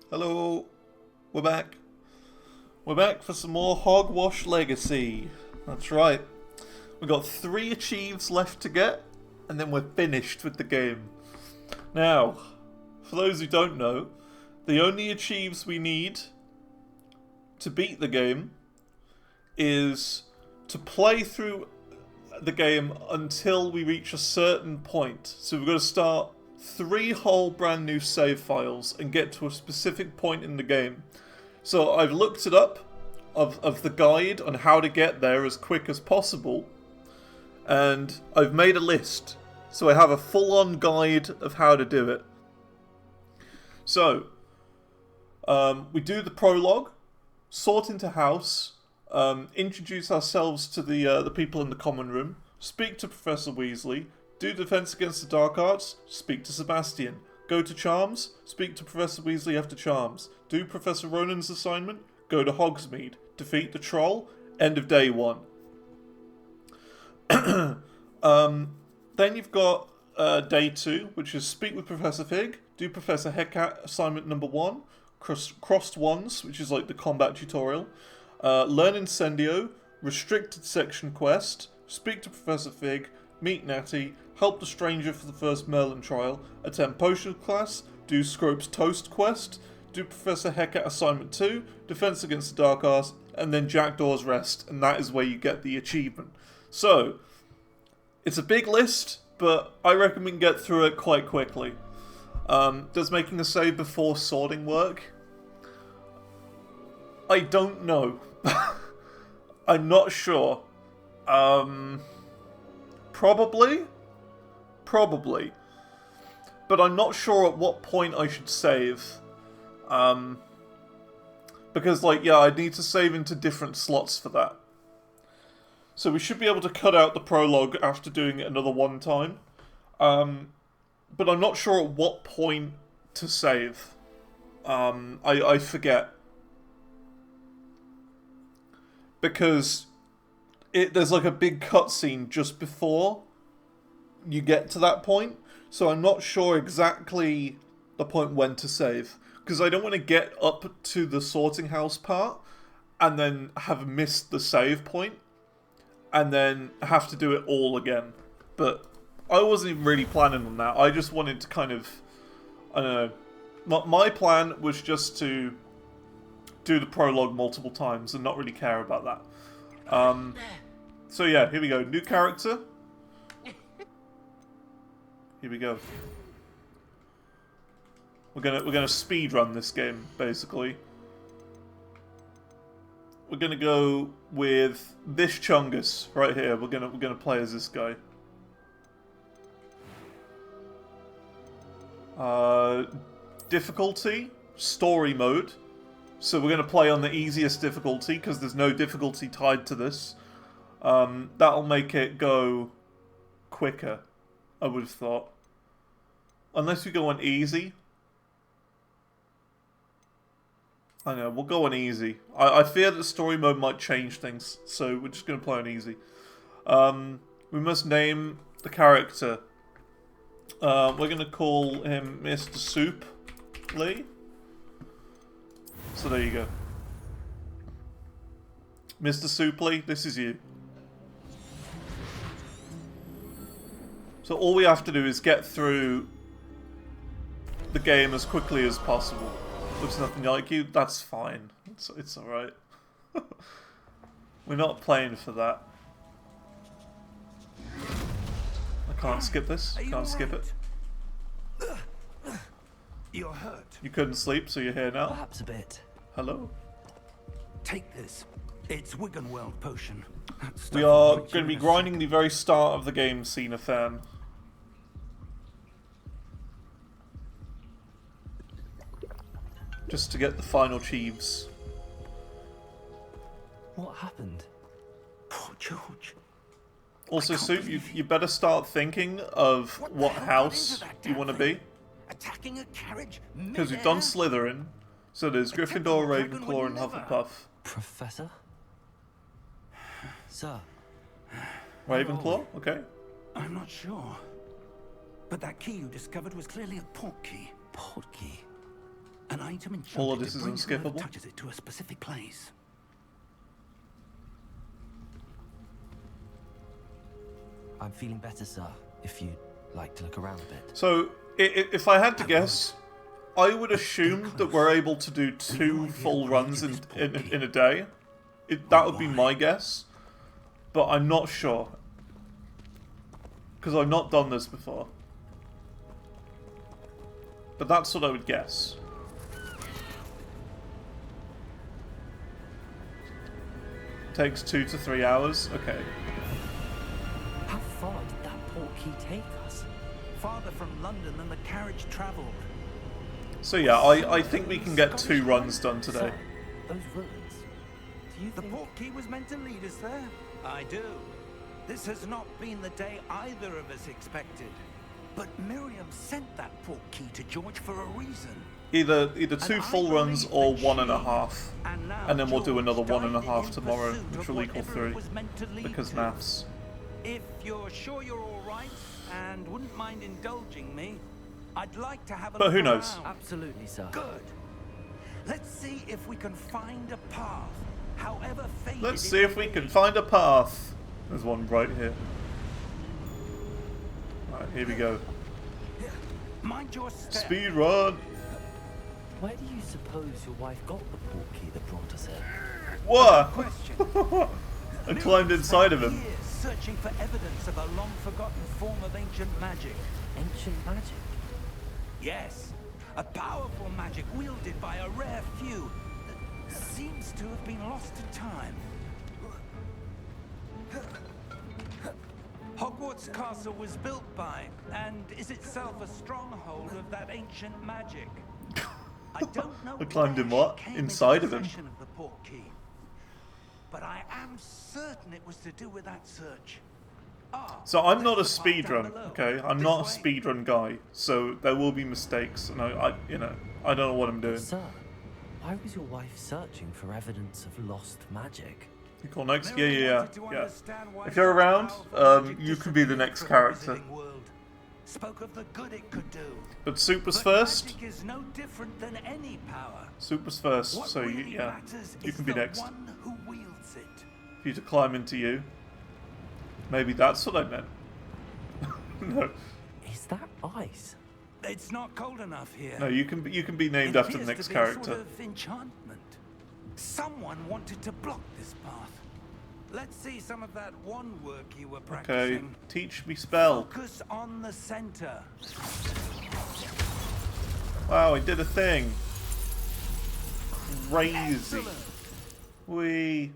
Hello, we're back. We're back for some more Hogwarts Legacy. That's right. We've got 3 achieves left to get, and then we're finished with the game. Now, for those who don't know, the only achieves we need to beat the game is to play through the game until we reach a certain point. So we've got to start 3 whole brand new save files and get to a specific point in the game. So I've looked it up of the guide on how to get there as quick as possible, and I've made a list. So I have a full-on guide of how to do it. So we do the prologue, sort into house, introduce ourselves to the people in the common room, speak to Professor Weasley, do Defense Against the Dark Arts, speak to Sebastian. Go to Charms, speak to Professor Weasley after Charms. Do Professor Ronan's assignment, go to Hogsmeade. Defeat the troll, end of day 1. Then you've got day 2, which is speak with Professor Fig, do Professor Hecate assignment number 1, crossed wands, which is like the combat tutorial, learn Incendio, restricted section quest, speak to Professor Fig, meet Natty, help the stranger for the first Merlin trial, attend potion class, do Scrope's toast quest, do Professor Hecate assignment 2, defense against the dark arts, and then Jackdaw's rest, and that is where you get the achievement. So, it's a big list, but I reckon we can get through it quite quickly. Does making a save before sorting work? I don't know. I'm not sure. Probably. But I'm not sure at what point I should save. Because, I need to save into different slots for that. So we should be able to cut out the prologue after doing it another 1 time. But I'm not sure at what point to save. I forget. Because there's like a big cutscene just before you get to that point. So I'm not sure exactly the point when to save. Because I don't want to get up to the sorting house part and then have missed the save point and then have to do it all again. But I wasn't even really planning on that. I just wanted to kind of, I don't know. My plan was just to do the prologue multiple times and not really care about that. So yeah, here we go. New character. Here we go. We're gonna speed run this game, basically. We're gonna go with this Chungus right here. We're gonna play as this guy. Difficulty, story mode. So we're gonna play on the easiest difficulty because there's no difficulty tied to this. That'll make it go quicker, I would have thought. Unless we go on easy. I know, we'll go on easy. I fear that story mode might change things, so we're just going to play on easy. We must name the character. We're going to call him Mr. Soup Lee. So there you go. Mr. Soup Lee, this is you. So all we have to do is get through the game as quickly as possible. Looks nothing like you, that's fine. It's alright. We're not playing for that. I can't skip this. Can't skip it. You're hurt. You couldn't sleep, so you're here now. Perhaps a bit. Hello. Take this. It's Wiggenweld potion. We are going to be grinding the very start of the game, Cena fan. Just to get the final Cheeves. What happened? Poor George. Also, Soup, you better start thinking of what house you want to be. Attacking a carriage. Because we've done Slytherin, so there's Gryffindor, Ravenclaw, and Hufflepuff. Professor? Sir? Ravenclaw? Okay. I'm not sure. But that key you discovered was clearly a port key. Portkey? An item enchanted All of this to is bring whoever unskippable. touches it to a specific place. I'm feeling better, sir. If you'd like to look around a bit. So, if I had to guess, I would assume that we're able to do 2 full runs in a day. That would be my guess. But I'm not sure. Because I've not done this before. But that's what I would guess. Takes 2 to 3 hours? Okay. How far did that portkey take us? Farther from London than the carriage travelled. So yeah, I think we can get 2 runs done today. Sir, those ruins. Do you The think... portkey was meant to lead us there? I do. This has not been the day either of us expected. But Miriam sent that portkey to George for a reason. Either 2 full runs or 1.5. And then we'll do another George 1.5 tomorrow, died in which pursuit will of equal whatever it 3. was meant to lead Because to. maths. If you're sure you're all right and wouldn't mind indulging me, I'd like to have a But look who knows? around. Absolutely, sir. Good. Let's see if we can find a path, however faded. Let's it see if may we can be. find a path. There's one right here. Alright, here we go. Mind your step. Speed run! Where do you suppose your wife got the portkey that brought us here? What? Question. I climbed inside of him. Years searching for evidence of a long-forgotten form of ancient magic. Ancient magic. Yes, a powerful magic wielded by a rare few that seems to have been lost to time. Hogwarts Castle was built by, and is itself a stronghold of that ancient magic. I don't know I climbed in where what? she came Inside into of him. possession of the portkey, but I am certain it was to do with that search. Ah, So I'm not a there's the path down speedrun, below. okay? I'm This not a way. speedrun guy, so there will be mistakes, and I don't know what I'm doing. Sir, why was your wife searching for evidence of lost magic? You call next? Yeah, Miriam yeah, wanted to yeah. understand why If you're such around, powerful magic you could be the next disappeared from the character. visiting world. Spoke of the good it could do. But Super's But first. magic is no different than any power. Super's first, What so really yeah, matters you is can be the next. one who wields it. For you to climb into you. Maybe that's what I meant. No, Is that ice? It's not cold enough here. no, you can be named It after the appears next to be a character. Sort of enchantment. Someone wanted to block this path. Let's see some of that one work you were Okay, practicing. teach me spell. Focus on the center. Wow, I did a thing. Crazy. Excellent. We.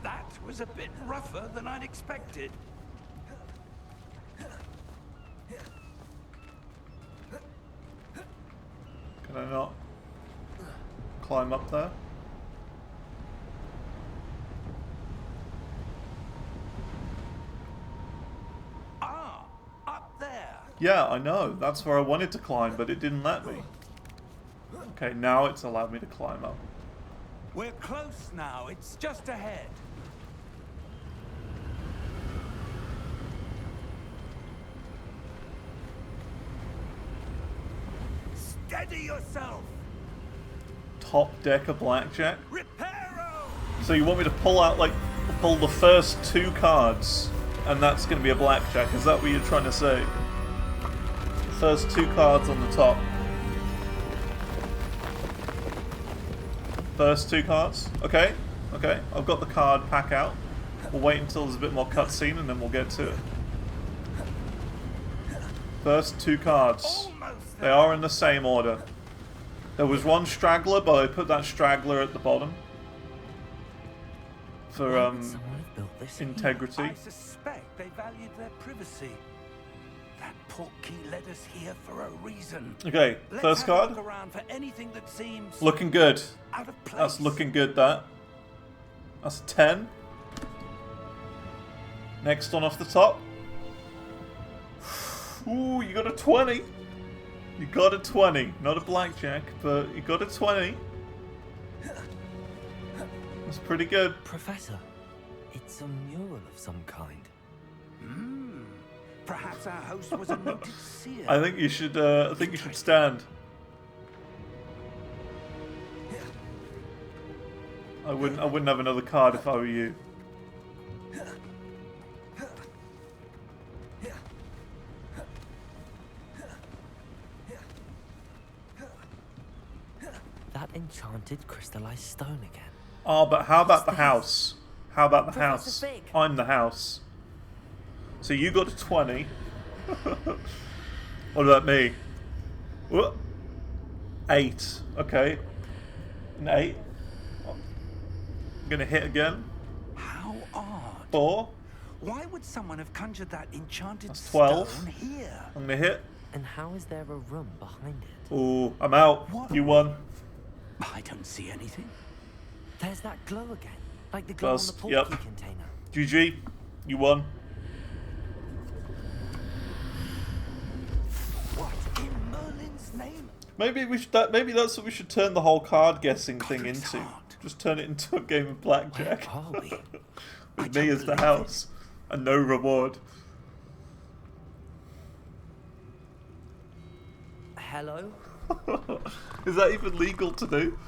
That was a bit rougher than I'd expected. Can I not climb up there? Ah, up there. Yeah, I know. That's where I wanted to climb, but it didn't let me. Okay, now it's allowed me to climb up. We're close now. It's just ahead. Steady yourself. Top deck of blackjack. Reparo. So you want me to pull the first 2 cards, and that's going to be a blackjack? Is that what you're trying to say? The first 2 cards on the top. First 2 cards. Okay, okay. I've got the card pack out. We'll wait until there's a bit more cutscene, and then we'll get to it. First 2 cards. Almost They there. are in the same order. There was one straggler, but I put that straggler at the bottom. For, Why would someone have built this here? integrity. I suspect they valued their privacy. That portkey led us here for a reason. Okay, Let's first have a card. look around for anything that seems Looking good. out of place. That's looking good, that. That's a 10. Next one off the top. Ooh, you got a 20. You got a 20. Not a blackjack, but you got a 20. That's pretty good. Professor, it's a mural of some kind. Perhaps our host was a noted seer. I think you should. I think you should stand. I wouldn't. I wouldn't have another card if I were you. That enchanted crystallized stone again. Oh, but how about the house? How about the Professor house? Fig. I'm the house. So you got a 20. What about me? What? 8. Okay. An 8. I'm gonna hit again. How odd. 4. Why would someone have conjured that enchanted That's 12. stone here? I'm gonna hit. And how is there a room behind it? Ooh, I'm out. What? You won. I don't see anything. There's that glow again. Like the glow on the Yep. portkey container. GG. You won. What in Merlin's name? Maybe we should. Maybe that's what we should turn the whole card guessing thing it's into. hard. Just turn it into a game of Where blackjack are we? I with don't me as the believe house and no reward. Hello? Is that even legal to do?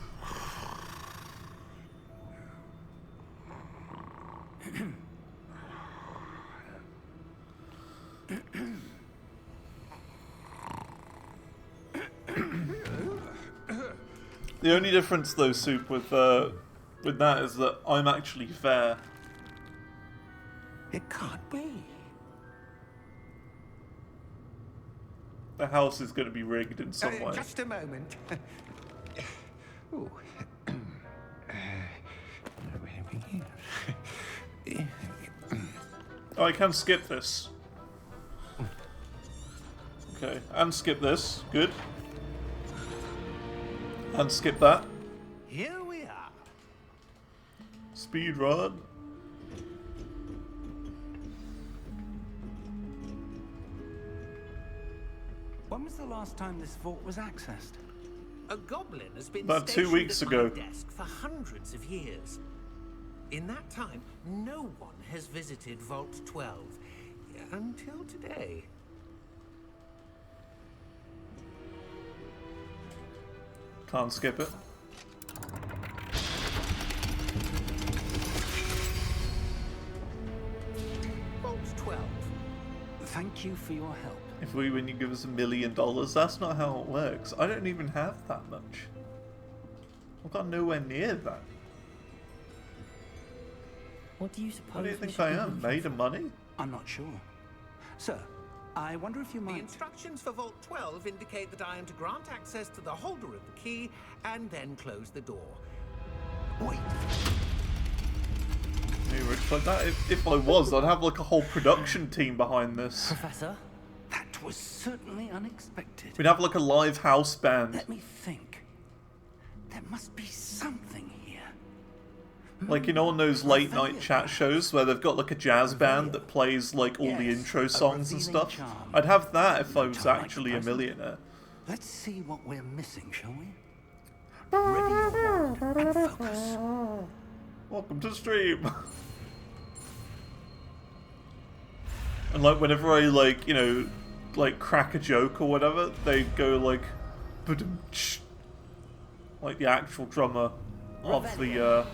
The only difference, though, Soup, with that is that I'm actually fair. It can't be. The house is going to be rigged in some way. Just a moment. Ooh. Oh, I can skip this. Okay, and skip this. Good. And skip that. Here we are. Speed run. When was the last time this vault was accessed? A goblin has been About 2 stationed weeks at ago. my desk for hundreds of years. In that time, no one has visited Vault 12 until today. Can't skip it. Vault 12. Thank you for your help. If we win, you give us $1 million. That's not how it works. I don't even have that much. I've got nowhere near that. What do you suppose What do you we think should I be am? looking Made for? of money? I'm not sure. Sir, I wonder if you The might... instructions for Vault 12 indicate that I am to grant access to the holder of the key and then close the door. Wait. Hey, Rich, like that. If I was, I'd have like a whole production team behind this. Professor? That was certainly unexpected. We'd have like a live house band. Let me think. There must be something here. Like, you know, on those late night chat shows where they've got like a jazz band that plays like all the Yes, intro a songs and revealing stuff. charm. I'd have that if I was Charm like actually the a present. millionaire. Let's see what we're missing, shall we? Ready your wand and focus. Welcome to the stream. And like whenever I like, you know, like crack a joke or whatever, they go like, "Ba-dum-tsh," like the actual drummer of the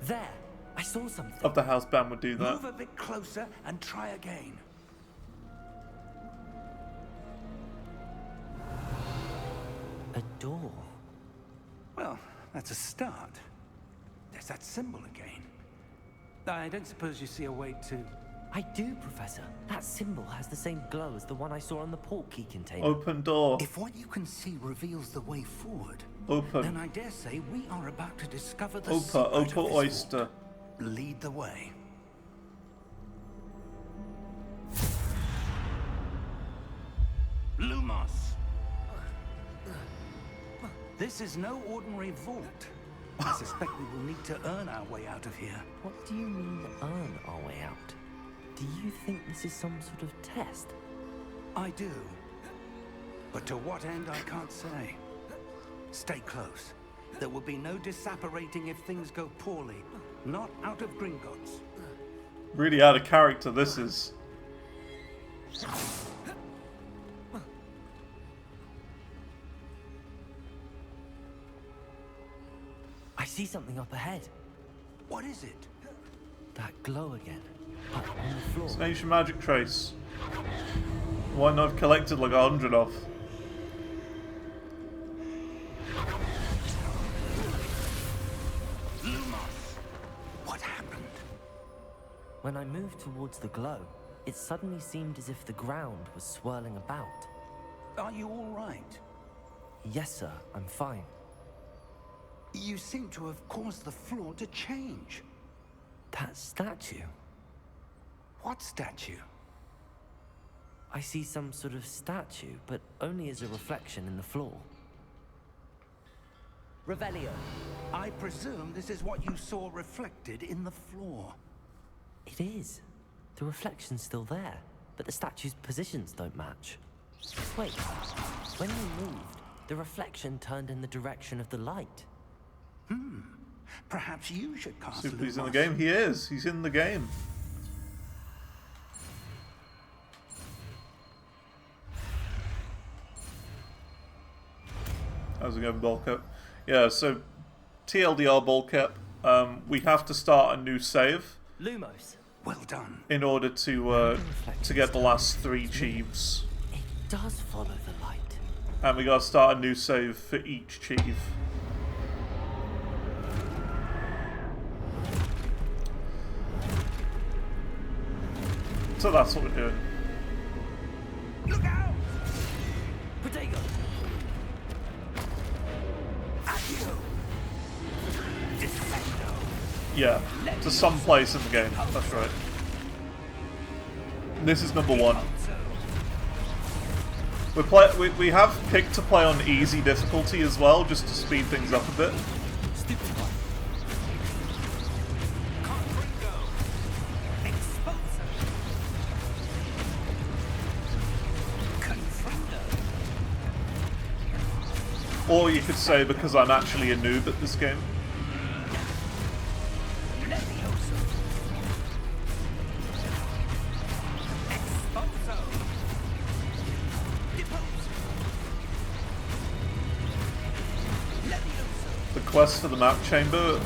There! I saw something. of the house band would do that. Move a bit closer and try again. A door. Well, that's a start. There's that symbol again. I don't suppose you see a way to... I do, Professor. That symbol has the same glow as the one I saw on the portkey container. Open door. If what you can see reveals the way forward, Open. then I dare say we are about to discover the Opa, secret of Opa this oyster. vault. Lead the way. Lumos! This is no ordinary vault. I suspect we will need to earn our way out of here. What do you mean, earn our way out? Do you think this is some sort of test? I do. But to what end, I can't say. Stay close. There will be no disapparating if things go poorly. Not out of Gringotts. Really out of character this is. I see something up ahead. What is it? That glow again. But on the floor. It's an ancient magic trace. One I've collected like 100 of. What happened? When I moved towards the glow, it suddenly seemed as if the ground was swirling about. Are you all right? Yes, sir, I'm fine. You seem to have caused the floor to change. That statue? What statue? I see some sort of statue, but only as a reflection in the floor. Revelio. I presume this is what you saw reflected in the floor. It is. The reflection's still there, but the statue's positions don't match. Wait, when you moved, the reflection turned in the direction of the light. Perhaps you should cast Super, he's in the Lumos. game. He is. He's in the game. How's it going, Bulkep? Yeah, so TLDR Bulkep, we have to start a new save Lumos. Well done. in order to get the last 3 Chiefs. It does follow the light. And we gotta start a new save for each Chief. So that's what we're doing. Look out! Protego! At you! Defendo! Yeah, to some place in the game. That's right. And this is number 1. We have picked to play on easy difficulty as well, just to speed things up a bit. Stupid one. Confringo! Expulso! Confringo! Or you could say because I'm actually a noob at this game. Levioso! Expulso! Depose! Levioso! The quest for the map chamber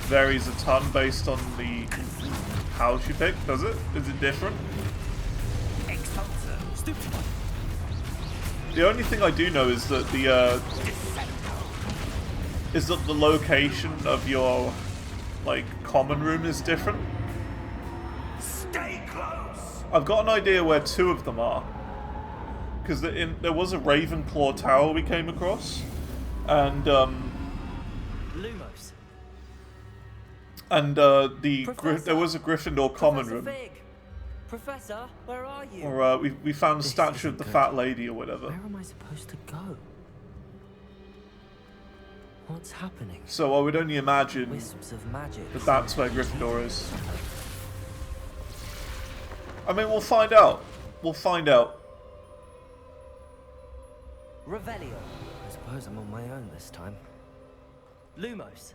varies a ton based on the house you pick, does it? Is it different? Expulso! Stupid one! The only thing I do know is that the location of your common room is different. Stay close! I've got an idea where 2 of them are, because there was a Ravenclaw tower we came across, and Lumos. there was a Gryffindor common Professor room. Fig. Professor, where are you? Or we found a This statue isn't of the good. fat lady or whatever. Where am I supposed to go? What's happening? So I would only imagine Wisps of magic. that that's where Gryffindor is. I mean, we'll find out. We'll find out. Revelio. I suppose I'm on my own this time. Lumos.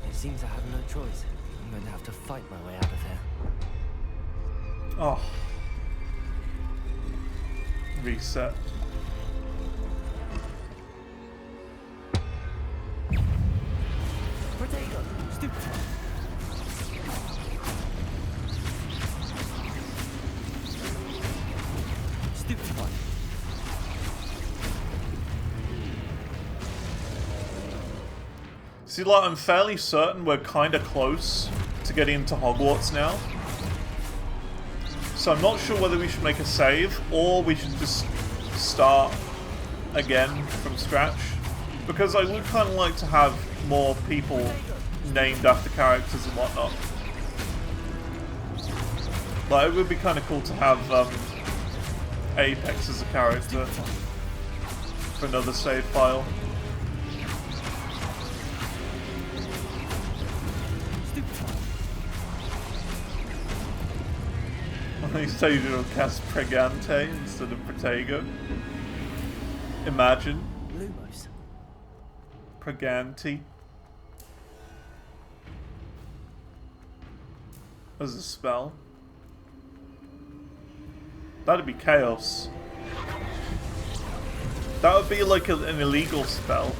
It seems I have no choice. I'm going to have to fight my way out of here. Oh. Reset. Protego! Stupid one. Stupid one. See, like, I'm fairly certain we're kind of close to getting into Hogwarts now. So I'm not sure whether we should make a save or we should just start again from scratch. Because I would kind of like to have more people named after characters and whatnot. Like, it would be kind of cool to have Apex as a character for another save file. You say you're going to cast Pregante instead of Protego. Imagine. Lumos. Praganti. As a spell. That'd be chaos. That would be like an illegal spell.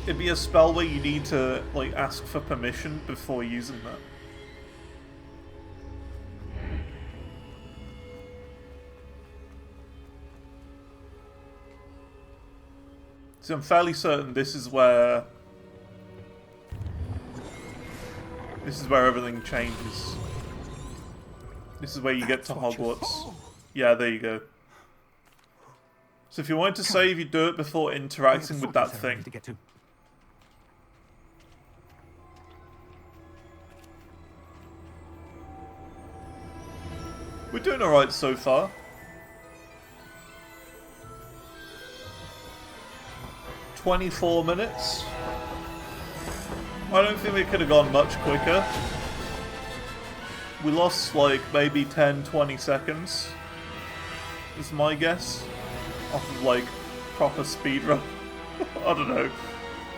It'd be a spell where you need to like ask for permission before using that. So I'm fairly certain this is where everything changes. This is where you get to Hogwarts. Yeah, there you go. So if you wanted to save, you do it before interacting with that thing. We're doing alright so far. "24 minutes. I don't think we could have gone much quicker. We lost like maybe 10-20 seconds. Is my guess. Off of like proper speedrun. I don't know.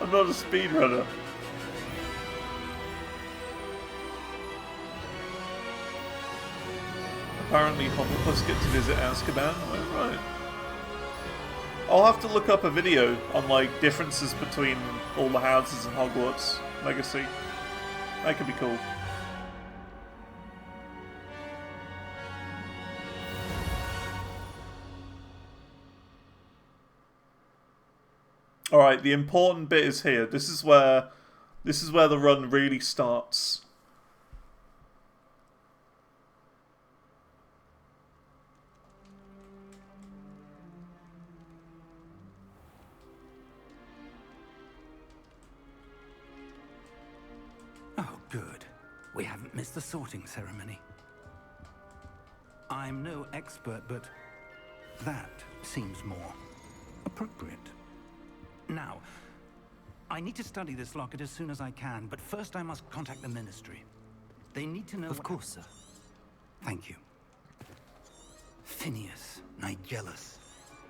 I'm not a speedrunner. Apparently Hufflepuffs get to visit Azkaban. Right. I'll have to look up a video on like differences between all the houses in Hogwarts Legacy. That could be cool. Alright, the important bit is here. This is where the run really starts. Oh, good. We haven't missed the sorting ceremony. I'm no expert, but that seems more appropriate. Now, I need to study this locket as soon as I can, but first I must contact the Ministry. They need to know. Of course, sir. Thank you. Phineas, Nigellus.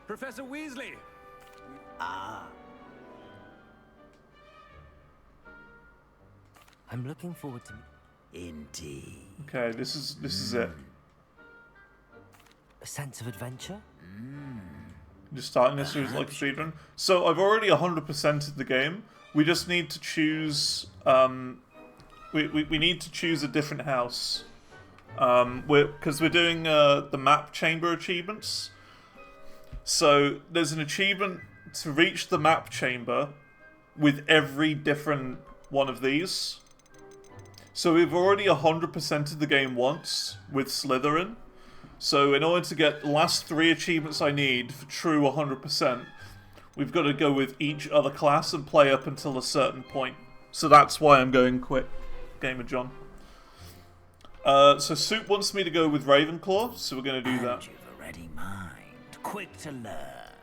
Professor Weasley! I'm looking forward to... Indeed. Okay, this is it. a sense of adventure? Just starting this series like a speedrun. So I've already 100%ed the game. We just need to choose. We need to choose a different house. Because we're doing the map chamber achievements. So there's an achievement to reach the map chamber with every different one of these. So we've already 100%ed the game once with Slytherin. So in order to get the last 3 achievements I need for true 100%, we've got to go with each other class and play up until a certain point. So that's why I'm going quick, Gamer John. So Soup wants me to go with Ravenclaw, so we're going to do that. You've a ready mind, quick to learn.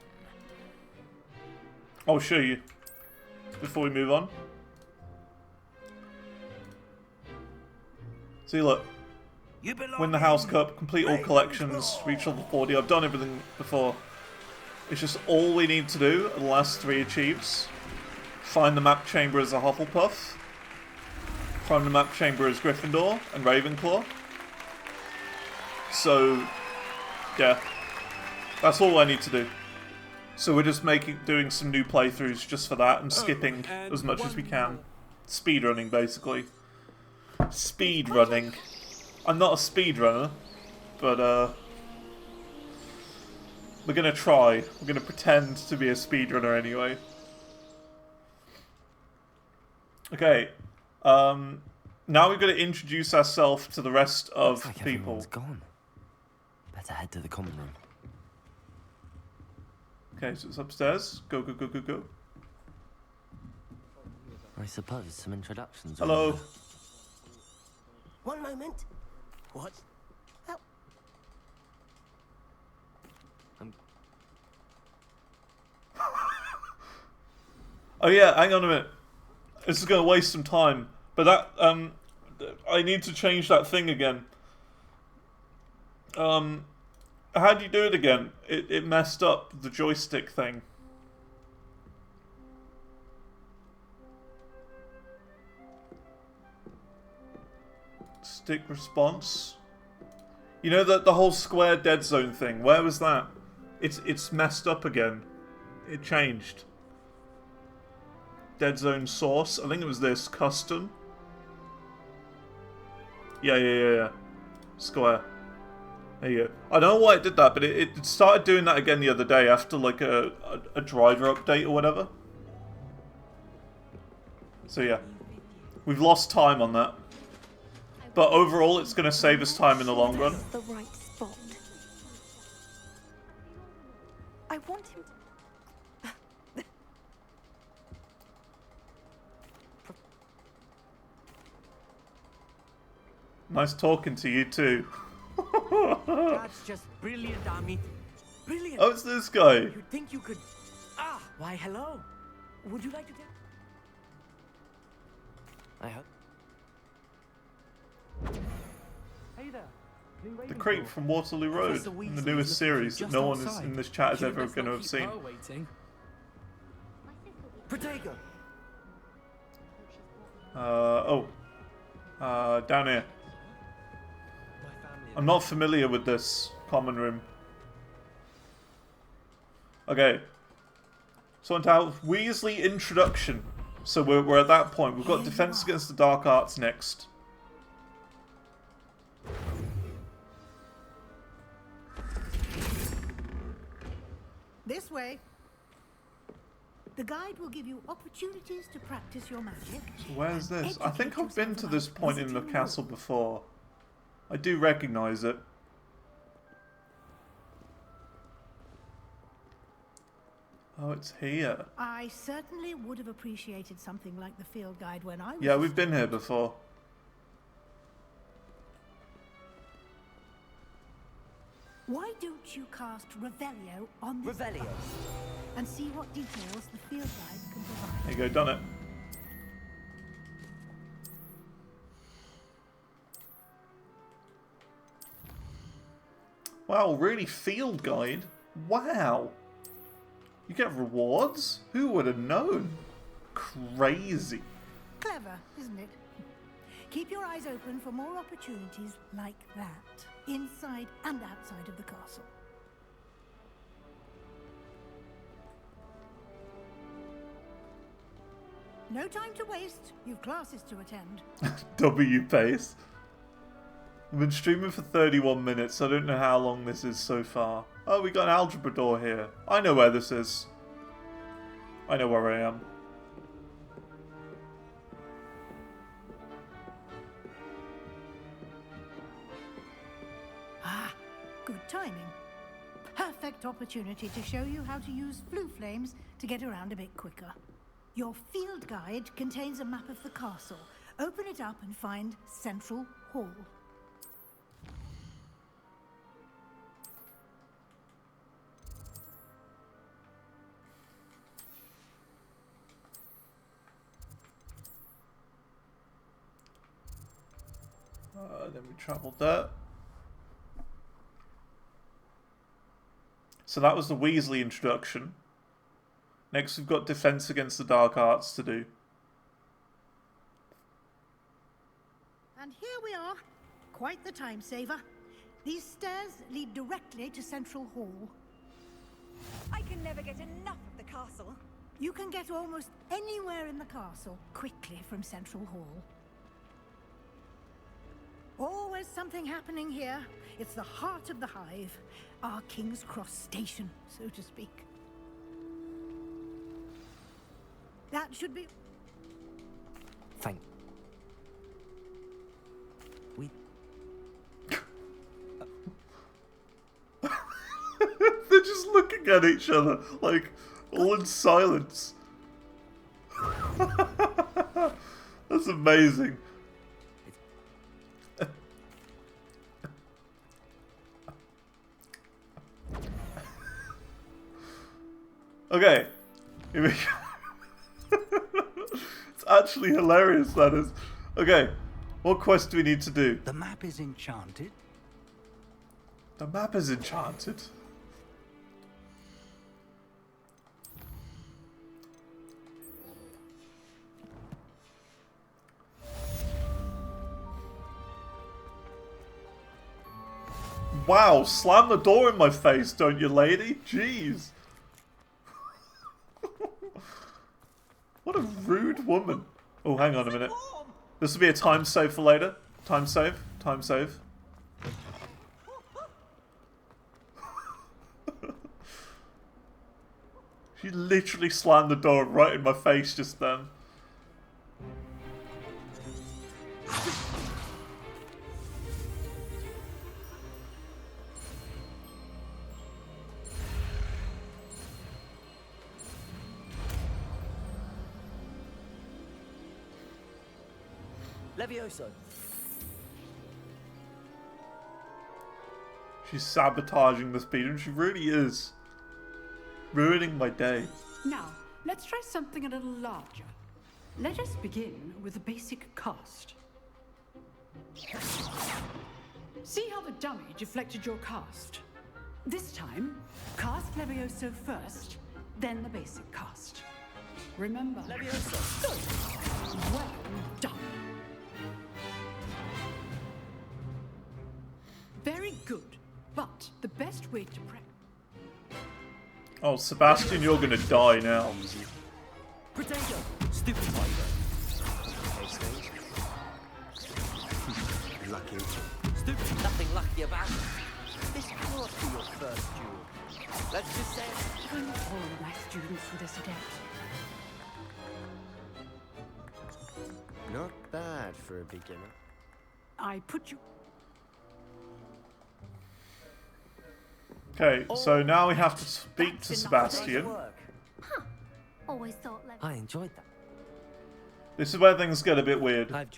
I'll show you before we move on. See, look. Win the House Cup, complete all collections, reach level 40. I've done everything before. It's just all we need to do are the last 3 achieves. Find the map chamber as a Hufflepuff. Find the map chamber as Gryffindor and Ravenclaw. So, yeah. That's all I need to do. So we're just doing some new playthroughs just for that and skipping as much as we can. Speedrunning, basically. Speedrunning. I'm not a speedrunner, but we're gonna try. We're gonna pretend to be a speedrunner anyway. Okay. Now we've got to introduce ourselves to the rest of Looks like people. everyone's gone. Better head to the common room. Okay, so it's upstairs. Go, go, go, go, go. I suppose some introductions. will Hello. be- One moment. What? Oh, Oh yeah, hang on a minute. This is going to waste some time. But that, I need to change that thing again. How do you do it again? It messed up the joystick thing. Stick response. You know that the whole square dead zone thing. Where was that? It's messed up again. It changed. Dead zone source. I think it was this custom. Yeah. Square. There you go. I don't know why it did that, but it started doing that again the other day after like a driver update or whatever. So yeah, we've lost time on that. But overall, it's going to save us time in the long run. The right spot. I want him to... Nice talking to you too. That's just brilliant, Ami. Brilliant. Oh, it's this guy. You think you could... Ah, why, hello. Would you like to take... I hope. Hey there. The creep from Waterloo Road in the newest series that no one is in this chat is ever going to have seen. Protego. Down here. I'm not familiar with this common room. Okay. So on to Weasley introduction. So we're at that point. We've got Defense Against the Dark Arts next. This way. The guide will give you opportunities to practice your magic. So where's this? I think I've been to this point in the castle before. I do recognize it. Oh, it's here. I certainly would have appreciated something like the field guide when I was... Yeah, we've been here before. Why don't you cast Revelio on this Revelio. and see what details the field guide can provide? There you go, done it. Wow, really field guide? Wow. You get rewards? Who would have known? Crazy. Clever, isn't it? Keep your eyes open for more opportunities like that, inside and outside of the castle. No time to waste. You've classes to attend. W pace. I've been streaming for 31 minutes. I don't know how long this is so far. Oh, we got an algebra door here. I know where this is. I know where I am. Ah, good timing. Perfect opportunity to show you how to use flue flames to get around a bit quicker. Your field guide contains a map of the castle. Open it up and find Central Hall. Then we travelled there. So that was the Weasley introduction. Next we've got Defense Against the Dark Arts to do. And here we are. Quite the time saver. These stairs lead directly to Central Hall. I can never get enough of the castle. You can get almost anywhere in the castle quickly from Central Hall. Always something happening here. It's the heart of the hive. Our King's Cross station, so to speak. That should be... Thank. We. They're just looking at each other, like, all in silence. That's amazing. Okay, here we go. It's actually hilarious, that is. Okay, what quest do we need to do? The map is enchanted. The map is enchanted. Wow, slam the door in my face, don't you, lady? Jeez. What a rude woman. Oh, hang on a minute. This will be a time save for later. Time save. Time save. She literally slammed the door right in my face just then. Levioso. She's sabotaging the speed, and she really is. Ruining my day. Now, let's try something a little larger. Let us begin with the basic cast. See how the dummy deflected your cast? This time, cast Levioso first, then the basic cast. Remember? Levioso. Good. Well done. Very good. But the best way to practice. Oh, Sebastian, you're gonna die now. Potato. Stupid fighter. Lucky. Stupid. Nothing lucky about it. This can't be your first duel. Let's just say it. Even all of my students for this adept. Not bad for a beginner. I put you. Okay, so now we have to speak to That's Sebastian. enough work. Always thought Lev. I enjoyed that. This is where things get a bit weird. I've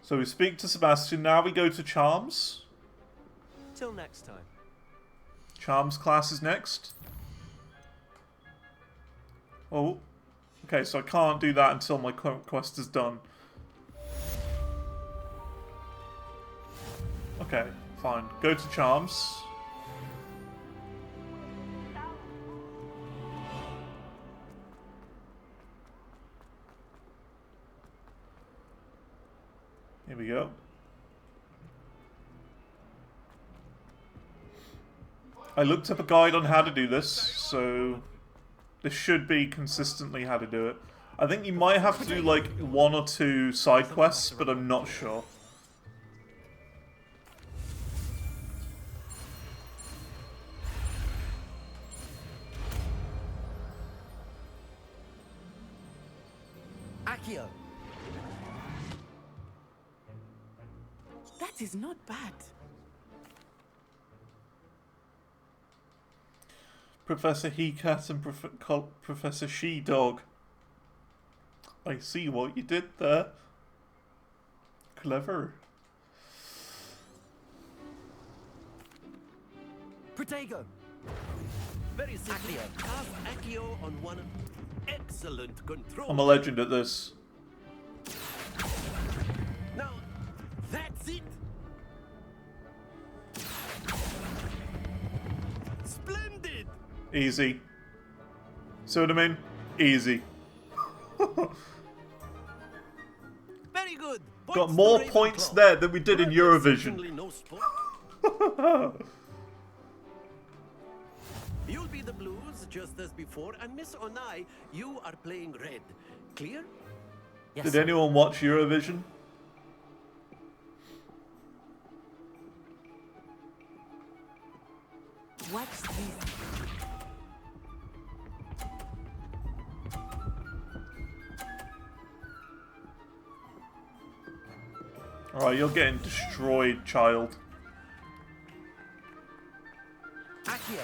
So we speak to Sebastian, now we go to Charms. Till next time. Charms class is next. Oh. Okay, so I can't do that until my quest is done. Okay, fine. Go to Charms. Here we go. I looked up a guide on how to do this, so this should be consistently how to do it. I think you might have to do like 1 or 2 side quests, but I'm not sure. Accio. That is not bad. Professor He-Cat and Professor She-Dog. I see what you did there. Clever. Protego. Very simply, cast Accio on one. Excellent control. I'm a legend at this. Now, that's it. Splendid. Easy. See what I mean? Easy. Very good. Got Points more to points Ravenclaw. there than we did in Well, Eurovision. certainly no sport. You'll be the blues just as before, and Miss Onai, you are playing red. Clear? Yes, Did sir. anyone watch Eurovision? What's this? Alright, you're getting destroyed, child. Accio.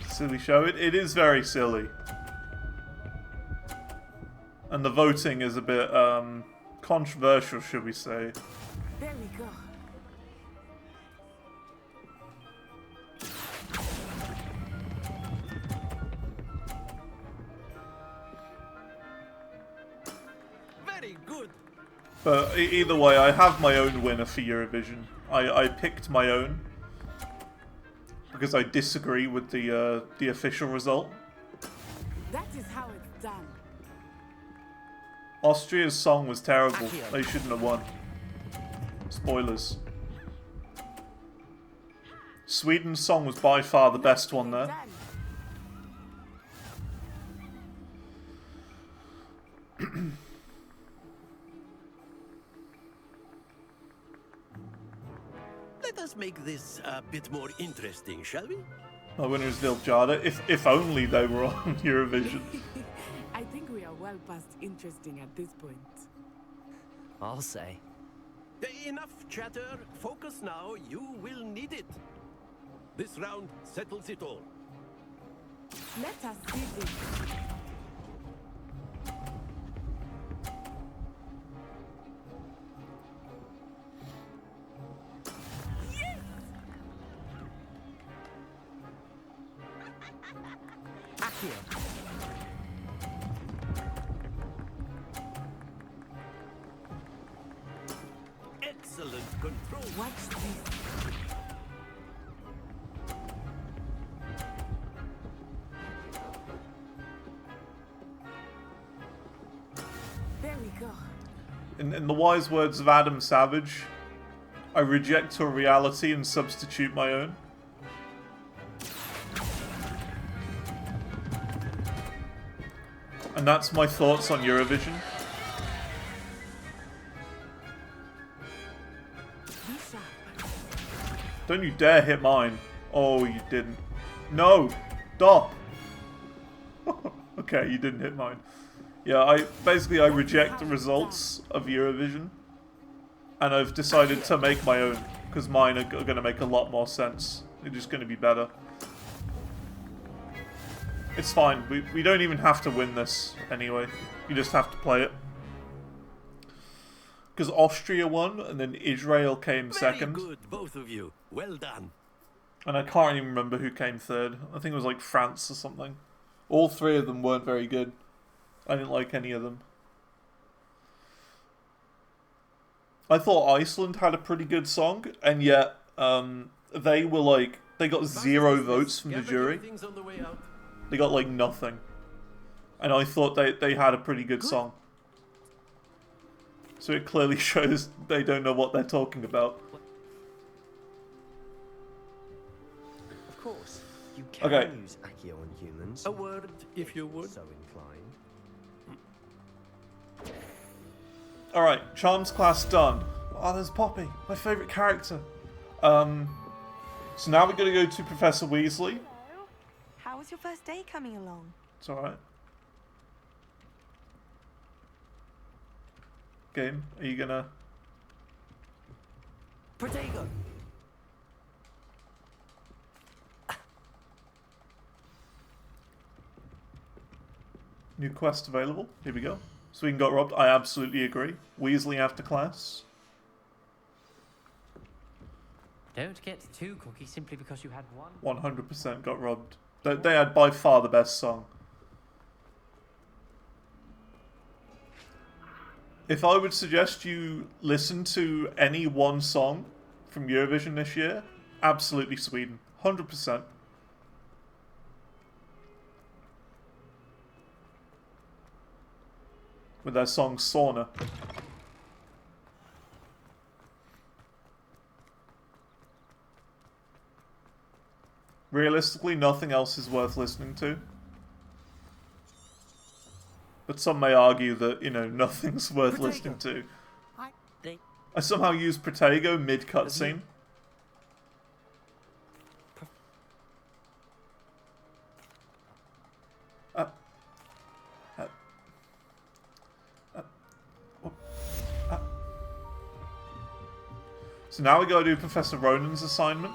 Silly show. It is very silly. And the voting is a bit, controversial, should we say. There we go. good. But either way, I have my own winner for Eurovision. I picked my own because I disagree with the official result. That is how it's done. Austria's song was terrible. They shouldn't have won. Spoilers. Sweden's song was by far the best one there. Let us make this a bit more interesting, shall we? My winner is Viljada. If only they were on Eurovision. I think we are well past interesting at this point. I'll say. Enough chatter. Focus now. You will need it. This round settles it all. Let us see this. Excellent control. Watch this. There we go. In the wise words of Adam Savage, I reject her reality and substitute my own. And that's my thoughts on Eurovision. Don't you dare hit mine. Oh, you didn't. No! Stop! Okay, you didn't hit mine. Yeah, I reject the results of Eurovision. And I've decided to make my own. Because mine are going to make a lot more sense. They're just going to be better. It's fine. We don't even have to win this anyway. You just have to play it. Because Austria won, and then Israel came second. Very good, both of you. Well done. And I can't even remember who came third. I think it was like France or something. All three of them weren't very good. I didn't like any of them. I thought Iceland had a pretty good song, and yet they were like, they got 0 votes from the jury. They got like nothing. And I thought they had a pretty good song. So it clearly shows they don't know what they're talking about. Of course, you can use Accio on humans. A word, if you would. So inclined. Alright, Charms class done. Oh, there's Poppy, my favourite character. So now we're going to go to Professor Weasley. Hello. How was your first day coming along? It's alright. Game, are you gonna... Protego! New quest available. Here we go. Sweden got robbed. I absolutely agree. Weasley after class. Don't get too cocky simply because you had one. 100% got robbed. They had by far the best song. If I would suggest you listen to any one song from Eurovision this year, absolutely Sweden. 100%. With their song Sauna. Realistically, nothing else is worth listening to. But some may argue that, you know, nothing's worth listening to. I somehow used Protego mid-cutscene. So now we gotta do Professor Ronan's assignment.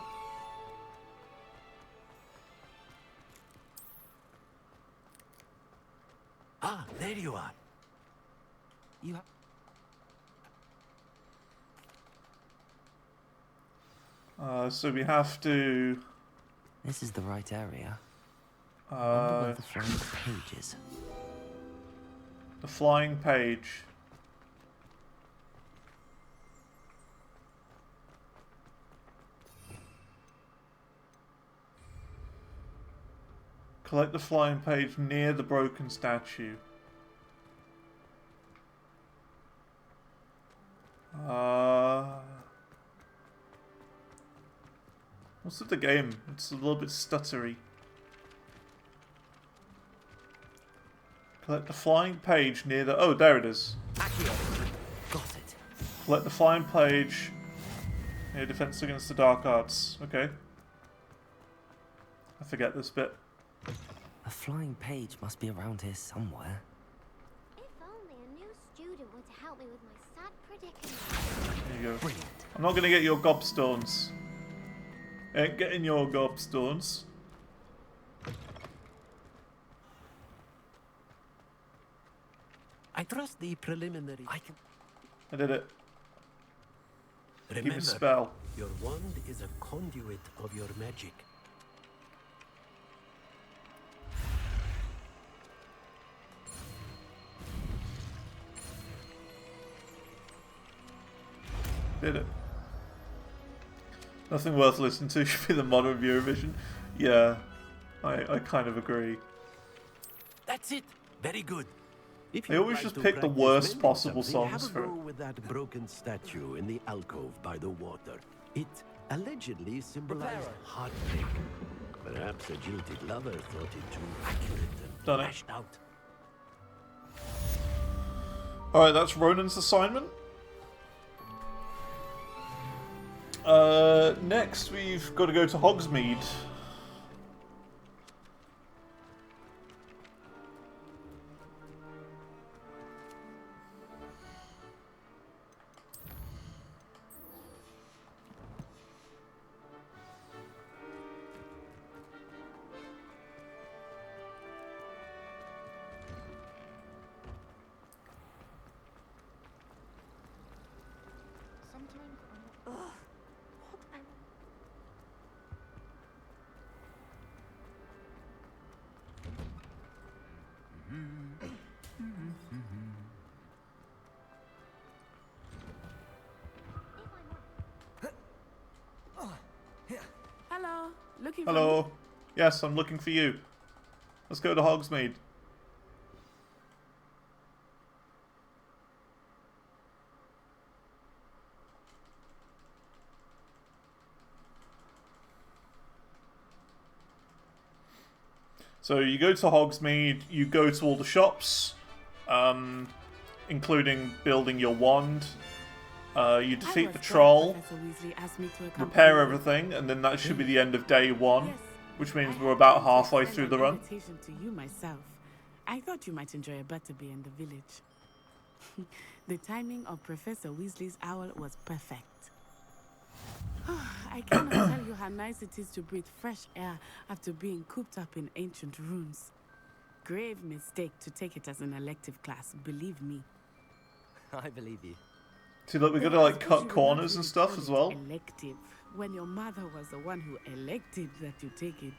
Ah, there you are. You have... So we have to... This is the right area. Wonder where the flying page is. The flying page. Collect the flying page near the broken statue. What's with the game? It's a little bit stuttery. Collect the flying page near the... Oh, there it is. Got it. Collect the flying page near defense against the dark arts. Okay. I forget this bit. A flying page must be around here somewhere. If only a new student were to help me with my sad predicament. There you go. Brilliant. I'm not gonna get your gobstones. Ain't getting your gobstones. I trust the preliminary. I did it. Remember, Keep a spell. your wand is a conduit of your magic. Did it. Nothing worth listening to should be the modern Eurovision. Yeah, I kind of agree. That's it. Very good. If They you'd always like just to pick the practice worst mending possible something, songs have a for it. go with that broken statue in the alcove by the water. It allegedly symbolized heartbreak. Perhaps a jilted lover thought it too accurate and Done it. lashed out. Alright, that's Ronan's assignment. Next we've got to go to Hogsmeade. Hello, looking for me? Hello. Yes, I'm looking for you. Let's go to Hogsmeade. So you go to Hogsmeade, you go to all the shops, including building your wand. You defeat the troll, repair everything, and then that should be the end of day one, which means we're about halfway through the run. To you myself. I thought you might enjoy a butterbeer in the village. The timing of Professor Weasley's owl was perfect. I cannot tell you how nice it is to breathe fresh air after being cooped up in ancient ruins. Grave mistake to take it as an elective class, believe me. I believe you. See, look, we gotta like cut corners and stuff as well. Elective, when your mother was the one who elected that you take it.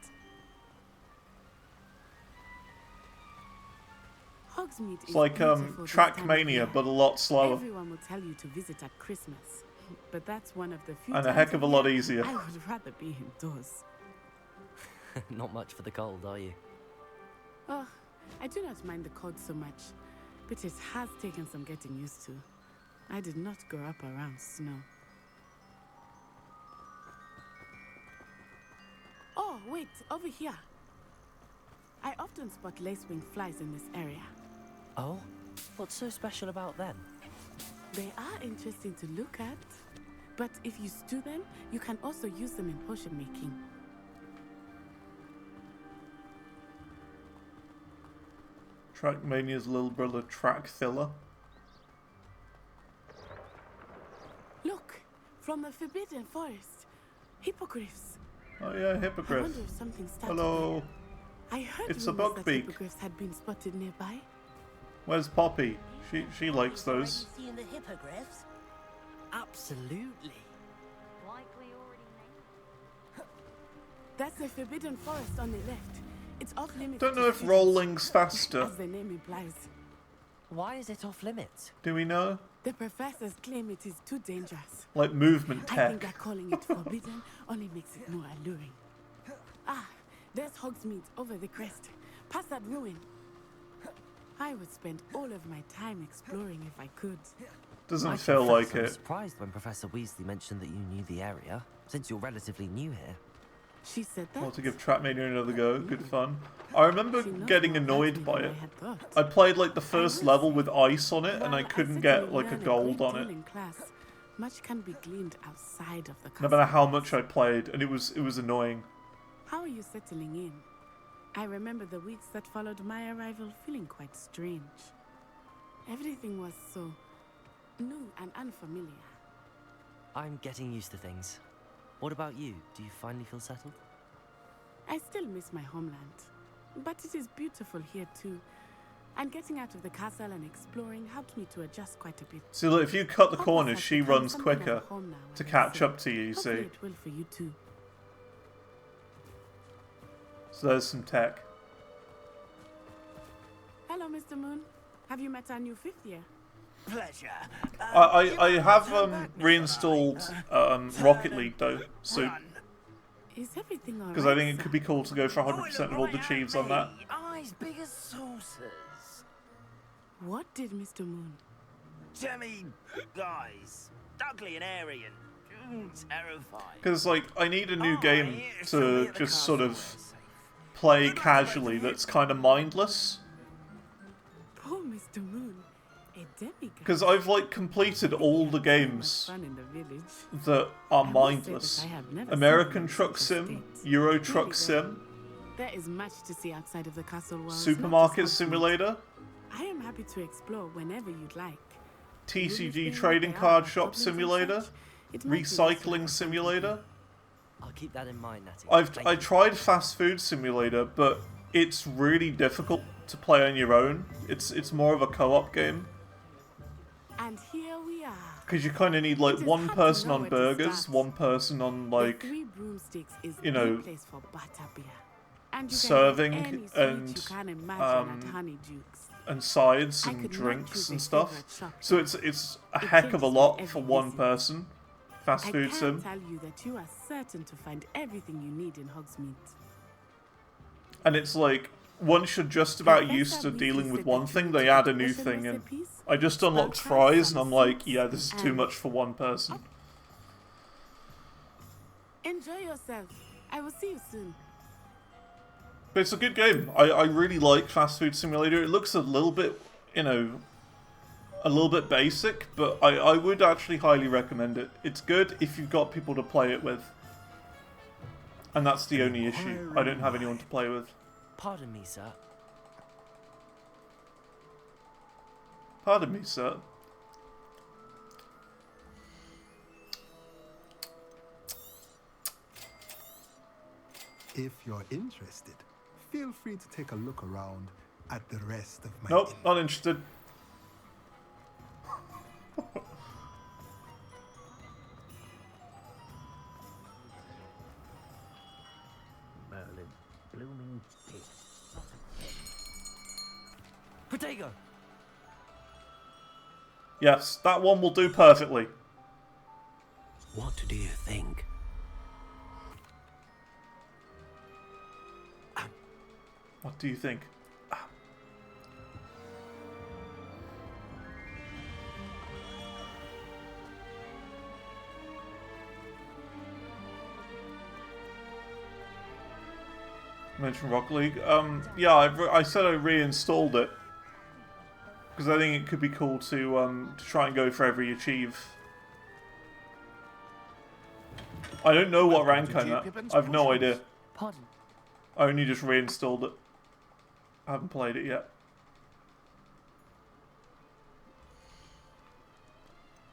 Hogsmeade It's like Trackmania, but a lot slower. Everyone will tell you to visit at Christmas, but that's one of the few And a times heck of a lot year easier. I would rather be indoors. Not much for the cold, are you? Oh, I do not mind the cold so much, but it has taken some getting used to. I did not grow up around snow. Oh, wait, over here. I often spot lacewing flies in this area. Oh? What's so special about them? They are interesting to look at, but if you stew them, you can also use them in potion making. Trackmania's little brother, Trackthiller. Look, from the Forbidden Forest, hippogriffs. Oh yeah, I hippogriff. wonder if something started Hello. there. I heard It's a rumors that buckbeak. hippogriffs had been spotted nearby. Where's Poppy? She likes those. Seeing the hippogriffs? Absolutely. Likely already That's the Forbidden Forest on the left. It's off limits. Don't know to if students, rolling's faster. as the name implies. Why is it off limits? Do we know? The professors claim it is too dangerous. Like movement I think tech. that calling it forbidden only makes it more alluring. Ah, There's Hogsmeade over the crest. Past that ruin. I would spend all of my time exploring if I could. Doesn't feel like I it. was surprised when Professor Weasley mentioned that you knew the area, since you're relatively new here. She said that. Want to give Trapmania another go? Good fun. I remember getting annoyed by it. I played like the first level with ice on it, and I couldn't get like a gold on it. Much can be gleaned outside of the castle. No matter how much I played, and it was annoying. How are you settling in? I remember the weeks that followed my arrival feeling quite strange. Everything was so new and unfamiliar. I'm getting used to things. What about you? Do you finally feel settled? I still miss my homeland, but it is beautiful here too. And getting out of the castle and exploring helped me to adjust quite a bit. See, look, if you cut the corners, she runs quicker to catch up to you, you see. It will for you too. So there's some tech. Hello, Mr. Moon. Have you met our new fifth year? Pleasure. I have reinstalled Rocket League though soon. Is everything alright? Because I think it could be cool to go for 100% of all the achieves on that. Eyes big as saucers. What did Mr. Moon? Jemmy guys. Ugly and airy and terrifying. Because like I need a new game to just sort of play casually that's kind of mindless. Poor Mr. Moon. Because I've like completed all the games that are mindless. American Truck Sim, Euro Truck Sim, there is much to see outside of the castle walls. Supermarket Simulator, I am happy to explore whenever you'd like. TCG Trading Card Shop Simulator, Recycling Simulator. I'll keep that in mind, Natty. I tried Fast Food Simulator, but it's really difficult to play on your own. It's more of a co-op game. And here we are. Because you kind of need like one person on burgers, one person on like, you know, serving and sides and drinks and stuff. So it's a heck of a lot for one person. Fast food sim. I can tell you that you are certain to find everything you need in Hogsmeade. And it's like, once you're just about used to dealing with one thing, they add a new thing in. I just unlocked fries, and I'm like, yeah, this is too much for one person. Enjoy yourself. I will see you soon. But it's a good game. I really like Fast Food Simulator. It looks a little bit, you know, a little bit basic, but I would actually highly recommend it. It's good if you've got people to play it with. And that's the only issue. I don't have anyone to play with. Pardon me, sir. Pardon me, sir. If you're interested, feel free to take a look around at the rest of my... Nope, not interested. Merlin, blooming pig. Protego! Yes, that one will do perfectly. What do you think? What do you think? Mention Rocket League. Yeah, I said I reinstalled it because I think it could be cool to try and go for every achieve. I don't know what rank I'm at. I've no idea. Pardon. I only just reinstalled it. I haven't played it yet.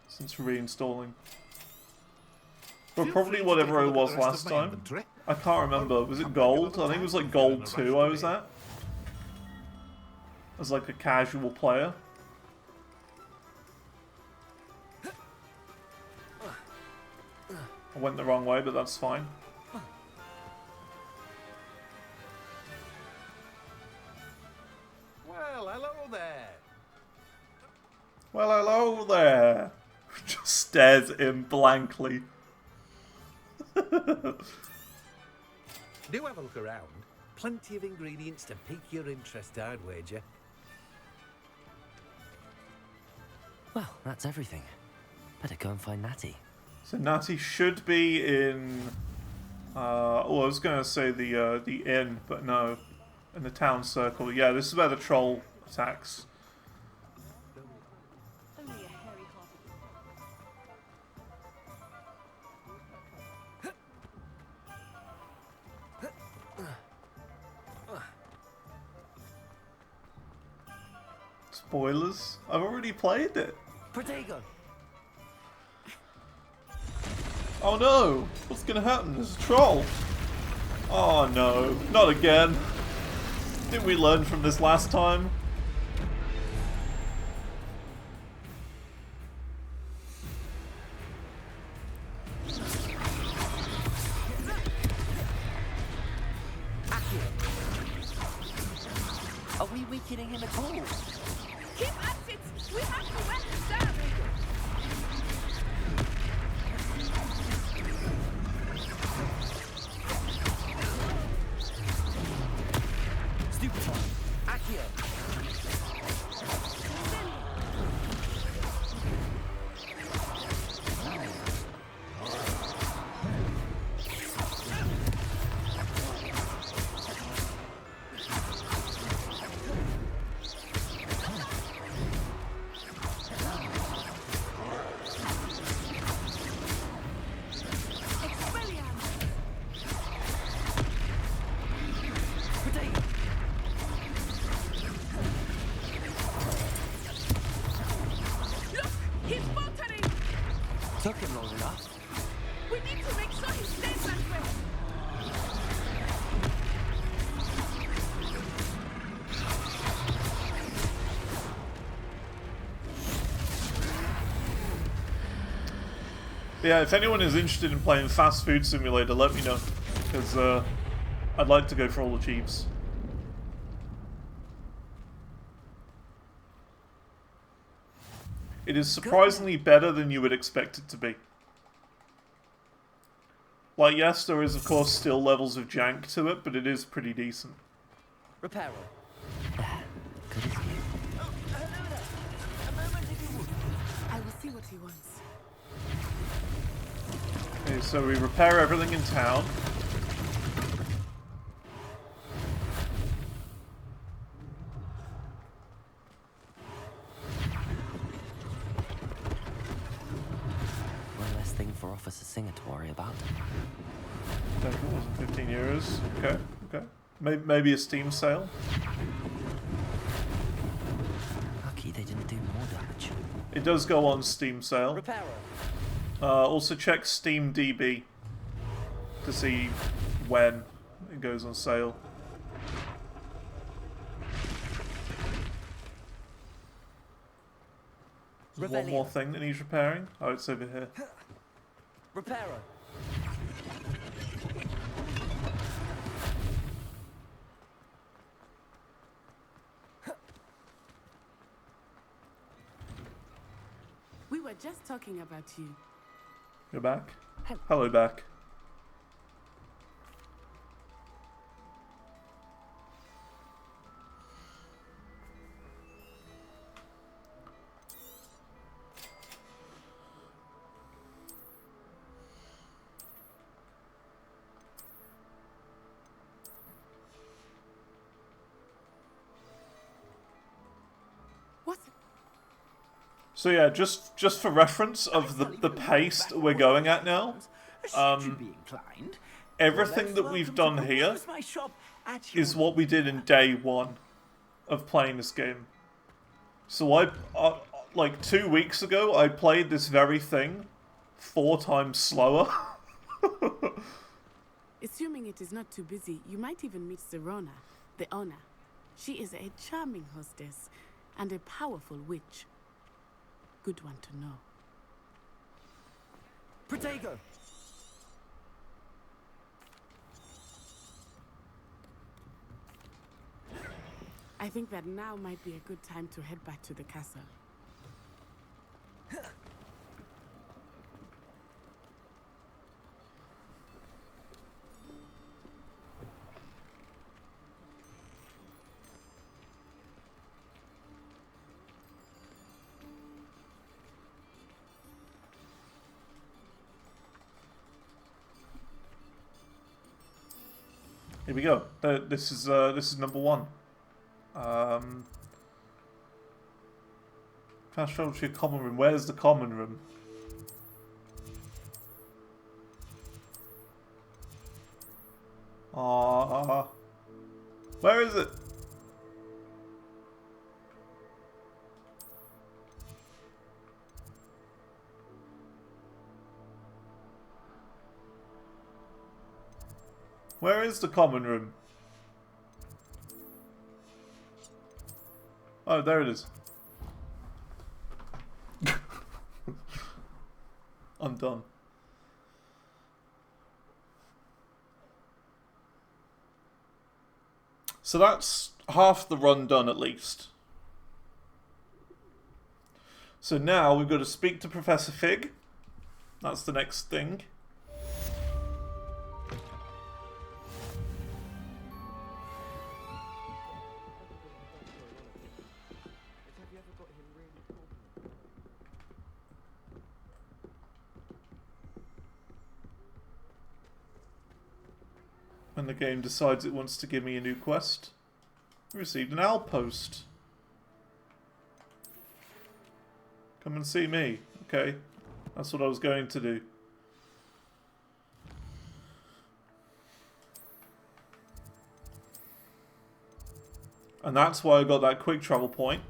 Since reinstalling. But probably whatever I was last time. I can't remember. Was it gold? I think it was like gold 2 I was at. As like a casual player. I went the wrong way, but that's fine. Well, hello there. Well, hello there. Just stares at him blankly. Do have a look around. Plenty of ingredients to pique your interest, I'd wager. Well, that's everything. Better go and find Natty. So Natty should be in... I was going to say the inn, but no. In the town circle. Yeah, this is where the troll attacks. Spoilers? I've already played it. Protego! Oh no! What's gonna happen? There's a troll! Oh no, not again. Didn't we learn from this last time? Are we weakening him at all? Keep at it! We have to wet the down! Stupid one. Accio. Took him long enough. We need to make sure he stays that way! Yeah, if anyone is interested in playing Fast Food Simulator, let me know. Because I'd like to go for all the Chiefs. It is surprisingly better than you would expect it to be. Like, yes, there is of course still levels of jank to it, but it is pretty decent. Reparo. Good as new. I will see what he wants. Okay, so we repair everything in town. For Officer Singer to worry about. It wasn't 15 euros. Okay, okay. Maybe a Steam sale. Lucky they didn't do more damage. It does go on Steam sale. Reparo. Also check Steam DB to see when it goes on sale. There's one more thing that needs repairing. Oh, it's over here. Reparo. We were just talking about you. You're back? Hello, back. So yeah, just for reference of the pace that we're going at now, everything that we've done here is what we did in day one of playing this game. So like 2 weeks ago, I played this very thing 4 times slower. Assuming it is not too busy, you might even meet Serona, the owner. She is a charming hostess and a powerful witch. Good one to know. Protego! I think that now might be a good time to head back to the castle. Here we go. This is number 1. Fast travel to your common room. Where's the common room? Where is it? Where is the common room? Oh, there it is. I'm done. So that's half the run done at least. So now we've got to speak to Professor Fig. That's the next thing. When the game decides it wants to give me a new quest. We received an outpost. Come and see me. Okay. That's what I was going to do. And that's why I got that quick travel point.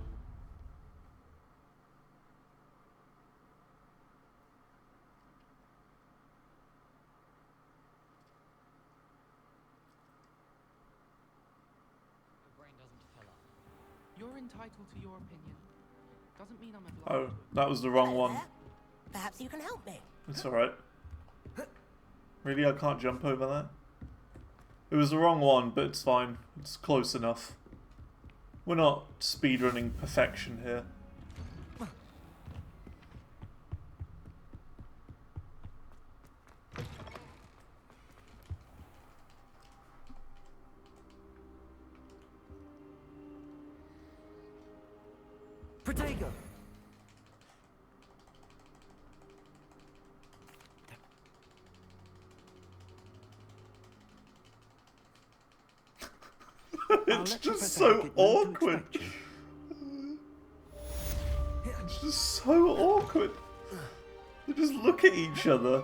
Entitled to your opinion. Doesn't mean I'm Oh, obliged. that was the wrong one. Perhaps you can help me. It's alright. Really, I can't jump over that? It was the wrong one, but it's fine. It's close enough. We're not speedrunning perfection here. Protego! It's just so awkward. It's just so awkward. They just look at each other.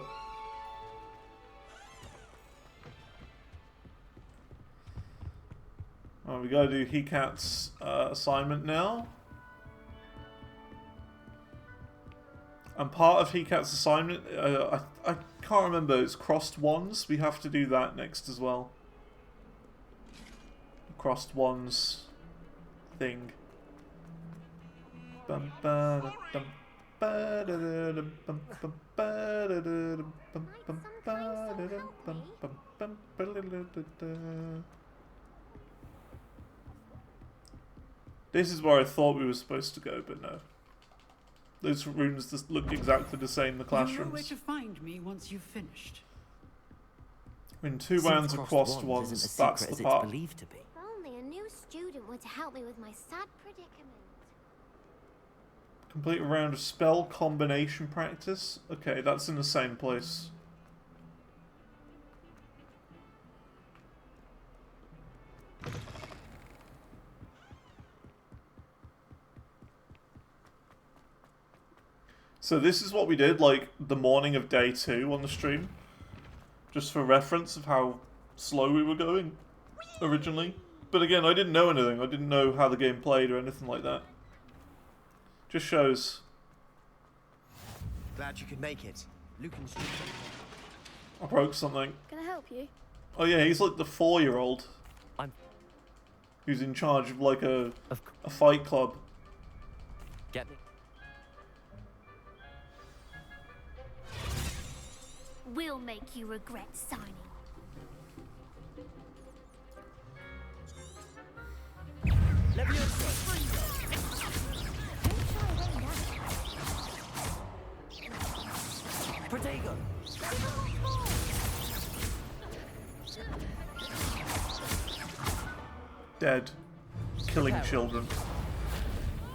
Oh, we gotta do Hecat's assignment now. And part of Hecat's assignment, I can't remember, it's crossed wands. We have to do that next as well. The crossed wands thing. This is where I thought we were supposed to go, but no. Those rooms just look exactly the same in the You know where classrooms. to find me once you've finished. In 2 rounds of crossed wands, that's the part. If only a new student were to help me with my sad predicament. Complete a round of spell combination practice. Okay, that's in the same place. So this is what we did, like, the morning of day 2 on the stream. Just for reference of how slow we were going originally. But again, I didn't know anything. I didn't know how the game played or anything like that. Just shows. Glad you could make it. Lucan's. I broke something. Can I help you? Oh yeah, he's like the 4-year-old. Who's in charge of like a fight club. Get me. Will make you regret signing. Protego! Dead. Killing children.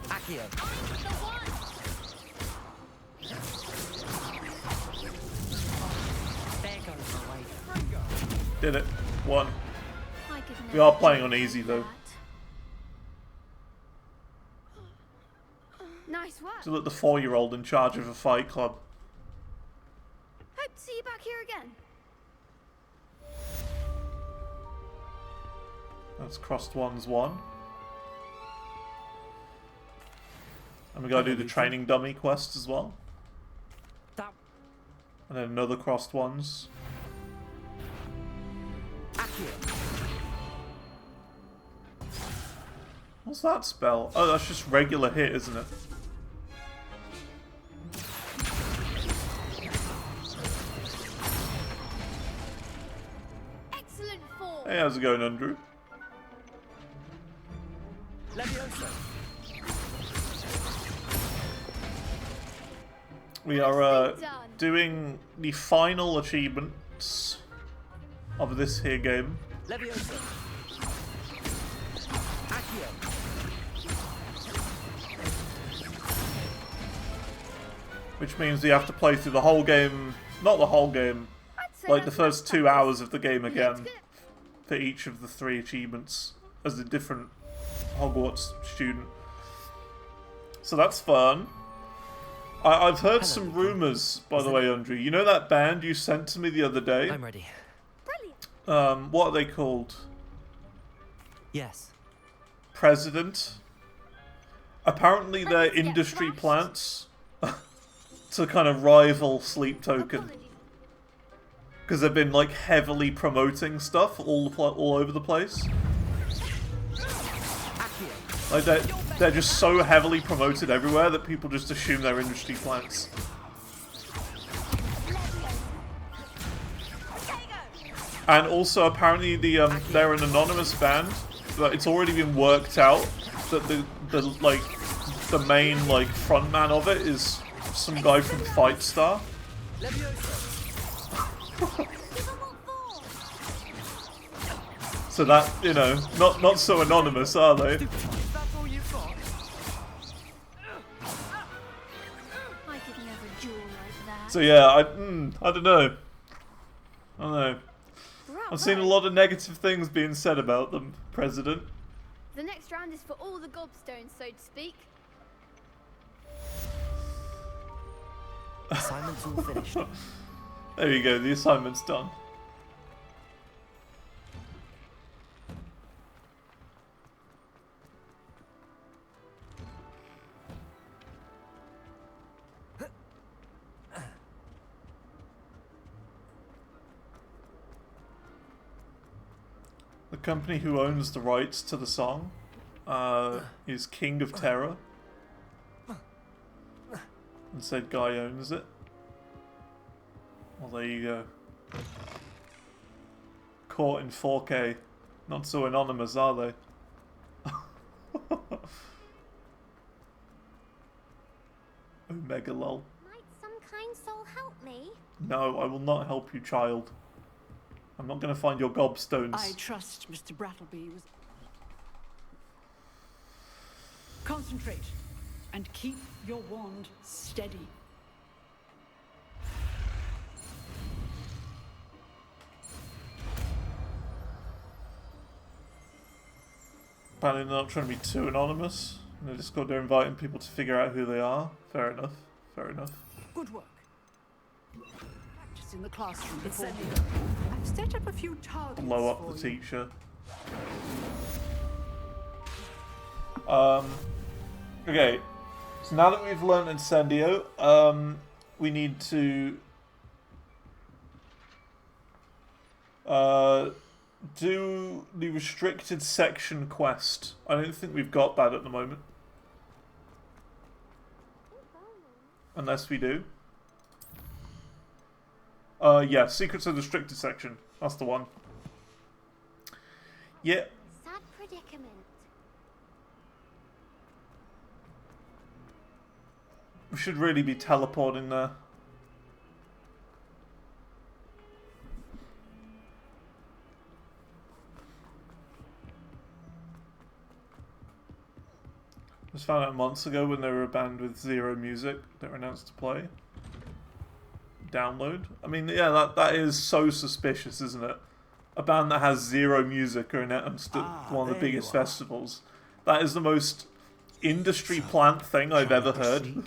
Accio. Did it. 1. We are playing on easy though. Nice work. So look, the 4-year-old in charge of a fight club. Hope to see you back here again. That's crossed one's one. And we gotta do the training dummy quest as well. And then another crossed ones. What's that spell? Oh, that's just regular hit, isn't it? Excellent form. Hey, how's it going, Andrew? We are doing the final achievements of this here game. Which means we have to play through the whole game, not the whole game, like the first 2 hours of the game again for each of the 3 achievements as a different Hogwarts student. So that's fun. I've heard some rumours, by the way, Andrew. You know that band you sent to me the other day? I'm ready. Brilliant. What are they called? Yes. President. Apparently they're industry plants to kind of rival Sleep Token. Because they've been like heavily promoting stuff all over the place. Like they're just so heavily promoted everywhere that people just assume they're industry plants. And also apparently they're an anonymous band, but it's already been worked out that the main like frontman of it is some guy from Fight Star. So that, you know, not so anonymous, are they? So yeah, I don't know. I don't know. I've seen a lot of negative things being said about them, President. The next round is for all the gobstones, so to speak. Assignment's all finished. There you go, the assignment's done. The company who owns the rights to the song is King of Terror. And said guy owns it. Well, there you go. Caught in 4K. Not so anonymous, are they? Omega lol. Might some kind soul help me? No, I will not help you, child. I'm not going to find your gobstones. I trust Mr. Brattleby was... Concentrate and keep your wand steady. Apparently they're not trying to be too anonymous. In the Discord they're inviting people to figure out who they are. Fair enough. Fair enough. Good work. Practice in the classroom before me. I've set up a few targets. Blow up the teacher. Okay. So now that we've learned Incendio, we need to do the restricted section quest. I don't think we've got that at the moment. Unless we do. Yeah, Secrets of the Restricted Section. That's the one. Yeah. Sad predicament. We should really be teleporting there. Just found out months ago when they were a band with zero music that were announced to play. Download. I mean, yeah, that is so suspicious, isn't it? a band that has zero music are in one of the biggest festivals. That is the most industry plant thing I've ever heard.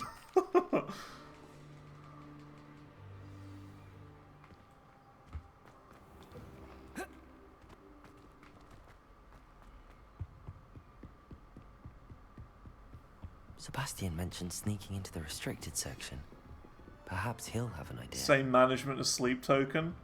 Sebastian mentioned sneaking into the restricted section. Perhaps he'll have an idea. Same management as Sleep Token.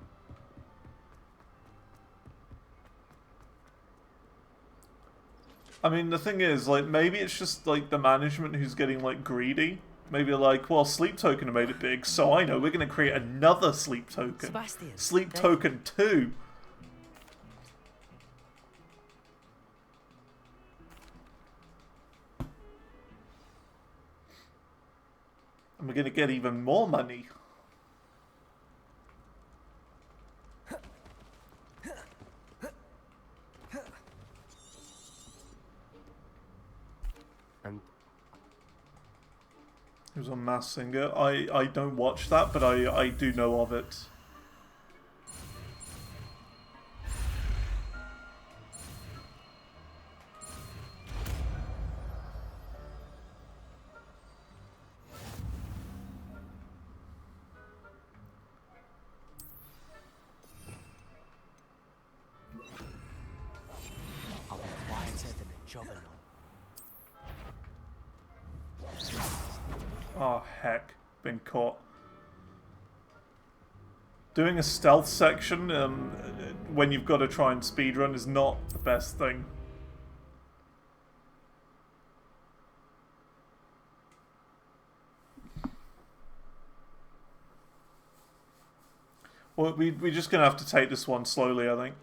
I mean, the thing is, like, maybe it's just, like, the management who's getting, like, greedy. Maybe like, well, Sleep Token made it big, so I know we're going to create another Sleep Token. Sebastian, Sleep Token 2. And we're going to get even more money. And He was on Masked Singer. I don't watch that, but I do know of it. I'll be quieter than a juggernaut. Oh, heck. Been caught. Doing a stealth section when you've got to try and speedrun is not the best thing. Well, we're just going to have to take this one slowly, I think.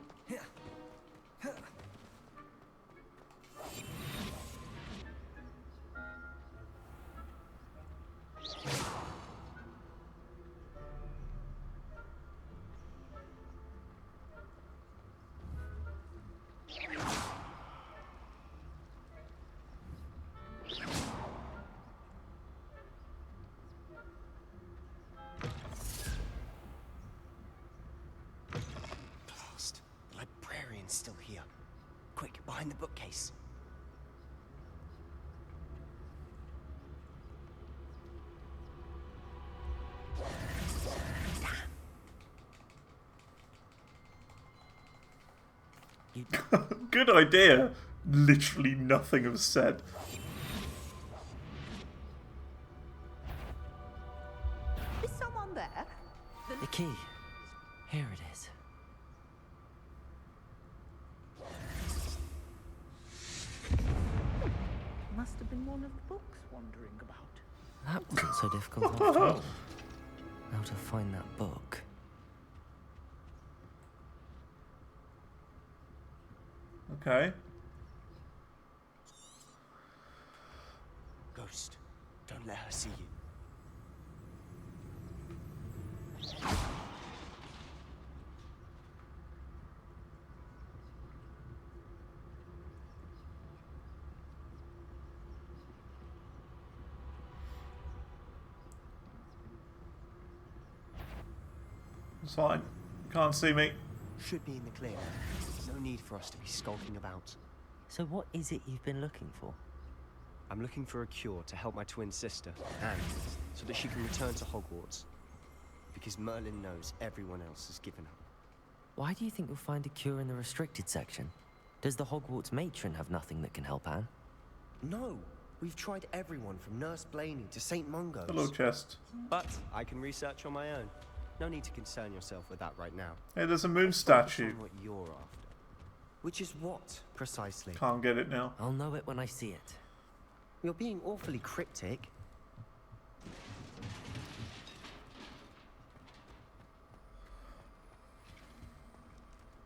Blast. The librarian's still here. Quick, behind the bookcase. Good idea. Literally nothing was said. Is someone there? The key. Here it is. Must have been one of the books wandering about. That wasn't so difficult after all. How to find that book. Okay. Ghost, don't let her see you. It's fine. Can't see me. Should be in the clear. No need for us to be skulking about. So what is it you've been looking for? I'm looking for a cure to help my twin sister, Anne, so that she can return to Hogwarts. Because Merlin knows everyone else has given up. Why do you think you'll find a cure in the restricted section? Does the Hogwarts matron have nothing that can help Anne? No! We've tried everyone from Nurse Blaney to St. Mungo's. Hello, chest. But I can research on my own. No need to concern yourself with that right now. Hey, there's a moon statue. Focus on what you're after. Which is what, precisely? Can't get it now. I'll know it when I see it. You're being awfully cryptic.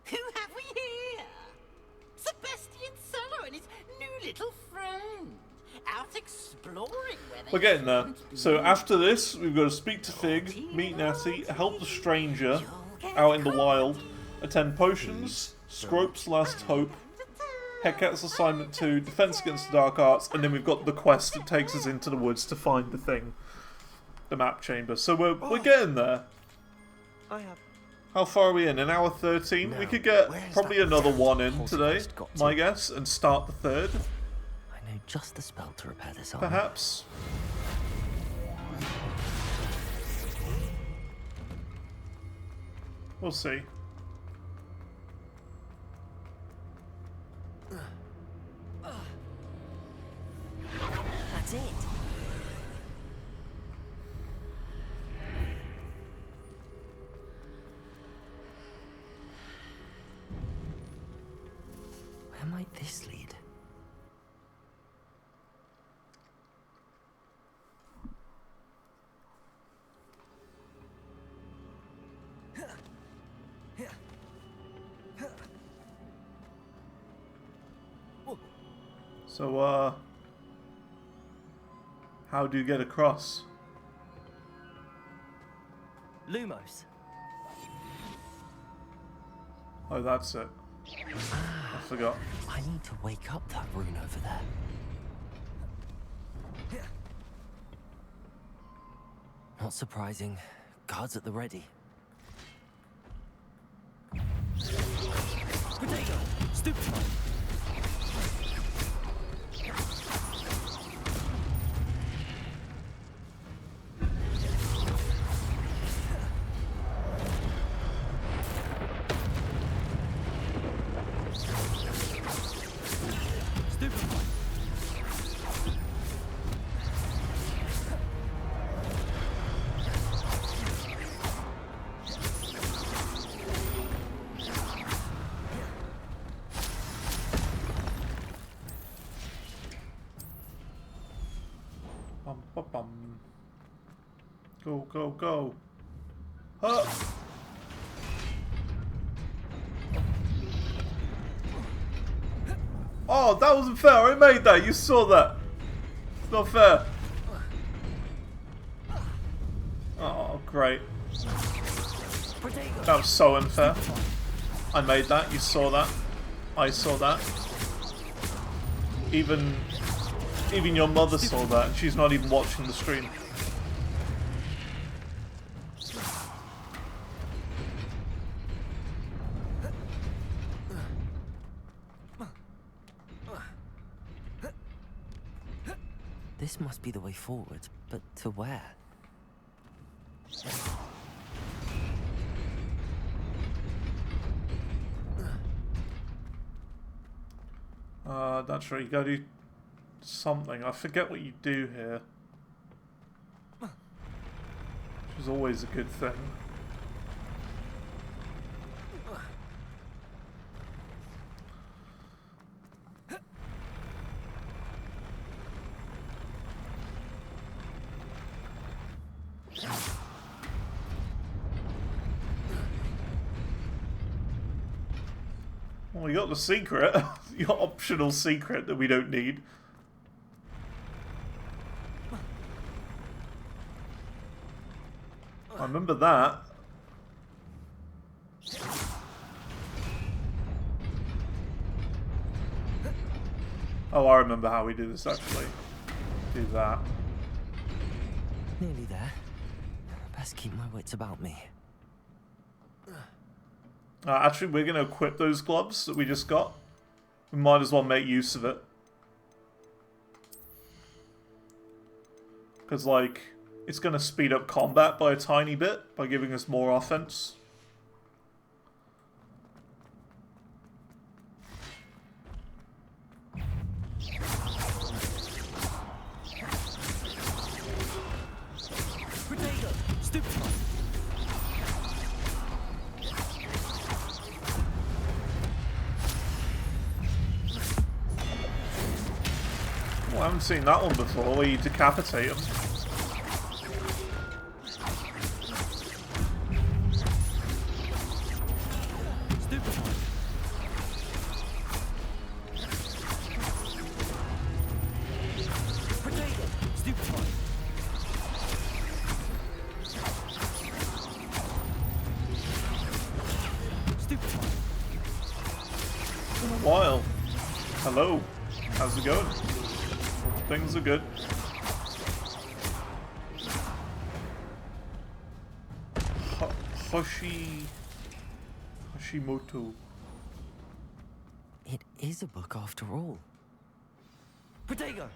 Who have we here? Sebastian Cello and his new little friend. Out exploring where they We're getting there. So after this, we've got to speak to Fig, meet Natty, help the stranger out in the wild, attend potions, Scrope's Last Hope, Hecat's Assignment 2, Defense Against the Dark Arts, and then we've got the quest that takes us into the woods to find the thing. The map chamber. So we're getting there. I have How far are we in? An hour 13? We could get probably another one in today, my guess, and start the third. I know just the spell to repair this armor. Perhaps. We'll see. That's it. Where might this lead? So, how do you get across? Lumos. Oh, that's it. I forgot. I need to wake up that rune over there. Not surprising. Guards at the ready. Potato! Stupefy! Go, go, go. Huh. Oh, that wasn't fair. I made that. You saw that. It's not fair. Oh, great. That was so unfair. I made that. You saw that. I saw that. Even your mother saw that, and she's not even watching the stream. This must be the way forward, but to where? That's right, you gotta do something. I forget what you do here. Which is always a good thing. Well, we got the secret. The optional secret that we don't need. I remember that. Oh, I remember how we do this actually. Do that. Nearly there. Best keep my wits about me. Actually, we're going to equip those gloves that we just got. We might as well make use of it. Because, like, it's going to speed up combat by a tiny bit by giving us more offense. I haven't seen that one before, where you decapitate them. It's been a while. Hello. How's it going? Things are good. Hoshi Hashimoto. It is a book after all. Protego!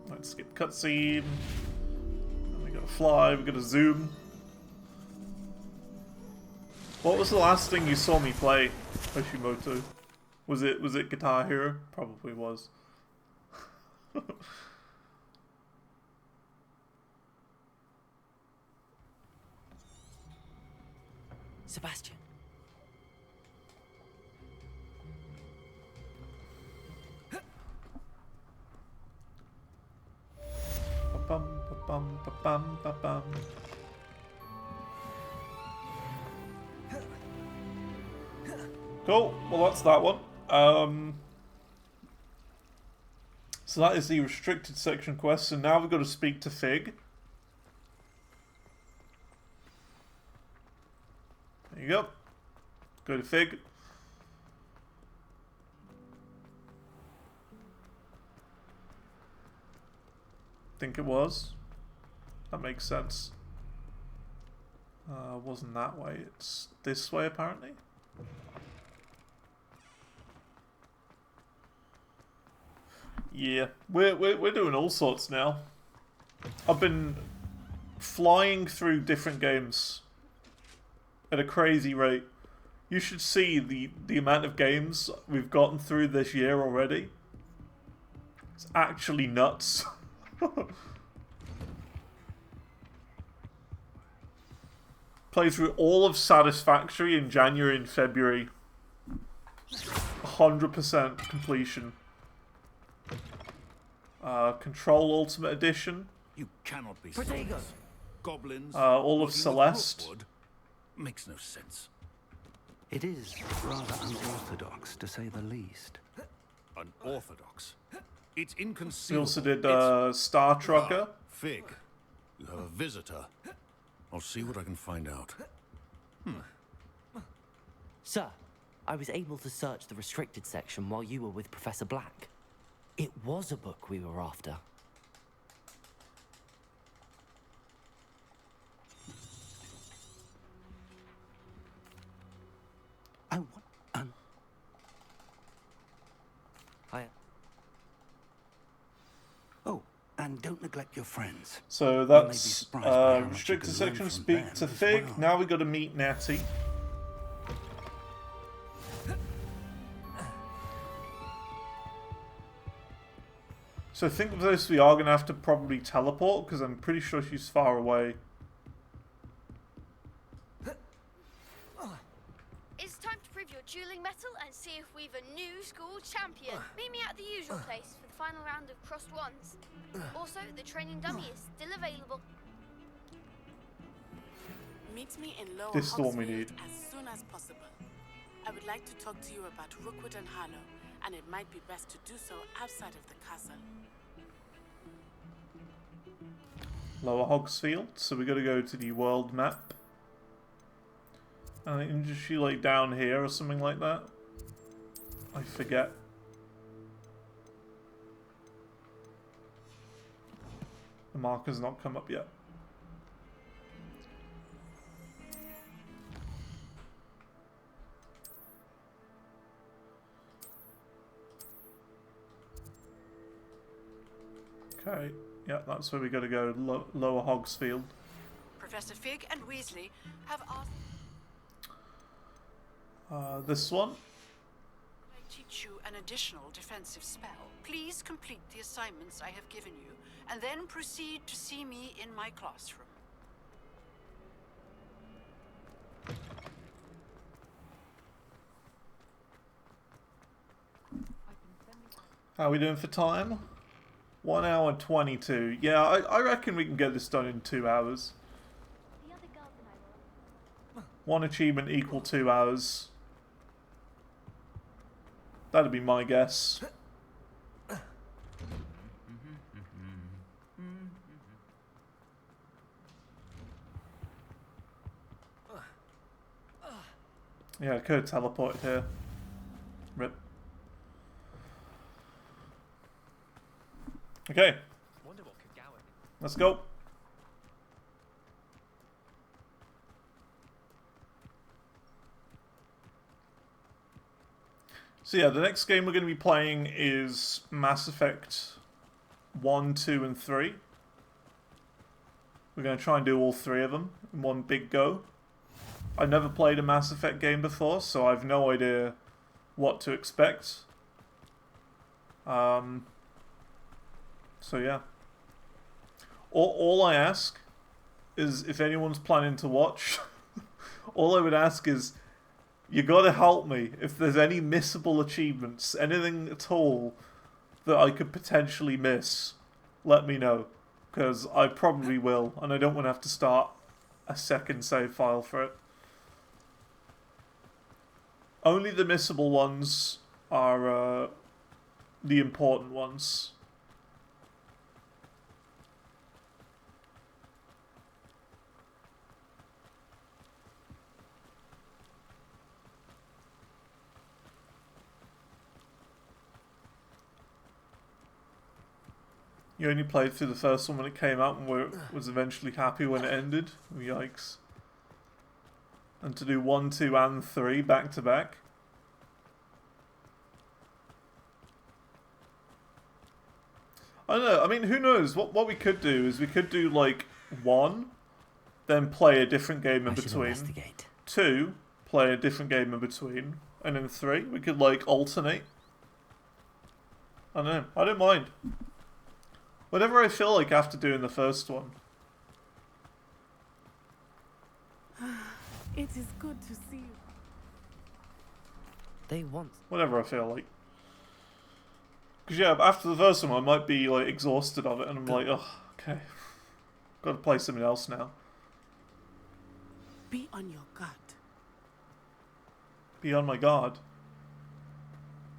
Let's skip cutscene. We gotta fly, we gotta zoom. What was the last thing you saw me play, Hashimoto? Was it Guitar Hero? Probably was. Sebastian. Ba-bum, ba-bum, ba-bum, ba-bum. Cool. Well, that's that one. So that is the restricted section quest. So now we've got to speak to Fig. There you go. Go to Fig. Think it was. That makes sense. Wasn't that way. It's this way apparently. Yeah, we're doing all sorts now. I've been flying through different games at a crazy rate. You should see the amount of games we've gotten through this year already. It's actually nuts. Played through all of Satisfactory in January and February. 100% completion. Control Ultimate Edition. You cannot be Protego. Goblins. All of Celeste. Makes no sense. It is rather unorthodox, to say the least. Unorthodox? It's We inconceivable. also did Star Trucker. Fig, you have a visitor. I'll see what I can find out. Sir, I was able to search the restricted section while you were with Professor Black. It was a book we were after. Oh, and don't neglect your friends. So You may be that's surprised by how much you restricted can learn section. from Speak them to as Fig. well. Now we got to meet Natty. So I think of this, we are going to have to probably teleport, because I'm pretty sure she's far away. It's time to prove your dueling mettle and see if we've a new school champion. Meet me at the usual place for the final round of crossed wands. Also, the training dummy is still available. Meet me in Lower This is the one we Hogsfield need. as soon as possible. I would like to talk to you about Rookwood and Harlow, and it might be best to do so outside of the castle. Lower Hogsfield. So we got to go to the world map. And isn't she like down here or something like that? I forget. The marker's not come up yet. Okay, yeah, that's where we got to go. Lower Hogsfield. Professor Fig and Weasley have asked This one. I teach you an additional defensive spell. Please complete the assignments I have given you, and then proceed to see me in my classroom. How are we doing for time? 1 hour 22. Yeah, I reckon we can get this done in 2 hours. One achievement equal 2 hours. That'd be my guess. Yeah, I could have teleported here. Rip. Okay. Let's go. So yeah, the next game we're going to be playing is Mass Effect 1, 2, and 3. We're going to try and do all 3 of them in one big go. I've never played a Mass Effect game before, so I've no idea what to expect. So yeah. All I ask is, if anyone's planning to watch, all I would ask is, you gotta help me. If there's any missable achievements, anything at all that I could potentially miss, let me know. Because I probably will, and I don't want to have to start a second save file for it. Only the missable ones are the important ones. You only played through the first one when it came out and was eventually happy when it ended? Yikes. And to do 1, 2, and 3 back to back? I don't know, I mean, who knows? What we could do is we could do, like, 1, then play a different game in between. 2, play a different game in between. And then 3, we could, like, alternate. I don't know, I don't mind. Whatever I feel like after doing the first one. It is good to see you. They want... Whatever I feel like. Because yeah, after the first one I might be like exhausted of it and I'm like, oh, okay. Gotta play something else now. Be on your guard. Be on my guard.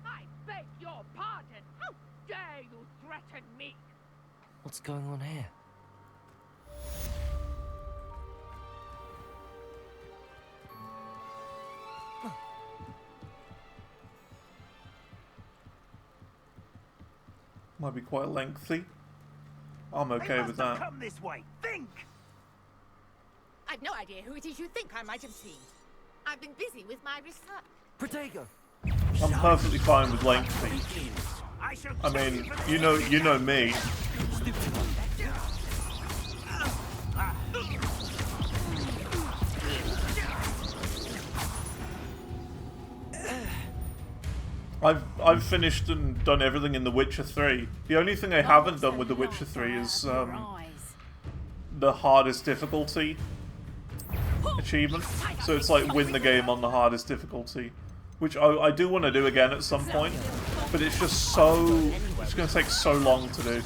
I beg your pardon. How dare you threaten me? What's going on here? Might be quite lengthy. I'm okay with that. Come this way. Think. I've no idea who it is you think I might have seen. I've been busy with my research. Protego. I'm perfectly fine with lengthy. I mean, you know me. I've finished and done everything in The Witcher 3. The only thing I haven't done with The Witcher 3 is the hardest difficulty achievement. So it's like win the game on the hardest difficulty, which I do want to do again at some point, but it's just so... it's going to take so long to do.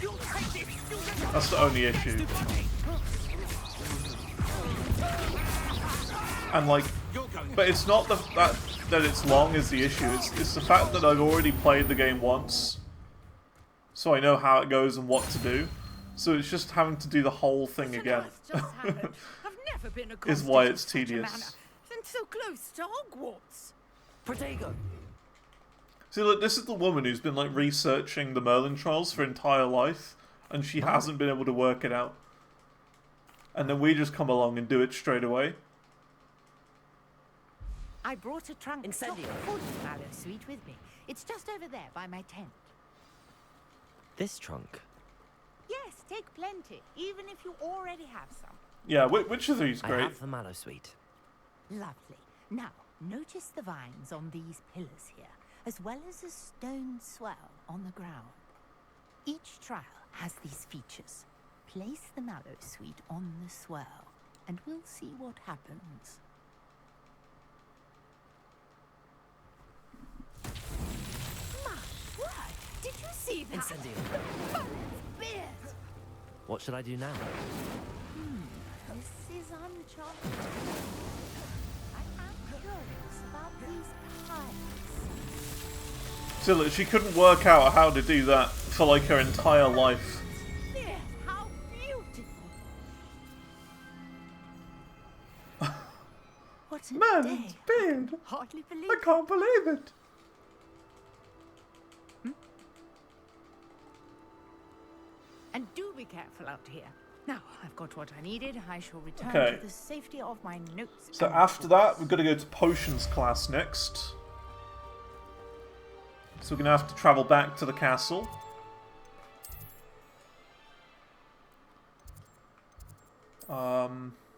That's the only issue. And like... but it's not that it's long is the issue, it's the fact that I've already played the game once, so I know how it goes and what to do, so it's just having to do the whole thing again. Is why it's tedious. And so close to Hogwarts. Protego. See, look, this is the woman who's been like researching the Merlin trials for her entire life, and she hasn't been able to work it out. And then we just come along and do it straight away. I brought a trunk full of mallow sweet with me. It's just over there by my tent. This trunk? Yes, take plenty, even if you already have some. Yeah, which of these great? I have the mallow sweet. Lovely. Now, notice the vines on these pillars here, as well as a stone swell on the ground. Each trial has these features. Place the mallow sweet on the swell, and we'll see what happens. Did you see that? Incendio. Beard. What should I do now? This is uncharted. I am curious about these pipes. So look, she couldn't work out how to do that for like her entire life. Beard, how beautiful. What a Merlin's beard. Hardly believe I can't believe it. And do be careful out here. Now, I've got what I needed. I shall return Okay. to the safety of my notes. So after that, we've got to go to potions class next. So we're going to have to travel back to the castle.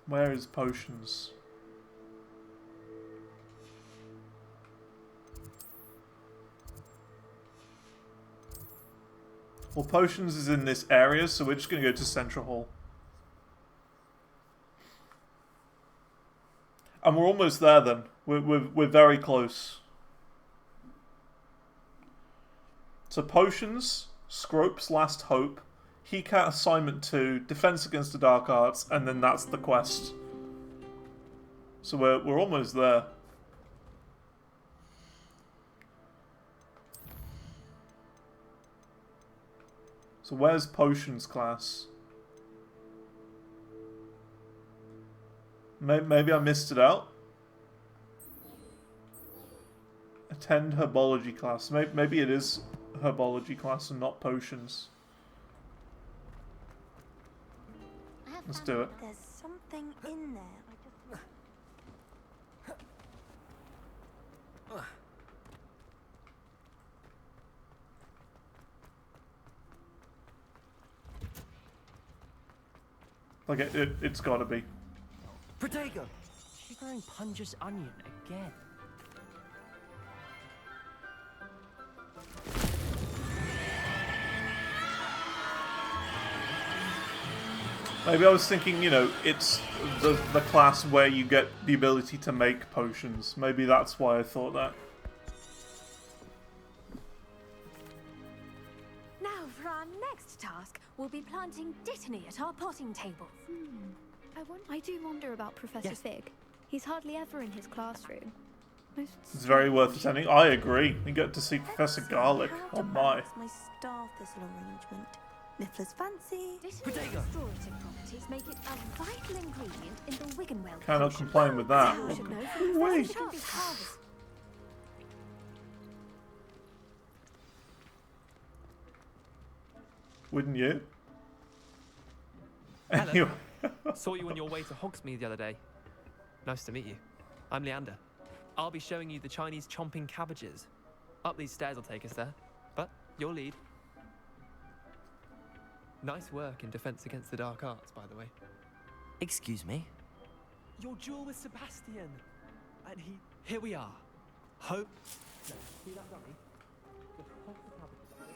Where is potions? Well, potions is in this area, so we're just going to go to Central Hall. And we're almost there then. We're very close. So potions, Scrope's Last Hope, Hecat Assignment 2, Defense Against the Dark Arts, and then that's the quest. So we're almost there. So where's Potions class? Maybe I missed it out. Attend Herbology class. Maybe it is Herbology class and not Potions. Let's do it. There's something in there. Like it's gotta be. Protego! She's growing Punja's onion again. Maybe I was thinking, you know, it's the class where you get the ability to make potions. Maybe that's why I thought that. Now for our next task, we'll be planting Dittany at our potting tables. I do wonder about Professor Fig. He's hardly ever in his classroom. It's very worth attending. I agree. You get to see Professor Garlic. Oh my. My star thistle arrangement. Niffler's fancy. Dittany's restorative properties make it a vital ingredient in the Wiggenweld Cannot potion. complain with that. You should know from Professor Sharp's harvest. Wouldn't you? Hello. Anyway. Saw you on your way to Hogsmeade the other day. Nice to meet you. I'm Leander. I'll be showing you the Chinese chomping cabbages. Up these stairs will take us there, but your lead. Nice work in Defense Against the Dark Arts, by the way. Excuse me? Your duel with Sebastian. And here we are. Hope. No, see that dummy? Just pop the cabbages.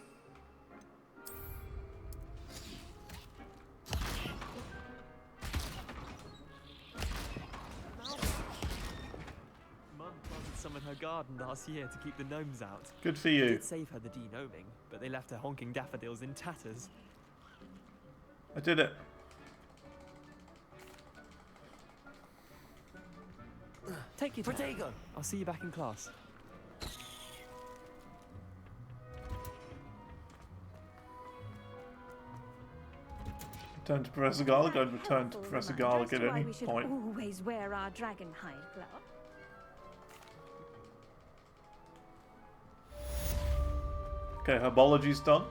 Mum planted some in her garden last year to keep the gnomes out. Good for you. Did save her the de-gnoming, but they left her honking daffodils in tatters. I did it. Take your time. I'll see you back in class. Return to Professor Garlic. I'd return to Professor Garlic at any We should point. always wear our dragon hide glove. Okay, herbology's done.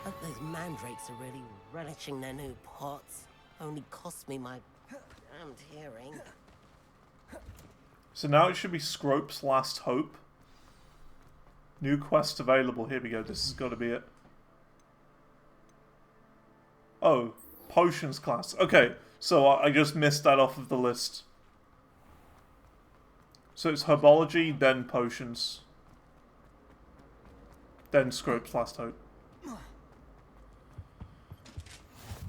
Hope those mandrakes are really relishing their new pots. Only cost me my damned hearing. So now it should be Scrope's Last Hope. New quest available. Here we go. This has got to be it. Oh, Potions class. Okay, so I just missed that off of the list. So it's Herbology, then Potions. Then Scrope's Last Hope.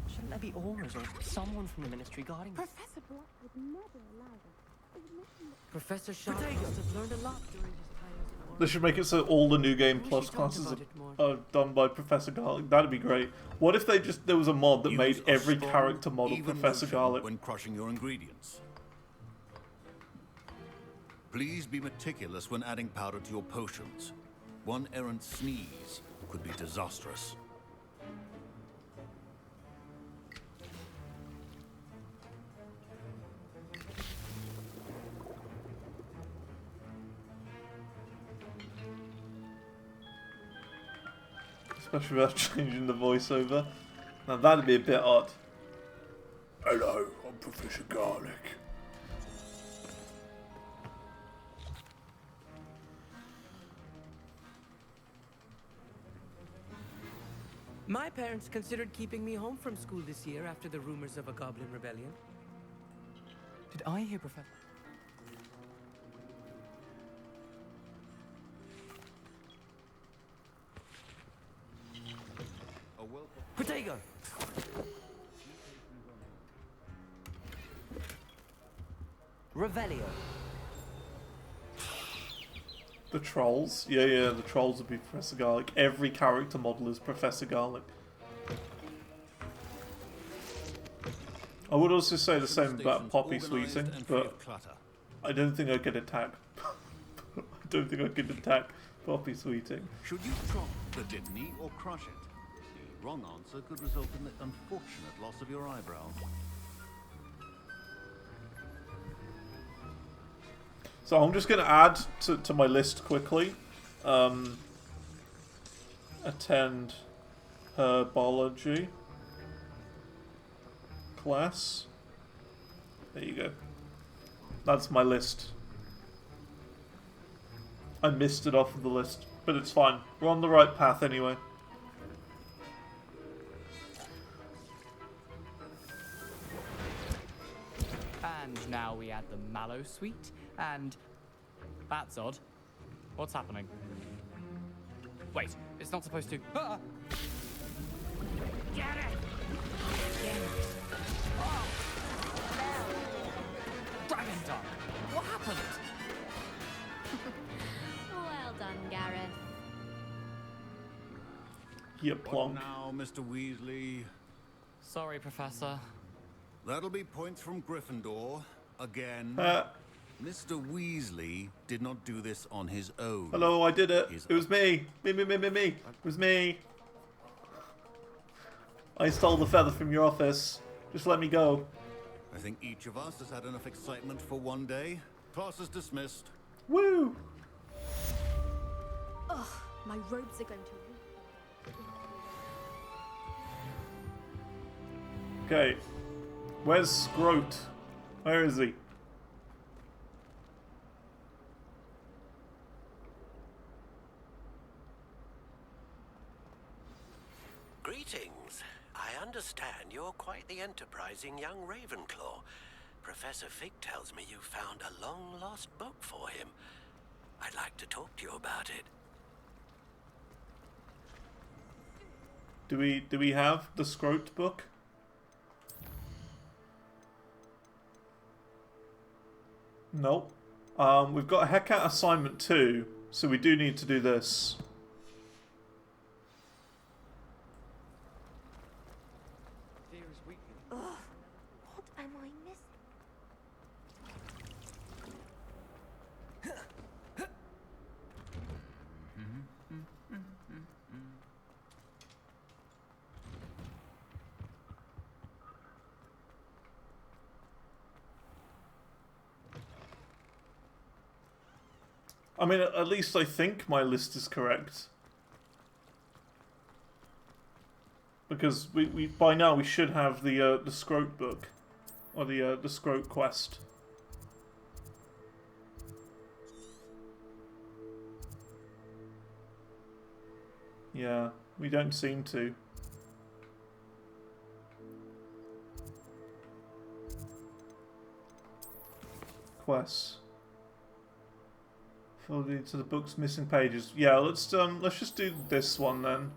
Shouldn't there be auras or someone from the Ministry guarding us? Professor Black would never allow this. Professor Sharp must have learned a lot during his time as They should make it so all the New Game Plus classes are done by Professor Garlic. That'd be great. What if there was a mod that made every character model Professor Garlic? When crushing your ingredients. Please be meticulous when adding powder to your potions. One errant sneeze could be disastrous. Especially without changing the voiceover. Now that'd be a bit odd. Hello, I'm Professor Garlic. My parents considered keeping me home from school this year after the rumors of a goblin rebellion. Did I hear Professor? Protego! Revelio. The trolls? Yeah, the trolls would be Professor Garlic. Every character model is Professor Garlic. I would also say the same about Poppy Sweeting, but I don't think I could attack. I don't think I could attack Poppy Sweeting. Should you chop the Dittany or crush it? The wrong answer could result in the unfortunate loss of your eyebrow. So I'm just going to add to my list quickly. Attend herbology class. There you go. That's my list. I missed it off of the list, but it's fine. We're on the right path anyway. And now we add the mallow sweet, and that's odd. What's happening? Wait, it's not supposed to. Ah! Get it! Oh. Dragon Dog! What happened? Well done, Gareth. You What plonk. now, Mr. Weasley? Sorry, Professor. That'll be points from Gryffindor. Again. Mr. Weasley did not do this on his own. Hello, I did it. It was me. Me. It was me. I stole the feather from your office. Just let me go. I think each of us has had enough excitement for one day. Class is dismissed. Woo! Ugh, my robes are going to... Okay. Where's Scroat? Where is he? Greetings. I understand you're quite the enterprising young Ravenclaw. Professor Fig tells me you found a long-lost book for him. I'd like to talk to you about it. Do we have the Scroat book? Nope. We've got a Hecate assignment 2, so we do need to do this. Ugh, what am I missing? I mean, at least I think my list is correct. Because we by now we should have the Scroat book. Or the Scroat quest. Yeah, we don't seem to. Quests. Filled into the book's missing pages. Yeah, let's just do this one then.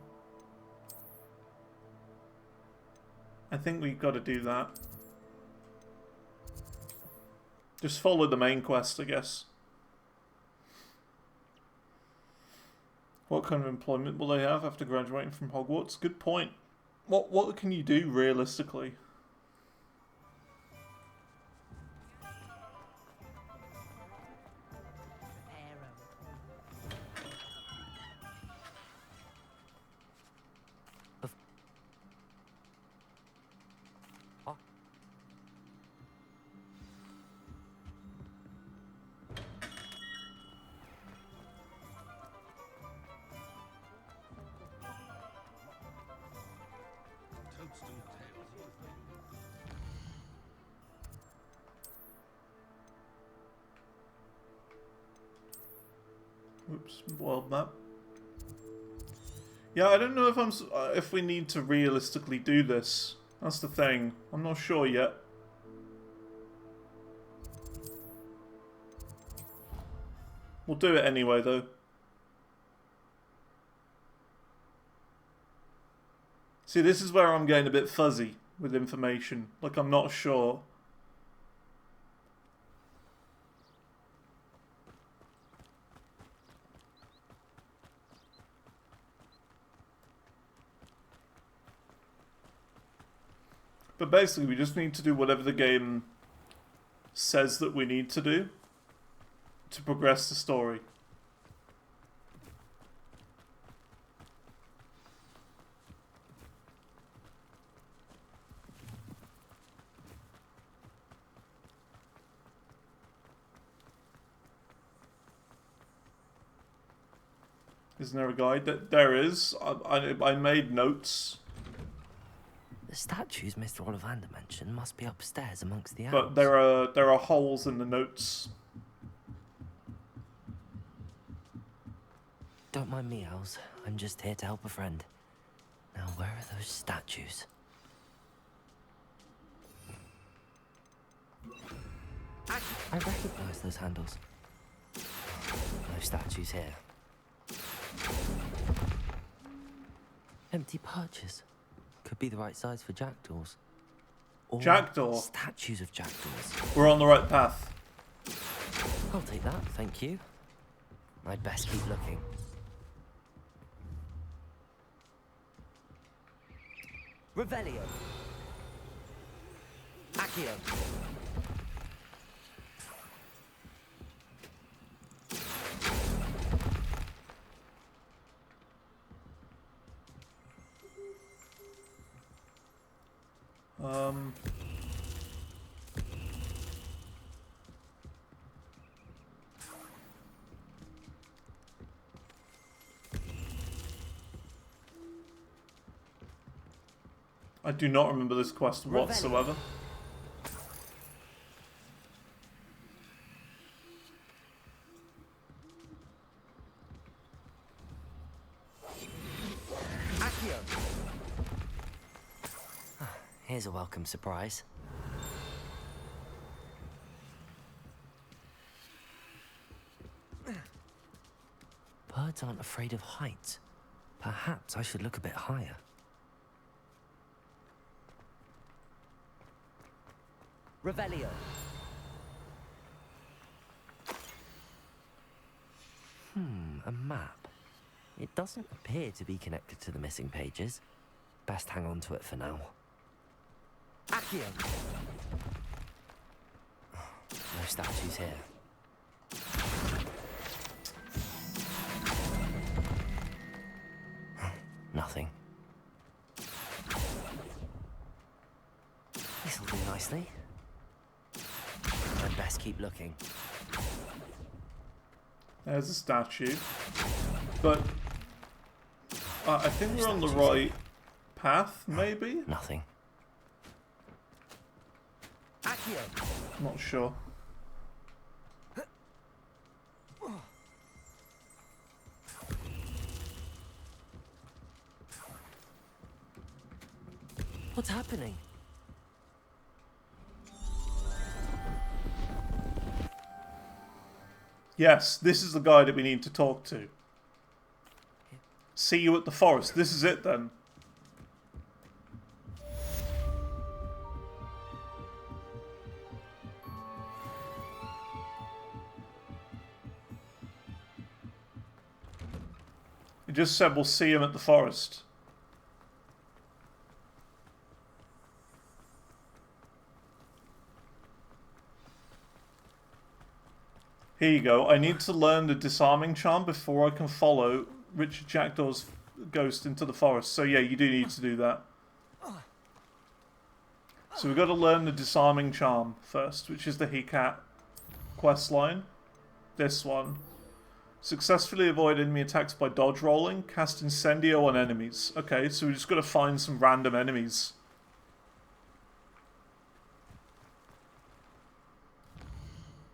I think we've got to do that. Just follow the main quest, I guess. What kind of employment will they have after graduating from Hogwarts? Good point. What can you do realistically? Oops, world map. Yeah, I don't know if if we need to realistically do this. That's the thing. I'm not sure yet. We'll do it anyway, though. See, this is where I'm getting a bit fuzzy with information. Like, I'm not sure. But basically, we just need to do whatever the game says that we need to do to progress the story. Isn't there a guide? There is. I made notes. The statues Mr. Ollivander mentioned must be upstairs amongst the owls. But there are holes in the notes. Don't mind me, owls. I'm just here to help a friend. Now, where are those statues? I recognize those handles. No statues here. Empty perches. Could be the right size for jackdaws. Or Jackdaw? statues of jackdaws. We're on the right path. I'll take that, thank you. I'd best keep looking. Revelio. Accio. I do not remember this quest whatsoever. Here's a welcome surprise. Birds aren't afraid of heights. Perhaps I should look a bit higher. Revelio. A map. It doesn't appear to be connected to the missing pages. Best hang on to it for now. Accio. No statues here. Nothing. This'll do nicely. I'd best keep looking. There's a statue. But I think we're on the right path, maybe? Nothing. Not sure. What's happening? Yes, this is the guy that we need to talk to. See you at the forest. This is it then. It just said we'll see him at the forest. Here you go. I need to learn the disarming charm before I can follow Richard Jackdaw's ghost into the forest. So yeah, you do need to do that. So we've got to learn the disarming charm first, which is the Hecat quest line. This one. Successfully avoid enemy attacks by dodge rolling. Cast Incendio on enemies. Okay, so we just got to find some random enemies.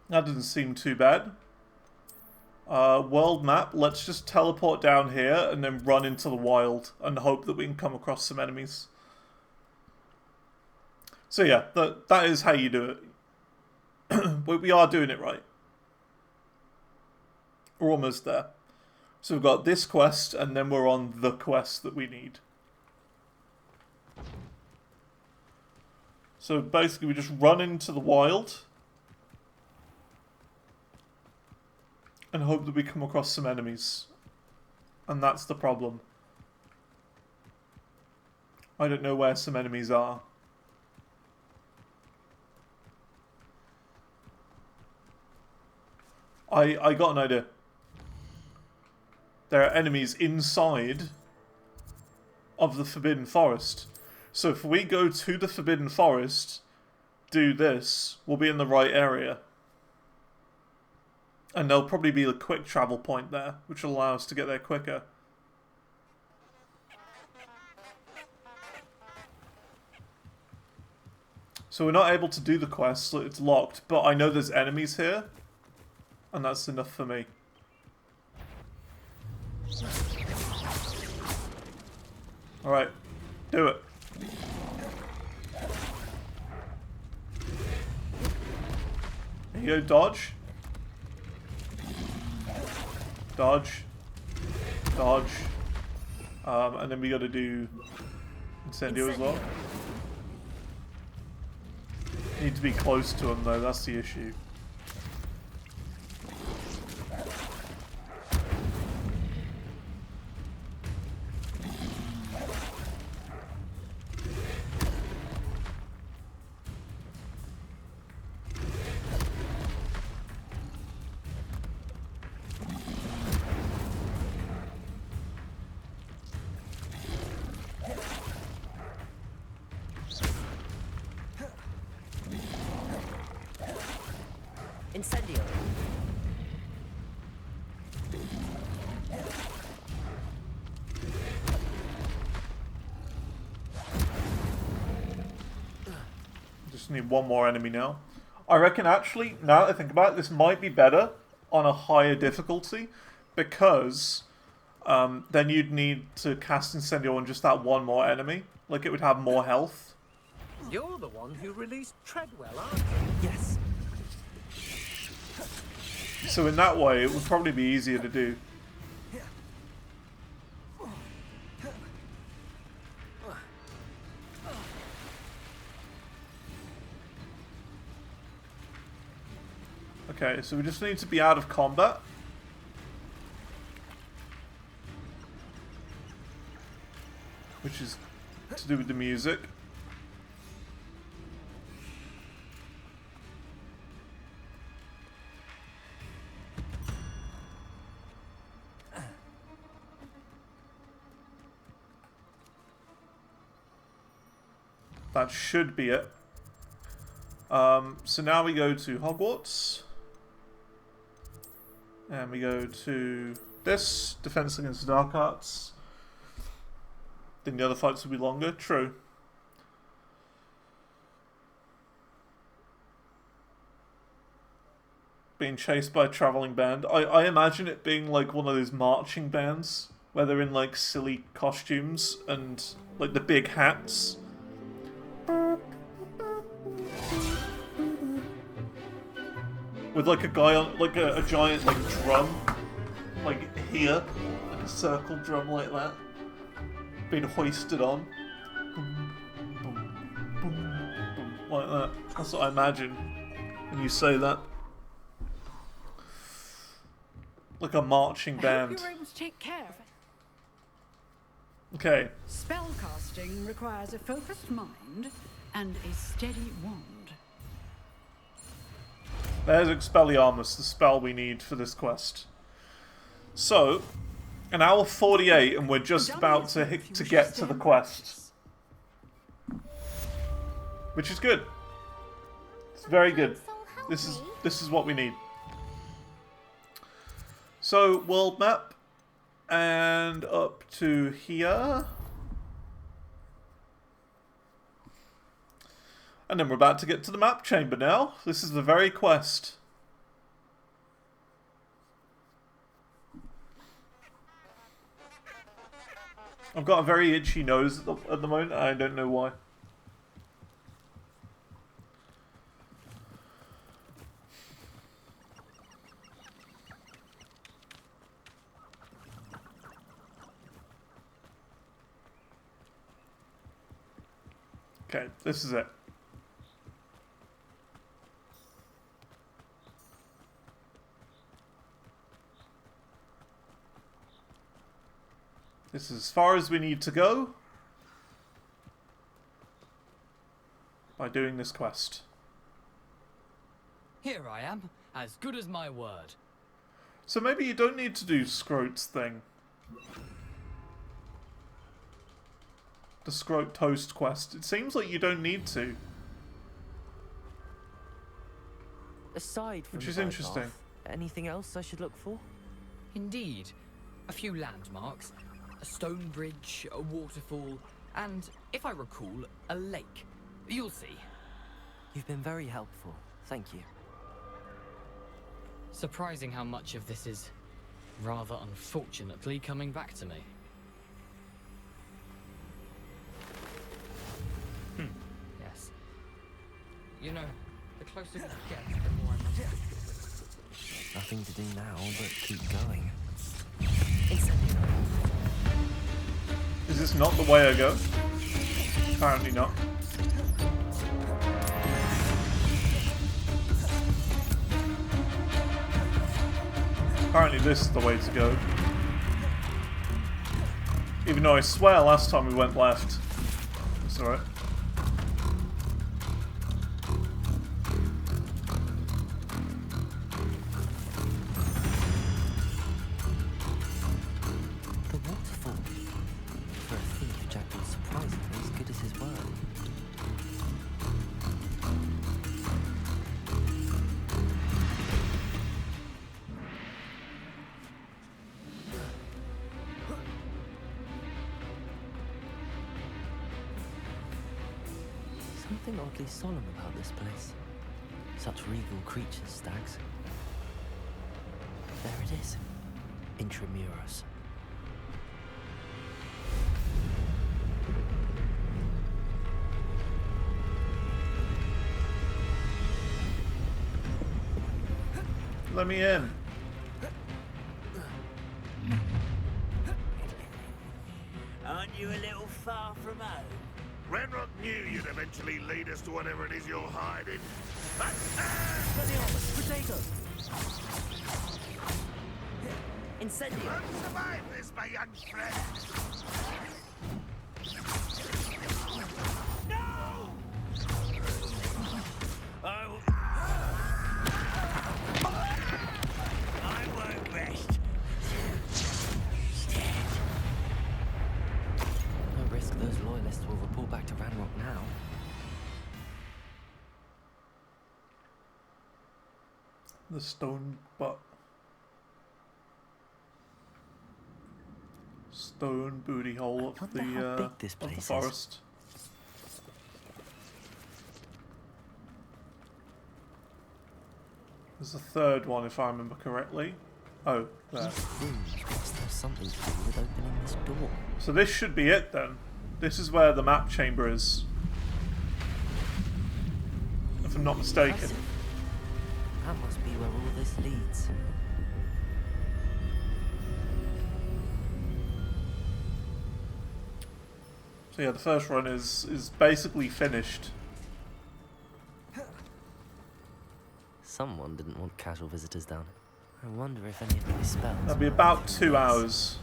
That doesn't seem too bad. World map, let's just teleport down here and then run into the wild and hope that we can come across some enemies. So yeah, that is how you do it. We are doing it right. We're almost there. So we've got this quest and then we're on the quest that we need. So basically we just run into the wild and hope that we come across some enemies. And that's the problem. I don't know where some enemies are. I got an idea. There are enemies inside of the Forbidden Forest. So if we go to the Forbidden Forest, do this, we'll be in the right area. And there'll probably be a quick travel point there, which will allow us to get there quicker. So we're not able to do the quest, so it's locked, but I know there's enemies here. And that's enough for me. Alright, do it. Here you go, dodge. Dodge. Dodge. And then we gotta do Incendio as well. Need to be close to him though, that's the issue. Incendio. Just need one more enemy now. I reckon actually, now that I think about it, this might be better on a higher difficulty because then you'd need to cast Incendio on just that one more enemy. Like it would have more health. You're the one who released Treadwell, aren't you? Yes. So in that way, it would probably be easier to do. Okay, so we just need to be out of combat. Which is to do with the music. That should be it. So now we go to Hogwarts. And we go to this, Defense Against the Dark Arts. Then the other fights will be longer, true. Being chased by a travelling band. I imagine it being like one of those marching bands, where they're in like silly costumes and like the big hats. With like a guy on, like a giant like drum, like here, like a circle drum like that, being hoisted on, boom, boom, boom, boom, like that. That's what I imagine when you say that. Like a marching band. You're able to take care of it. Okay. Spellcasting requires a focused mind and a steady wand. There's Expelliarmus, the spell we need for this quest. So, an hour 48 and we're just about to get to the quest. Which is good. It's very good. This is what we need. So, world map. And up to here. And then we're about to get to the map chamber now. This is the very quest. I've got a very itchy nose at the moment. I don't know why. Okay, this is it. This is as far as we need to go by doing this quest. Here I am, as good as my word. So maybe you don't need to do Scrote's thing. The Scrote Toast quest. It seems like you don't need to. Aside from Which the is bird interesting. bath, anything else I should look for? Indeed. A few landmarks, a stone bridge, a waterfall, and, if I recall, a lake. You'll see. You've been very helpful. Thank you. Surprising how much of this is, rather unfortunately, coming back to me. Yes. You know, the closer we get, the more I'm not. Nothing to do now but keep going. Is this not the way I go? Apparently not. Apparently this is the way to go. Even though I swear last time we went left. It's alright. The waterfall. For a thief, Jack was surprisingly as good as his word. Something oddly solemn about this place. Such regal creatures, stags. There it is. Intramuros. Let me in. Aren't you a little far from home? Renrock knew you'd eventually lead us to whatever it is you're hiding. Potato! Incendio! Won't survive this, my young friend! No! I won't rest. No risk those loyalists will report back to Ranrock now. The stone booty hole of the forest. There's a third one if I remember correctly. Oh, there. There's something to do with opening this door. So this should be it then. This is where the map chamber is. If I'm not mistaken. That must be where all this leads. So yeah, the first run is basically finished. Someone didn't want casual visitors down. I wonder if any of these spells... That'll be about 2 hours.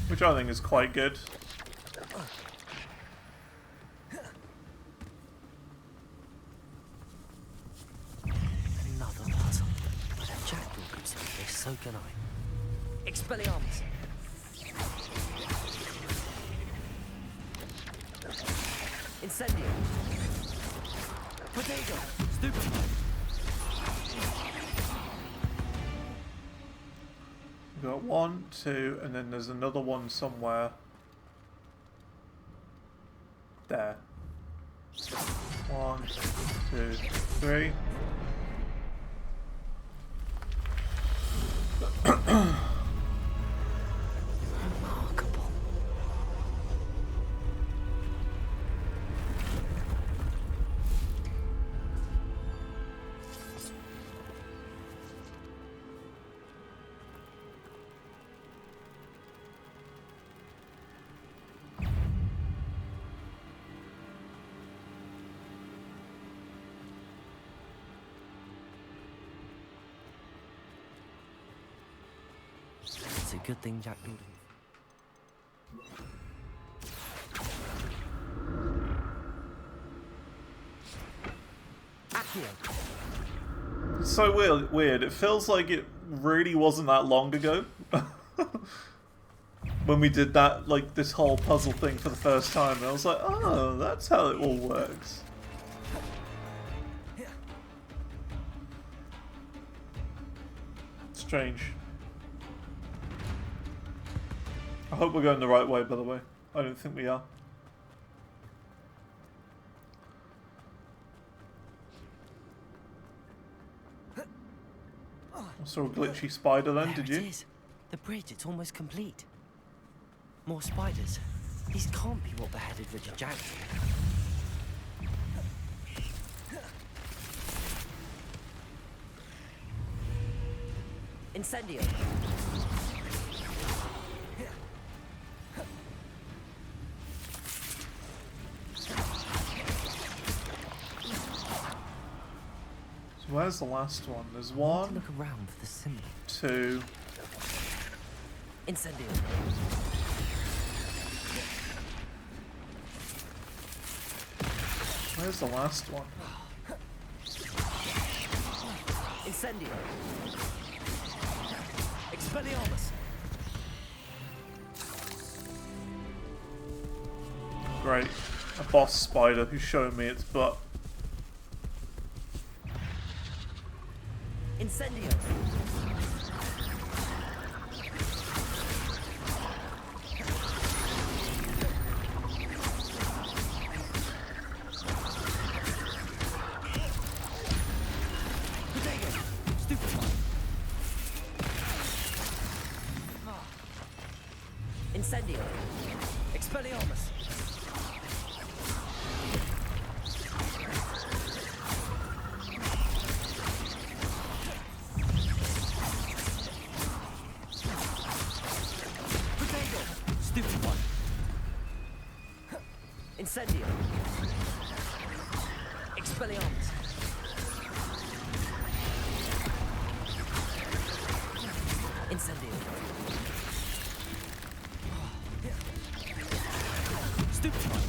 Which I think is quite good. Another puzzle. But if Jackdaw could solve this, so can I. Expelliarmus! Incendio! Potato! Stupid! We've got 1, 2, and then there's another one somewhere. There. 1, 2, 3. It's a good thing Jack didn't. It's so weird. It feels like it really wasn't that long ago when we did that, like, this whole puzzle thing for the first time. And I was like, oh, that's how it all works. Strange. I hope we're going the right way, by the way. I don't think we are. I saw a glitchy spider then, did you? It is. The bridge, it's almost complete. More spiders. These can't be what beheaded Richard Jackson. Incendio. So where's the last one? There's one. Look around for the symbol. 2. Incendio. Where's the last one? Incendio. Expelliarmus. Great. A boss spider who's showing me its butt. Incendio. Incendio. Expelliarmus. Stupid one. Incendio. Expelliarmus. Incendio. Stupid one.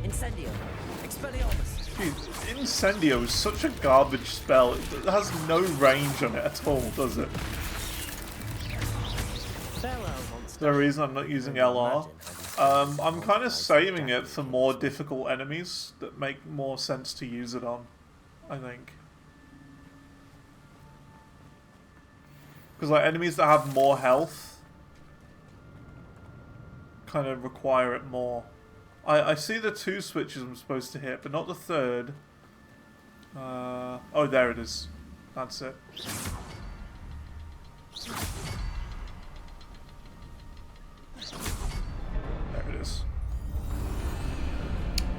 Incendio. Expelliarmus. Dude, Incendio is such a garbage spell. It has no range on it at all, does it? Is there a reason I'm not using LR? I'm kind of saving it for more difficult enemies that make more sense to use it on, I think. Because like enemies that have more health kind of require it more. I see the 2 switches I'm supposed to hit, but not the 3rd. Oh, there it is. That's it. There it is.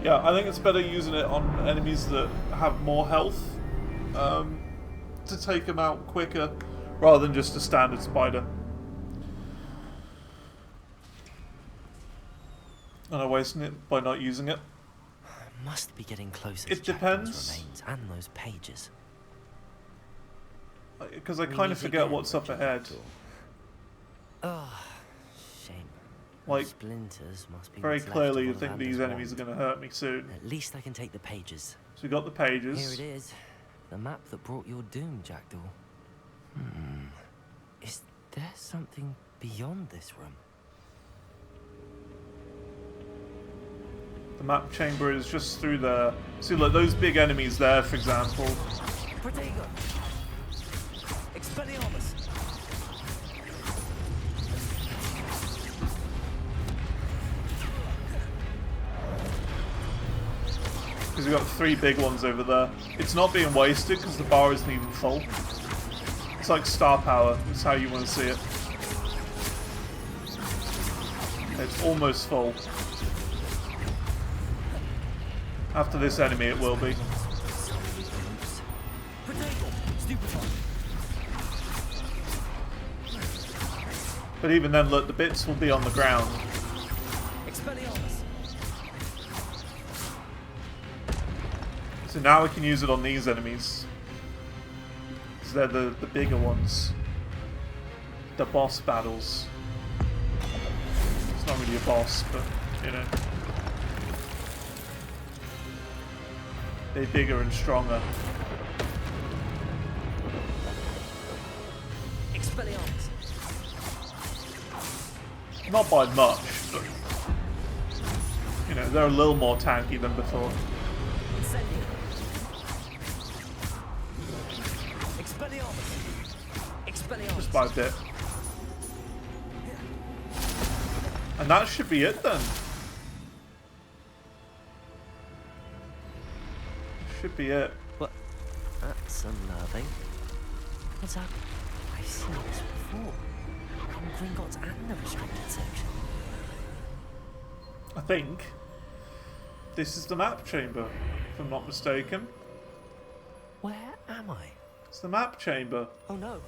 Yeah, I think it's better using it on enemies that have more health to take them out quicker, rather than just a standard spider. And I'm wasting it by not using it. Must be getting closer. It depends. Remains and those pages. Because I kind of forget what's up ahead. Oh, shame. Like, splinters must be very clearly you think these enemies are going to hurt me soon. At least I can take the pages. So we got the pages. Here it is. The map that brought your doom, Jackdaw. Is there something beyond this room? The map chamber is just through there. See, look, those big enemies there, for example. Protego. Expelliarmus. Because we've got 3 big ones over there. It's not being wasted because the bar isn't even full. It's like star power. That's how you want to see it. It's almost full. After this enemy, it will be. But even then, look, the bits will be on the ground. So now we can use it on these enemies. Because they're the bigger ones. The boss battles. It's not really a boss, but, you know. They're bigger and stronger. Expelliarmus. Not by much, but, you know, they're a little more tanky than before. Just by a bit. And that should be it then. Should be it. What? That's unnerving. What's happened? I've seen this before. On Gringotts and the restricted section. I think this is the map chamber, if I'm not mistaken. Where am I? It's the map chamber. Oh no.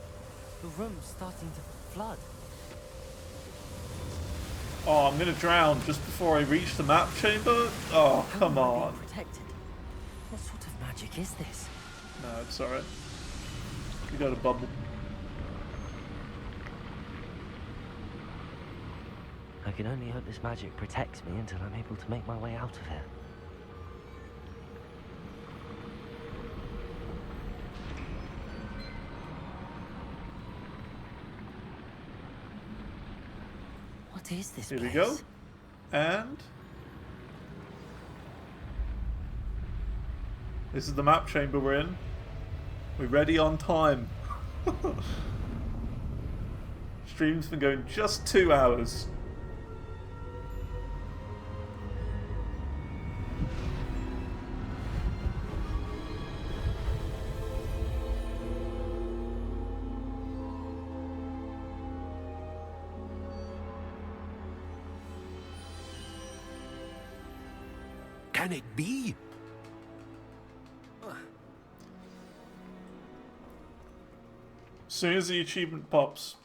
The room's starting to flood. Oh, I'm gonna drown just before I reach the map chamber? Oh, come on. Protected? What sort of magic is this? No, it's alright. You got a bubble. I can only hope this magic protects me until I'm able to make my way out of here. What is this place? Here we go. And this is the map chamber we're in. We're ready on time. Stream's been going just 2 hours. Can it be? As soon as the achievement pops.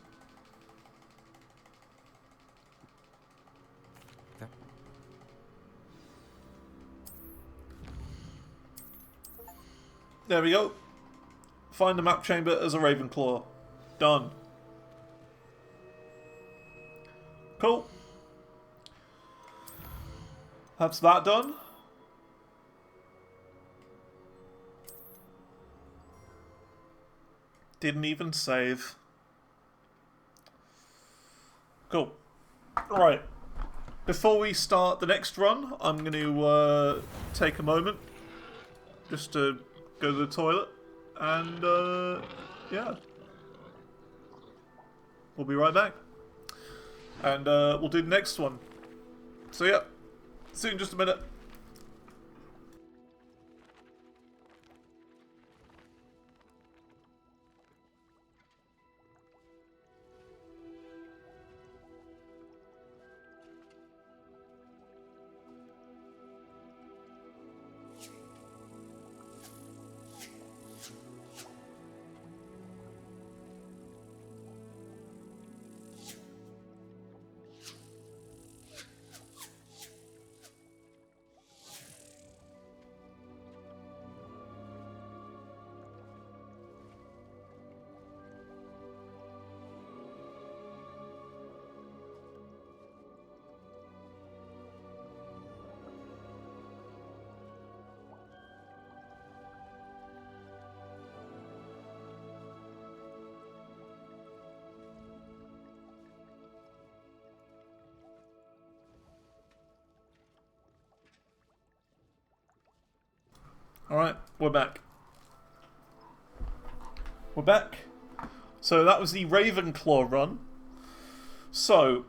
There we go. Find the map chamber as a Ravenclaw. Done. Cool. That's that done. Didn't even save. Cool. Right. Before we start the next run, I'm going to take a moment just to go to the toilet. And, yeah. We'll be right back. And we'll do the next one. So, yeah. See you in just a minute. Alright, we're back. We're back. So that was the Ravenclaw run. So,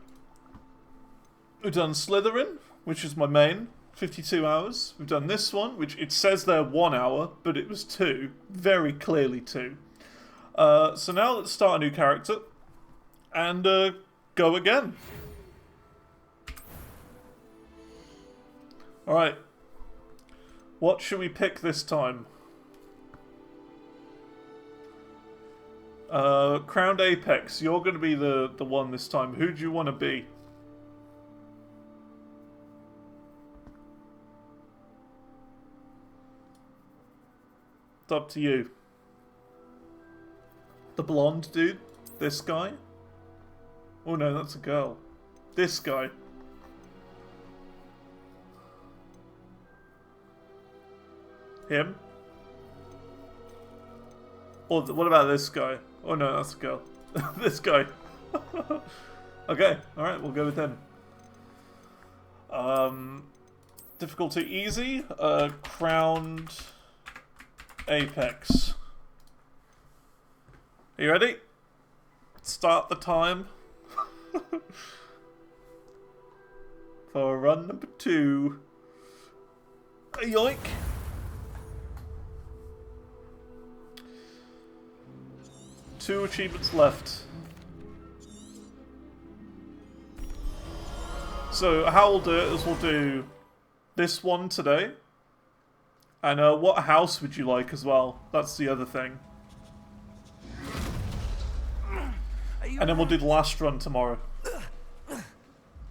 we've done Slytherin, which is my main, 52 hours. We've done this one, which it says there 1 hour, but it was 2. Very clearly 2. So now let's start a new character. And go again. Alright. What should we pick this time? Crowned Apex, you're going to be the one this time. Who do you want to be? It's up to you. The blonde dude? This guy? Oh no, that's a girl. This guy. Him? Or what about this guy? Oh no, that's a girl. This guy. Okay, alright, we'll go with him. Difficulty easy. Crowned Apex. Are you ready? Start the time. For run number 2. Yoink! Two achievements left. So how we'll do it is we'll do this one today. And what house would you like as well? That's the other thing. And then we'll do the last run tomorrow.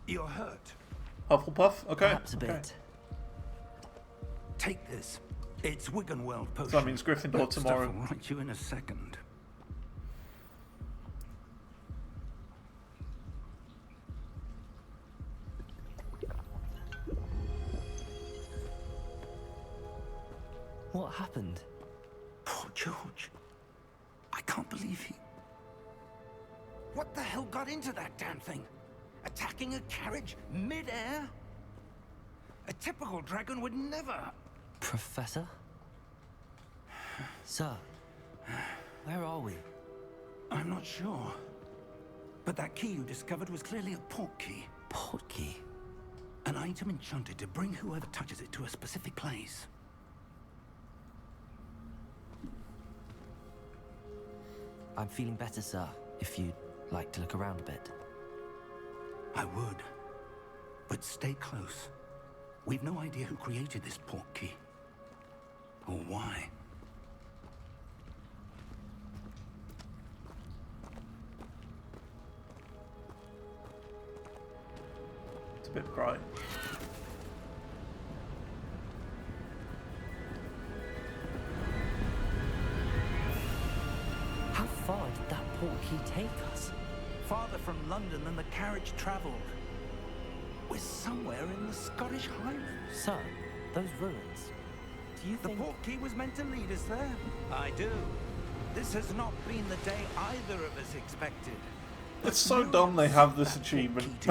You're hurt. Hufflepuff? Okay. Perhaps a bit. Okay. Take this. It's Wiggenweld potion. So that means Gryffindor That tomorrow. stuff will right you in a second. What happened? Poor George. I can't believe he... What the hell got into that damn thing? Attacking a carriage mid-air? A typical dragon would never... Professor? Sir, where are we? I'm not sure. But that key you discovered was clearly a port key. Port key? An item enchanted to bring whoever touches it to a specific place. I'm feeling better, sir, if you'd like to look around a bit. I would. But stay close. We've no idea who created this port key. Or why. It's a bit bright. How far did that port key take us? Farther from London than the carriage travelled. We're somewhere in the Scottish Highlands. Sir, those ruins. Do you think... The port key was meant to lead us there? I do. This has not been the day either of us expected. It's so dumb they have this achievement.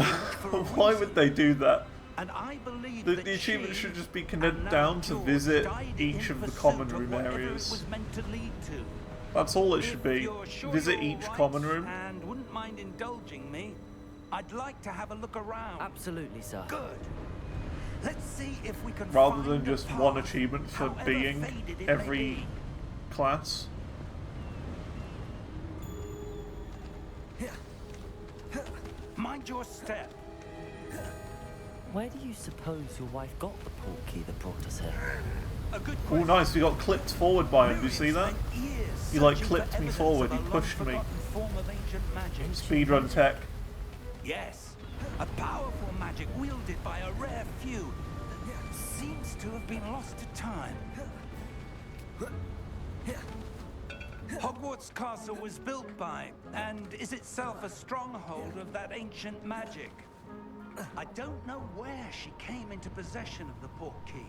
Why would they do that? And I believe The achievement should just be condensed down to visit each of the common room areas. That's all it should be. Visit each common room. And wouldn't mind indulging me, I'd like to have a look around. Absolutely, sir. Good. Let's see if we can Rather find than the just path, one achievement for however being faded it may every be. class. Mind your step. Where do you suppose your wife got the port key that brought us here? Oh, nice. We got clipped forward by him. Do you see that? He like clipped me forward. He pushed me. Speedrun tech. Yes, a powerful magic wielded by a rare few that seems to have been lost to time. Hogwarts Castle was built by, and is itself a stronghold of that ancient magic. I don't know where she came into possession of the port key,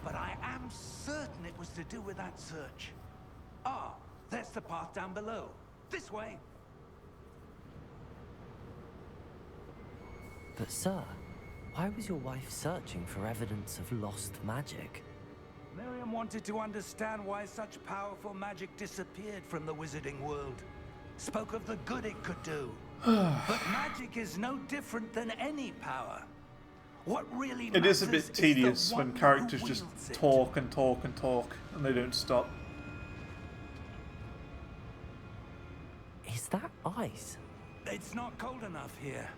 but I am certain it was to do with that search. Ah, there's the path down below. This way. But sir, why was your wife searching for evidence of lost magic? Miriam wanted to understand why such powerful magic disappeared from the wizarding world. Spoke of the good it could do. But magic is no different than any power. What really It is a matters bit tedious the when one characters who just wields it. talk and talk and talk and they don't stop. Is that ice? It's not cold enough here.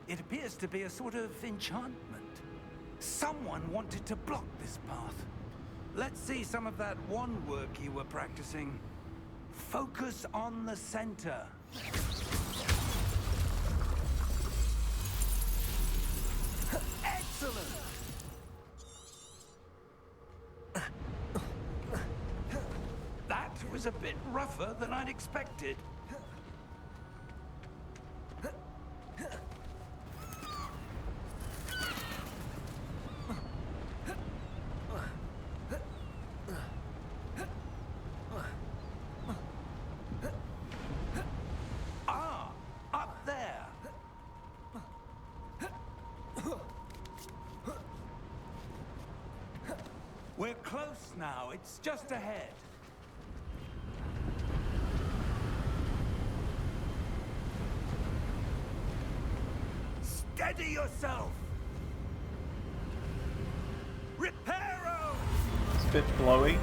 It appears to be a sort of enchantment. Someone wanted to block this path. Let's see some of that wand work you were practicing. Focus on the center. Excellent! That was was a bit rougher than I'd expected. Ah, up there. We're close now. It's just ahead. Steady yourself. Reparo. It's a bit blowy.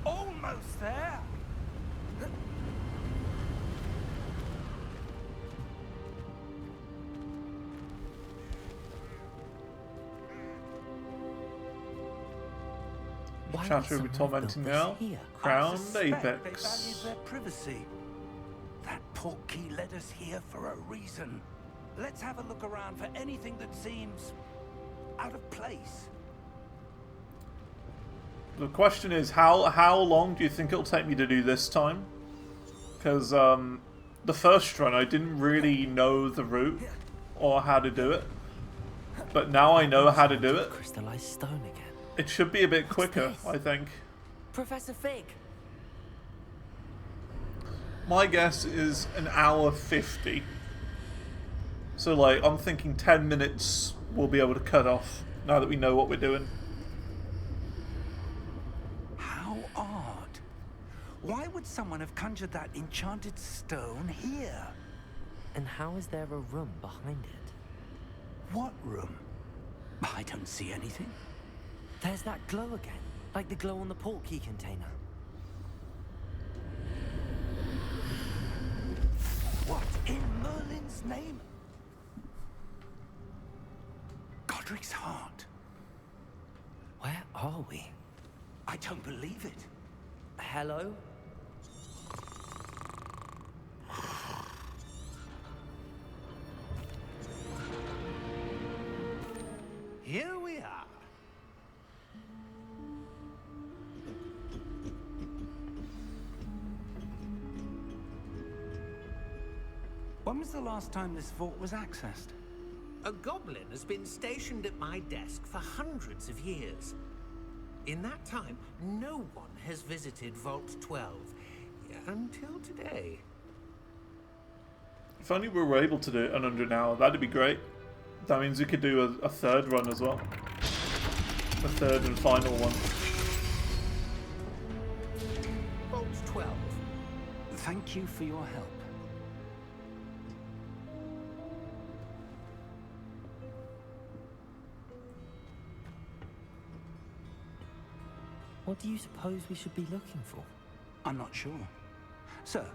Almost there. Chatter will be tormenting now. Crowned Apex. They valued their privacy. That portkey led us here for a reason. Let's have a look around for anything that seems out of place. The question is, how long do you think it'll take me to do this time? Because the first run I didn't really know the route or how to do it, but now I know how to do it. Crystallized stone again. It should be a bit quicker, I think. Professor Fig. My guess is an hour 50. So like, I'm thinking 10 minutes we'll be able to cut off now that we know what we're doing. How odd. Why would someone have conjured that enchanted stone here? And how is there a room behind it? What room? I don't see anything. There's that glow again, like the glow on the portkey container. What in Merlin's name? Godric's heart. Where are we? I don't believe it. Hello? Here we are. When was the last time this vault was accessed? A goblin has been stationed at my desk for hundreds of years. In that time, no one has visited Vault 12 until today. If only we were able to do it in under an hour, that'd be great. That means we could do a third run as well. A third and final one. Vault 12. Thank you for your help. What do you suppose we should be looking for? I'm not sure. Sir,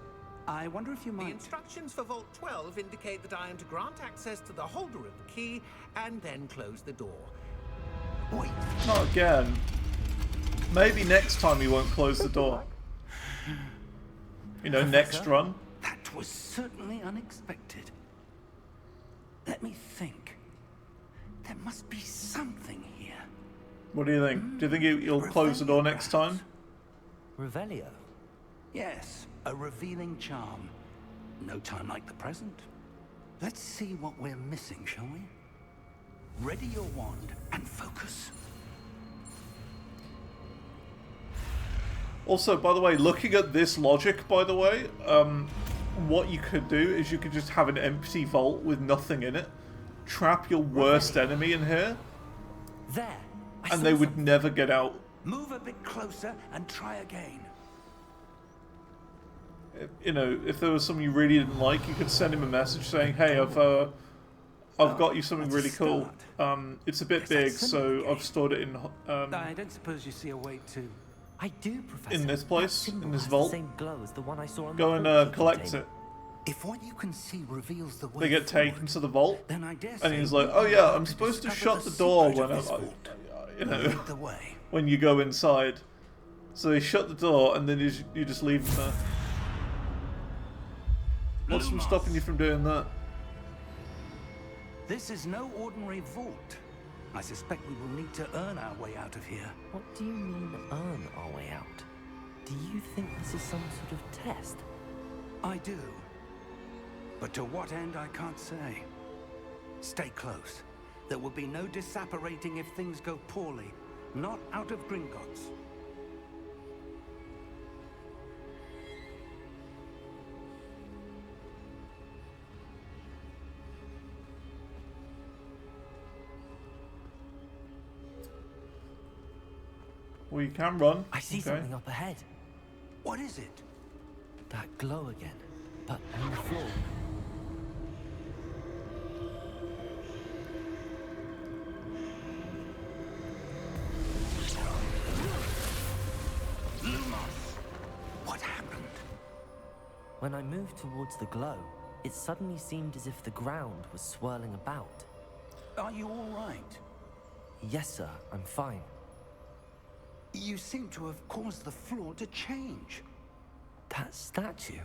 I wonder if you might... The instructions for Vault 12 indicate that I am to grant access to the holder of the key and then close the door. Wait. Not again. Maybe next time we won't close the door. You know, next run. That was certainly unexpected. Let me think. There must be something here. What do you think? Do you think you'll close the door next time? Revelio? Yes, a revealing charm. No time like the present. Let's see what we're missing, shall we? Ready your wand and focus. Also, by the way, looking at this logic, by the way, what you could do is you could just have an empty vault with nothing in it, trap your worst enemy in here, there, and they would never get out. Move a bit closer and try again. You know, if there was something you really didn't like, you could send him a message saying, "Hey, I've got you something really cool. It's a bit big, so I've stored it in." I don't suppose you see a way to. I do, Professor. In this place, in this vault. The same glow as the one I saw on Go the and collect it. If what you can see reveals the way They get taken to the vault, then I dare and he's say like, "Oh yeah, I'm supposed to shut the door when I, you know, when you go inside." So they shut the door and then you just leave them there. What's from stopping you from doing that? This is no ordinary vault. I suspect we will need to earn our way out of here. What do you mean, earn our way out? Do you think this is some sort of test? I do. But to what end, I can't say. Stay close. There will be no disapparating if things go poorly. Not out of Gringotts. Well, you can run. I see something up ahead. What is it? That glow again, but on the floor. What happened? When I moved towards the glow, it suddenly seemed as if the ground was swirling about. Are you all right? Yes, sir, I'm fine. You seem to have caused the floor to change. That statue?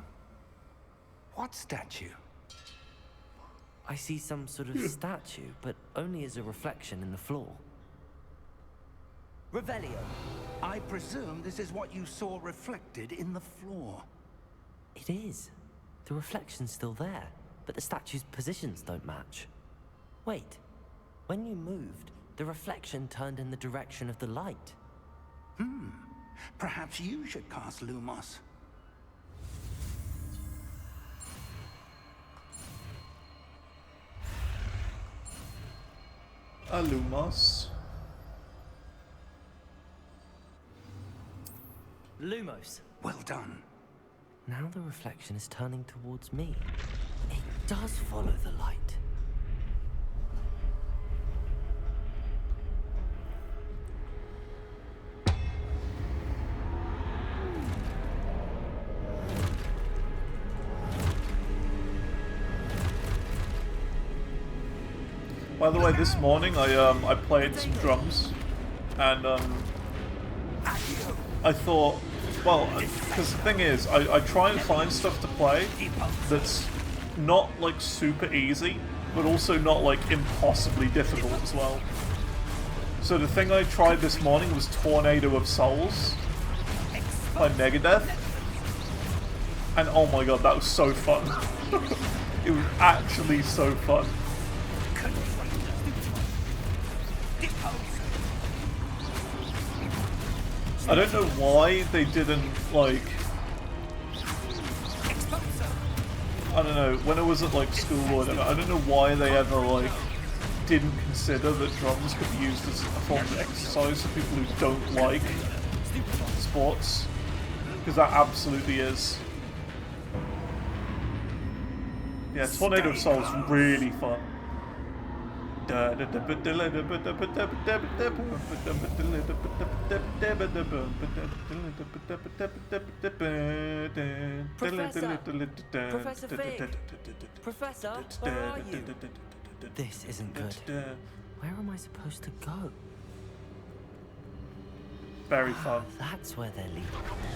What statue? I see some sort of statue, but only as a reflection in the floor. Revelio. I presume this is what you saw reflected in the floor. It is. The reflection's still there, but the statue's positions don't match. Wait. When you moved, the reflection turned in the direction of the light. Perhaps you should cast Lumos. A Lumos. Lumos. Well done. Now the reflection is turning towards me. It does follow the light. By the way, this morning I played some drums, and I thought, well, because the thing is, I try and find stuff to play that's not like super easy, but also not like impossibly difficult as well. So the thing I tried this morning was Tornado of Souls by Megadeth, and oh my god, that was so fun. It was actually so fun. I don't know why they didn't, like... I don't know, when I was at, like, school or whatever, I don't know why they ever, like, didn't consider that drums could be used as a form of exercise for people who don't like sports. Because that absolutely is. Yeah, Tornado of Souls is really fun. Professor Fig! Professor, where are you? This isn't good. Where am I supposed to go? Very fun. That's where they're leading.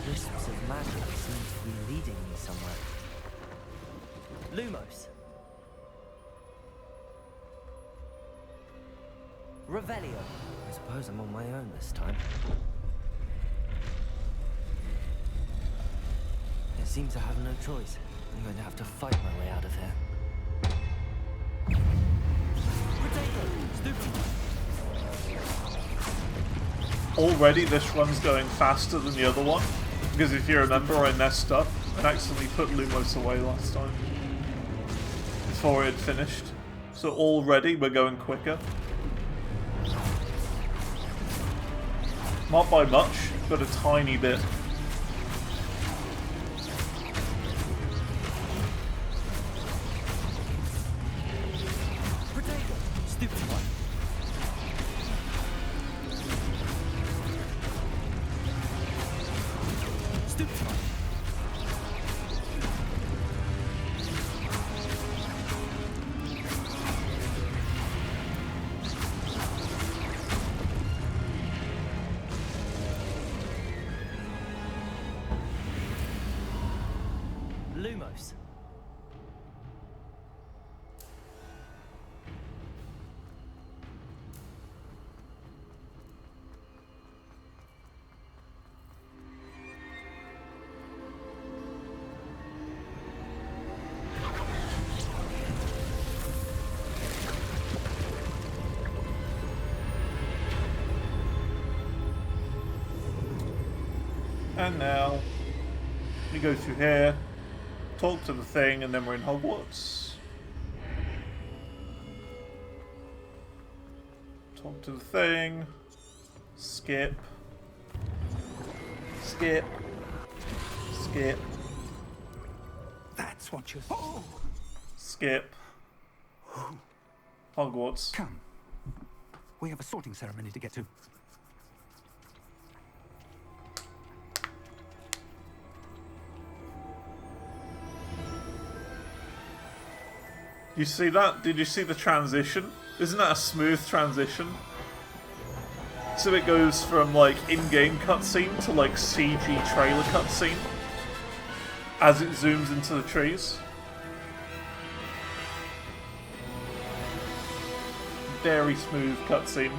Wisps of magic seem to be leading me somewhere. Lumos. Revelio. I suppose I'm on my own this time. It seems I have no choice. I'm going to have to fight my way out of here. Already this run's going faster than the other one, because if you remember I messed up and accidentally put Lumos away last time before it had finished. So already we're going quicker. Not by much, but a tiny bit. Stupid one. Stupid one. Lumos. And now we go through here, talk to the thing, and then we're in Hogwarts. Talk to the thing. Skip. Skip. Skip. That's what you're... Skip. Hogwarts. Come. We have a sorting ceremony to get to. You see that? Did you see the transition? Isn't that a smooth transition? So it goes from like in-game cutscene to like CG trailer cutscene as it zooms into the trees. Very smooth cutscene.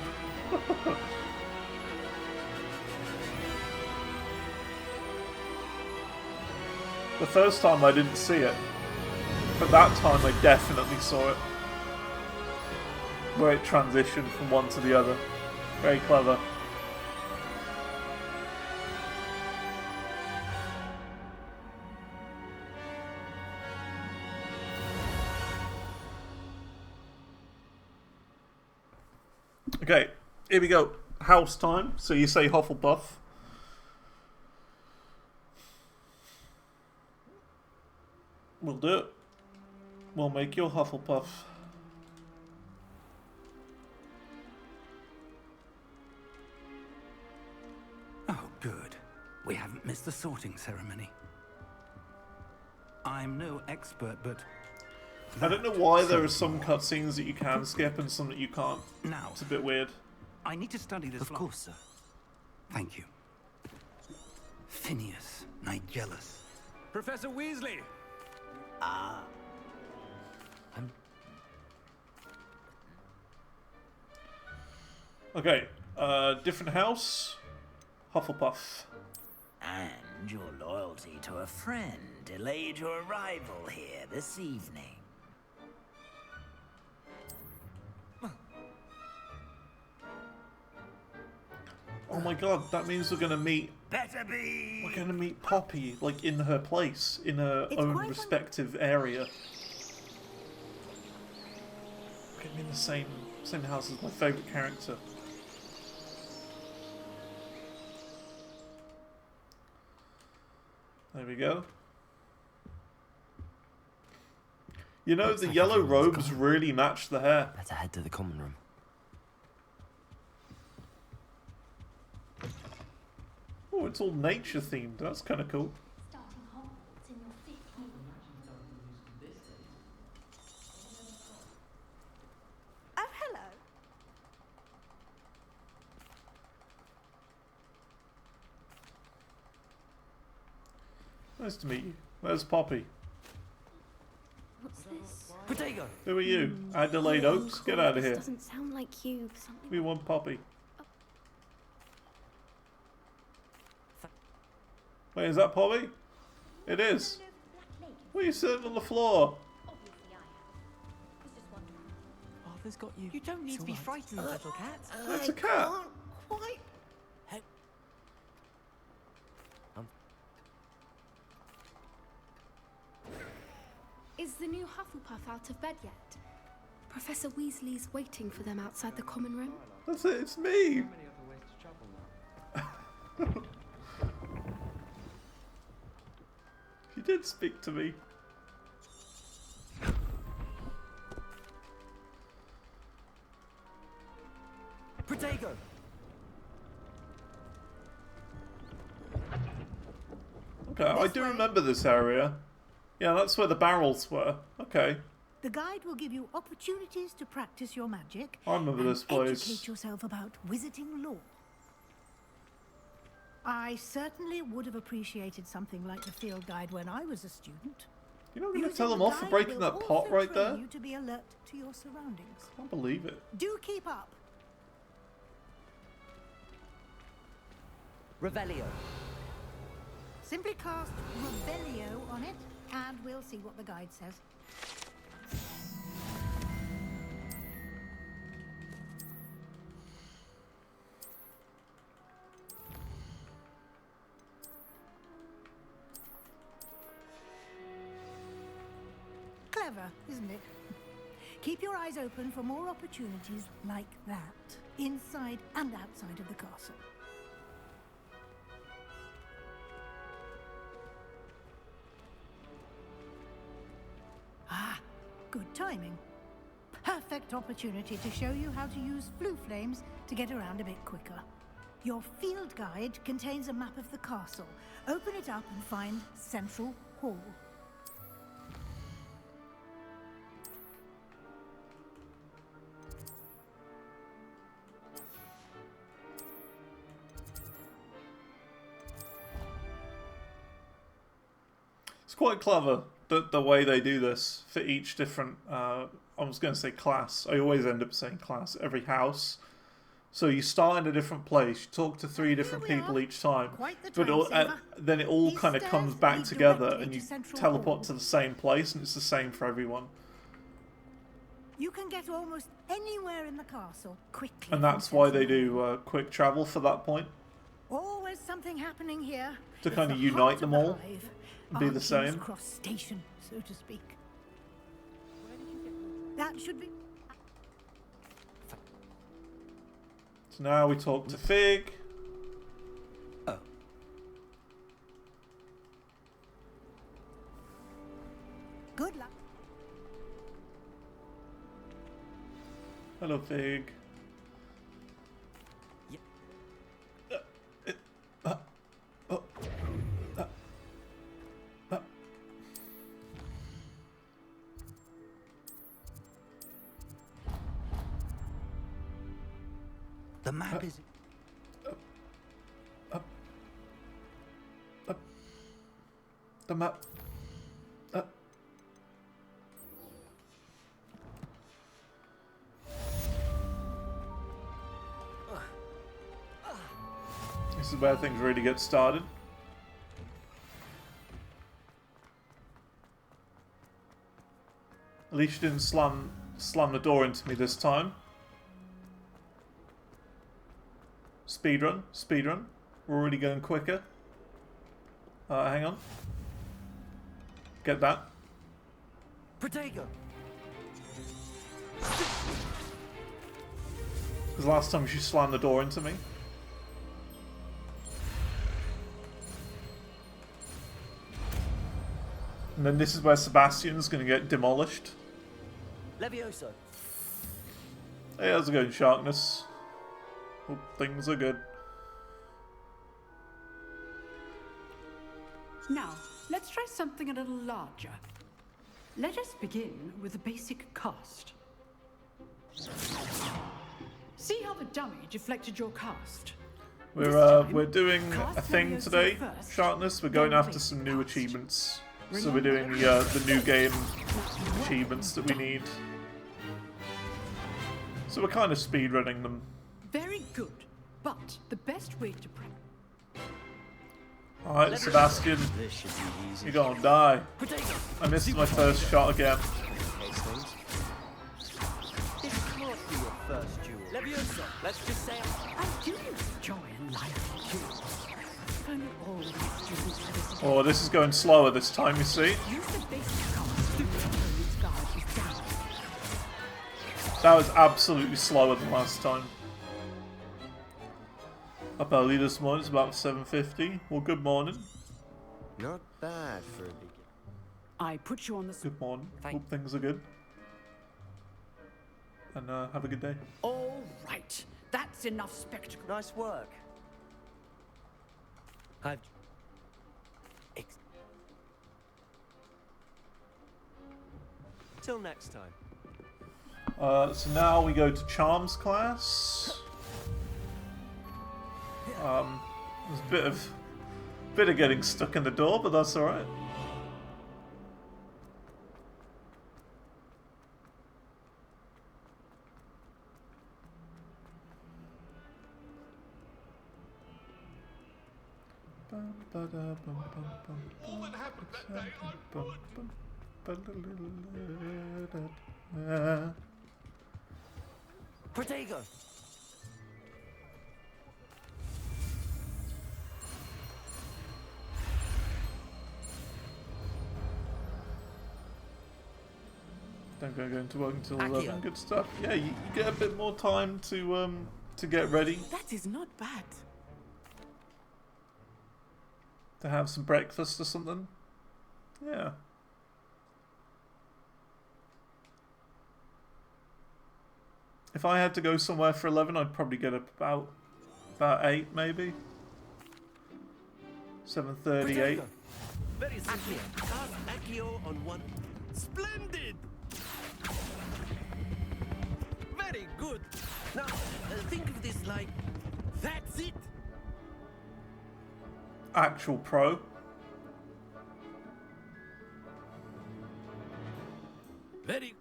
The first time I didn't see it. But that time I definitely saw it. Where it transitioned from one to the other. Very clever. Okay, here we go. House time. So you say Hufflepuff. We'll do it. We'll make you a Hufflepuff. Oh, good. We haven't missed the sorting ceremony. I'm no expert, but... I don't know why there are some cutscenes that you can skip and some that you can't. Now, it's a bit weird. I need to study this. Of course, sir. Thank you. Phineas, Nigellus. Professor Weasley! Okay, different house. Hufflepuff. And your loyalty to a friend delayed your arrival here this evening. Oh my god, that means we're gonna meet... Better be! We're gonna meet Poppy, like, in her place, in her own respective area. We're gonna be in the same house as my favourite character. There we go. You know, the yellow robes really match the hair. Better head to the common room. Oh, it's all nature themed. That's kind of cool. Oh, hello. Nice to meet you. Where's Poppy? What's this? Protego! Who are you? Adelaide Oaks? Get out of here. Doesn't sound like you. Something. We want Poppy. Wait, is that Poppy? It is. What are you sitting on the floor? Arthur's got you. You don't need to be frightened, little cat. It's a cat. Quite. Is the new Hufflepuff out of bed yet? Professor Weasley's waiting for them outside the common room. That's it, it's me. She did speak to me. Protego! Okay, I do remember this area. Yeah, that's where the barrels were. Okay. The guide will give you opportunities to practice your magic. I remember this place. Educate yourself about wizarding lore. I certainly would have appreciated something like the field guide when I was a student. You're not going to tell them off for breaking that pot right there? You to be alert to your surroundings. I can't believe it. Do keep up. Revelio. Simply cast Revelio on it, and we'll see what the guide says. Clever, isn't it? Keep your eyes open for more opportunities like that, inside and outside of the castle. Ah, good timing. Perfect opportunity to show you how to use flue flames to get around a bit quicker. Your field guide contains a map of the castle. Open it up and find Central Hall. It's quite clever, the way they do this for each different, I was going to say class, I always end up saying class, every house. So you start in a different place, you talk to 3 different people each time, but then it all kind of comes back together and you teleport to the same place and it's the same for everyone. You can get almost anywhere in the castle quickly. And that's why they do quick travel for that point. Always something happening here. To kind of unite them all. Be the same. Cross station, so to speak. That should be. So now we talk to Fig. Oh. Good luck. Hello, Fig. The map is... The map... This is where things really get started. At least you didn't slam the door into me this time. Speedrun, speedrun. We're already going quicker. Hang on. Get that. Protego. Because last time she slammed the door into me. And then this is where Sebastian's going to get demolished. Levioso. Hey, how's it going, Sharkness? Hope things are good. Now, let's try something a little larger. Let us begin with the basic cast. See how the dummy deflected your cast? We're doing a thing today, Sharkness. We're going after some new achievements. So we're doing the new game achievements that we need. So we're kind of speedrunning them. Very good, but the best way to practice. Alright, Sebastian, you're gonna die. I missed my first shot again. Levioso, let's just say I do enjoy a lively duel. If only all of these students had this. Oh, this is going slower this time, you see. Use the basic cast to opponent's guard is down. That was absolutely slower than last time. Up early this morning, it's about 7:50. Well, good morning. Not bad for a beginner. I put you on the... Good morning. Hope things are good. And have a good day. All right, that's enough spectacle. Nice work. Till next time. So now we go to Charms class. There's a bit of getting stuck in the door, but that's all right. All that happened that day on foot. Protego! Don't go into work until 11. Good stuff. Yeah, you get a bit more time to get ready. That is not bad. To have some breakfast or something. Yeah. If I had to go somewhere for 11, I'd probably get up about 8 maybe. 7:38. Very simply, cast Accio on one. Splendid! Very good. Now, think of this like, that's it. Actual pro. Very.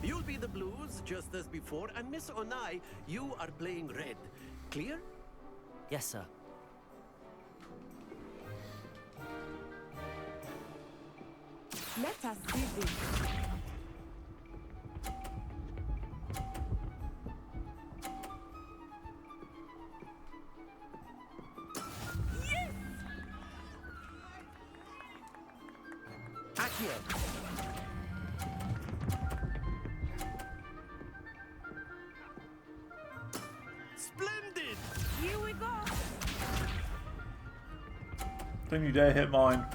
You'll be the blues, just as before, and Miss Onai, you are playing red. Clear? Yes, sir. Let us see this. Yes! Accio. Splendid! Here we go. Don't you dare hit mine.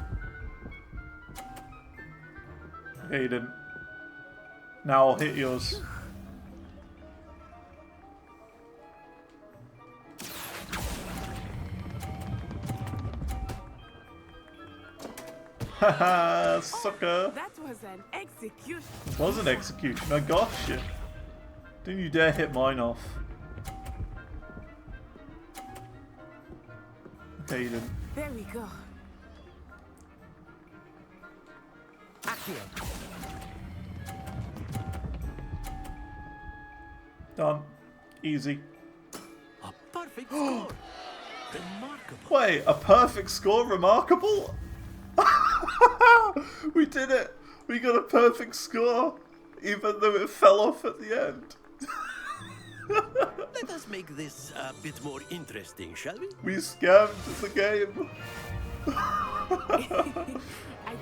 Okay, you didn't. Now I'll hit yours. Haha, sucker. That was an execution. It was an execution, I got you. Don't you dare hit mine off. Okay, you didn't. There we go. Accio. Done. Easy. A perfect score. Remarkable. Wait, a perfect score? Remarkable? We did it! We got a perfect score, even though it fell off at the end. Let us make this a bit more interesting, shall we? We scammed the game. I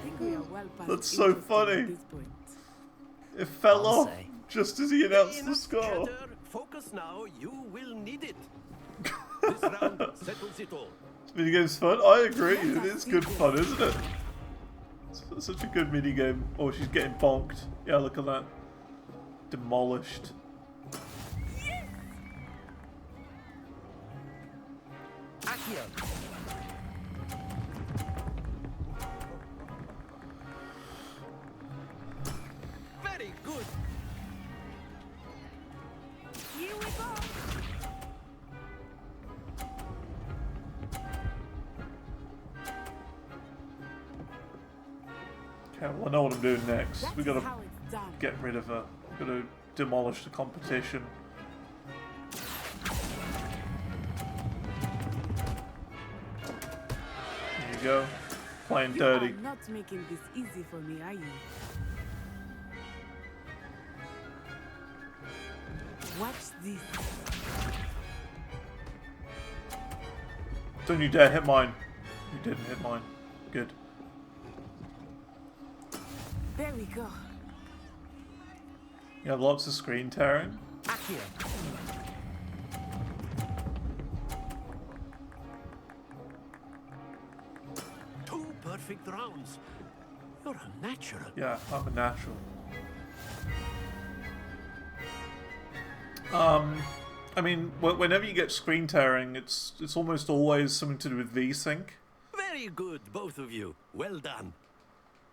think we are well past. That's so funny. It fell off just as he announced the score. Chatter. Focus now, you will need it. This round settles it all. This minigame's fun. I agree. It is good fun, isn't it? It's such a good minigame. Oh, she's getting bonked. Yeah, look at that. Demolished. Accio. Very good. Here we go. Okay, well I know what I'm doing next. That's We gotta how it's done. get rid of her. We gotta demolish the competition. There you go. Playing dirty. You are not making this easy for me, are you? Watch this. Don't you dare hit mine. You didn't hit mine. Good. There we go. You have lots of screen tearing. Accio. Two perfect rounds. You're a natural. Yeah, I'm a natural. I mean, whenever you get screen tearing, it's almost always something to do with VSync. Very good, both of you. Well done.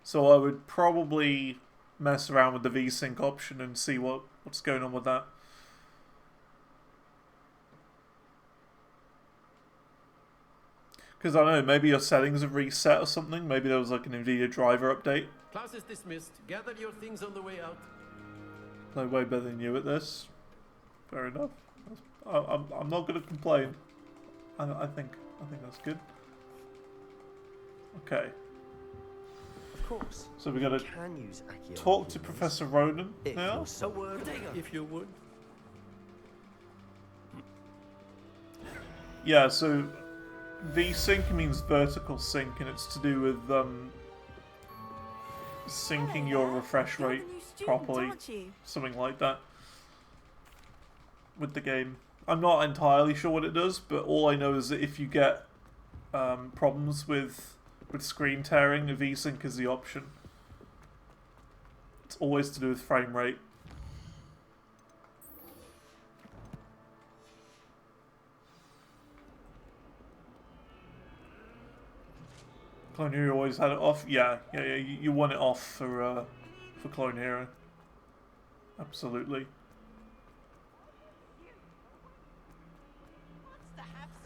So I would probably mess around with the VSync option and see what's going on with that. Because I don't know, maybe your settings have reset or something. Maybe there was like an NVIDIA driver update. Class is dismissed. Gather your things on the way out. Play way better than you at this. Fair enough. I'm not gonna complain. I think that's good. Okay. Of course. So we gotta can use talk to Professor Ronan now. If you would. Yeah, so V-sync means vertical sync, and it's to do with syncing your refresh rate properly, something like that, with the game. I'm not entirely sure what it does, but all I know is that if you get problems with screen tearing, V-sync is the option. It's always to do with frame rate. Clone Hero always had it off. Yeah. You want it off for Clone Hero. Absolutely.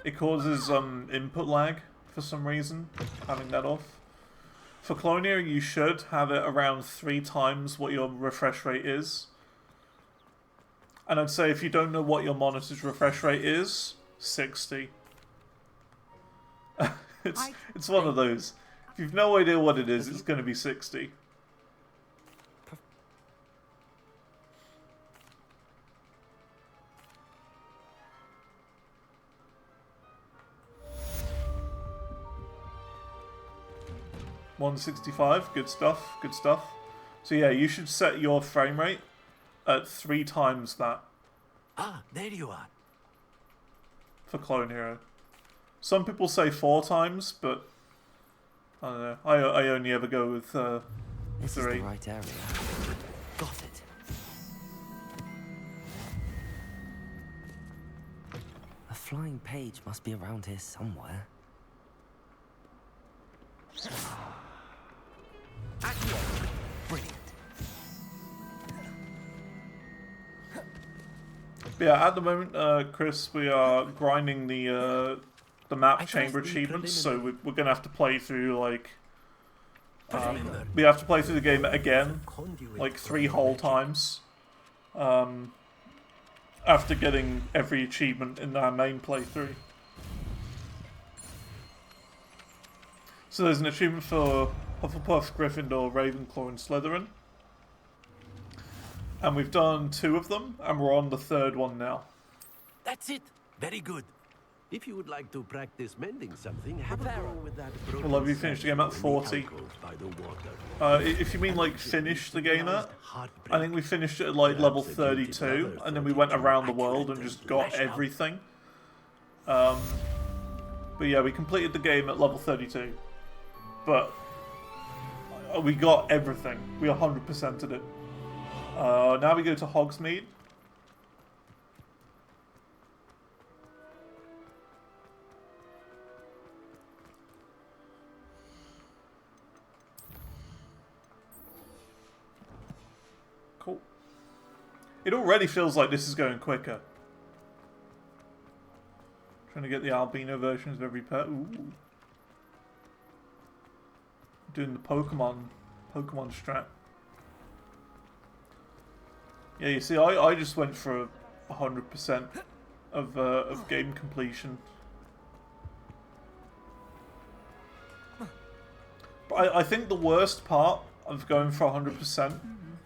It causes input lag for some reason, having that off. For Clone Hero, you should have it around 3 times what your refresh rate is. And I'd say if you don't know what your monitor's refresh rate is, 60. It's one of those. If you've no idea what it is, it's going to be 60. $165, good stuff, good stuff. So yeah, you should set your frame rate at 3 times that. Ah, there you are. For Clone Hero. Some people say 4 times, but I don't know. I only ever go with 3. This is the right area. Got it. A flying page must be around here somewhere. Brilliant. Yeah, at the moment, Chris, we are grinding the map chamber achievements, so we're gonna have to play through like we have to play through the game again, like 3 whole times, after getting every achievement in our main playthrough. So there's an achievement for Hufflepuff, Gryffindor, Ravenclaw, and Slytherin. And we've done 2 of them, and we're on the 3rd one now. That's it. Very good. If you would like to practice mending something, have a go with that. Well, have you finished the game at 40? If you mean like finish the game at, I think we finished it at like level 32, and then we went around the world and just got everything. But yeah, we completed the game at level 32. But we got everything. We 100%ed it. Now we go to Hogsmeade. Cool. It already feels like this is going quicker. Trying to get the albino versions of every pet. Ooh. Doing the Pokemon strat. Yeah, you see, I just went for 100% of game completion. But I think the worst part of going for 100%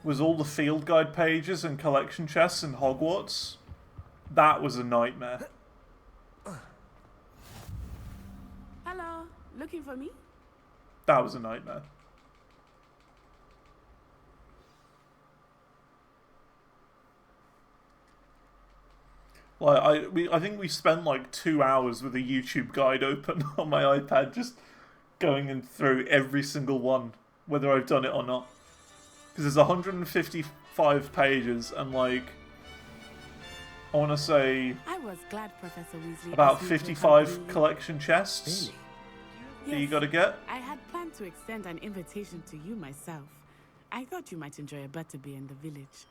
was all the field guide pages and collection chests in Hogwarts. That was a nightmare. Hello, looking for me? That was a nightmare. Like I think we spent like 2 hours with a YouTube guide open on my iPad, just going in through every single one, whether I've done it or not. Because there's 155 pages, and like I want to say I was glad Professor Weasley about 55 collection chests. Yes, that you got to get. I had planned to extend an invitation to you myself. I thought you might enjoy a butterbeer in the village.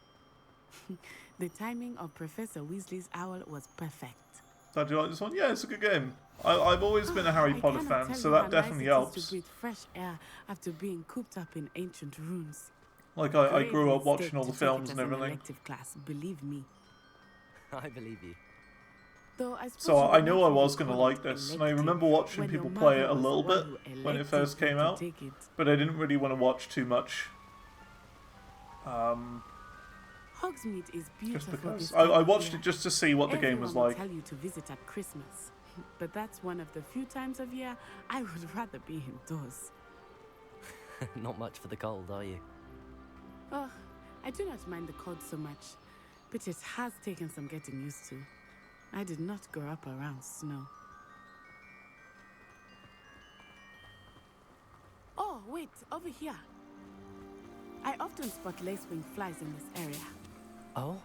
The timing of Professor Weasley's owl was perfect. Did you like this one? Yeah, it's a good game. I've always been a Harry Potter fan, so that definitely helps. To breathe fresh air after being cooped up in ancient rooms. Like I grew up watching all the films and everything. Elective class, believe me. I believe you. Though I suppose So you I were knew not I was really going to called like this, and I elected remember watching when your people play it mother a was little the one bit who when it elected first you came to out, take it. but I didn't really want to watch too much. Hogsmeade is Just beautiful. because this I time watched of year. it just to see what the game was Everyone will like. tell you to visit at Christmas, but that's one of the few times of year I would rather be indoors. Not much for the cold, are you? Oh, I do not mind the cold so much, but it has taken some getting used to. I did not grow up around snow. Oh, wait, over here. I often spot lacewing flies in this area. Oh?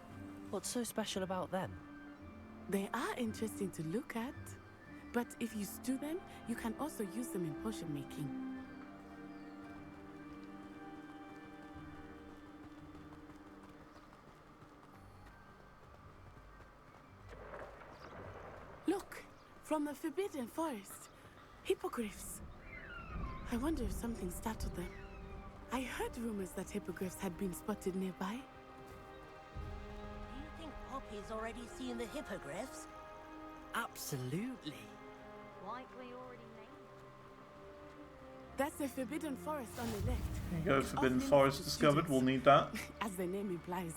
What's so special about them? They are interesting to look at, but if you stew them, you can also use them in potion making. Look, from the Forbidden Forest, hippogriffs. I wonder if something startled them. I heard rumors that hippogriffs had been spotted nearby. Do you think Poppy's already seen the hippogriffs? Absolutely. Likely already named. That's the Forbidden Forest on the left. There you go, It's Forbidden off-limits Forest to discovered. students, We'll need that. as the name implies.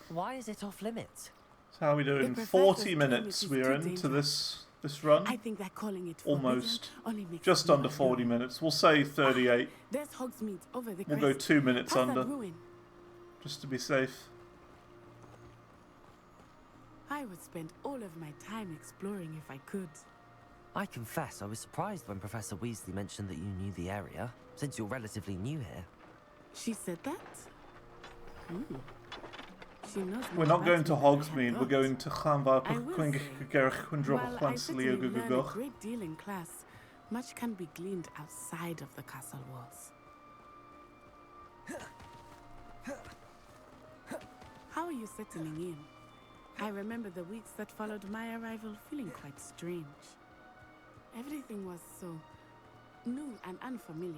Why is it off limits? So how are we doing? The 40 professors minutes told me it we're is too into dangerous. this run. I think that calling it forbidden Almost. only makes Just it under more 40 minutes. We'll say 38. There's Hogsmeade over the We'll go crest. 2 minutes Past that under. ruin. Just to be safe. I would spend all of my time exploring if I could. I confess I was surprised when Professor Weasley mentioned that you knew the area, since you're relatively new here. She said that? She knows We're more not about going me to than I had Hogsmeade, we're thought. going to Chamvar I will say, while I certainly learn a great deal in class, much can be gleaned outside of the castle walls. How are you settling in? I remember the weeks that followed my arrival feeling quite strange. Everything was so new and unfamiliar.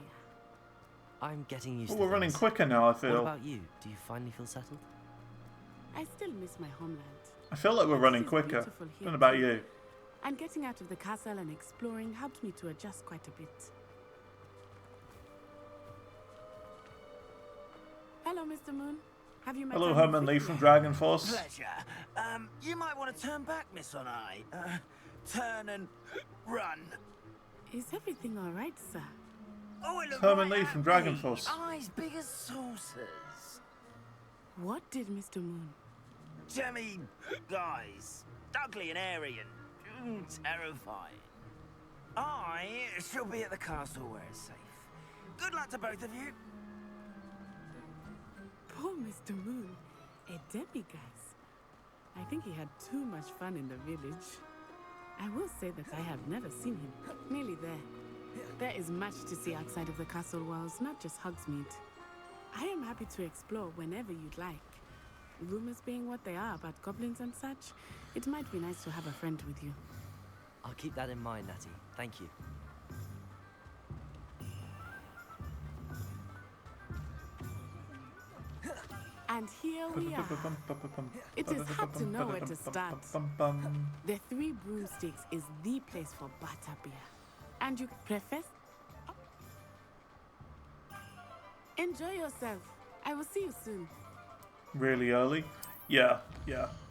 I'm getting used Well, to we're running things. quicker now, I feel. What about you? Do you finally feel settled? I still miss my homeland. I feel like we're But running it is quicker. beautiful I here don't know about too. you. And getting out of the castle and exploring helped me to adjust quite a bit. Hello, Mr. Moon. Have you met Hello, our new Herman Lee fifth from year? Dragon Force. Pleasure. You might want to turn back, Miss Onai. Turn and run. Is everything all right, sir? Oh, it looked Herman right Lee at from Dragon me. Force. Eyes big as saucers. What did Mr. Moon? Jemmy, guys. Ugly and airy and terrifying. I shall be at the castle where it's safe. Good luck to both of you. Poor Mr. Moon. A demiguise. I think he had too much fun in the village. I will say that I have never seen him. Nearly there. There is much to see outside of the castle walls, not just Hogsmeade. I am happy to explore whenever you'd like. Rumors being what they are about goblins and such, it might be nice to have a friend with you. I'll keep that in mind, Natty. Thank you. And here we are. It is hard to know where to start. The Three Broomsticks is the place for butterbeer. And you preface... Enjoy yourself. I will see you soon. Really early? Yeah.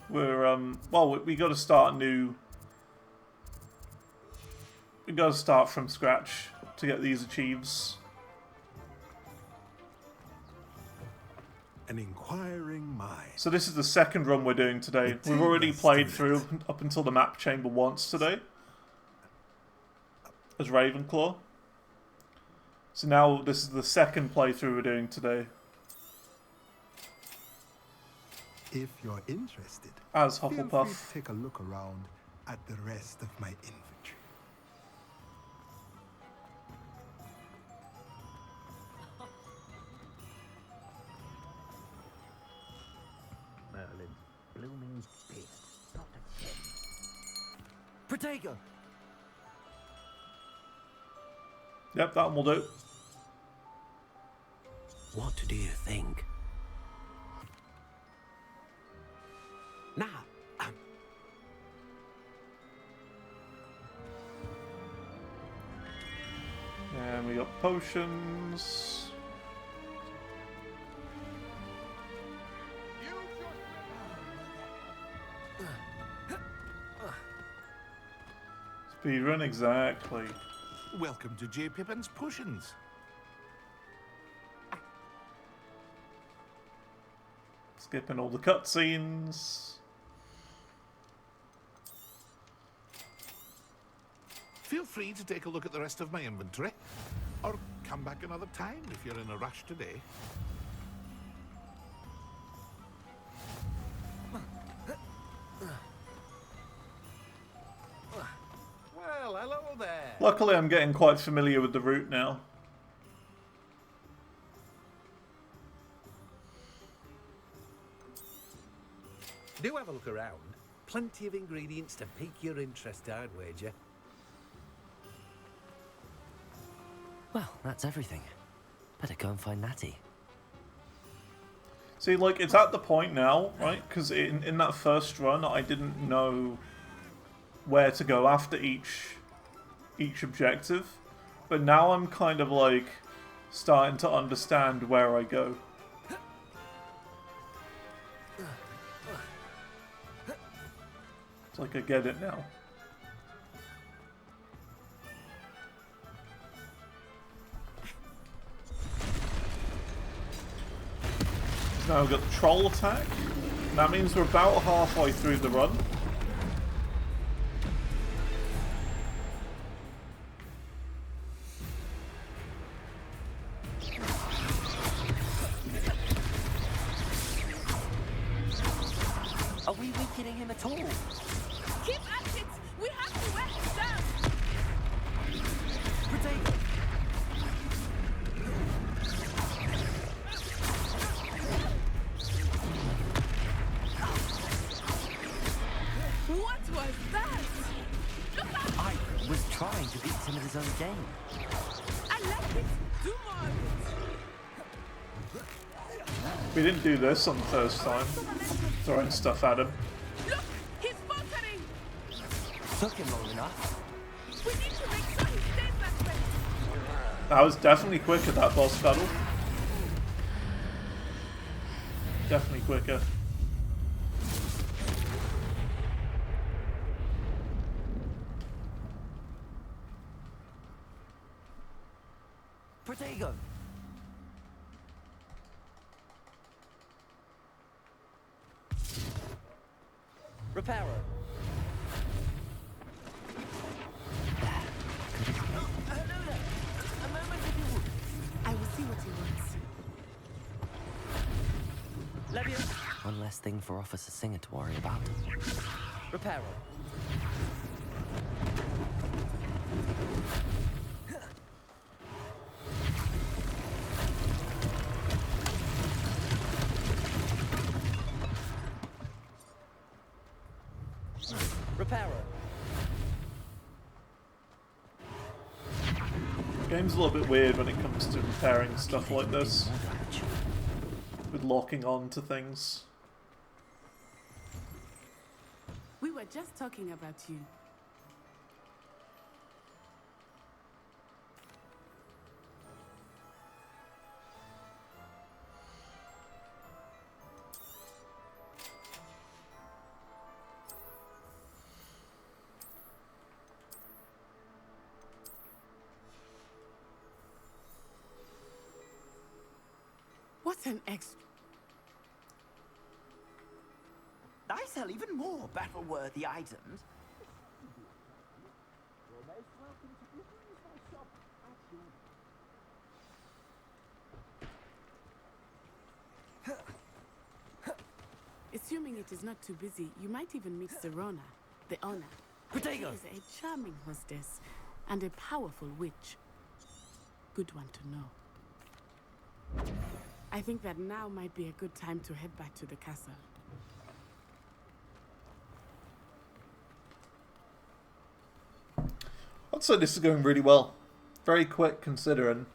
We're, well, we got to start new... We got to start from scratch to get these achieves. An inquiring mind. So this is the second run we're doing today. We've already played through up until the map chamber once today. As Ravenclaw. So now this is the second playthrough we're doing today. If you're interested, as feel free Hufflepuff. to take a look around at the rest of my inventory. Merlin's blooming pit. Not a gem. Protego! Yep, that one will do. What do you think? Now, potions. Speedrun, exactly. Welcome to J. Pippin's Potions. Skipping all the cutscenes. Feel free to take a look at the rest of my inventory, or come back another time if you're in a rush today. Well, hello there. Luckily, I'm getting quite familiar with the route now. Do have a look around. Plenty of ingredients to pique your interest, I'd wager. Well, that's everything. Better go and find Natty. See, like, it's at the point now, right? Because in that first run, I didn't know where to go after each objective. But now I'm kind of, like, starting to understand where I go. It's like I get it now. Now we've got the troll attack. That means we're about halfway through the run. Are we weakening him at all? Keep at it! We have to wear him down! Potato! What was that? I was trying to beat him at his own game. I like it! Do more of it! We didn't do this on the first time. Throwing stuff at him. Look! He's faltering! Took him long enough. We need to make sure he stays that way! That was definitely quicker, that boss battle. Definitely quicker. Protego! Reparo! I will see what he wants. One less thing for Officer Singer to worry about. Reparo. Reparo. The game's a little bit weird when it comes to repairing stuff like this. With locking on to things. We were just talking about you. What an extra. I sell even more battle-worthy items. Assuming it is not too busy, you might even meet Serona, the owner. Protego! She is a charming hostess and a powerful witch. Good one to know. I think that now might be a good time to head back to the castle. I'd say this is going really well. Very quick considering.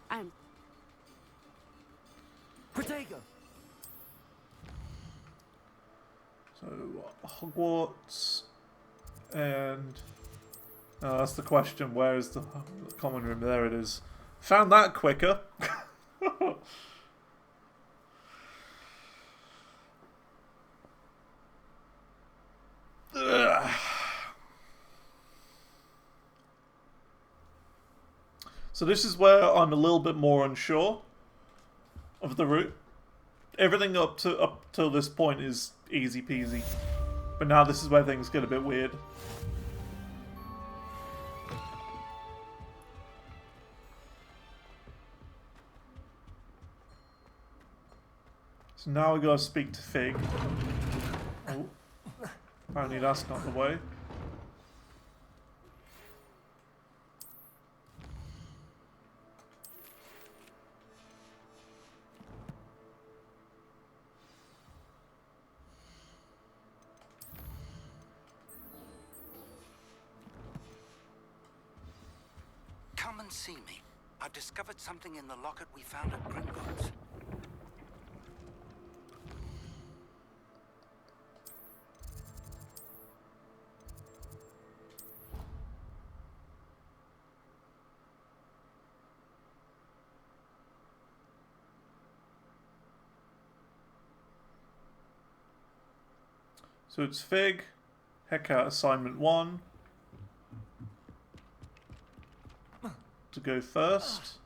I'm... Protego! So, Hogwarts, and... that's the question, where is the common room? There it is. Found that quicker. So this is where I'm a little bit more unsure of the route. Everything up till this point is easy peasy, but now this is where things get a bit weird. So now we gotta speak to Fig. Oh, apparently that's not the way. Come and see me. I've discovered something in the locket we found at Gringotts. So it's Fig, Hecate assignment 1. To go first.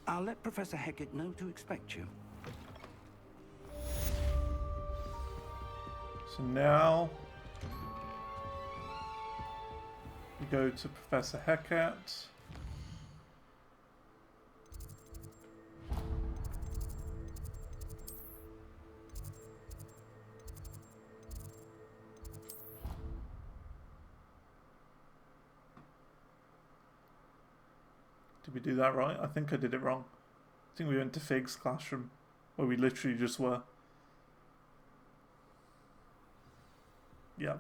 I'll let Professor Hecat know to expect you. So now we go to Professor Hecat. Did we do that right? I think I did it wrong. I think we went to Fig's classroom, where we literally just were. Yeah.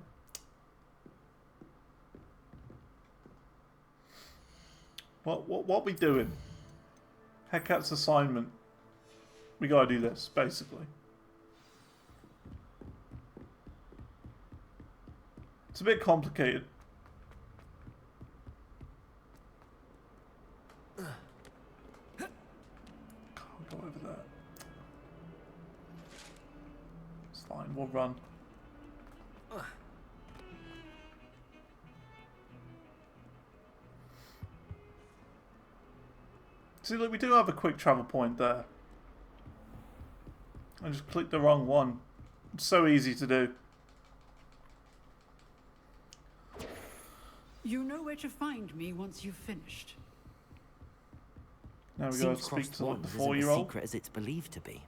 What we doing? Hecat's assignment. We gotta do this, basically. It's a bit complicated. Can't go over there. It's fine, we'll run. See, look, we do have a quick travel point there. I just clicked the wrong one. It's so easy to do. You know where to find me once you've finished. Now we gotta speak to like the 4-year-old. Isn't as secret as it's believed to be.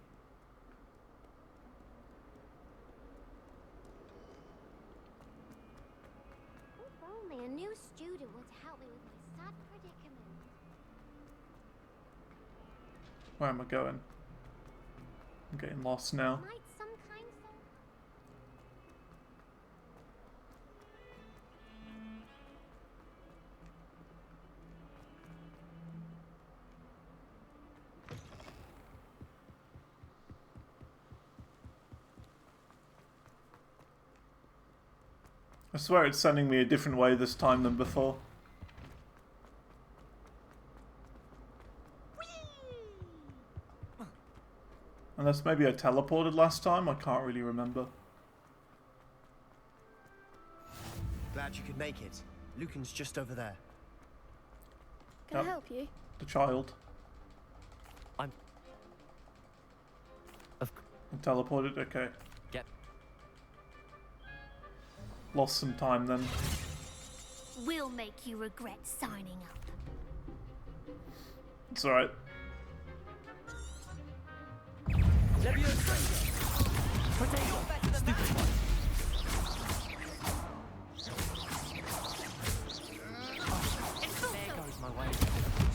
If only a new student were to help me with my sad predicament. Where am I going? I'm getting lost now. Might some kind soul I swear it's sending me a different way this time than before. Unless maybe I teleported last time, I can't really remember. Glad you could make it. Lucan's just over there. Can I help you? The child. I'm teleported? Okay. Yep. Lost some time then. will make you regret signing up. It's alright.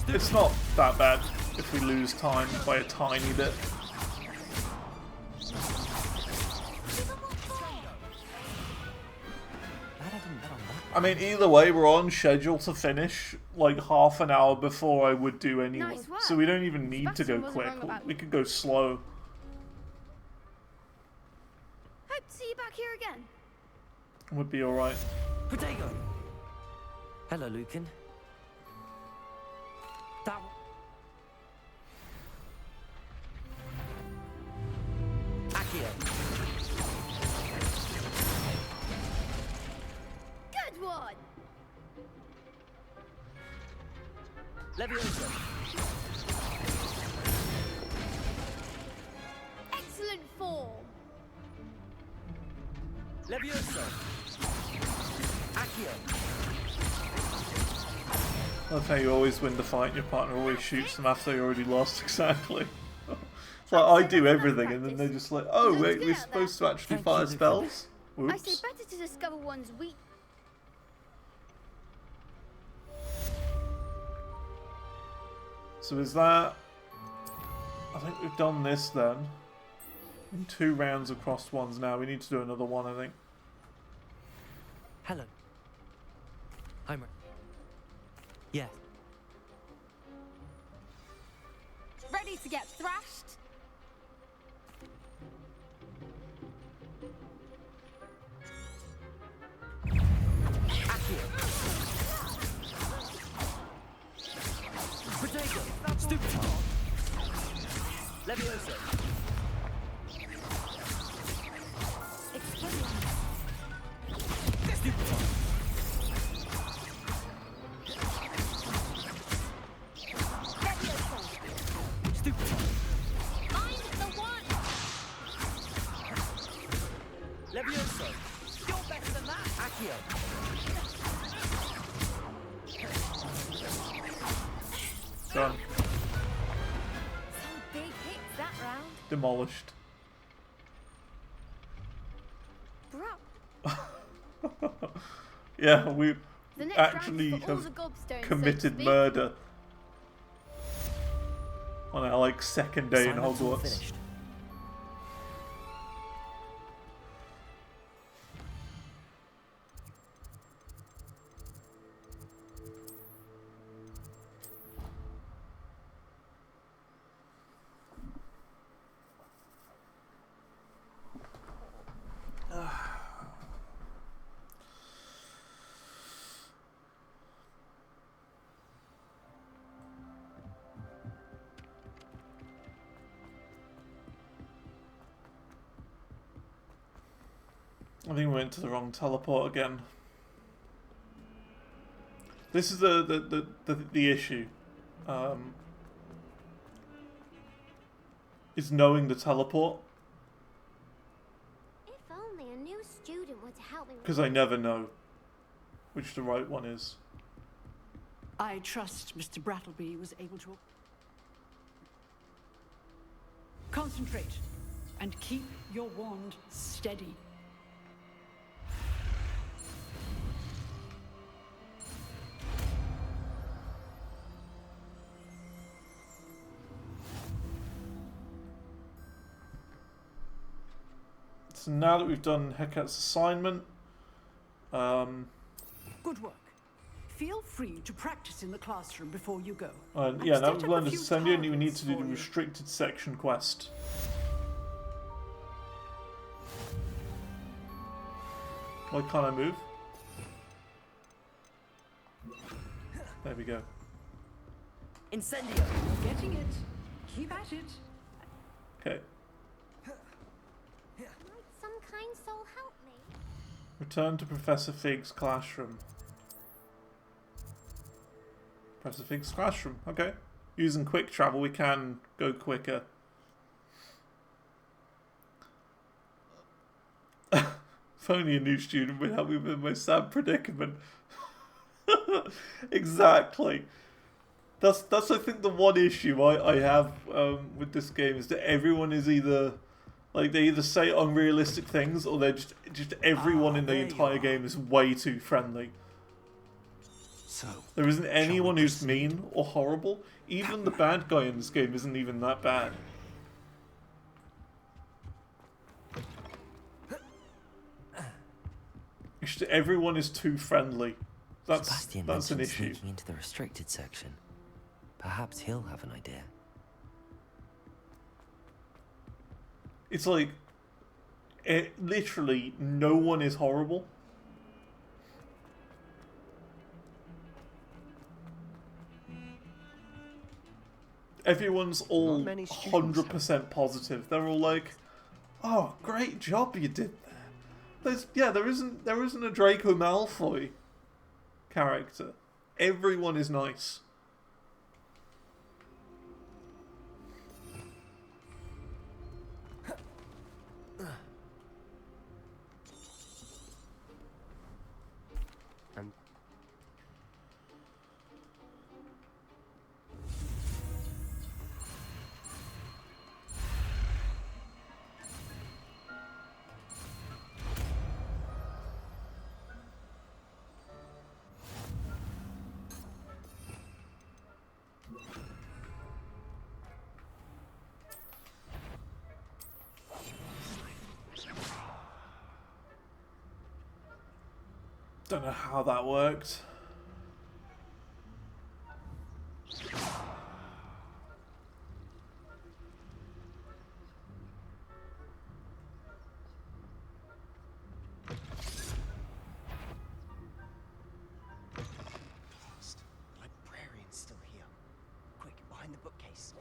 It's not that bad if we lose time by a tiny bit. I mean, either way, we're on schedule to finish like half an hour before I would do anyway. Nice work. So we don't even need to go Sebastian wasn't quick. wrong about- We could go slow. Hope to see you back here again. Would be alright. Protego! Hello, Lucan. That... Accio. Good one. Leviosa. Excellent form. Leviosa. Accio. That's how you always win the fight, and your partner always shoots them after they already lost, exactly. It's like, I do everything, and then they're just like, oh wait, we're supposed to actually fire spells? I say Oops. better to discover one's weak. So is that... I think we've done this then. 2 rounds across ones now. We need to do another one, I think. Hello. I'm... Yes. Ready to get thrashed? Protego. Stupid. Leviosa. Levioso! You're better than that! Accio! Done. Some big hits that round. Demolished. Bro. Yeah, we The next actually round's for all have the gobstones, so to committed speak. murder on our like second day in Assignment's all Hogwarts. finished. I think we went to the wrong teleport again. This is the issue. Is knowing the teleport, If only a new student were to help me with because I never know which the right one is. I trust Mr. Brattleby was able to... Concentrate and keep your wand steady. So now that we've done Hecat's assignment, Good work. Feel free to practice in the classroom before you go. yeah, now set we've up a learned few assembly, and we need targets to do the for you. restricted section quest. Why can't I move? There we go. Incendio. Getting it. Keep at it. Okay. might some kind soul help me? Return to Professor Fig's classroom. Professor Fig's classroom. Okay. Using quick travel, we can go quicker. If only a new student would help me with my sad predicament. Exactly. That's I think the one issue I have with this game is that everyone is either Like, they either say unrealistic things, or they're just everyone in the entire game is way too friendly. So, there isn't anyone who's mean or horrible. Even the bad guy in this game isn't even that bad. Just everyone is too friendly. That's an issue. Sneaking into the restricted section. Perhaps he'll have an idea. It's like, literally, no one is horrible. Everyone's all 100% positive. They're all like, "Oh, great job you did there." There isn't a Draco Malfoy character. Everyone is nice. Don't know how that worked. Librarian's still here. Quick, behind the bookcase.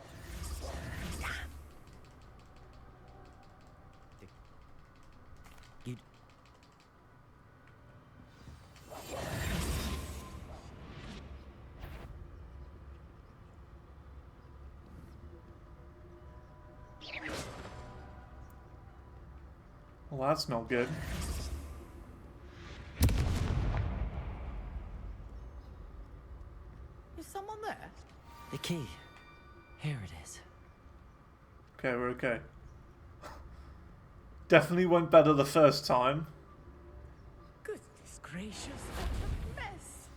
You... Well, that's not good. Is someone there? The key. Here it is. Okay, we're okay. Definitely went better the first time. Goodness gracious, what a mess.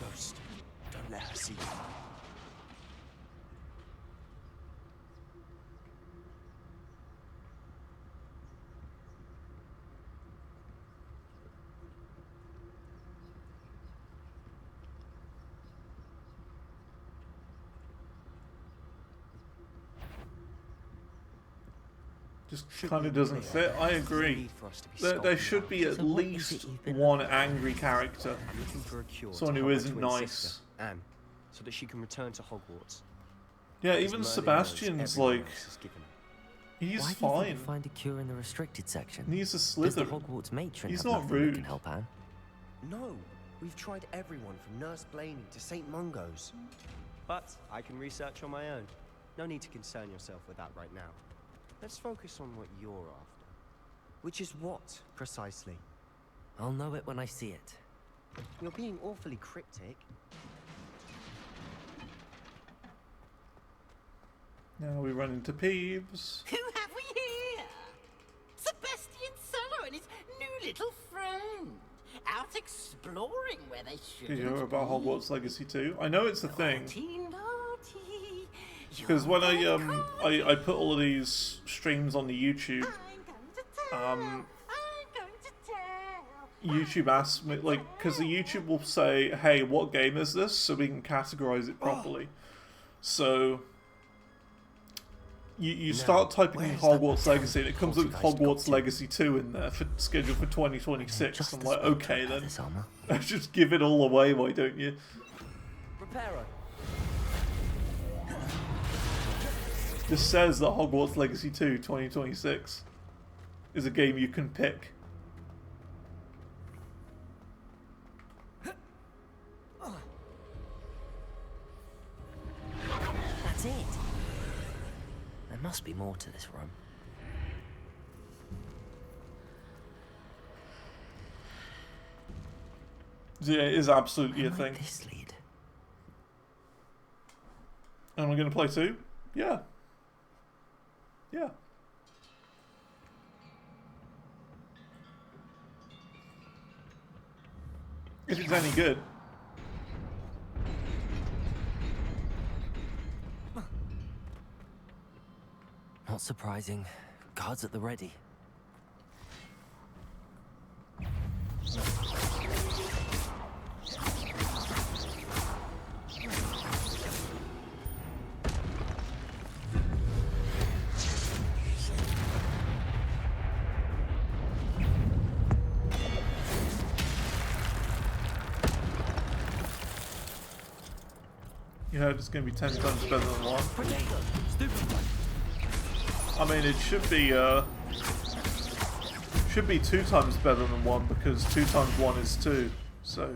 Ghost, don't let her see you. Just kind of doesn't fit. I agree. There should be at least one angry character. I'm looking for a cure Someone to who help my isn't twin nice. sister, Anne, so that she can return to Hogwarts. Yeah, Because even Merlin Sebastian's knows everyone like, else has given her. he's Why do you think fine. you'll find a cure in the restricted section? He's a Does the Slytherin. Hogwarts matron He's have not nothing that rude. can help Anne? No, we've tried everyone from Nurse Blaney to St. Mungo's. But I can research on my own. No need to concern yourself with that right now. Let's focus on what you're after. Which is what, precisely? I'll know it when I see it. You're being awfully cryptic. Now we run into Peeves. Who have we here? Sebastian Cello and his new little friend. Out exploring where they Did shouldn't you hear about Hogwarts Legacy 2? I know it's a thing. Naughty. Because when I put all of these streams on the YouTube, YouTube asks me, like, because the YouTube will say, "Hey, what game is this?" so we can categorize it properly. So you start typing in Hogwarts Legacy, and it comes up with Hogwarts Legacy 2 in there, scheduled for 2026. I'm like, okay then, just give it all away, why don't you? Reparo. This says that Hogwarts Legacy 2 2026 is a game you can pick. That's it. There must be more to this room. Yeah, it is absolutely a thing. This lead. And we're going to play 2? Yeah. Yeah. If it's any good. Not surprising. Guards at the ready. You heard it's going to be 10 times better than 1. I mean, it should be 2 times better than 1 because 2 times 1 is 2. So,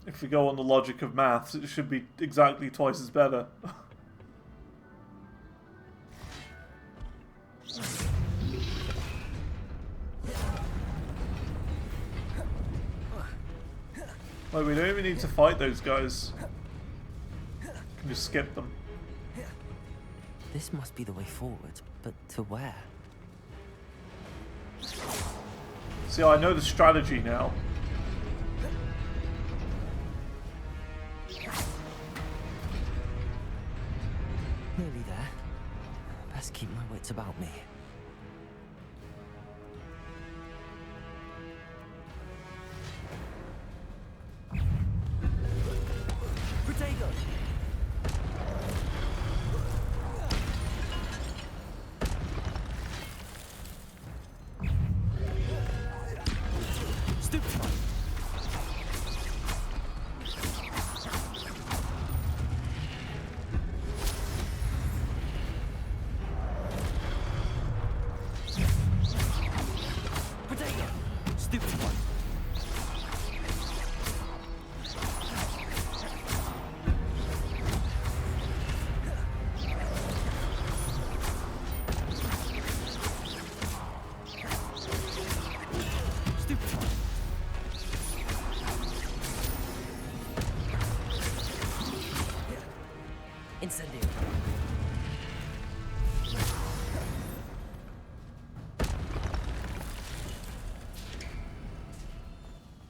if we go on the logic of maths, it should be exactly twice as better. Like, we don't even need to fight those guys. We can just skip them. This must be the way forward, but to where? See, I know the strategy now. Nearly there. Best keep my wits about me. Protego!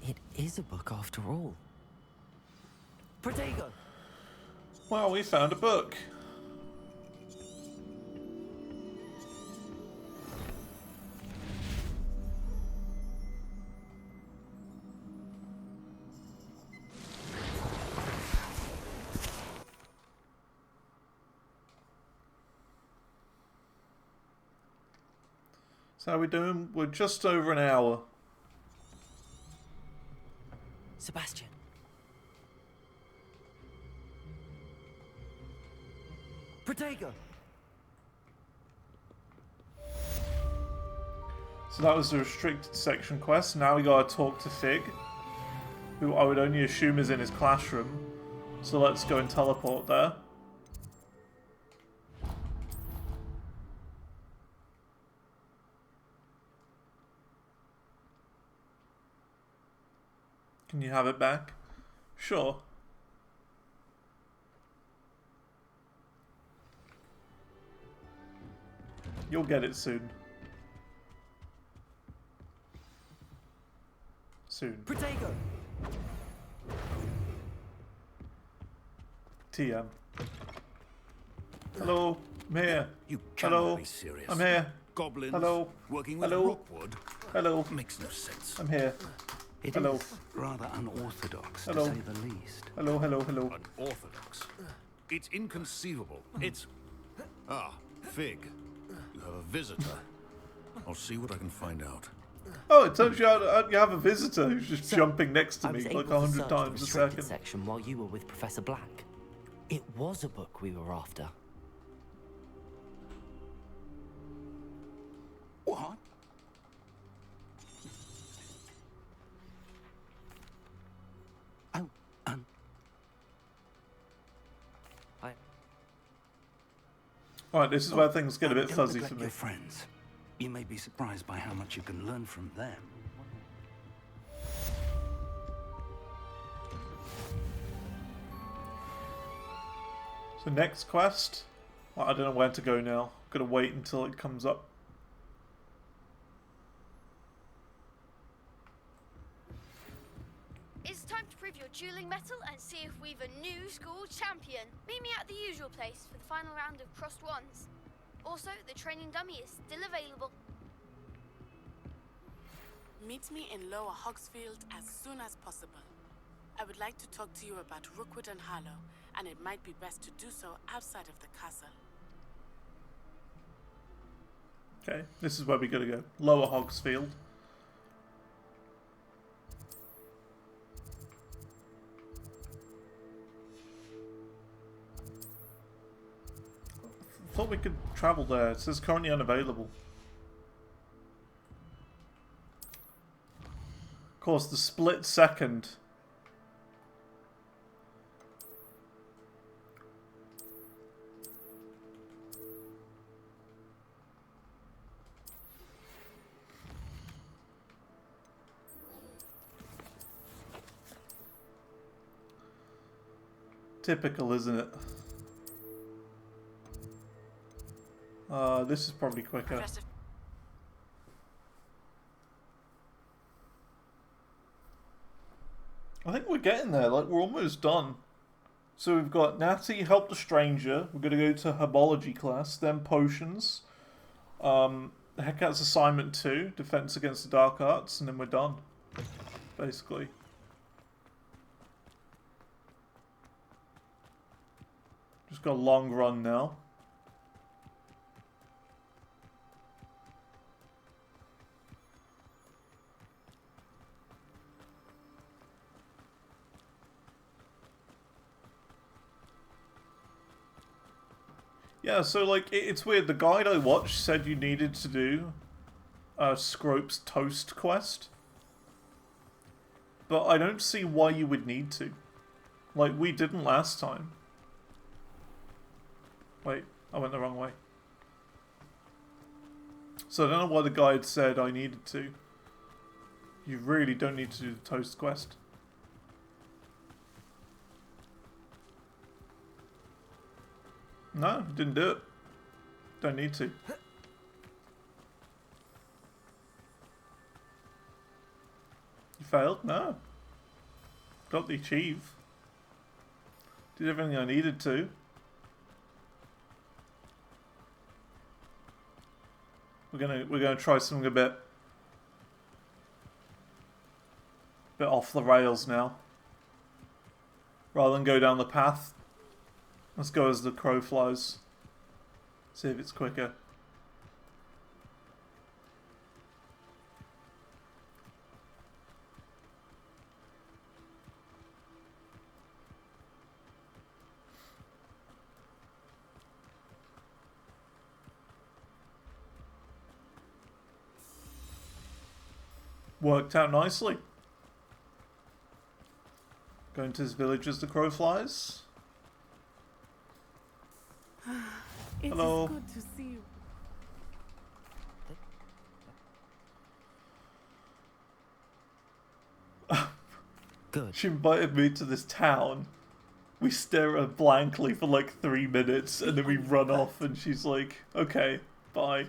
It is a book after all. Protego! Well, we found a book. So how are we doing? We're just over an hour. Sebastian. Protego! So that was the restricted section quest. Now we gotta talk to Fig, who I would only assume is in his classroom. So let's go and teleport there. Can you have it back? Sure. You'll get it soon. Soon. Protego! TM. Hello, I'm here. You cannot Hello, be serious. I'm here. Goblins Hello. working with Hello. Rookwood Hello. makes no sense. I'm here. It Hello. is rather unorthodox, Hello. to say the least. Hello, hello, hello. Unorthodox. It's inconceivable. It's... Ah, Fig. You have a visitor. I'll see what I can find out. Oh, it turns out you have a visitor who's just So, jumping next to I me was like able to 100 search the times a restricted second. section while you were with Professor Black. It was a book we were after. What? Alright, this is where things get a bit Don't fuzzy neglect for me. your friends. You may be surprised by how much you can learn from them. So next quest? Well, I don't know where to go now. Gotta wait until it comes up. It's time to prove your dueling mettle and see if we've a new school champion. Meet me at the usual place for the final round of crossed wands. Also, the training dummy is still available. Meet me in Lower Hogsfield as soon as possible. I would like to talk to you about Rookwood and Harlow, and it might be best to do so outside of the castle. Okay, this is where we gotta go. Lower Hogsfield. I thought we could travel there. It says currently unavailable. Of course, the split second. Typical, isn't it? This is probably quicker. I think we're getting there, like we're almost done. So we've got Natty, Help the Stranger, we're going to go to Herbology class, then Potions, Hecat's Assignment 2, Defense Against the Dark Arts, and then we're done, basically. Just got a long run now. Yeah, so like, it's weird. The guide I watched said you needed to do Scrope's Toast quest. But I don't see why you would need to. Like, we didn't last time. Wait, I went the wrong way. So I don't know why the guide said I needed to. You really don't need to do the Toast quest. No, didn't do it. Don't need to. You failed? No. Got the achieve. Did everything I needed to. We're gonna try something a bit off the rails now. Rather than go down the path. Let's go as the crow flies. See if it's quicker. Worked out nicely. Going to his village as the crow flies. Hello. It is good to see you. Good. She invited me to this town. We stare at her blankly for like 3 minutes and then we run off and she's like, okay, bye.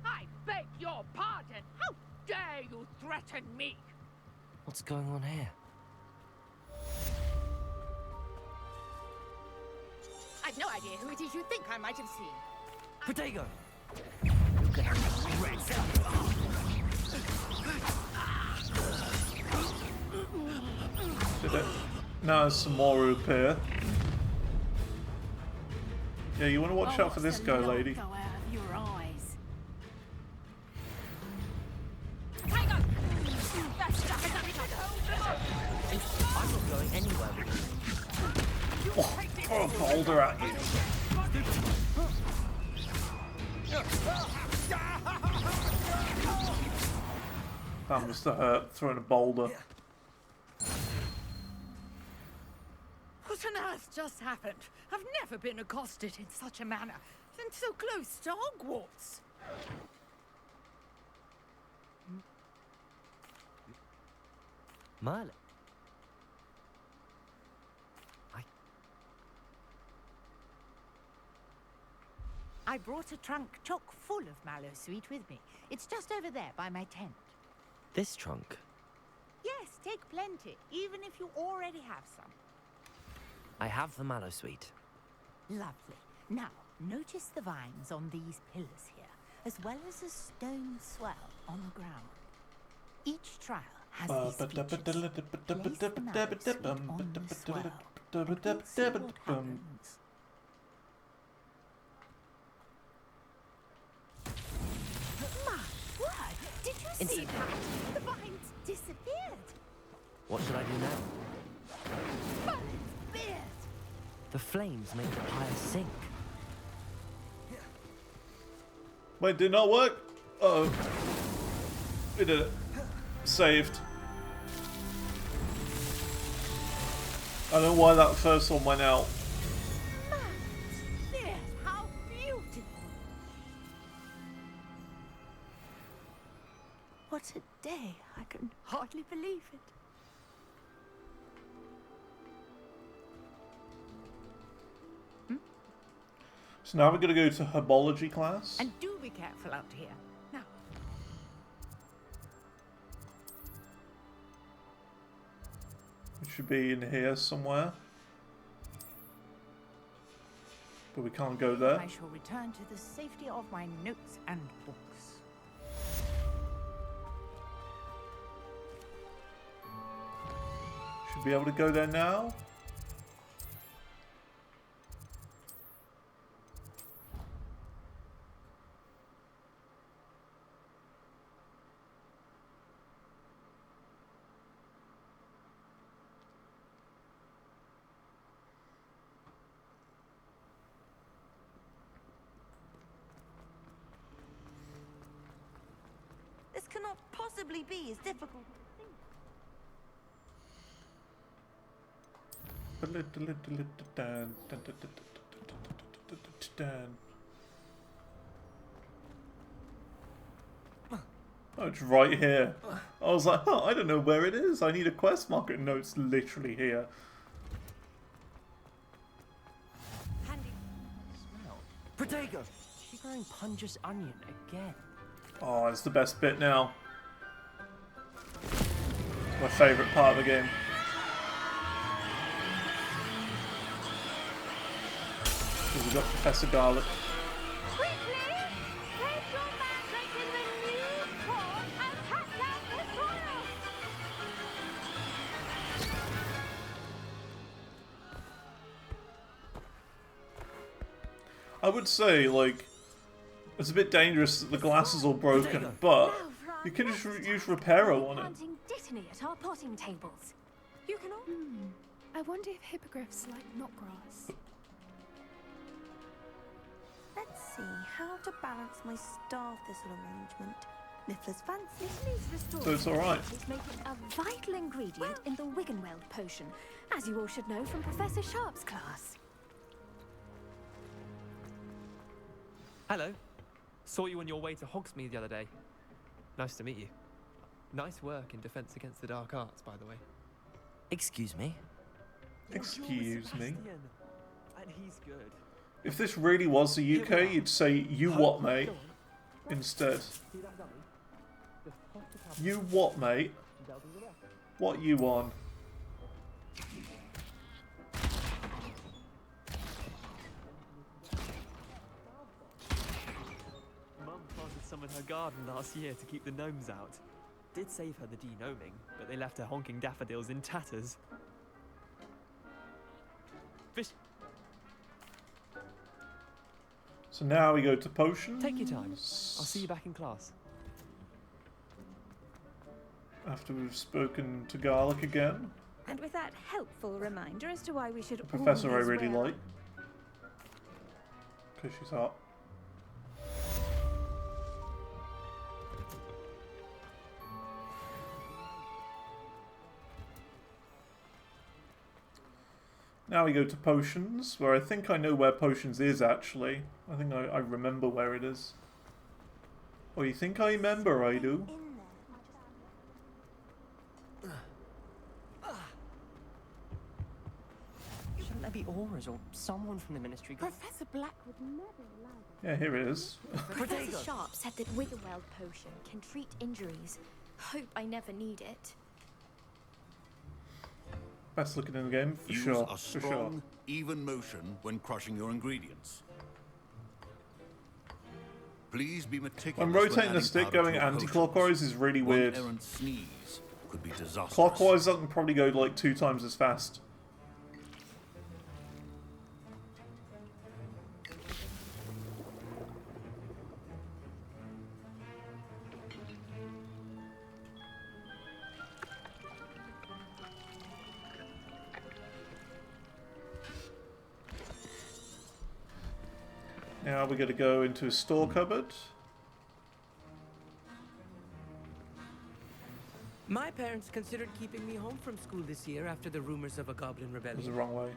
I beg your pardon. How dare you threaten me? What's going on here? I've no idea who it is you think I might have seen. Protego! Did it? Now there's some more roop here. Yeah, you want to watch out for this guy, lady. Go out of your eyes. I'm not going anywhere with you. Oh, throw a boulder at you. That must have hurt, throwing a boulder. What on earth just happened? I've never been accosted in such a manner, and so close to Hogwarts. Merlin? I brought a trunk chock full of mallow sweet with me. It's just over there by my tent. This trunk? Yes, take plenty, even if you already have some. I have the mallow sweet. Lovely. Now, notice the vines on these pillars here, as well as a stone swell on the ground. Each trial has these features. Place the mallow sweet on the swell, and we'll see what happens. My word! Did you see that? The vines disappeared. What should I do now? But it's beard! The flames make the pyre sink. Wait, did it not work? Uh-oh. We did it. Saved. I don't know why that first one went out. Beard, how beautiful! What a day. I can hardly believe it. So now we're going to go to herbology class. And do be careful out here. Now. It should be in here somewhere. But we can't go there. I shall return to the safety of my notes and books. Should be able to go there now. This cannot possibly be as difficult Oh, it's right here. I was like, oh, I don't know where it is. I need a quest marker. No, it's literally here. Smell. Protego! She's growing Punjus onion again. Oh, it's the best bit now. My favourite part of the game. We've got Professor Garlic. I would say, like, it's a bit dangerous that the glass is all broken, but you can just use Reparo on it. Planting dittany at our potting tables. You can all... I wonder if hippogriffs like knotgrass. Let's see how to balance my star thistle arrangement. Niffler's fancy. So it's alright. Make it a vital ingredient in the Wiggenweld potion, as you all should know from Professor Sharp's class. Hello. Saw you on your way to Hogsmeade the other day. Nice to meet you. Nice work in Defense Against the Dark Arts, by the way. Excuse me? Excuse me? And he's good. If this really was the UK, you'd say, you what, mate? Instead. You what, mate? What you on? Mum planted some in her garden last year to keep the gnomes out. Did save her the de-gnoming, but they left her honking daffodils in tatters. Fish. So now we go to potions. Take your time. I'll see you back in class. After we've spoken to Garlic again. And with that helpful reminder as to why we should The professor I always really wear... like. Because she's hot. Now we go to potions, where I think I know where potions is actually. I think I remember where it is. Oh, you think I remember? I do. Shouldn't might be auras or someone from the Ministry. Professor Black would never allow that. Yeah, here it is. Professor Sharp said that Witherweld potion can treat injuries. Hope I never need it. Best looking in the game, for Use sure. a For strong, sure. even motion when crushing your ingredients. Please be meticulous When rotating the adding stick, powder to going your anti-clockwise is really potions. weird. One errant sneeze could be disastrous. Clockwise, I can probably go like 2 times as fast. Now we got to go into a store cupboard. My parents considered keeping me home from school this year after the rumors of a goblin It rebellion. was the wrong way.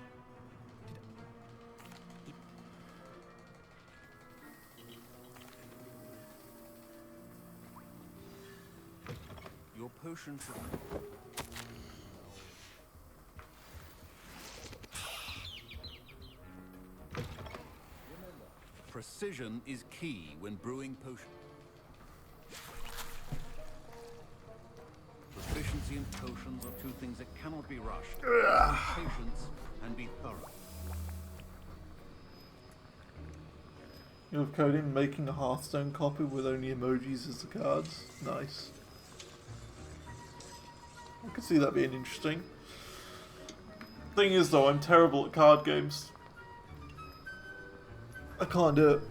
Your potion should... Precision is key when brewing potions. Proficiency in potions are two things that cannot be rushed. Patience and be thorough. You have coding making a Hearthstone copy with only emojis as the cards. Nice. I could see that being interesting. Thing is though, I'm terrible at card games. I can't do it.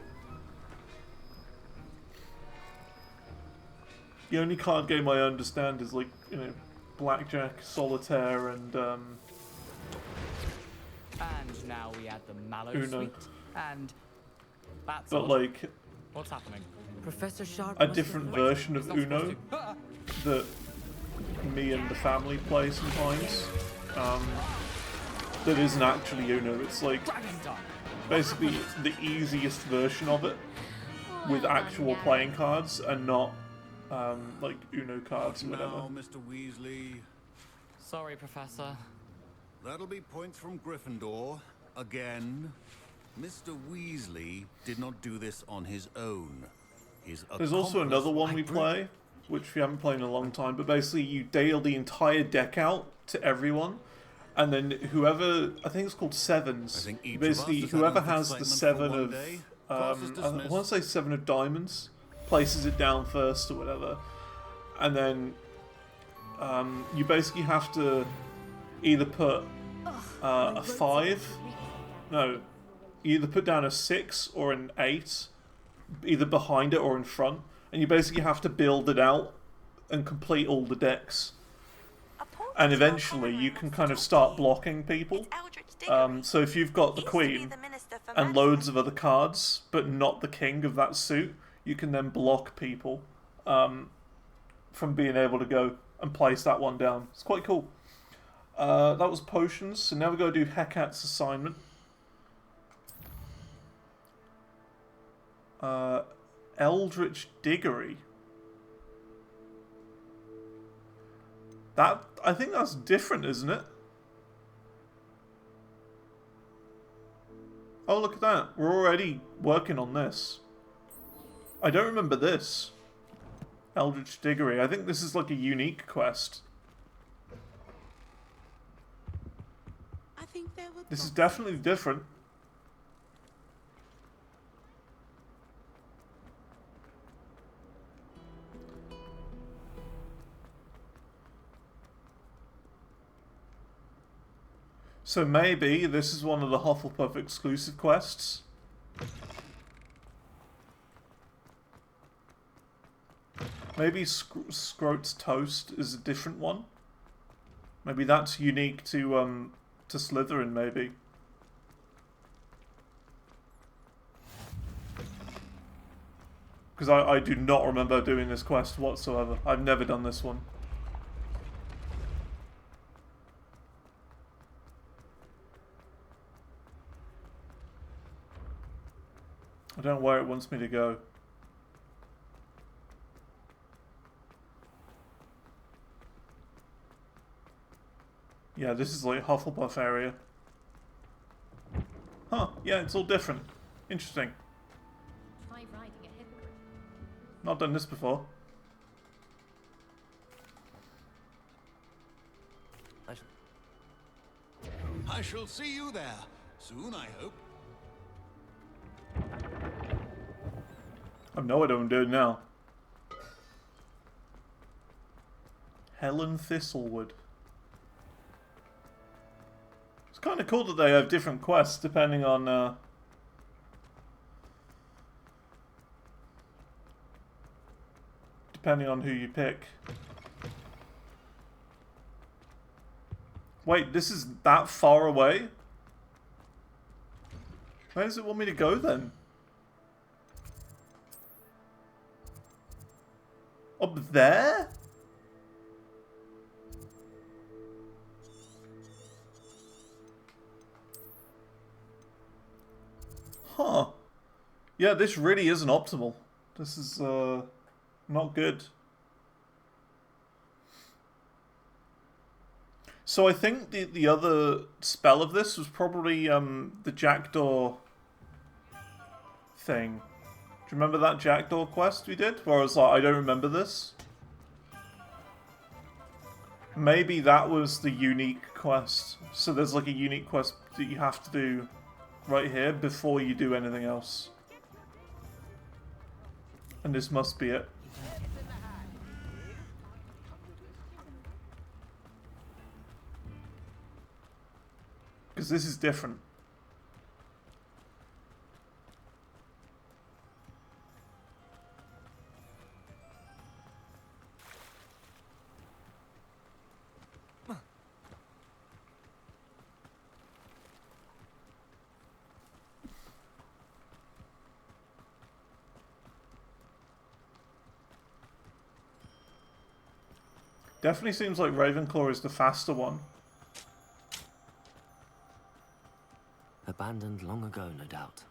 The only card game I understand is like, you know, Blackjack, Solitaire, and And now we add the Mallow Uno. Suite, and that's but odd. like What's happening? Professor Sharp a must different have... version of He's not Uno that me and the family play sometimes. That isn't actually Uno. It's like basically the easiest version of it with actual playing cards and not like Uno cards or whatever. Now, Mr. Weasley. Sorry, Professor. That'll be points from Gryffindor. Again. Mr. Weasley did not do this on his own. His There's also another one we accomplice- play, which we haven't played in a long time, but basically you deal the entire deck out to everyone, and then whoever, I think it's called sevens, I think each of basically us has had whoever enough has the excitement for seven one of, day. Class is I dismissed. want to say 7 of diamonds, places it down first or whatever, and then you basically have to either put a 5, no, you either put down a 6 or an 8, either behind it or in front, and you basically have to build it out and complete all the decks. And eventually you can kind of start blocking people. So if you've got the queen and loads of other cards, but not the king of that suit, you can then block people from being able to go and place that one down. It's quite cool. That was potions, so now we're going to do Hecat's assignment. Eldritch Diggory. That, I think that's different, isn't it? Oh, look at that. We're already working on this. I don't remember this. Eldritch Diggory. I think this is like a unique quest. I think there were This is definitely different. So maybe this is one of the Hufflepuff exclusive quests. Maybe Scroat's Toast is a different one. Maybe that's unique to Slytherin, maybe. Because I do not remember doing this quest whatsoever. I've never done this one. I don't know where it wants me to go. Yeah, this is like Hufflepuff area. Huh, yeah, it's all different. Interesting. Try riding a hippogriff. Not done this before. I shall see you there. Soon, I hope. I have no idea what I'm doing now. Helen Thistlewood. It's kind of cool that they have different quests depending on who you pick. Wait, this is that far away? Where does it want me to go then? Up there? Huh. Yeah, this really isn't optimal. This is, not good. So I think the other spell of this was probably, the Jackdaw thing. Do you remember that Jackdaw quest we did? Where I was like, I don't remember this. Maybe that was the unique quest. So there's like a unique quest that you have to do right here before you do anything else. And this must be it. Because this is different. Definitely seems like Ravenclaw is the faster one. Abandoned long ago, no doubt.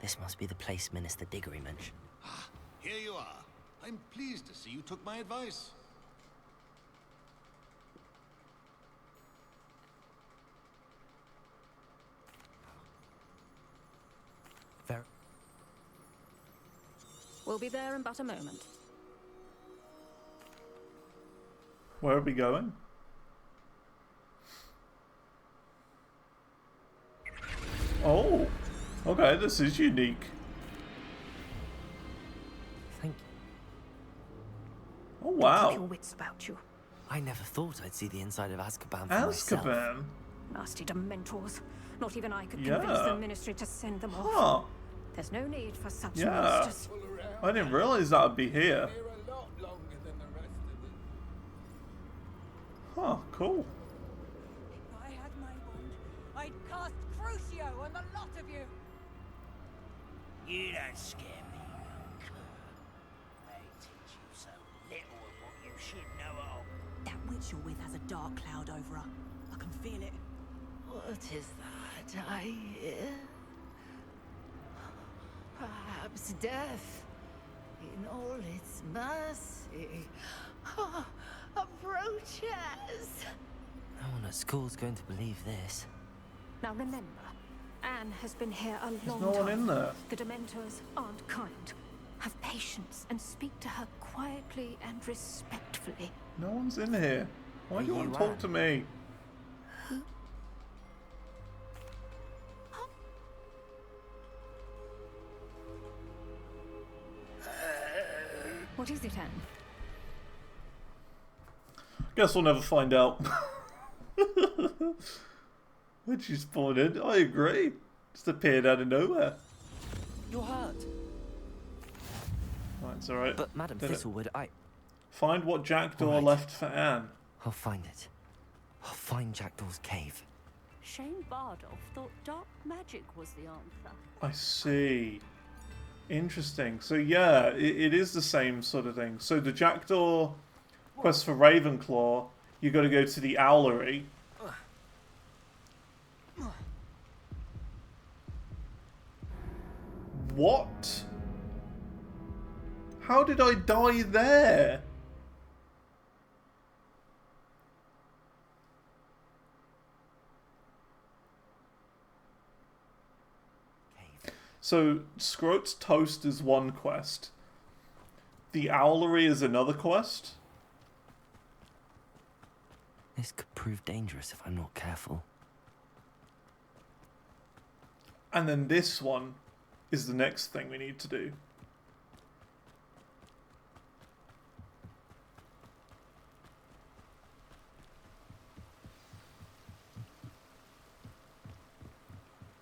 This must be the place Minister Diggory mentioned. Ah, here you are. I'm pleased to see you took my advice. We'll be there in but a moment. Where are we going? Oh, okay, this is unique. Thank you. Oh wow. Keep your wits about you. I never thought I'd see the inside of Azkaban for myself. Azkaban? Nasty Dementors. Not even I could Yeah. convince the Ministry to send them off. Huh. There's no need for such Yeah. monsters. I didn't realize that would be here. Huh, cool. If I had my wand, I'd cast Crucio on the lot of you. You don't scare me, Uncle. They teach you so little of what you should know of. That witch you're with has a dark cloud over her. I can feel it. What is that I hear? Perhaps death, in all its mercy, approaches. No one at school's going to believe this. Now remember, Anne has been here a long no one time. in there. The Dementors aren't kind. Have patience and speak to her quietly and respectfully. No one's in here. Why do you want to talk to me? What is it, Anne? Guess we'll never find out. When she spawned in, I agree. Just appeared out of nowhere. You're hurt. Right, it's alright. But Madam Thistlewood, Find what Jackdaw left for Anne. I'll find it. I'll find Jackdaw's cave. Shane Bardolph thought dark magic was the answer. I see. Interesting. So yeah, it is the same sort of thing. So the Jackdaw quest for Ravenclaw, you got to go to the Owlery. What? How did I die there? So, Scroat's Toast is one quest. The Owlery is another quest. This could prove dangerous if I'm not careful. And then this one is the next thing we need to do.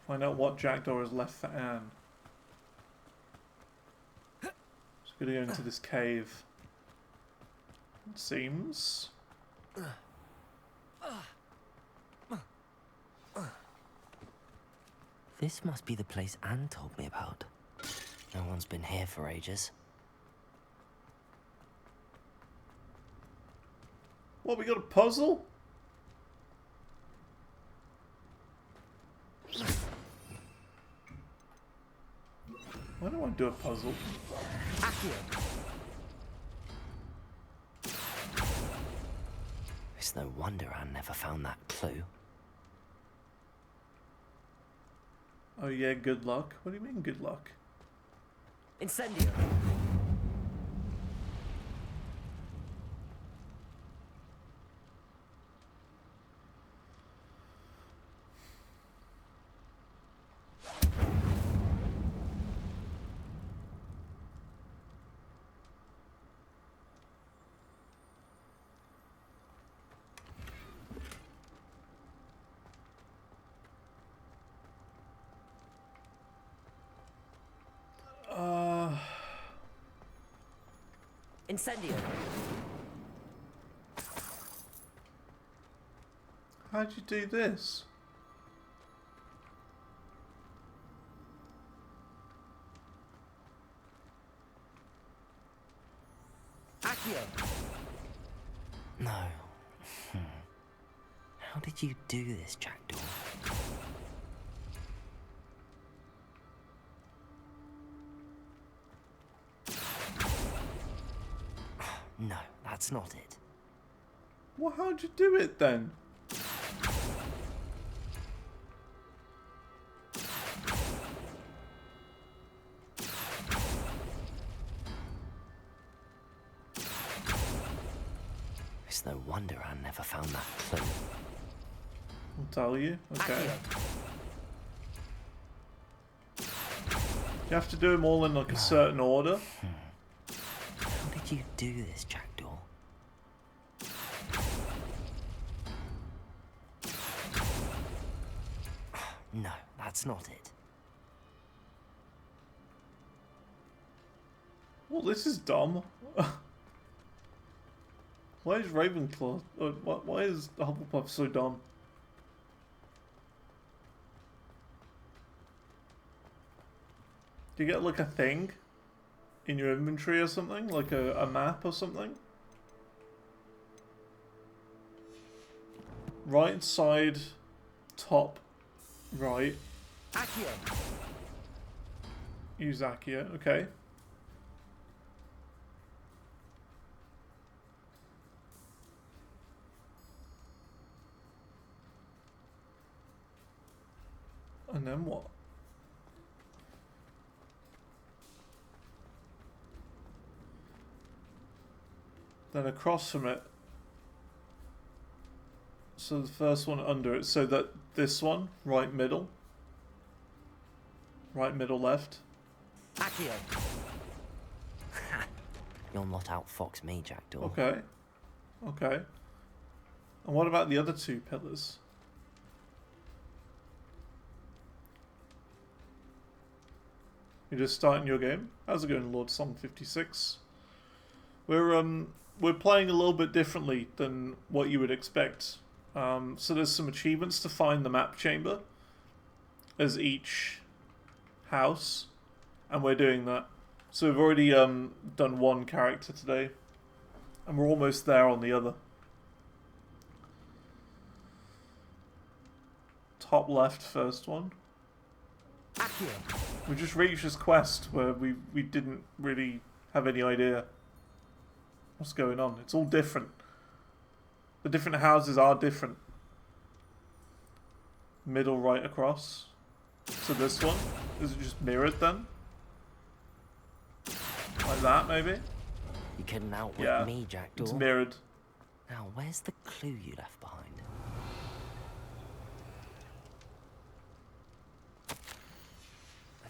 Find out what Jackdaw has left for Anne. Just gonna go into this cave. It seems. This must be the place Anne told me about. No one's been here for ages. What, we got a puzzle? Why don't I do a puzzle? It's no wonder Anne never found that clue. Oh yeah, good luck? What do you mean, good luck? Incendio! Incendio! How'd you do this? No. How did you do this, Jackdaw? No, that's not it. Well, how'd you do it then? It's no wonder Anne never found that clue. I'll tell you. Okay. Do you have to do them all in like a certain order? How did you do this, Jackdaw? No, that's not it. Well, this is dumb. Why is Ravenclaw... Why is Hufflepuff so dumb? Do you get like a thing in your inventory or something? Like a map or something? Right side, top, right. Accio! Use Accio, okay. And then what? Then across from it. So the first one under it. So that this one, right middle. Right middle left. Accio! You'll not outfox me, Jackdaw. Okay. Okay. And what about the other two pillars? You're just starting your game? How's it going, Lord Song 56? We're playing a little bit differently than what you would expect. So there's some achievements to find the map chamber as each house. And we're doing that. So we've already done one character today. And we're almost there on the other. Top left, first one. We just reached this quest where we didn't really have any idea what's going on. It's all different. The different houses are different. Middle right across. So this one, is it just mirrored then? Like that maybe? You couldn't outwit me, Jackdaw. It's mirrored. Now, where's the clue you left behind?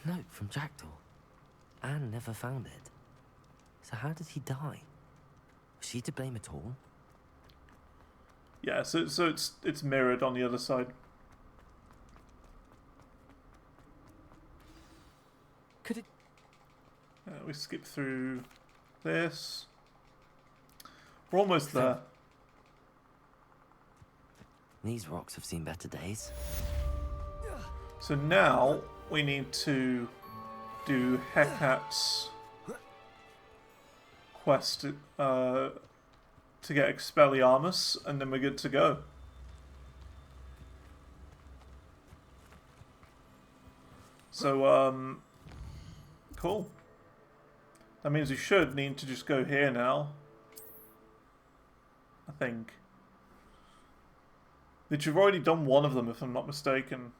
A note from Jackdaw. Anne never found it. So how did he die? Was she to blame at all? Yeah, so it's mirrored on the other side. Could it? We skip through this. We're almost there. These rocks have seen better days. So now we need to do Hecat's quest to get Expelliarmus, and then we're good to go. So, cool. That means we should need to just go here now. I think. That you've already done one of them, if I'm not mistaken.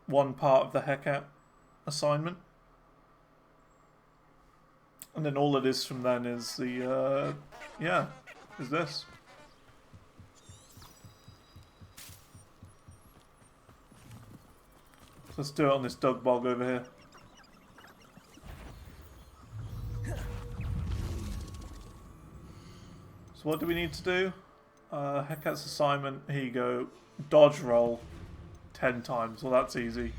One part of the Hecat assignment. And then all it is from then is the, is this. So let's do it on this Dug Bog over here. So what do we need to do? Hecat's assignment, here you go. Dodge roll 10 times. Well, that's easy.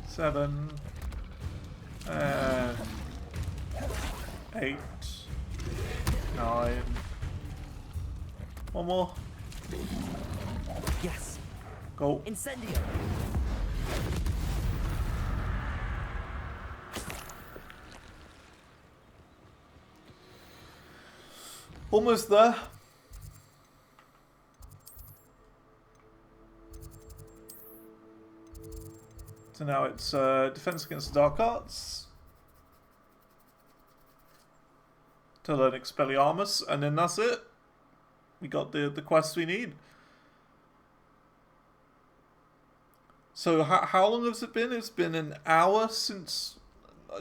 Seven and 8, 9. One more. Yes. Go. Incendio. Almost there. So now it's defense against the dark arts to learn Expelliarmus, and then that's it. We got the quests we need. So how long has it been? It's been an hour since...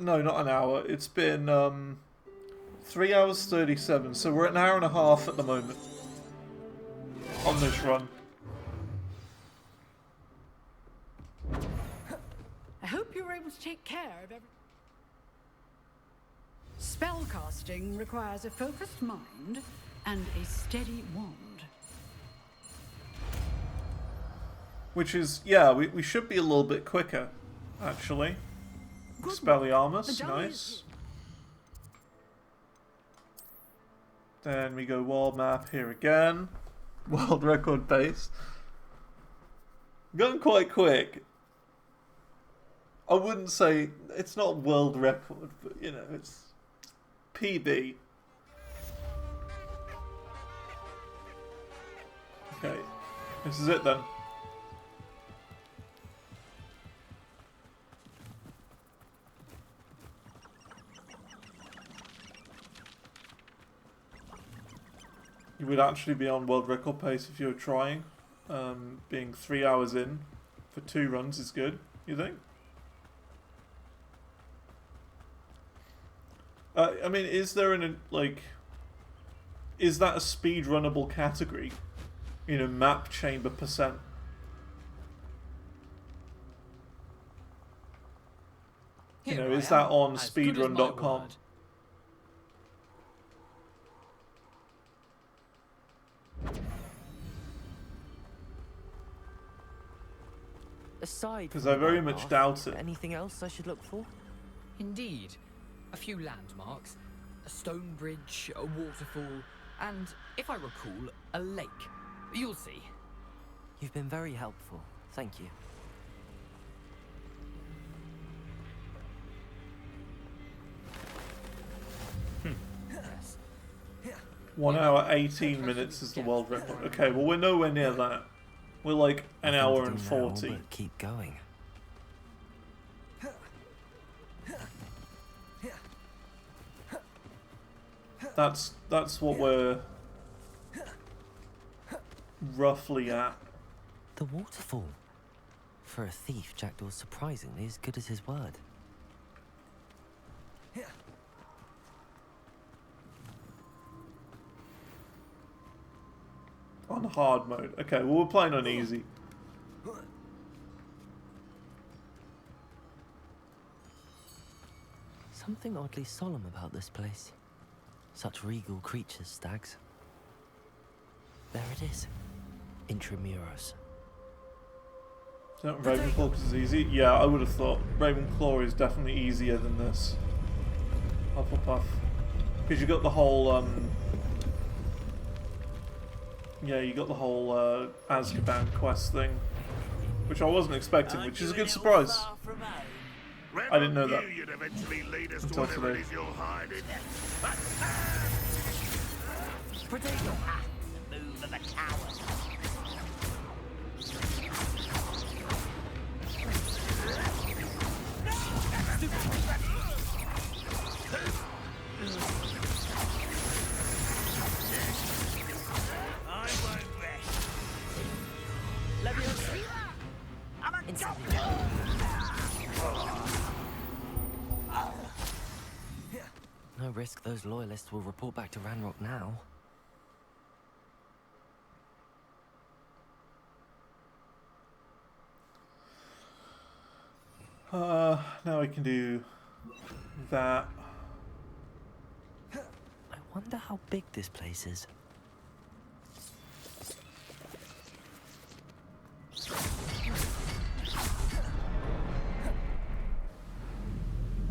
No, not an hour. It's been 3 hours 37. So we're at an hour and a half at the moment on this run. I hope you're able to take care of every... Spellcasting requires a focused mind and a steady wand. Which is, yeah, we should be a little bit quicker, actually. Expelliarmus, nice. Then we go world map here again. World record pace. Going quite quick. I wouldn't say it's not world record, but you know, it's PB. Okay, this is it then. You would actually be on world record pace if you were trying. Being 3 hours in for 2 runs is good, you think? I mean, is there is that a speedrunnable category? You know, map chamber percent. You know, is that on speedrun.com? Aside Because from I very the much bath, doubt it. anything else I should look for? Indeed. A few landmarks, a stone bridge, a waterfall, and, if I recall, a lake. You'll see. You've been very helpful. Thank you. 1 hour 18 minutes is the world record. Okay, well we're nowhere near that. We're like an hour and 40. Now, but keep going. That's what we're roughly at. The waterfall. For a thief, Jackdaw's surprisingly as good as his word. On hard mode. Okay, well we're playing on easy. Something oddly solemn about this place. Such regal creatures, stags. There it is. Intramuros. Is that Ravenclaw because it's easy? Yeah, I would have thought Ravenclaw is definitely easier than this. Hufflepuff. Because you got the whole, yeah, you got the whole Azkaban quest thing. Which I wasn't expecting, which is a good surprise. I didn't know that until today. Move of a coward. I won't rest. Leviosa. I'm a No risk those loyalists will report back to Ranrock now. Now we can do that. I wonder how big this place is.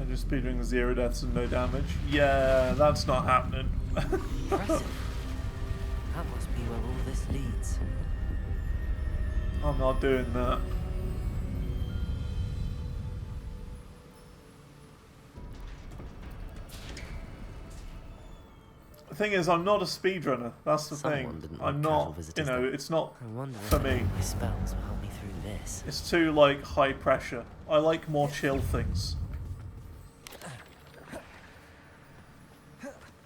I'm just speeding 0 deaths and no damage. Yeah, that's not happening. Impressive. That must be where all this leads. I'm not doing that. The thing is, I'm not a speedrunner. That's the thing. I'm not, you know, it's not for me. My spells will help me through this. It's too, like, high pressure. I like more chill things.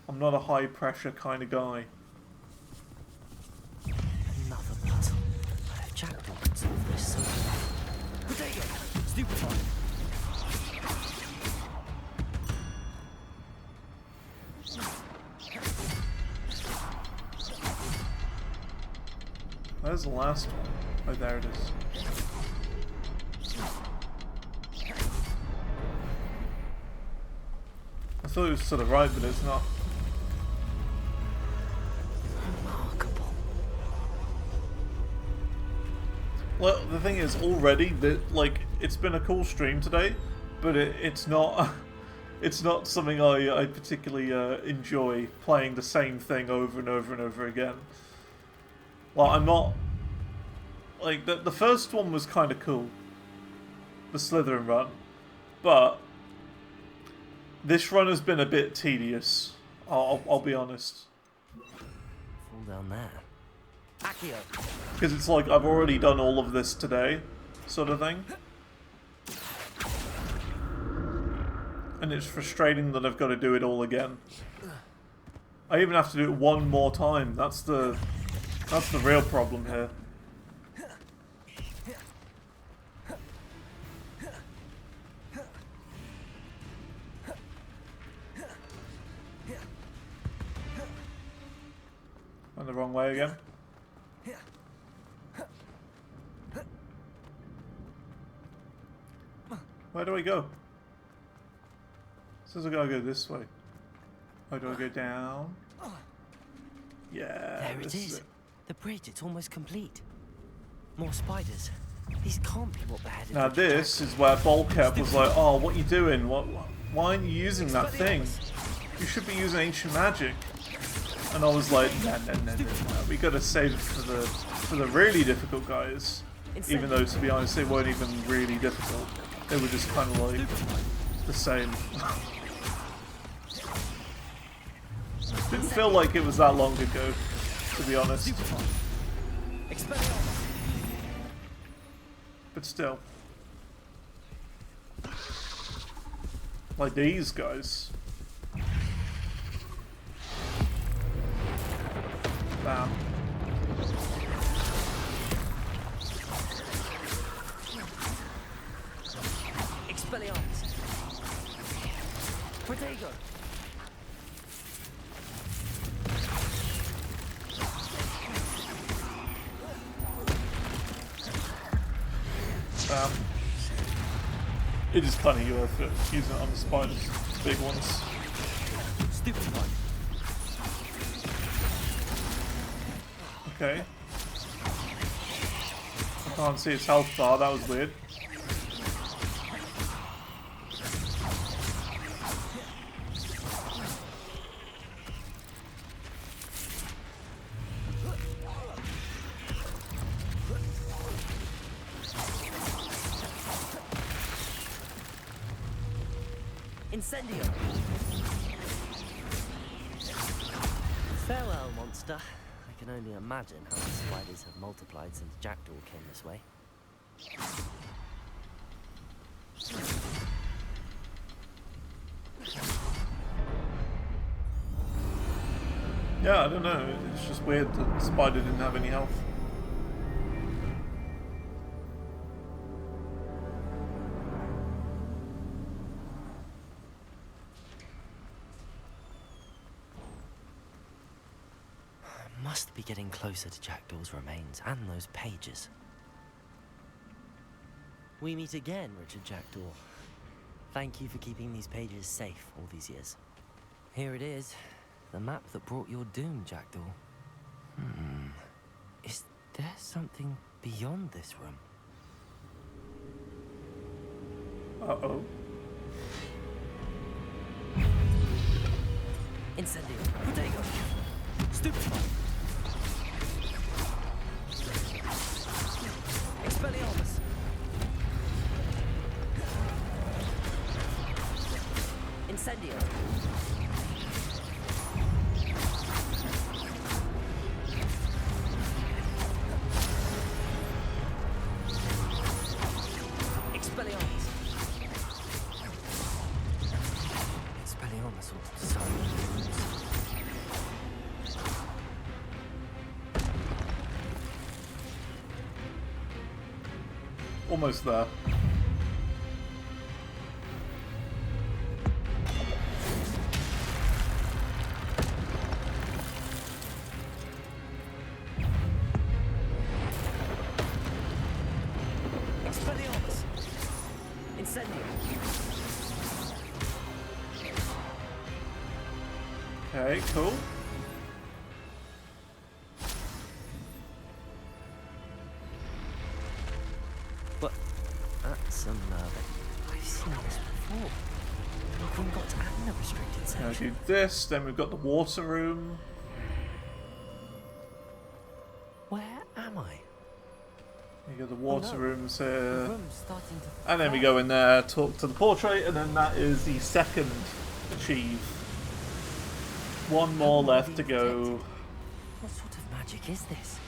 I'm not a high pressure kind of guy. Another battle. But if Jackdaw could solve this so well. Potato! Stupefy! Where's the last one? Oh, there it is. I thought it was to the right, but it's not. Remarkable. Well, the thing is, already that like it's been a cool stream today, but it's not. It's not something I particularly enjoy playing the same thing over and over and over again. Well, I'm not. Like the first one was kind of cool, the Slytherin run, but this run has been a bit tedious. I'll be honest. Fall down there. Accio. Because it's like I've already done all of this today, sort of thing. And it's frustrating that I've got to do it all again. I even have to do it one more time. That's the real problem here. Went the wrong way again. Where do I go? It says I gotta go this way. Oh, do I go down? Yeah. There it is. The bridge, it's almost complete. More spiders. These can't be what the head Now this is where Bulkhead was like, "Oh, what are you doing? Why aren't you using that thing? You should be using ancient magic." And I was like, "No. We gotta save it for the really difficult guys." Even though, to be honest, they weren't even really difficult. They were just kind of like the same. Didn't feel like it was that long ago, to be honest. But still. Like these guys. Bam. Expelliarmus. Protego. It is kind of worth it, using it on the spiders, the big ones. Stupid one. Okay. I can't see its health bar, that was weird. Incendio. Farewell, monster. I can only imagine how the spiders have multiplied since Jackdaw came this way. Yeah, I don't know. It's just weird that the spider didn't have any health. Must be getting closer to Jackdaw's remains and those pages. We meet again, Richard Jackdaw. Thank you for keeping these pages safe all these years. Here it is, the map that brought your doom, Jackdaw. Is there something beyond this room? Uh-oh. Incendio. Protego. Stupid. Expelliarmus. Incendio. Expelliarmus. Expelliarmus will disarm the Almost there. Expelliarmus. Incendio. Okay, cool. But that's unnerving. I've seen this before. We've even got to add a restricted Now section. do this, then we've got the water room. Where am I? You got the water no. rooms The here. room's starting to And then we go in there, talk to the portrait, and then that is the second achieve. One more left to go. What sort of magic is this?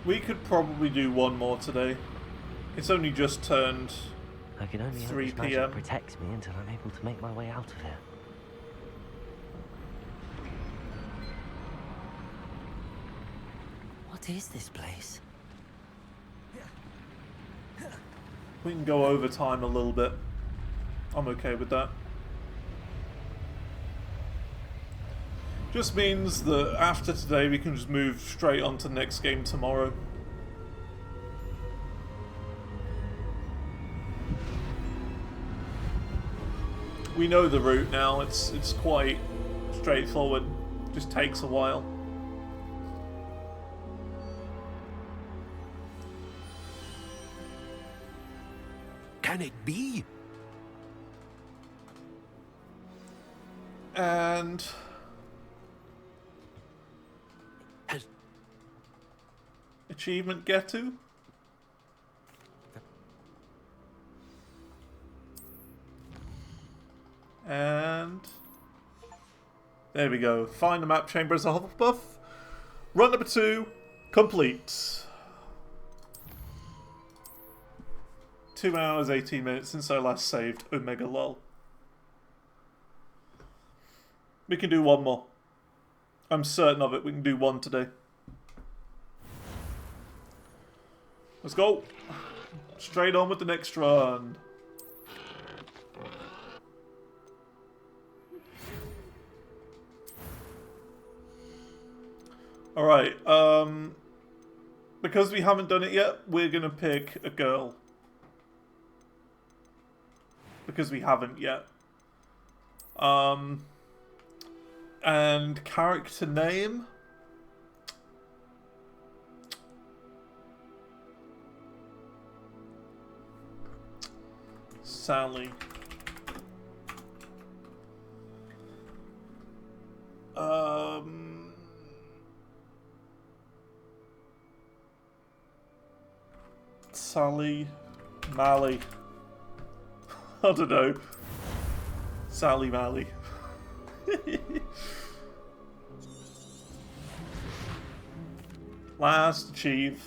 We could probably do one more today. It's only just turned I can only hope 3 this magic PM. protects me until I'm able to make my way out of here. What is this place? We can go over time a little bit. I'm okay with that. Just means that after today we can just move straight on to the next game tomorrow. We know the route now, it's quite straightforward. Just takes a while. can it be? And achievement get to? And there we go. Find the map chamber as a Hufflepuff. Run number 2 complete. 2 hours 18 minutes since I last saved Omega Lol. We can do one more. I'm certain of it. We can do one today. Let's go. Straight on with the next run. Alright, because we haven't done it yet, we're gonna pick a girl. Because we haven't yet. And character name? Sally. Sally Mally. I don't know. Sally Mally. Last achieve.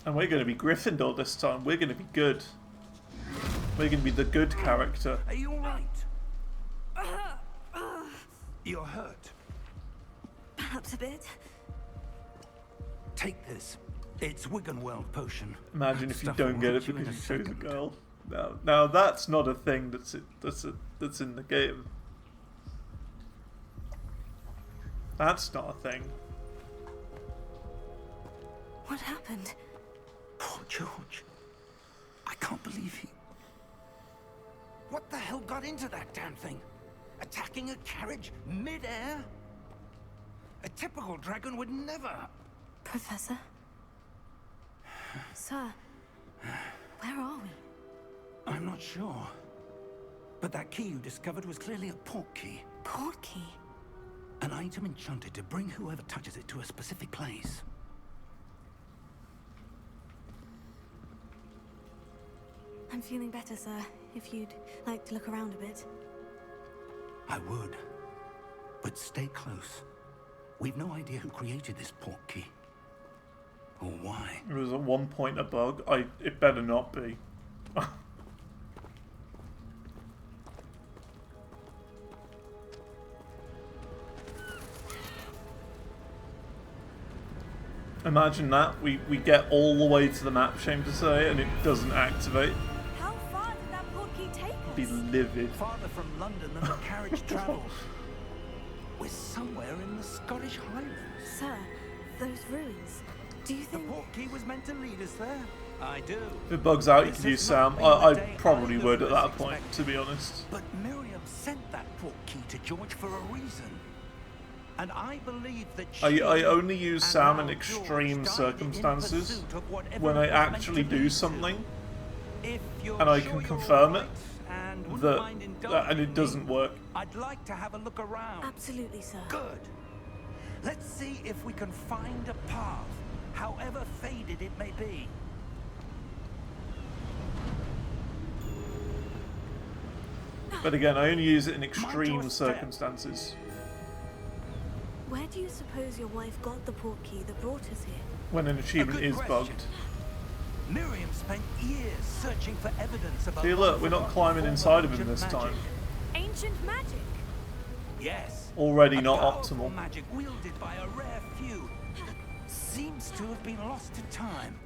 And we're going to be Gryffindor this time. We're going to be good. We're going to be the good character. Are you alright? You're hurt. Perhaps a bit. Take this. It's Wiggenweld potion. Imagine if you don't will get it hit you in because a you chose a second. girl. Now that's not a thing that's in the game. That's not a thing. What happened? Poor George. I can't believe he... What the hell got into that damn thing? Attacking a carriage mid-air? A typical dragon would never... Professor? Sir, where are we? I'm not sure. But that key you discovered was clearly a port key. Port key? An item enchanted to bring whoever touches it to a specific place. I'm feeling better, sir. If you'd like to look around a bit. I would. But stay close. We've no idea who created this port key. Or why. It was at one point a bug. It better not be. Imagine that. We get all the way to the map chamber today and it doesn't activate. How far did that port key take us? Be livid. Farther from London than the carriage travels. We're somewhere in the Scottish Highlands. Sir, those ruins. Do you think... The port key was meant to lead us there? I do. If it bugs out, you This can use has Sam. not been I the day probably either would of at us that point, expected. to be honest. But Miriam sent that port key to George for a reason. And I believe that she I only use and Sam now in George extreme died in circumstances pursuit of whatever when it I was meant actually to do lead to. something If you're and I sure can you're confirm all it right and wouldn't that mind and indulging it doesn't me, work. I'd like to have a look around. Absolutely, sir. Good. Let's see if we can find a path, however faded it may be. But again, I only use it in extreme circumstances. Where do you suppose your wife got the port key that brought us here? When an achievement good is question. bugged. Miriam spent years searching for evidence about... See, look, we're not climbing inside of him this time. Ancient magic? Yes. Already A not powerful optimal. magic wielded by a rare few that seems to have been lost to time.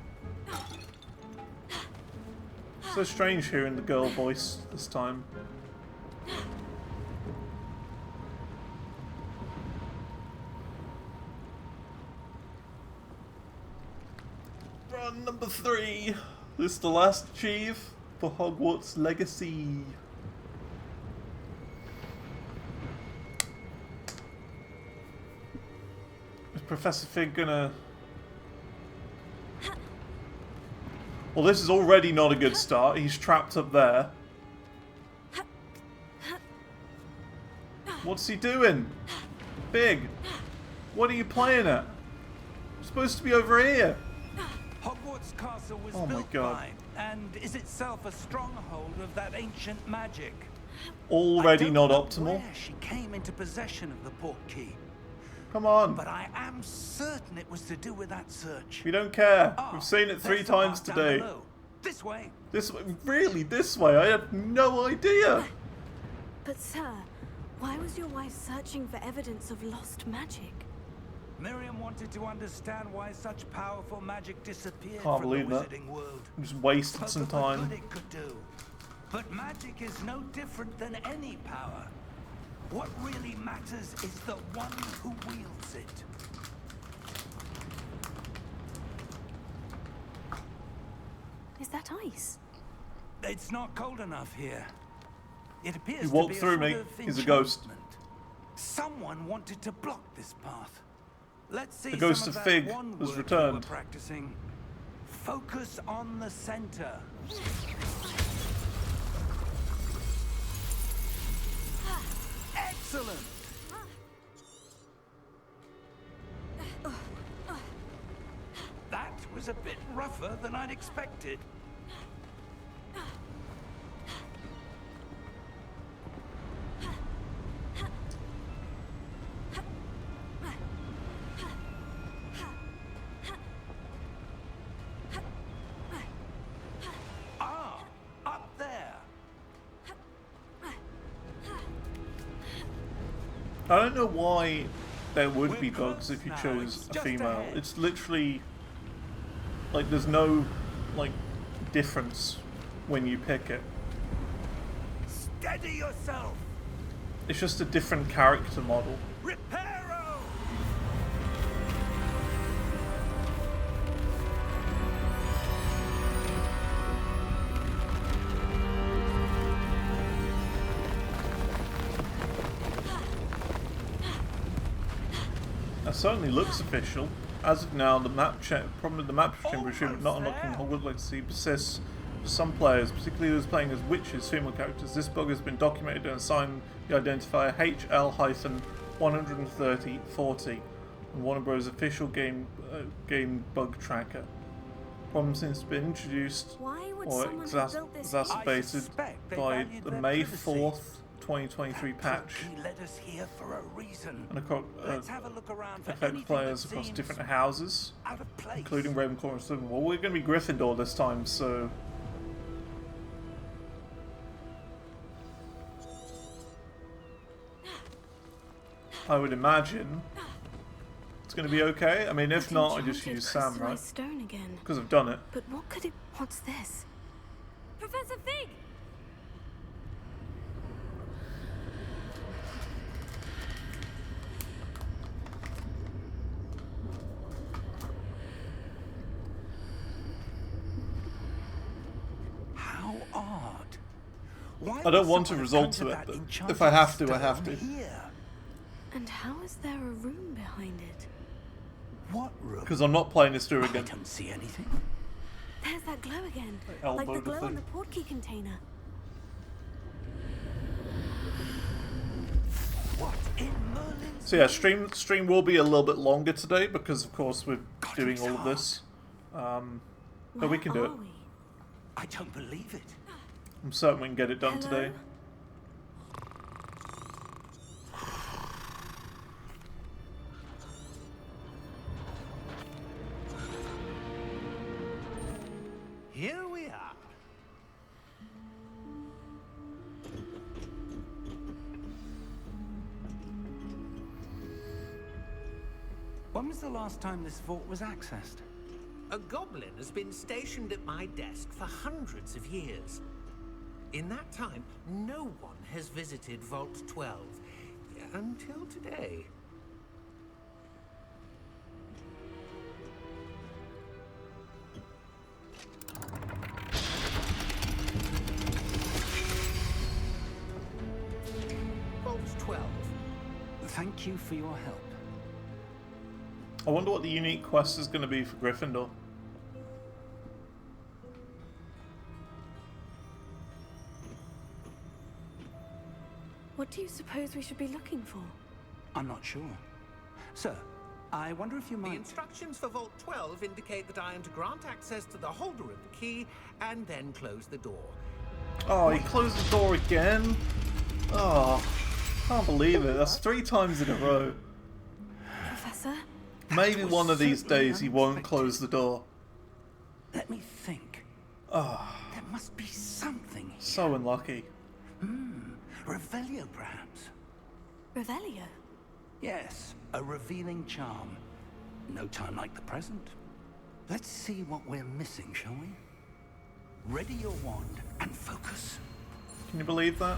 So strange hearing the girl voice this time. Run number 3. This is the last achieve for Hogwarts Legacy. Professor Fig gonna... Well, this is already not a good start. He's trapped up there. What's he doing? Big. What are you playing at? You're supposed to be over here. Hogwarts Castle was Oh my built God. by, and is itself a stronghold of that ancient magic. Already not optimal. Where she came into possession of the portkey. Come on. But I am certain it was to do with that search. We don't care. Ah, We've seen it 3 there's the times path down today. below. This way. This way? Really? This way? I had no idea. But sir, why was your wife searching for evidence of lost magic? Miriam wanted to understand why such powerful magic disappeared Can't from the believe that. wizarding world. Just wasted some Spoke of the time. good it could do. But magic is no different than any power. What really matters is the one who wields it. Is that ice? It's not cold enough here. It appears He to walked be a through sort me. of He's a ghost. enchantment. Someone wanted to block this path. Let's see The ghost some of that Fig one has word we returned. were practicing. Focus on the center. Excellent. That was a bit rougher than I'd expected. Ah, up there. I don't know why there would be bugs if you chose a female. It's literally like there's no like difference when you pick it. Steady yourself. It's just a different character model. Reparo. That certainly looks official. As of now, the map problem with the map chamber issue not unlocking Hogwarts Legacy persists for some players, particularly those playing as witches, female characters. This bug has been documented and assigned the identifier HL-13040 on Warner Bros. Official game bug tracker. Problem seems to have been introduced Why would or someone have built this? exacerbated by the May 4th, 2023 patch. Led us here for a reason. And Let's have a look around for affect anything players that across seems different houses, out of place. including Ravenclaw and Slytherin. Well, we're going to be Gryffindor this time, so I would imagine it's going to be okay. I mean, if not, I just use Sam, right? Stone again. Because I've done it. But what could it? What's this? Professor Fig! How odd. Why I don't would want to someone resort come to it, that but enchanted if I have to, I have stone to. Here? And how is there a room behind it? What room? Because I'm not playing this through again. I don't see anything. There's that glow again. Elbow Like the the glow on thing. the portkey container. What in Merlin's So yeah, stream will be a little bit longer today because, of course, we're doing all of this. But we can do it. I don't believe it. I'm certain we can get it done today. Here we are. When was the last time this vault was accessed? A goblin has been stationed at my desk for hundreds of years. In that time, no one has visited Vault 12 until today. Vault 12. Thank you for your help. I wonder what the unique quest is going to be for Gryffindor. What do you suppose we should be looking for? I'm not sure. Sir, I wonder if you might... The instructions for Vault 12 indicate that I am to grant access to the holder of the key and then close the door. Oh, he closed the door again? Oh, can't believe it. That's 3 times in a row. Professor? Maybe one of these days he won't close the door. Let me think. Oh, There must be something here. so unlucky. Revelio, perhaps? Revelio? Yes, a revealing charm. No time like the present. Let's see what we're missing, shall we? Ready your wand and focus. Can you believe that?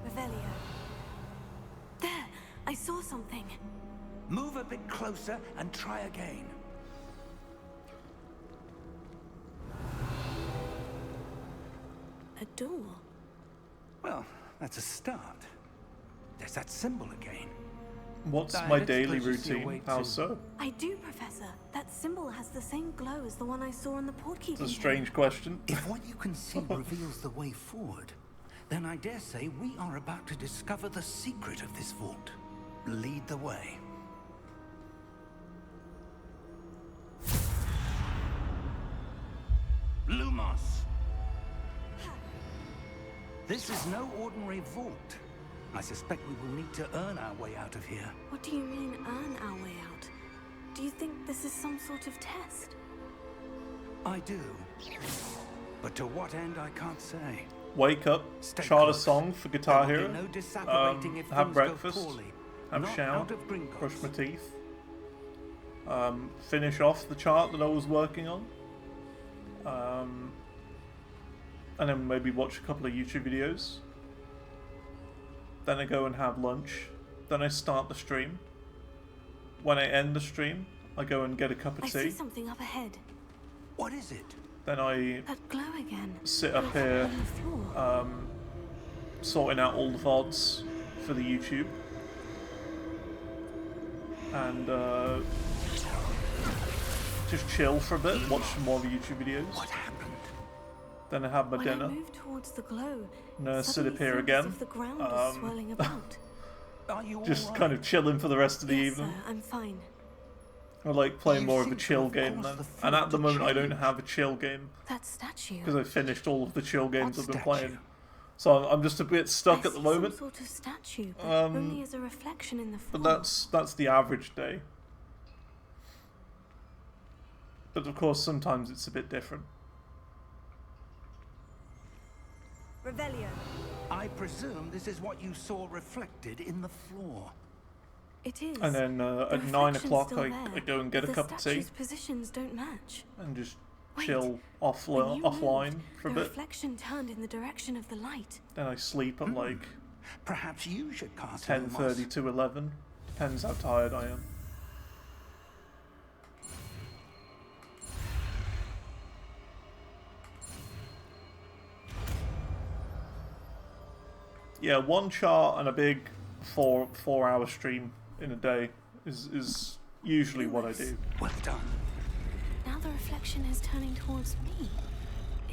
Revelio. There! I saw something. Move a bit closer and try again. A door. Well, that's a start. There's that symbol again. What's Now, my let's daily close your routine? way How to- so? I do, Professor. That symbol has the same glow as the one I saw on the portkeeping It's a table. strange question. If what you can see reveals the way forward, then I dare say we are about to discover the secret of this vault. Lead the way. Lumos! This is no ordinary vault. I suspect we will need to earn our way out of here. What do you mean, earn our way out? Do you think this is some sort of test? I do. But to what end, I can't say. Wake up, Stay chart a close. song for Guitar There will Hero, be no disapparating if have things go breakfast, poorly. have a Not shower, out of Gringotts. brush my teeth, finish off the chart that I was working on, and then maybe watch a couple of YouTube videos. Then I go and have lunch. Then I start the stream. When I end the stream, I go and get a cup I of see tea. something up ahead. What is it? Then I That glow again. sit up here, On the floor. sorting out all the VODs for the YouTube. And just chill for a bit, watch some more YouTube videos. What happened? Then I have my When dinner. I moved towards the glow, No, sit suddenly up here feels again. as if the ground is swirling about. Are you all Just right? kind of chilling for the rest of the Yes, evening. sir, I'm fine. I like playing You more of seem a to chill have game caused then. the And at field the to moment I don't change. have a chill game. That statue. Because I've finished all of the chill games What I've been statue? playing. So I'm just a bit stuck I at the see moment. Some sort of statue, but only as a reflection in the floor. But that's the average day. But of course sometimes it's a bit different. Revelio. I presume this is what you saw reflected in the floor. It is. And then The at 9 reflection's o'clock still I there, go and get a but cup the of tea statue's positions don't match. and just Wait, chill When you offline moved, for a the bit. reflection turned in the direction of the light. Then I sleep at like Perhaps you should cast 10:30 to 11. Depends how tired I am. Yeah, one chart and a big four-hour stream in a day is usually what I do. Well done. Now the reflection is turning towards me.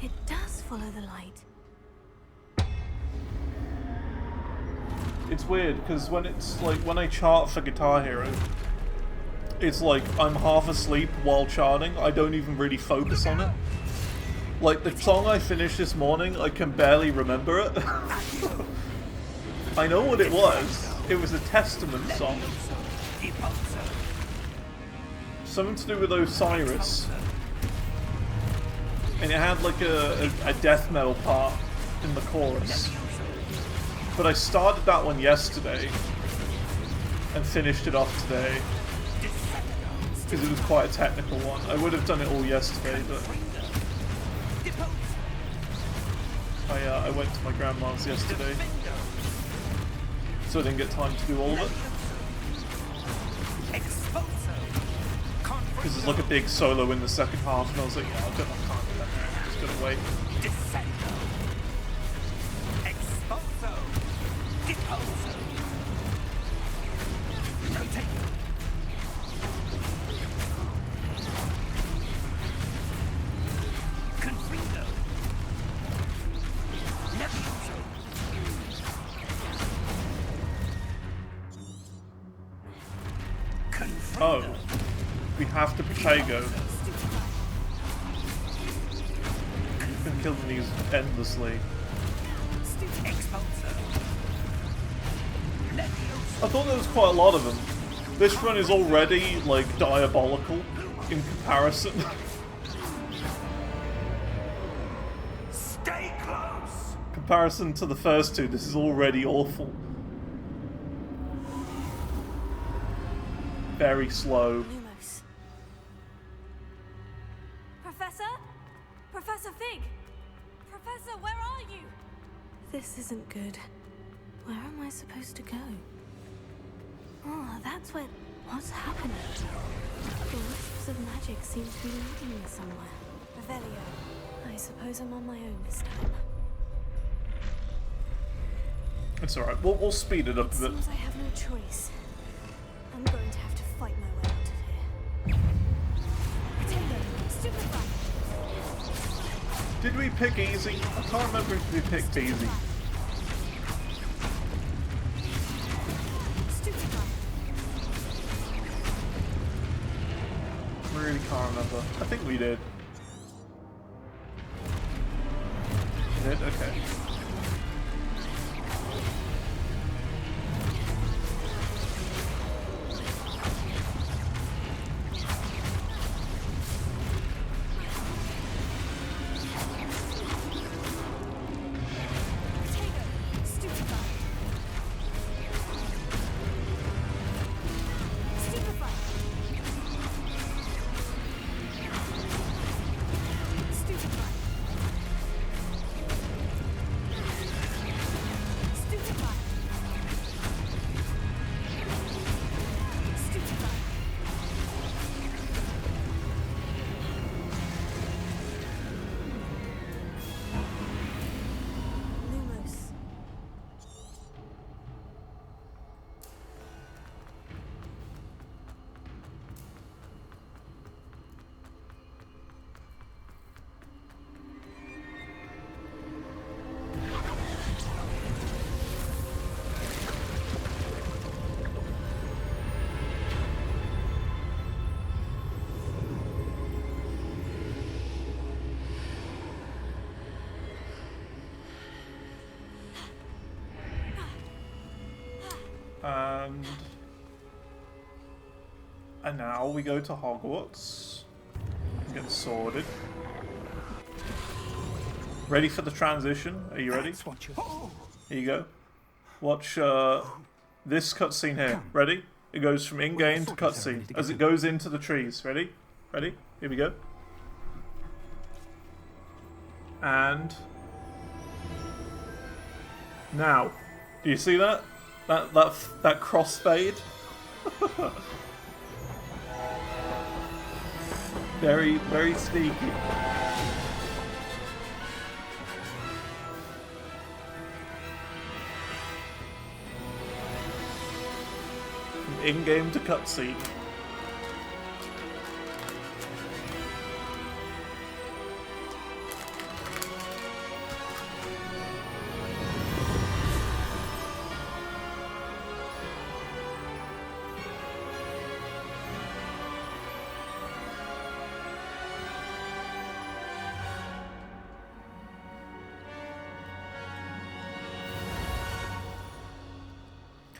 It does follow the light. It's weird because when it's like when I chart for Guitar Hero, it's like I'm half asleep while charting. I don't even really focus on it. Like the song I finished this morning, I can barely remember it. I know what it was. It was a Testament song. Something to do with Osiris. And it had like a death metal part in the chorus. But I started that one yesterday and finished it off today because it was quite a technical one. I would have done it all yesterday, but I went to my grandma's yesterday, so I didn't get time to do all of it. Because there's like a big solo in the second half, and I was like, yeah, I can't do that now. I'm just gonna wait. Oh. We have to Protego. We've been killing these endlessly. I thought there was quite a lot of them. This run is already, like, diabolical in comparison. Stay close! Comparison to the first two, this is already awful. Very slow. Lumos. Professor? Professor Fig! Professor, where are you? This isn't good. Where am I supposed to go? Oh, that's where... What's happening? The wisps of magic seem to be leading me somewhere. Revelio. I suppose I'm on my own this time. It's alright, we'll speed it up a bit. Seems I have no choice. I'm going to have to fight my way out of here. Potato, stupefy. Did we pick easy? I can't remember if we picked easy. Really can't remember. I think we did. We did? Okay. And now we go to Hogwarts. Get sorted. Ready for the transition? Are you ready? Here you go. Watch this cutscene here. Ready? It goes from in-game to cutscene as it goes into the trees. Ready? Ready? Here we go. And now, do you see that? That crossfade? Very, very sneaky. From in-game to cutscene.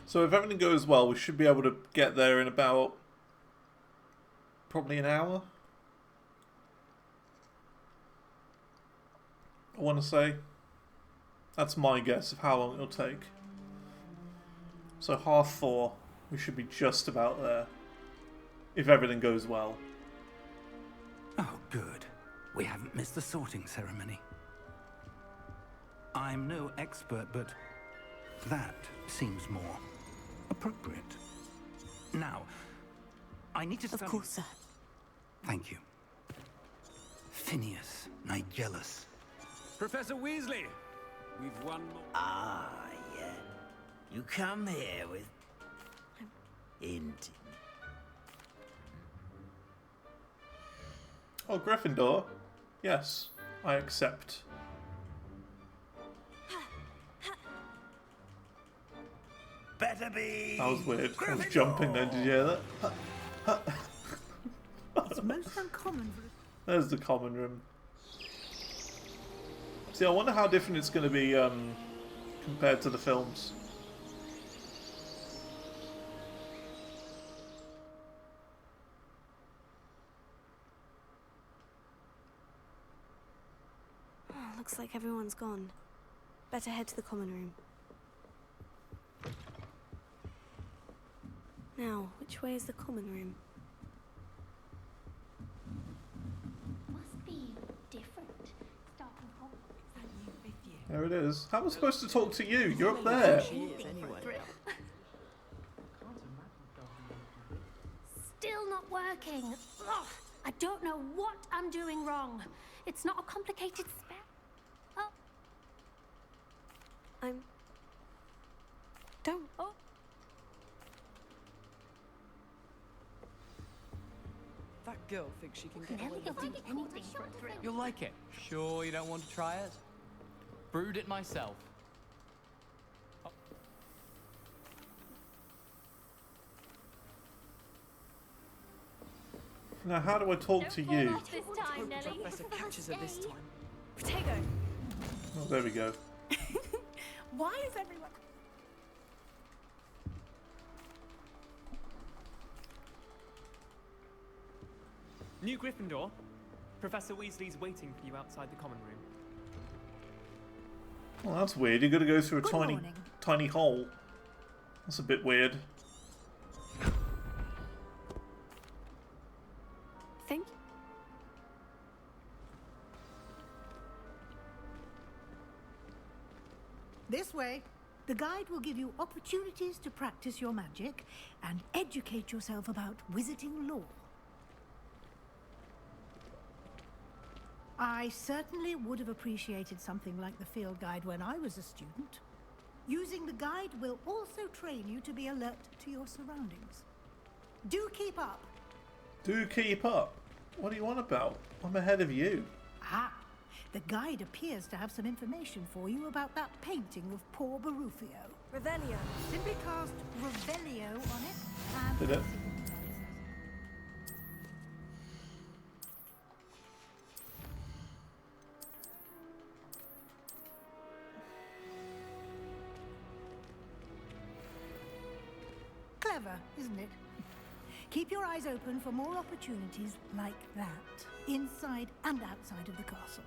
So if everything goes well, we should be able to get there in about probably an hour. I want to say. That's my guess of how long it'll take. So 4:30, we should be just about there. If everything goes well. Oh, good. We haven't missed the sorting ceremony. I'm no expert, but that seems more appropriate. Now, I need to study... Of course, sir. Thank you. Phineas, Nigellus. Professor Weasley, we've won more. Ah, yeah. You come here with... Intimate. Oh, Gryffindor? Yes, I accept. better be. That was weird. I was jumping then. Did you hear that? It's most uncommon for There's the common room. See, I wonder how different it's going to be compared to the films. Oh, looks like everyone's gone. Better head to the common room. Now, which way is the common room? Must be different. Starting Hogwarts. There it is. How am I supposed to talk to you? You're up there. Still not working. Ugh, I don't know what I'm doing wrong. It's not a complicated spell. Oh. Don't. Oh. That girl thinks she can get away Never with do anything for a thrill. You'll like it. Sure you don't want to try it? Brewed it myself. Now, how do I talk to you? This time, Nelly. Professor catches her this time. Potato. Oh, there we go. Why is everyone... New Gryffindor. Professor Weasley's waiting for you outside the common room. Well, that's weird. You're going to go through a Good tiny, morning. tiny hole. That's a bit weird. Thank you. This way. The guide will give you opportunities to practice your magic and educate yourself about wizarding lore. I certainly would have appreciated something like the field guide when I was a student. Using the guide will also train you to be alert to your surroundings. Do keep up. Do keep up. What do you want about? I'm ahead of you. Ah, the guide appears to have some information for you about that painting of poor Barufio. Revelio. Simply cast Revelio on it and... Did it? Clever, isn't it? Keep your eyes open for more opportunities like that, inside and outside of the castle.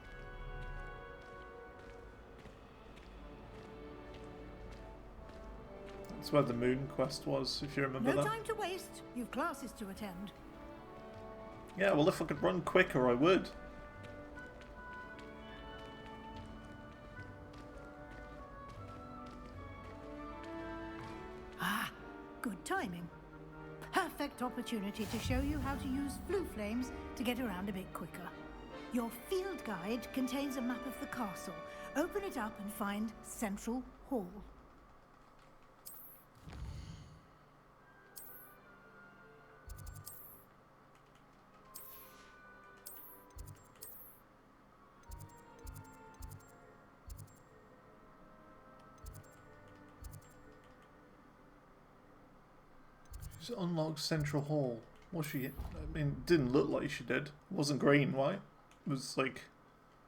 That's where the moon quest was, if you remember No that. time to waste. You've classes to attend. Yeah, well, if I could run quicker, I would. Ah, good timing. Perfect opportunity to show you how to use flue flames to get around a bit quicker. Your field guide contains a map of the castle. Open it up and find Central Hall. She unlocked Central Hall. Was she? I mean, it didn't look like she did. It wasn't green, right? It was like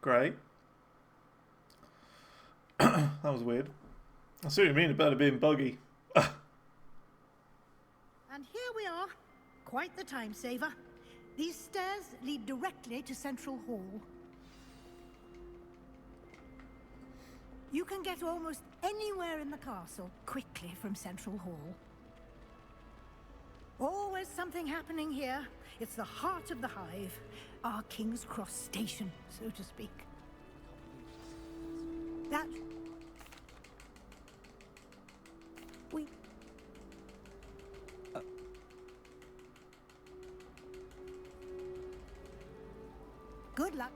grey. That was weird. I see what you mean about it being buggy. And here we are. Quite the time saver. These stairs lead directly to Central Hall. You can get almost anywhere in the castle quickly from Central Hall. Always something happening here. It's the heart of the hive. Our King's Cross station, so to speak. That... We... Good luck.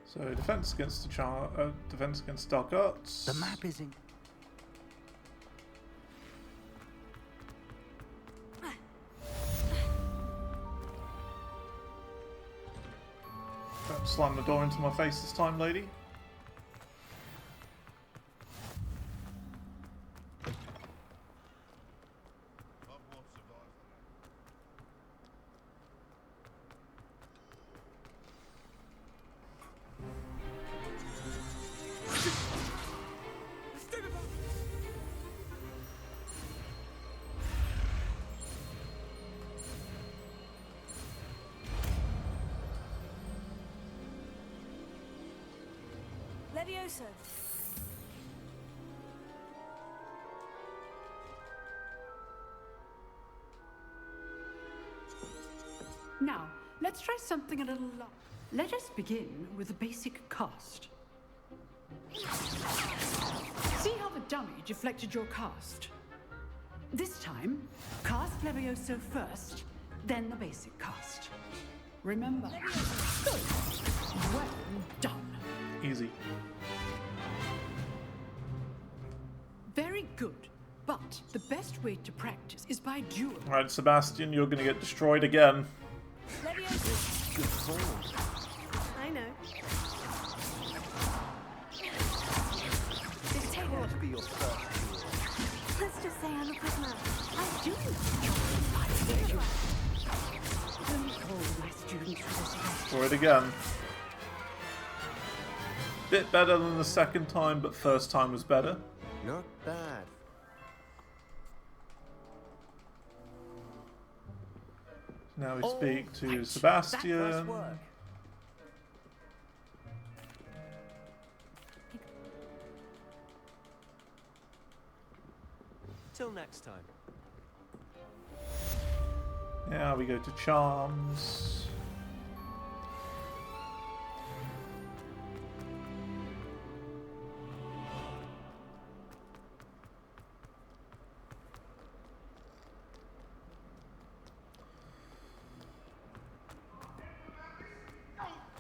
So defense against the defense against dark arts. The map is in. Don't slam the door into my face this time, lady. Levioso. Now, let's try something a little long. Let us begin with the basic cast. See how the dummy deflected your cast? This time, cast Levioso first, then the basic cast. Remember? Good. Well done. Easy. Very good. But the best way to practice is by duel. Alright, Sebastian, you're gonna get destroyed again. I know. What would be your first Let's just say I'm a prisoner. I do. My students for this event. Destroy it again. Bit better than the second time, but first time was better. Not bad. Now we speak to Sebastian. Till next time. Now we go to Charms.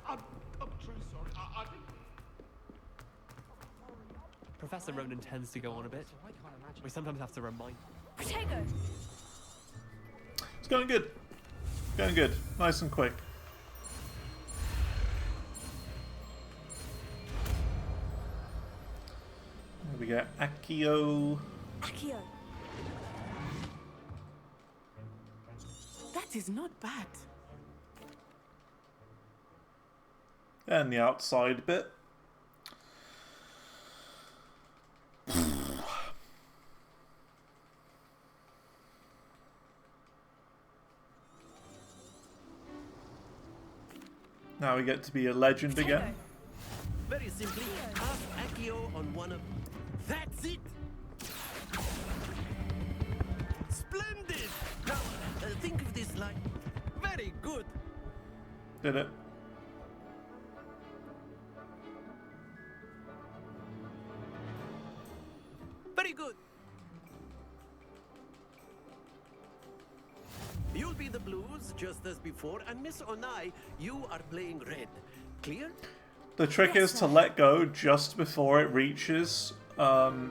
I'm truly sorry. I think... Professor Ronan tends to go on a bit. We sometimes have to remind. Protego. It's going good. Going good. Nice and quick. There we go. Accio. Accio. That is not bad. And the outside bit. Now we get to be a legend again. Very simply, cast Accio on one of... That's it! Splendid! Now, think of this like... Very good! Did it. Very good! You'll be the blues, just as before, and Miss Onai, you are playing red. Clear? The trick is to let go just before it reaches the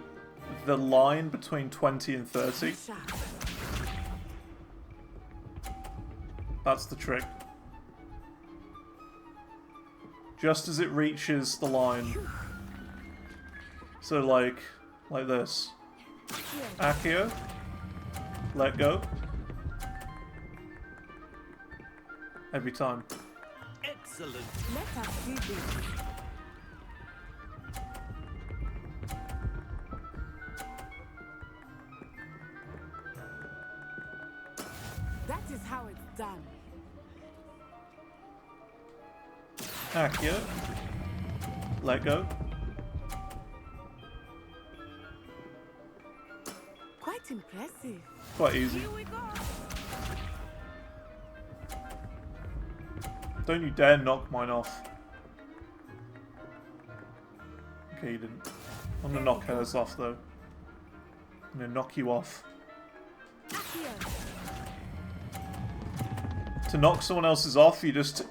line between 20 and 30. That's the trick. Just as it reaches the line. So like this. Accio. Let go. Every time. Excellent. Let us do this. That is how it's done. Accio. Let go. Quite impressive. Quite easy. Here we go. Don't you dare knock mine off. Okay, you didn't. I'm gonna knock hers off though. I'm gonna knock you off. To knock someone else's off, you just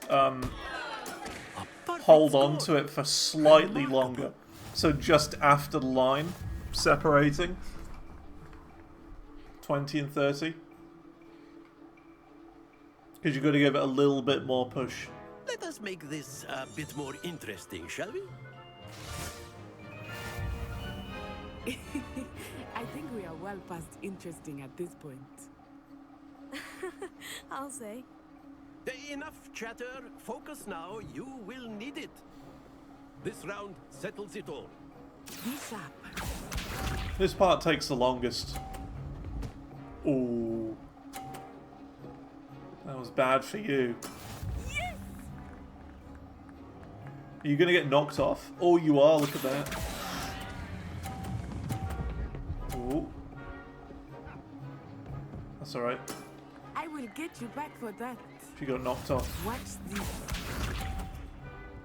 hold on to it for slightly longer. So just after the line separating. 20 and 30. Because you've got to give it a little bit more push. Let us make this a bit more interesting, shall we? I think we are well past interesting at this point. I'll say. Enough chatter. Focus now. You will need it. This round settles it all. Be sharp. This part takes the longest. Ooh. That was bad for you. Yes! Are you going to get knocked off? Oh, you are. Look at that. Ooh. That's alright. I will get you back for that. She got knocked off. Watch this.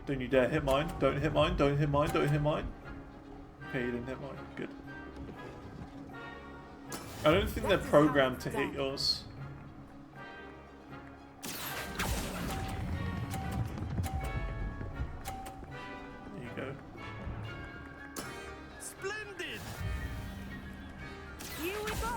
Don't you dare hit mine. Don't hit mine. Don't hit mine. Don't hit mine. Okay, you didn't hit mine. Good. I don't think they're programmed to hit yours. There you go. Splendid! Here we go!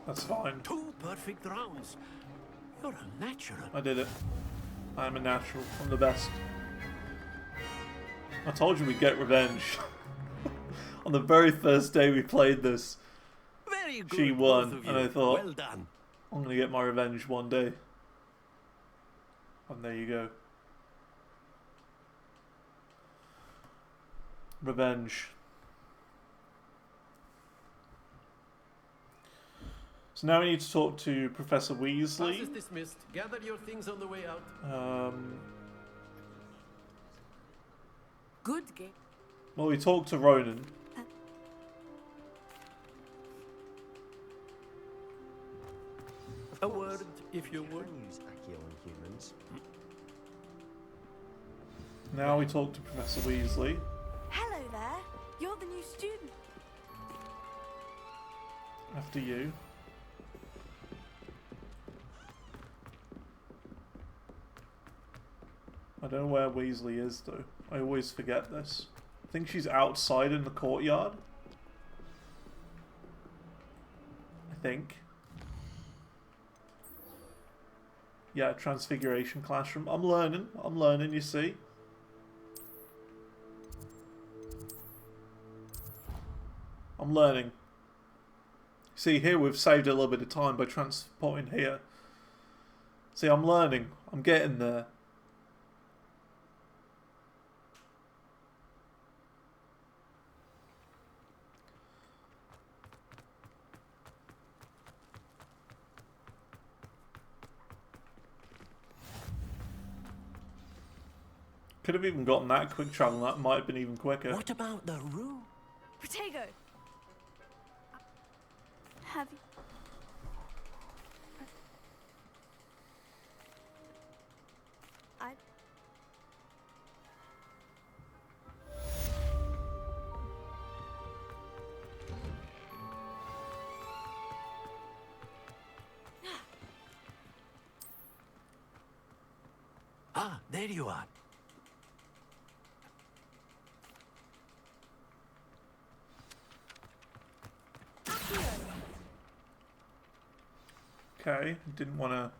That's fine. 2 perfect rounds. You're a natural. I did it. I'm a natural. I'm the best. I told you we'd get revenge. On the very first day we played this, Very good, she both won, of you. and I thought, Well done. I'm going to get my revenge one day. And there you go. Revenge. So now we need to talk to Professor Class Weasley. is dismissed. Gather your things on the way out. Good game. Well, we talked to Ronan. A word, if you would. Use Accio on humans. Now we talk to Professor Weasley. Hello there. You're the new student. After you. I don't know where Weasley is, though. I always forget this. I think she's outside in the courtyard. I think. Yeah, Transfiguration Classroom. I'm learning, you see. I'm learning. See, here we've saved a little bit of time by transporting here. See, I'm learning. I'm getting there. Could have even gotten that quick travel. That might have been even quicker. What about the room? Protego! Have you... I... Ah, there you are. Okay, didn't want to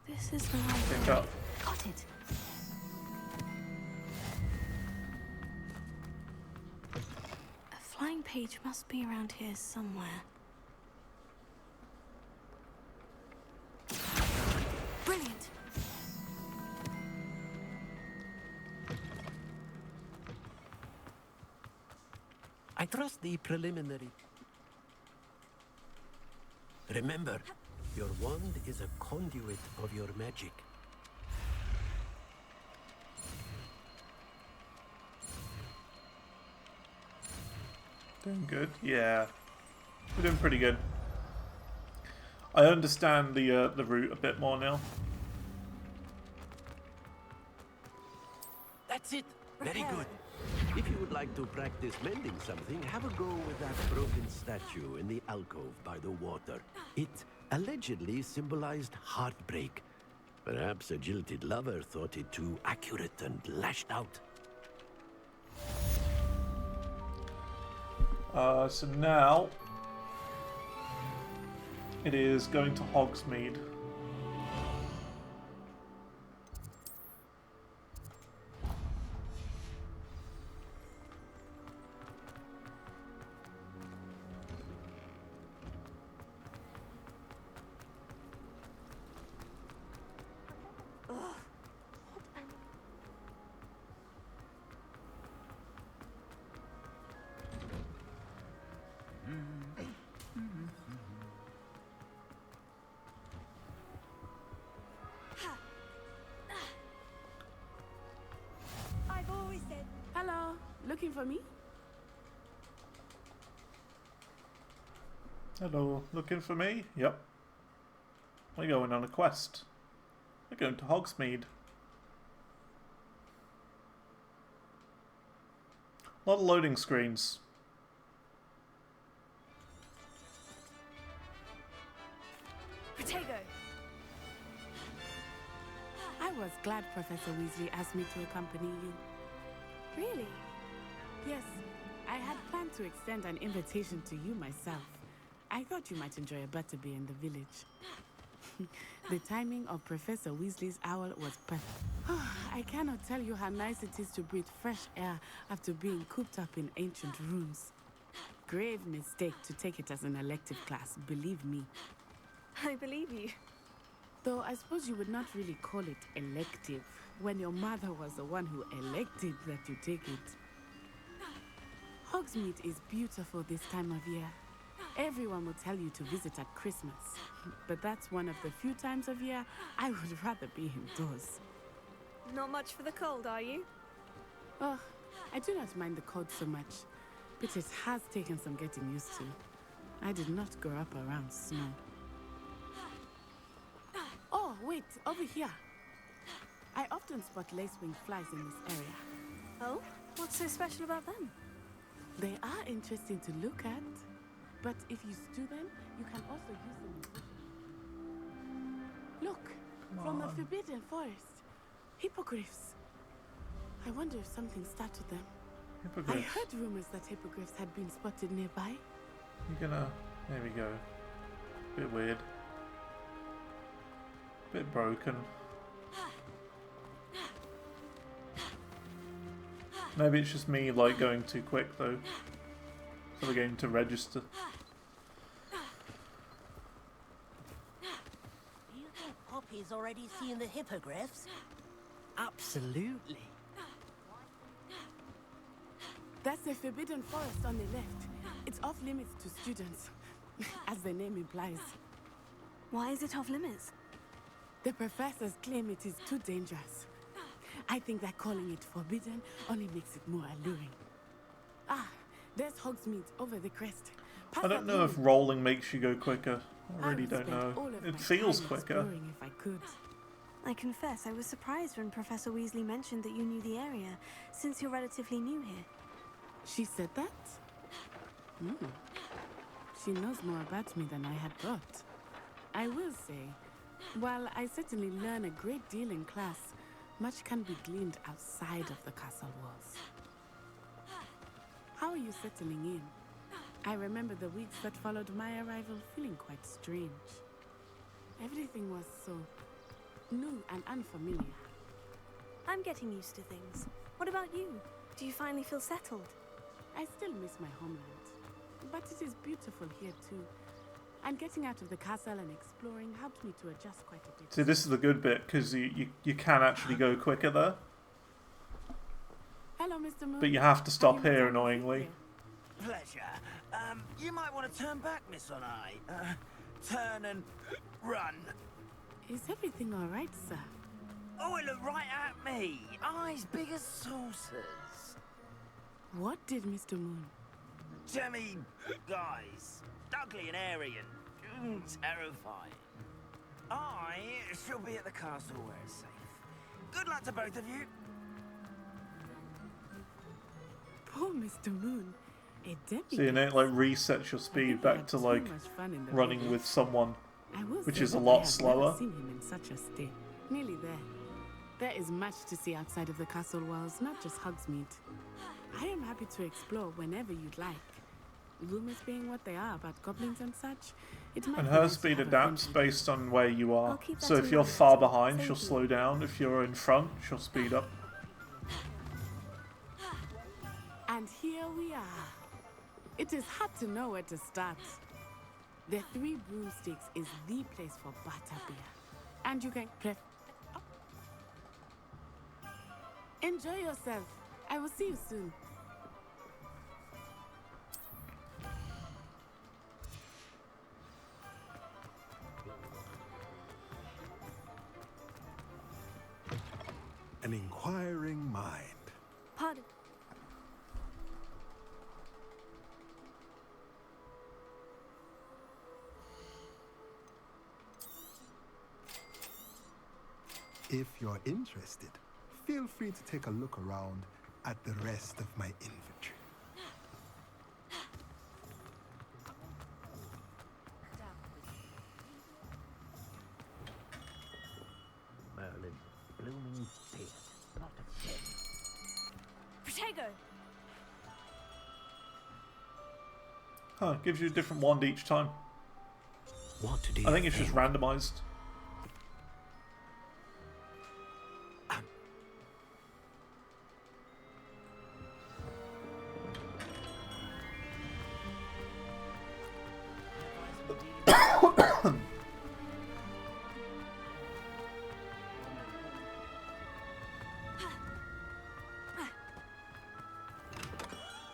This is the right pick up. Got it. A flying page must be around here somewhere. Brilliant. I trust the preliminary. Remember, your wand is a conduit of your magic. Doing good? Yeah. We're doing pretty good. I understand the route a bit more now. That's it. Very good. If you would like to practice mending something, have a go with that broken statue in the alcove by the water. It allegedly symbolized heartbreak. Perhaps a jilted lover thought it too accurate and lashed out. So now it is going to Hogsmeade. I've always said. Hello, looking for me? Hello, looking for me? Yep. We're going on a quest. We're going to Hogsmeade. A lot of loading screens. Protego. I was glad Professor Weasley asked me to accompany you. Really? Yes, I had planned to extend an invitation to you myself. I thought you might enjoy a butterbeer in the village. The timing of Professor Weasley's owl was perfect. I cannot tell you how nice it is to breathe fresh air after being cooped up in ancient rooms. Grave mistake to take it as an elective class, believe me. I believe you. Though I suppose you would not really call it elective when your mother was the one who elected that you take it. Hogsmeade is beautiful this time of year. Everyone will tell you to visit at Christmas, but that's one of the few times of year I would rather be indoors. Not much for the cold, are you? Oh, I do not mind the cold so much, but it has taken some getting used to. I did not grow up around snow. Oh, wait, over here. I often spot lacewing flies in this area. Oh? What's so special about them? They are interesting to look at, but if you stew them, you can also use them. Look, from the Forbidden Forest. Hippogriffs. I wonder if something started them. I heard rumors that hippogriffs had been spotted nearby. You're gonna... There we go. Bit weird. Bit broken. Maybe it's just me, like, going too quick, though, for the game to register. Do you think Poppy's already seen the hippogriffs? Absolutely. That's the Forbidden Forest on the left. It's off limits to students, as the name implies. Why is it off limits? The professors claim it is too dangerous. I think that calling it forbidden only makes it more alluring. Ah, there's Hogsmeade over the crest. I don't know if rolling makes you go quicker. I really don't know. It feels quicker. If I could. I confess I was surprised when Professor Weasley mentioned that you knew the area, since you're relatively new here. She said that? She knows more about me than I had thought. I will say, while I certainly learn a great deal in class, much can be gleaned outside of the castle walls. How are you settling in? I remember the weeks that followed my arrival feeling quite strange. Everything was so new and unfamiliar. I'm getting used to things. What about you? Do you finally feel settled? I still miss my homeland, but it is beautiful here too. And getting out of the castle and exploring helped me to adjust quite a bit. See, this is the good bit, because you can actually go quicker there. Hello, Mr. Moon. But you have to stop here, annoyingly. Pleasure. You might want to turn back, Miss Onai. Turn and run. Is everything all right, sir? Oh, it looked right at me. Eyes big as saucers. What did Mr. Moon? Demi guys. Ugly and airy and Terrifying. I shall be at the castle where it's safe. Good luck to both of you. Poor Mr. Moon. A So you know, it like resets your speed back to like running with someone, which is a lot slower. I've never seen him in such a state. Nearly there. There is much to see outside of the castle walls, not just Hogsmeade. I am happy to explore whenever you'd like. Rumors being what they are about goblins and such, it might And be her nice to speed have a adapts friendly- based on where you are. I'll keep that So in if you're mind. far behind, Thank she'll you. slow down. If you're in front, she'll speed up. And here we are. It is hard to know where to start. The Three Broomsticks is the place for butterbeer. And you can pref... Oh. Enjoy yourself. I will see you soon. An inquiring mind. Pardon. If you're interested, feel free to take a look around at the rest of my inventory. Merlin, blooming beard, not a gem. Protego! Huh, gives you a different wand each time. What do you I think it's just randomized.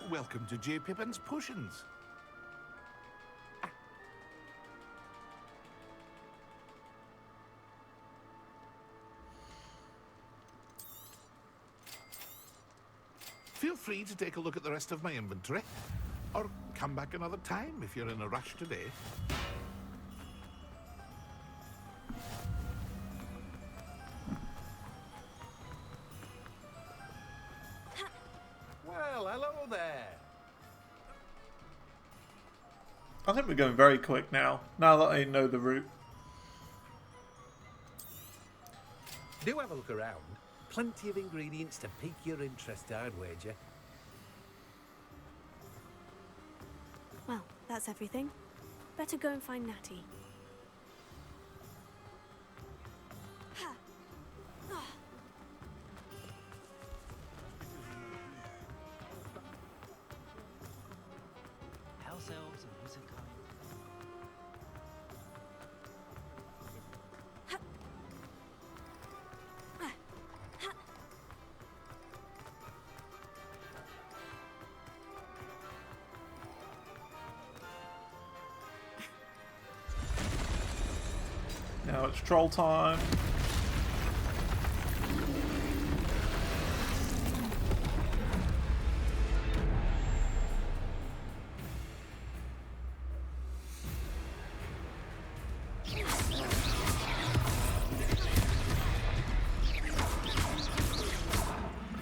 Welcome to J. Pippin's Potions. Feel free to take a look at the rest of my inventory, or come back another time if you're in a rush today. Well, hello there. I think we're going very quick now that I know the route. Do have a look around. Plenty of ingredients to pique your interest, I'd wager. Well, that's everything. Better go and find Natty. House elves and wizard kind. Now it's troll time.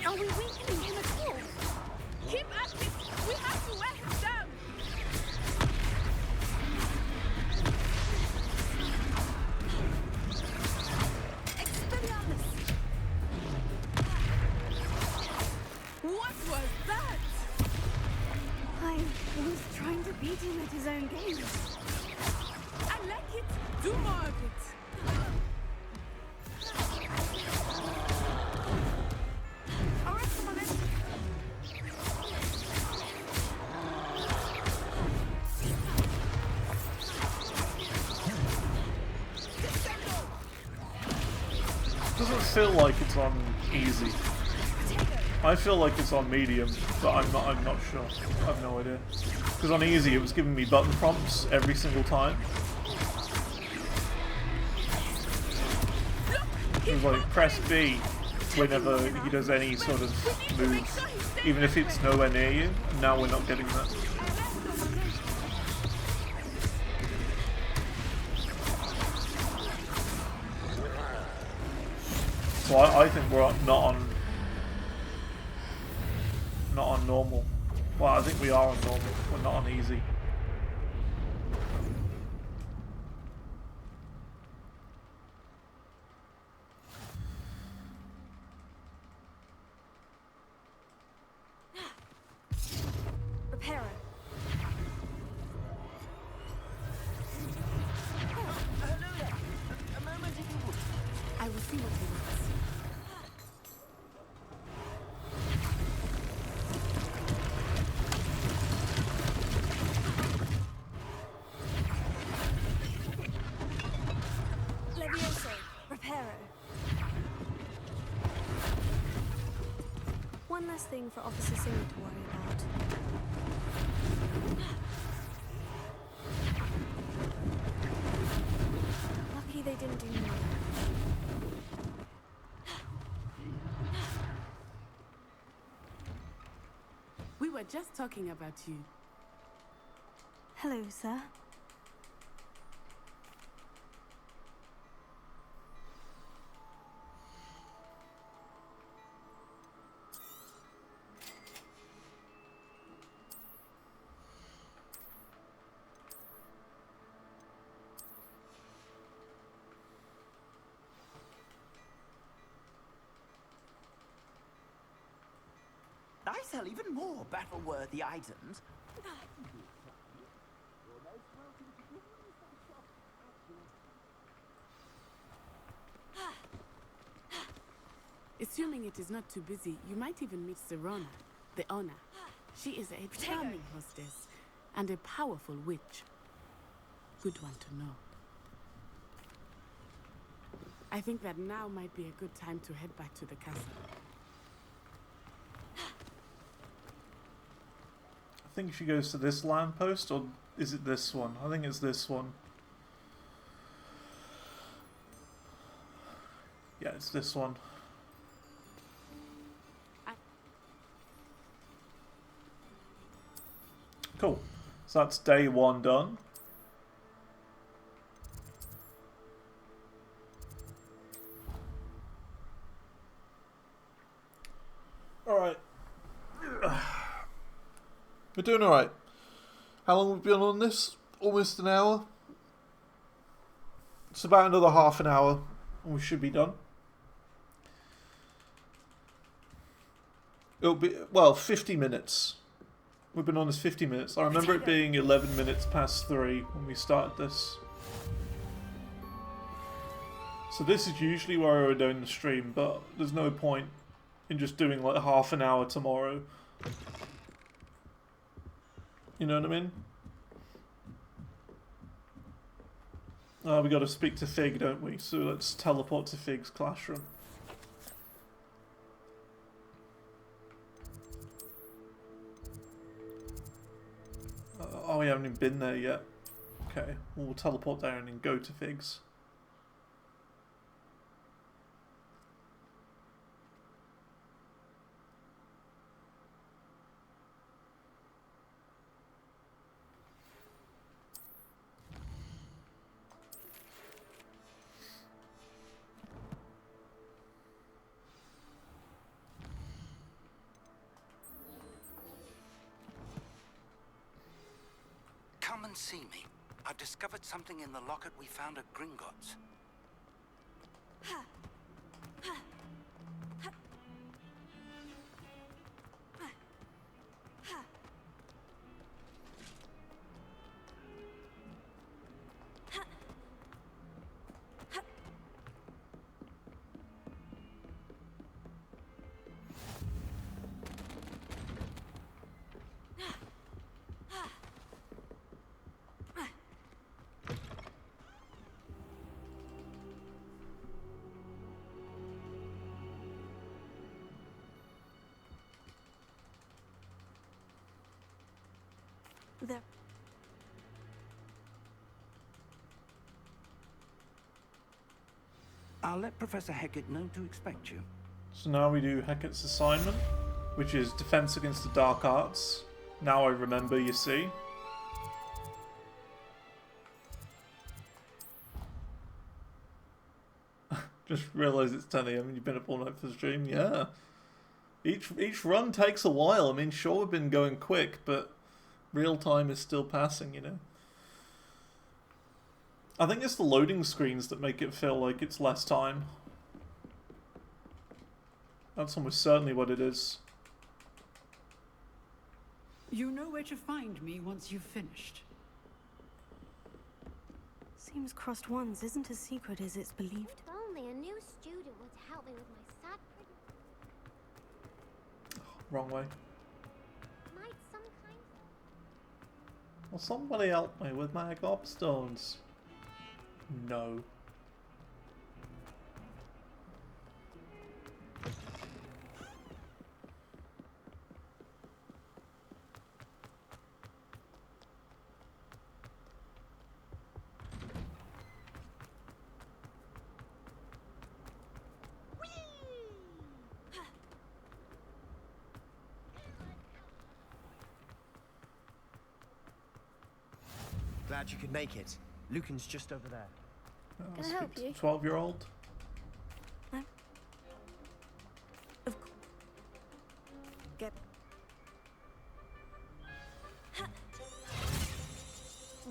Are we weakening him at all? Keep at it! We have to wear him down! Expelliarmus! What was that? I was trying to beat him at his own game. I like it. Do more of it. Doesn't feel like it's on easy. I feel like it's on medium, but I'm not sure. I have no idea. Because on easy it was giving me button prompts every single time. It was like press B whenever he does any sort of move, even if it's nowhere near you. Now we're not getting that. So I think we're not on normal. Well, I think we are on normal. We're not on easy. Reparo. A moment if you would. I will see what he wants. Levioso. Reparo. One less thing for Officer Singer to worry about. Lucky they didn't do more. We were just talking about you. Hello, sir. I sell even more battle-worthy items. Assuming it is not too busy, you might even meet Serona, the owner. She is a charming hostess and a powerful witch. Good one to know. I think that now might be a good time to head back to the castle. I think she goes to this lamppost, or is it this one? I think it's this one. Yeah, it's this one. Cool. So that's day one done. Alright. We're doing alright. How long have we been on this? Almost an hour? It's about another half an hour and we should be done. It'll be, well, 50 minutes. We've been on this 50 minutes. I remember it being 11 minutes past 3 when we started this. So this is usually where we're doing the stream, but there's no point in just doing like half an hour tomorrow. You know what I mean? We gotta speak to Fig, don't we? So let's teleport to Fig's classroom. Oh, we haven't even been there yet. Okay, we'll teleport down and go to Fig's. Come and see me. I've discovered something in the locket we found at Gringotts. There. I'll let Professor Hecat know to expect you. So now we do Hecat's assignment, which is Defense Against the Dark Arts. Now I remember, you see. Just realised it's 10 AM and you've been up all night for the stream. Yeah. Each run takes a while. I mean, sure, we've been going quick, but real time is still passing, you know. I think it's the loading screens that make it feel like it's less time. That's almost certainly what it is. You know where to find me once you've finished. Seems crossed ones isn't as secret as it's believed. If only a new student would help me with my sad Wrong way. Might some kind Will somebody help me with my gobstones? No. Glad you could make it. Lucan's just over there. Can I help you? 12-year-old. Get.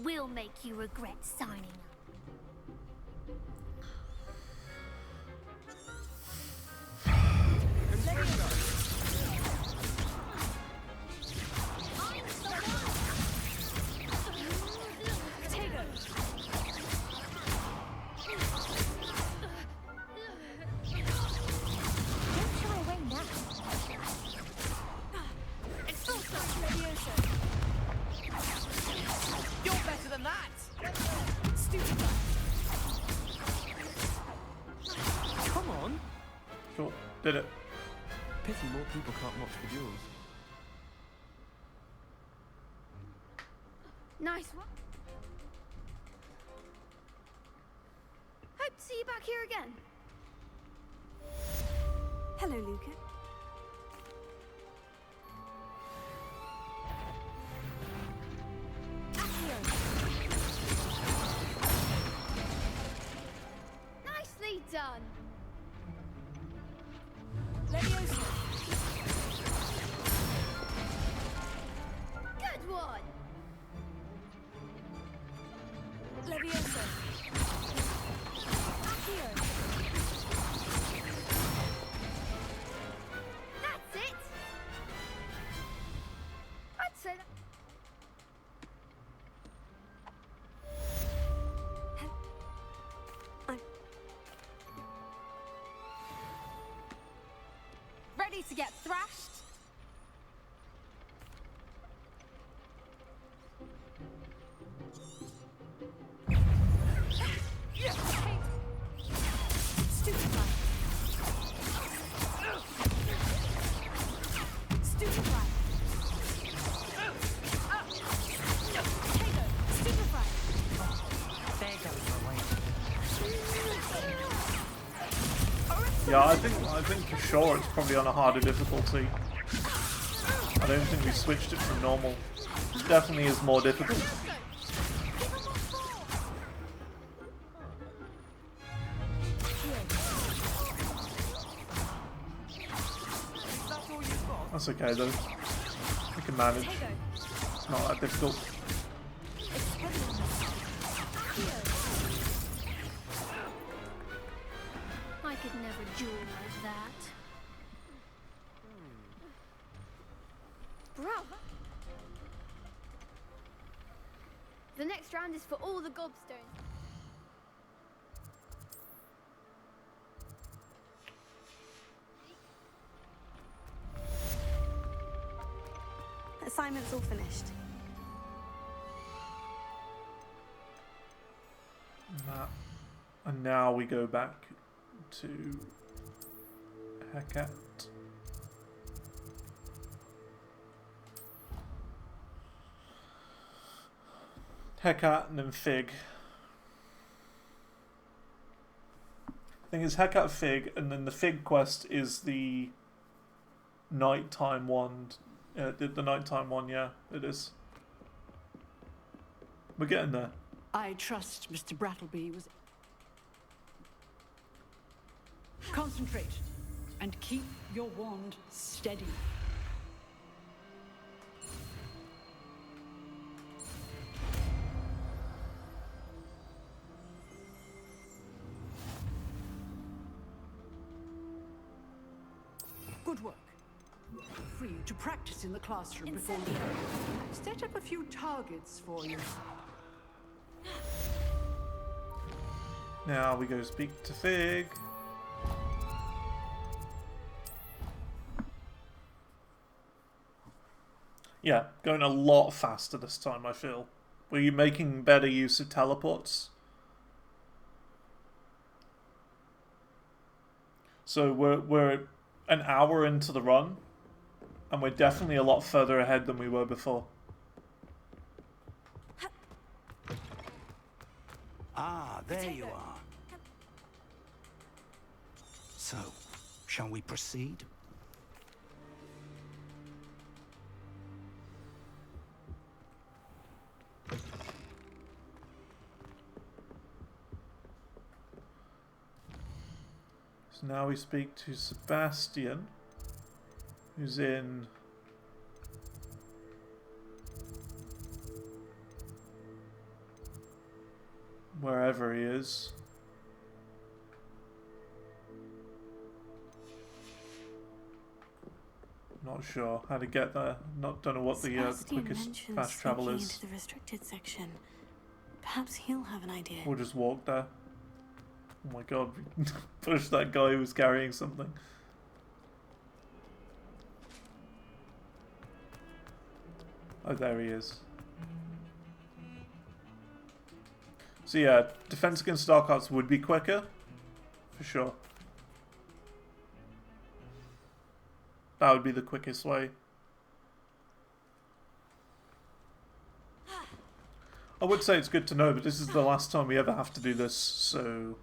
We'll make you regret signing up. You're better than that! Stupid. Come on! Cool. Did it. Pity more people can't watch the duels. Nice one. Hope to see you back here again. Hello, Luca. Nicely done. Leviosa. Good one. Leviosa. Accio. That's it. I'd say that. Ready to get thrashed? Yeah, I think for sure it's probably on a harder difficulty. I don't think we switched it from normal. It definitely is more difficult. That's okay though. We can manage. It's not that difficult. I could never duel like that. Bravo! The next round is for all the gobstones. Assignment's all finished. And now we go back to Hecate. Hecate and then Fig. I think it's Hecate, Fig, and then the Fig quest is the nighttime one. The nighttime one, yeah, it is. We're getting there. I trust Mr. Brattleby was... Concentrate and keep your wand steady. Good work. For you to practice in the classroom before you set up a few targets for you. Now we go speak to Fig. Yeah, going a lot faster this time, I feel. Were you making better use of teleports? So we're an hour into the run, and we're definitely a lot further ahead than we were before. Ah, there you are. So, shall we proceed? So now we speak to Sebastian, who's in wherever he is. Not sure how to get there. Don't know what the quickest fast travel is. Into the restricted section. Perhaps he'll have an idea. We'll just walk there. Oh my god, push that guy who was carrying something. Oh, there he is. So yeah, defense against dark arts would be quicker, for sure. That would be the quickest way. I would say it's good to know, but this is the last time we ever have to do this, so...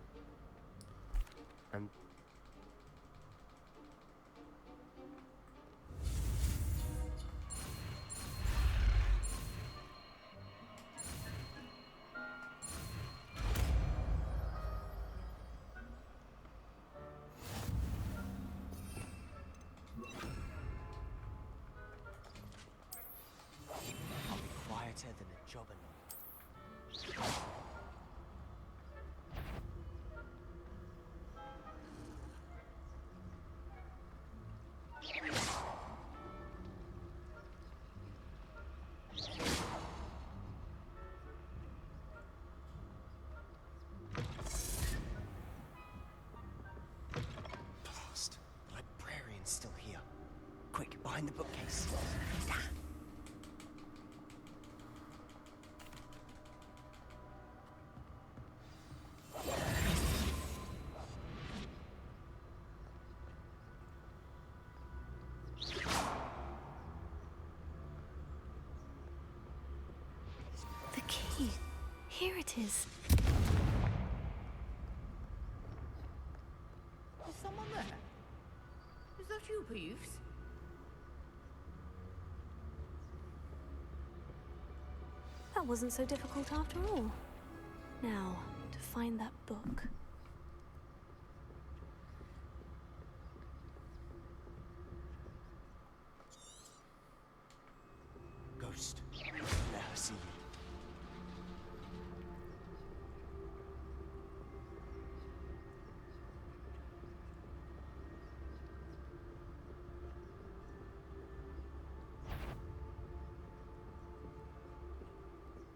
Than a job Blast. The librarian's still here. Quick, behind the bookcase. Here it is. Is someone there? Is that you, Peeves? That wasn't so difficult after all. Now, to find that book. Ghost. Let her see you.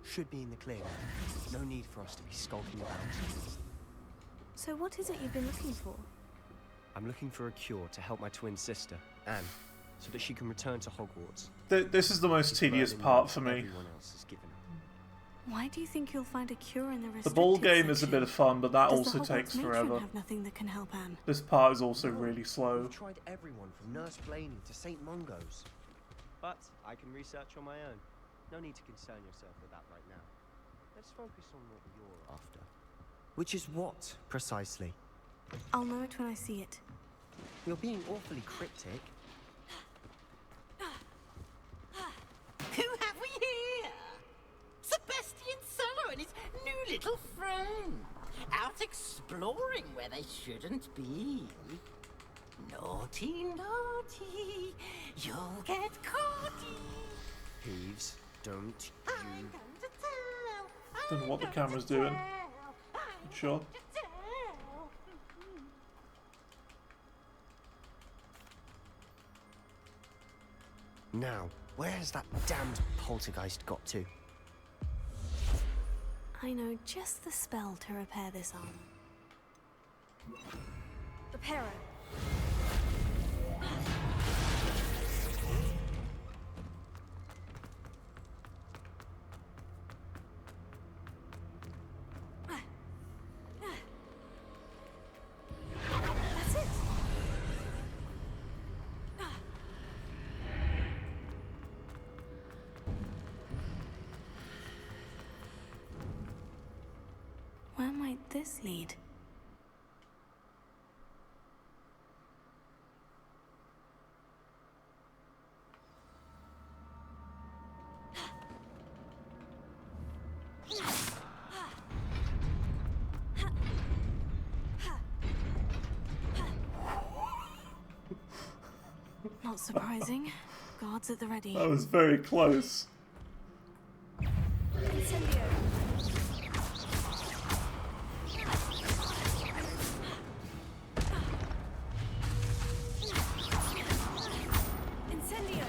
Should be in the clear. No need for us to be skulking around. So what is it you've been looking for? I'm looking for a cure to help my twin sister, Anne, so that she can return to Hogwarts. This is the most tedious part for me. Everyone else has given her. Why do you think you'll find a cure in the restricted The ball game section? is a bit of fun, but that Does also the takes Hogwarts matron forever. have nothing that can help Anne? This part is also really slow. We've tried everyone from Nurse Blaney to St. Mungo's. But I can research on my own. No need to concern yourself with that right now. Let's focus on what you're after. Which is what, precisely? I'll know it when I see it. You're being awfully cryptic. Who have we here? Sebastian Solo and his new little friend. Out exploring where they shouldn't be. Naughty, naughty. You'll get caughty. Thieves, don't you... Don't know what the camera's doing. Sure. Now, where's that damned poltergeist got to? I know just the spell to repair this arm. Reparo. That's it. Where might this lead? Not surprising. Guards at the ready. That was very close. Incendio. Incendio.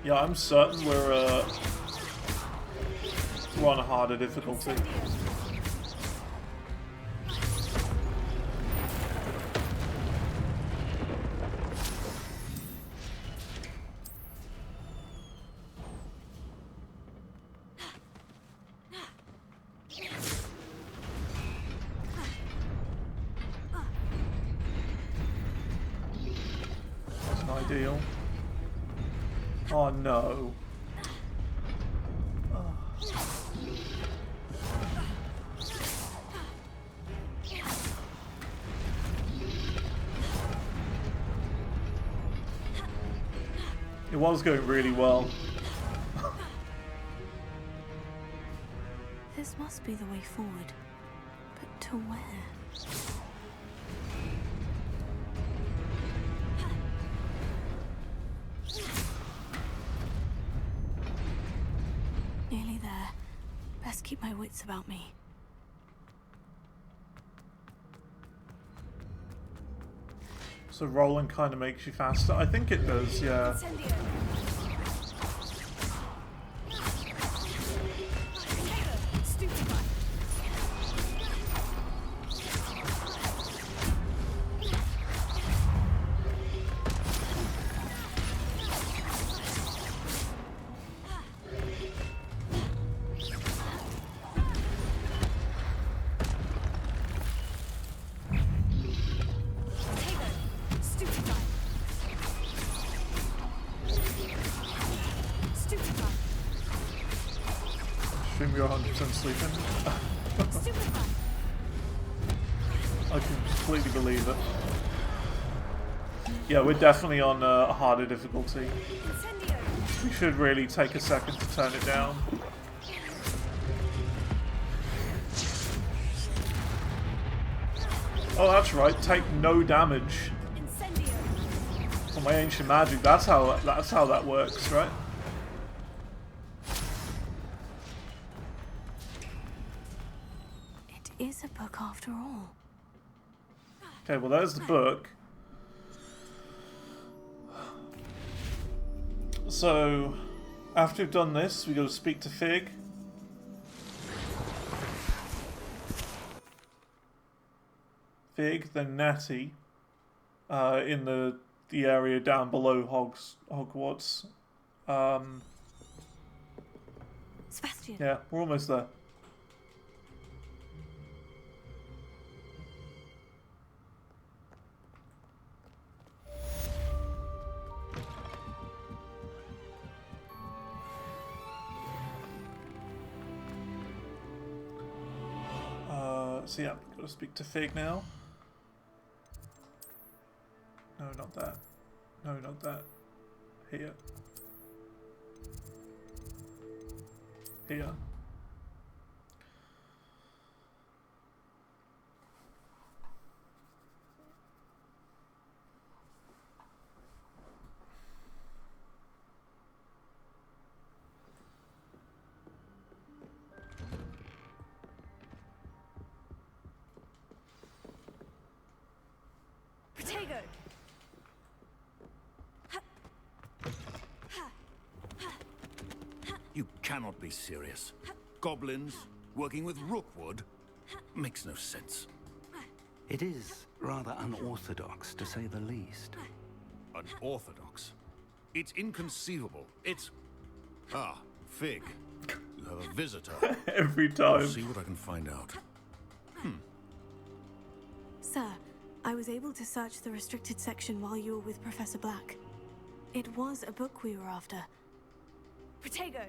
Yeah, I'm certain we're on a harder difficulty. That's ideal. Oh no. It was going really well. This must be the way forward. But to where? Nearly there. Best keep my wits about me. So rolling kind of makes you faster. I think it does, yeah. Incendio. Stupefy. Stupefy. Stupefy. Assume you're 100% sleeping. Stupefy. I can completely believe it. Yeah, we're definitely on a harder difficulty. Incendio. We should really take a second to turn it down. Oh, that's right. Take no damage. Incendio. For my ancient magic, that's how that works, right? It is a book after all. Okay, well there's the book. So, after we've done this, we got to speak to Fig. Fig, then Natty, in the area down below Hogwarts. Sebastian. Yeah, we're almost there. So yeah, got to speak to Fig now. No, not that. No, not that. Here. here. Protego! You cannot be serious. Goblins working with Rookwood makes no sense. It is rather unorthodox, to say the least. Unorthodox? It's inconceivable. It's... Ah, Fig. You have a visitor. Every time. I'll see what I can find out. Sir, I was able to search the restricted section while you were with Professor Black. It was a book we were after. Protego!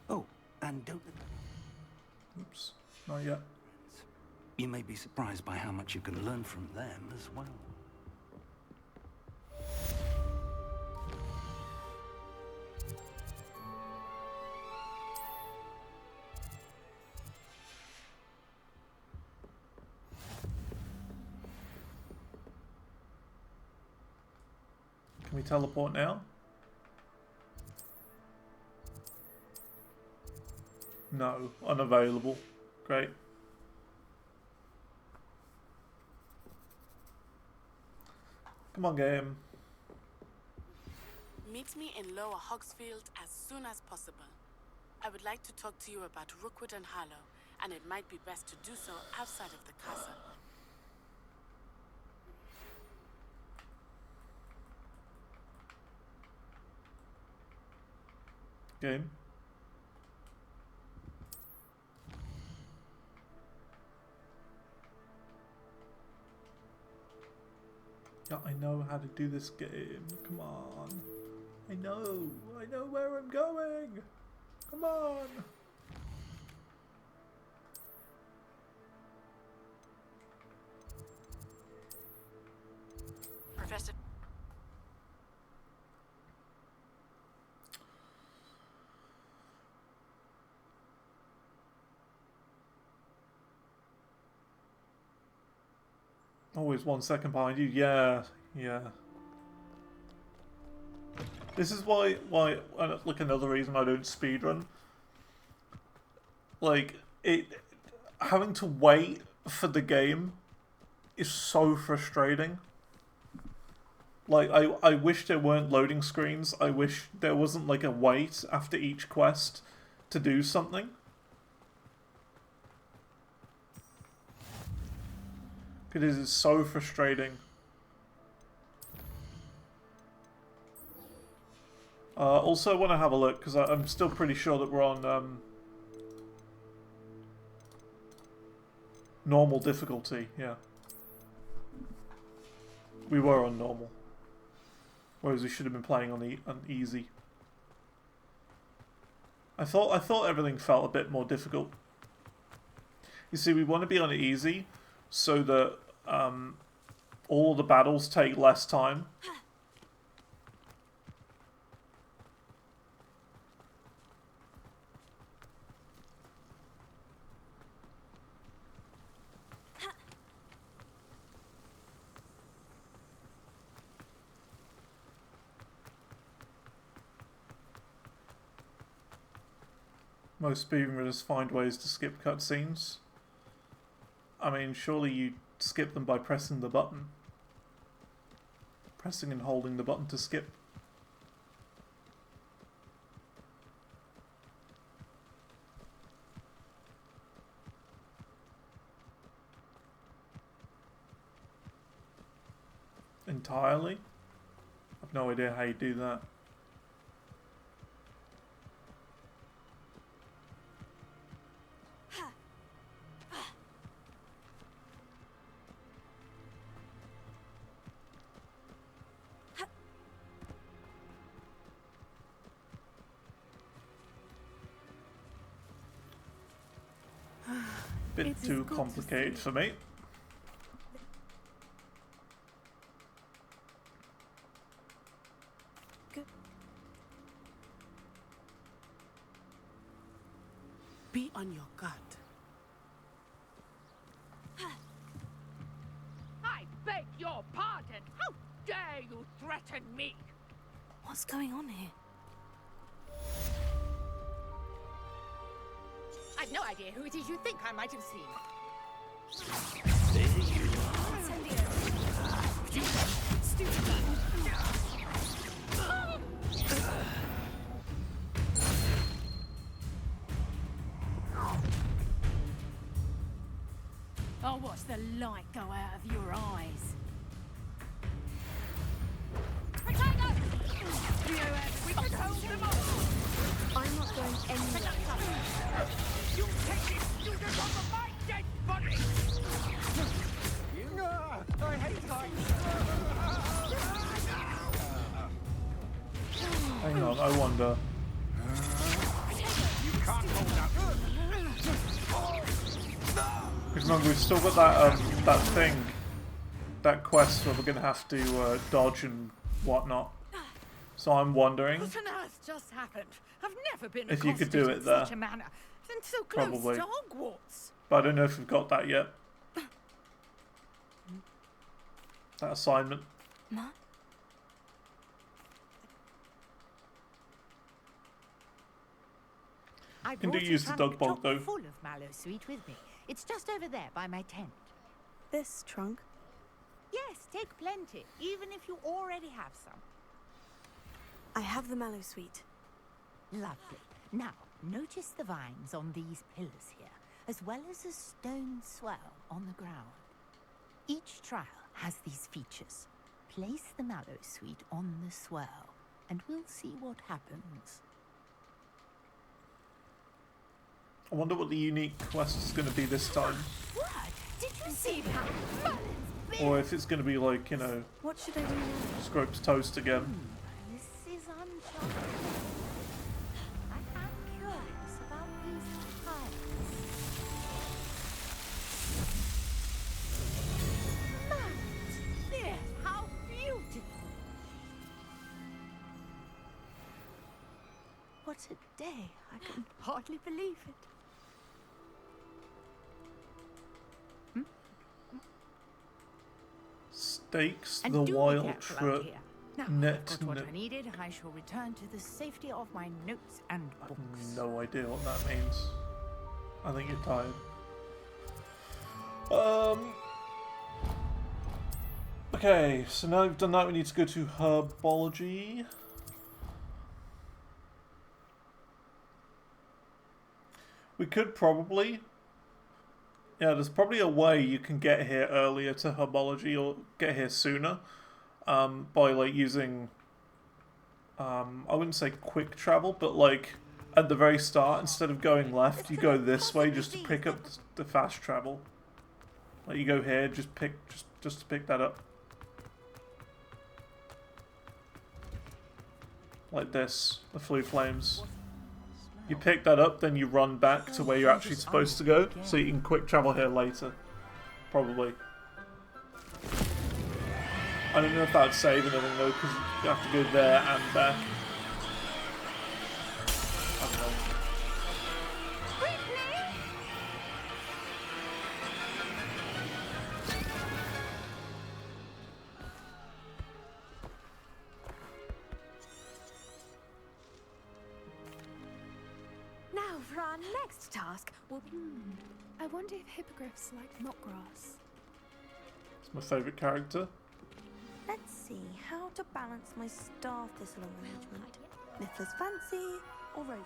Oh, and don't... Oops, not yet. You may be surprised by how much you can learn from them as well. Can we teleport now? No, unavailable. Great. Come on, game. Meet me in Lower Hogsfield as soon as possible. I would like to talk to you about Rookwood and Harlow, and it might be best to do so outside of the castle. Game. Yeah, I know how to do this game. Come on. I know where I'm going. Come on. Professor... Always 1 second behind you. Yeah, yeah. This is why like another reason I don't speedrun. Like having to wait for the game is so frustrating. Like I wish there weren't loading screens. I wish there wasn't like a wait after each quest to do something. It is so frustrating. Also, I want to have a look because I'm still pretty sure that we're on normal difficulty. Yeah, we were on normal, whereas we should have been playing on easy. I thought everything felt a bit more difficult. You see, we want to be on easy so that all the battles take less time. Most speedrunners find ways to skip cutscenes. I mean, surely you skip them by pressing the button. Pressing and holding the button to skip. Entirely? I've no idea how you do that. Bit too complicated for me. Be on your guard. I beg your pardon. How dare you threaten me? What's going on here? I've no idea who it is you think I might have seen. I'll watch the light go out of your eyes. Potato! We can hold them off! I'm not going anywhere. You take it! You just over my dead body! I hate heights! Hang on, I wonder. You can't hold out! Because remember, we've still got that thing, that quest where we're gonna have to dodge and whatnot. So I'm wondering What on earth just happened? I've never been if you could accosted do in it there. such a manner. And so close Probably. to Hogwarts. But I don't know if we've got that yet. That assignment. No. I Can brought do a use the trunk dog bolt, chock though. full of mallow sweet with me. It's just over there by my tent. This trunk? Yes, take plenty, even if you already have some. I have the mallow sweet. Lovely. Now, notice the vines on these pillars here, as well as a stone swell on the ground. Each trial has these features. Place the mallow sweet on the swell, and we'll see what happens. I wonder what the unique quest is going to be this time. What? Did you see that? Or if it's going to be like, you know, What should I do now? Scrope's toast again. This is uncharted. I am curious about these tiles. Matt! Yes, how beautiful! What a day. I can hardly believe it. Stakes And the do be wild careful out trip. here. Now Net. I've got what I needed. I shall return to the safety of my notes and books. No idea what that means. I think you're tired. Okay, so now we've done that, we need to go to herbology. We could probably... Yeah, there's probably a way you can get here earlier to herbology or get here sooner. By like using... I wouldn't say quick travel, but like at the very start, instead of going left, you go this way just to pick up the fast travel. Like you go here, just to pick that up. Like this, the Flue Flames. You pick that up, then you run back to where you're actually supposed to go, so you can quick travel here later. Probably. I don't know if that would save anything though, because you have to go there and back. I don't know. Now for our next task, we'll... I wonder if hippogriffs like knotgrass. It's my favourite character. Let's see how to balance my star thistle arrangement. Mifflin's fancy or roses?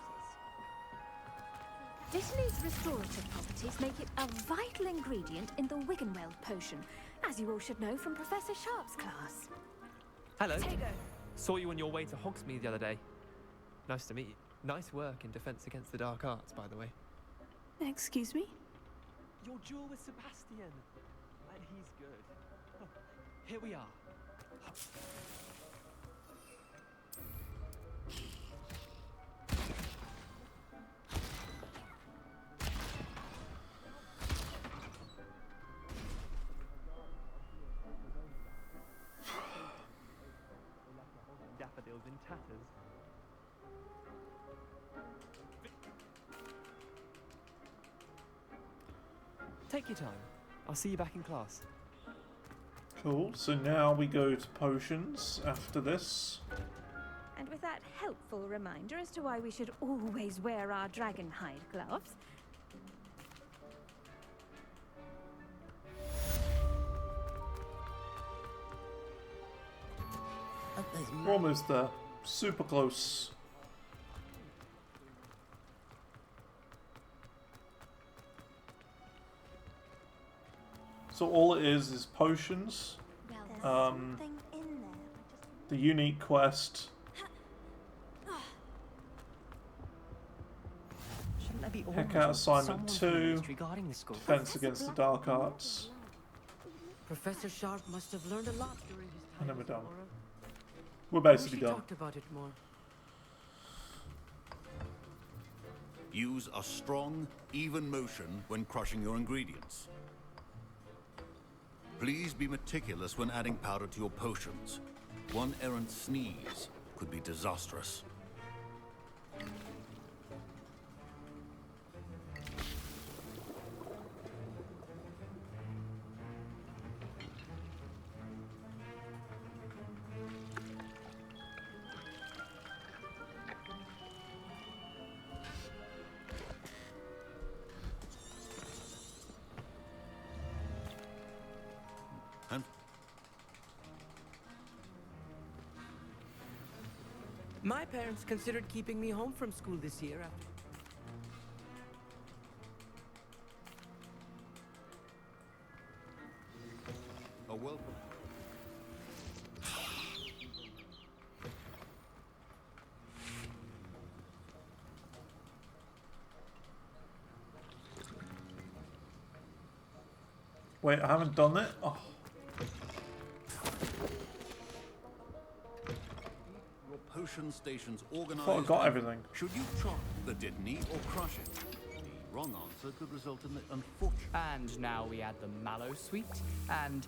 Dittany's restorative properties make it a vital ingredient in the Wiggenweld potion, as you all should know from Professor Sharp's class. Hello. Saw you on your way to Hogsmeade the other day. Nice to meet you. Nice work in defense against the dark arts, by the way. Excuse me? Your duel with Sebastian. And he's good. Here we are. was in tatters. Take your time. I'll see you back in class. Cool, so now we go to potions after this. And with that helpful reminder as to why we should always wear our dragon hide gloves. We're almost there. Super close. So all it is potions. The unique quest. Heck out assignment 2. Defense against the dark arts. Professor Sharp must have learned a lot during his time. And then we're with done. Aurora. We're basically Wish he done. talked about it more. Use a strong, even motion when crushing your ingredients. Please be meticulous when adding powder to your potions. One errant sneeze could be disastrous. My parents considered keeping me home from school this year after. A welcome. Wait, I haven't done it? Oh. Potion stations organized. I thought I got everything. Should you chop the Didney or crush it? The wrong answer could result in the unfortunate. And now we add the mallow sweet, and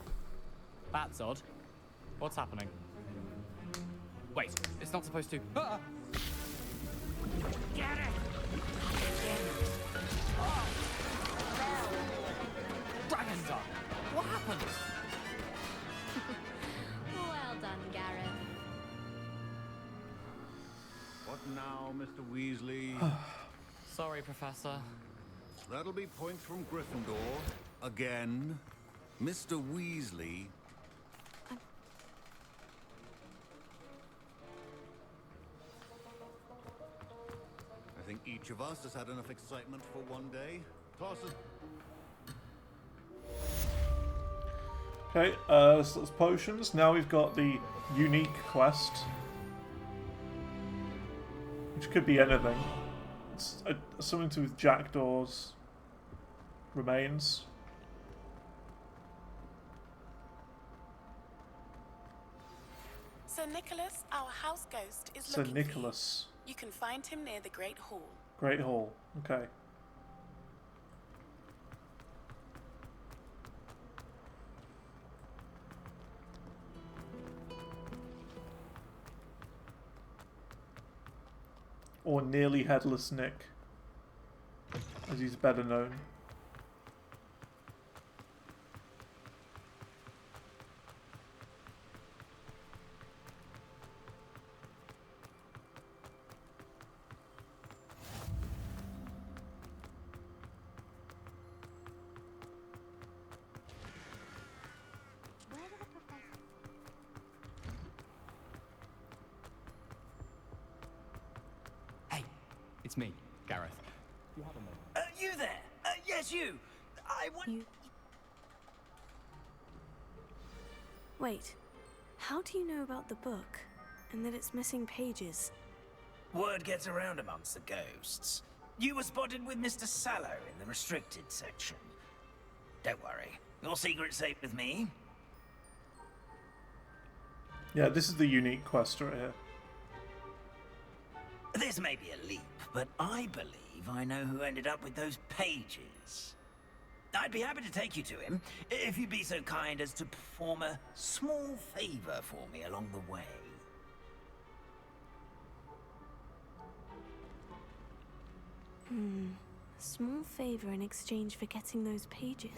that's odd. What's happening? Wait, it's not supposed to. Ah! Get it! Dragon Dog! What happened? Well done, Gareth. What now, Mr. Weasley? Sorry, Professor. That'll be points from Gryffindor. Again. Mr. Weasley. I think each of us has had enough excitement for one day. Classes. Okay, so that's potions. Now we've got the unique quest. Which could be anything. It's something to do with Jackdaw's remains. Sir Nicholas, our house ghost, is Sir looking Nicholas. for you. You can find him near the Great Hall. Great Hall. Okay. Or Nearly Headless Nick, as he's better known. It's me, Gareth. You have a moment. You there? Yes, you. I want. Wait, how do you know about the book and that it's missing pages? Word gets around amongst the ghosts. You were spotted with Mr. Sallow in the restricted section. Don't worry, your secret's safe with me. Yeah, this is the unique quest right here. This may be a leap, but I believe I know who ended up with those pages. I'd be happy to take you to him, if you'd be so kind as to perform a small favor for me along the way. Small favor in exchange for getting those pages.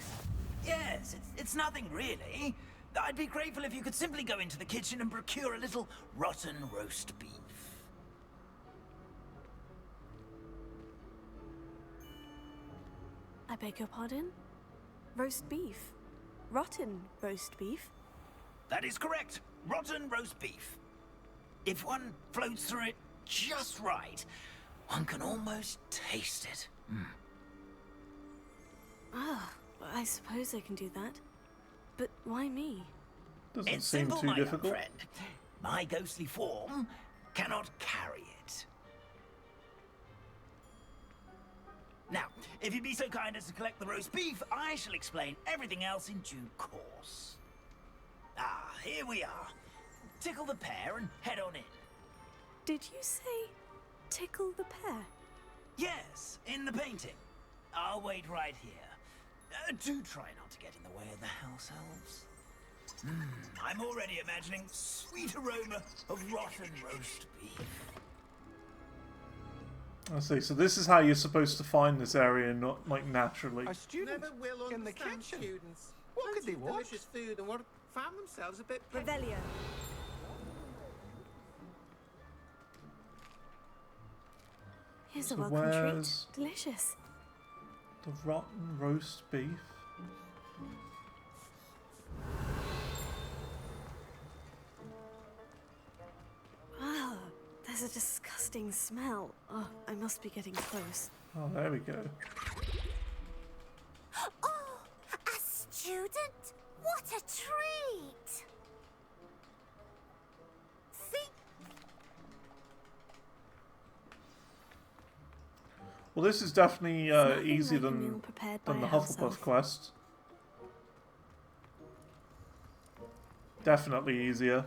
Yes, it's nothing really. I'd be grateful if you could simply go into the kitchen and procure a little rotten roast beef. I beg your pardon? Roast beef? Rotten roast beef? That is correct. Rotten roast beef. If one floats through it just right, one can almost taste it. Ah, I suppose I can do that. But why me? Doesn't It's seem simple, too my young difficult. friend. My ghostly form cannot carry it. Now, if you'd be so kind as to collect the roast beef, I shall explain everything else in due course. Ah, here we are. Tickle the pear and head on in. Did you say tickle the pear? Yes, in the painting. I'll wait right here. Do try not to get in the way of the house elves. I'm already imagining sweet aroma of rotten roast beef. I see. So this is how you're supposed to find this area, not like naturally. A student never will in the kitchen. Students. What could they want? Delicious food and found themselves a bit. Revelio. Here's a So welcome where's treat. Delicious. the rotten roast beef? Ah, there's a disgusting smell. Oh, I must be getting close. Oh, there we go. Oh, a student? What a treat! See? Well, this is definitely easier like a meal than prepared by the a house Hufflepuff elf. quest. Definitely easier.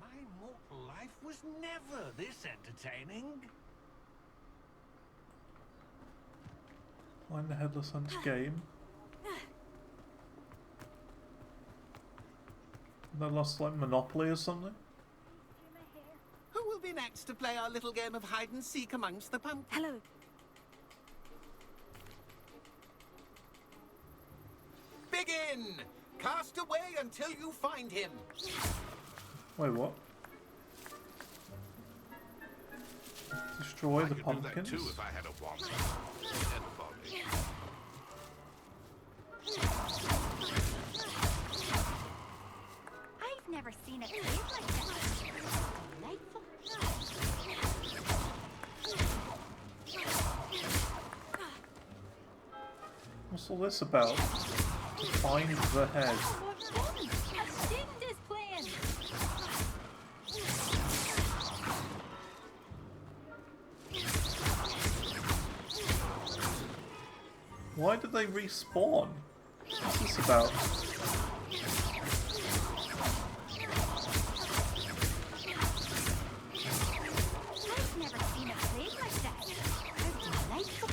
My mortal life was never this entertaining. Find the Headless Hunt's game. They lost like Monopoly or something. Who will be next to play our little game of hide and seek amongst the pumpkins? Hello. Begin! Cast away until you find him. Wait, what? Destroy the I could pumpkins? do that too if I had a wand. And a body. I've never seen it played like this. Delightful. What's all this about? To find the head. What fun! A student is playing. Why did they respawn? What's this about? I've never seen it played like that. How delightful.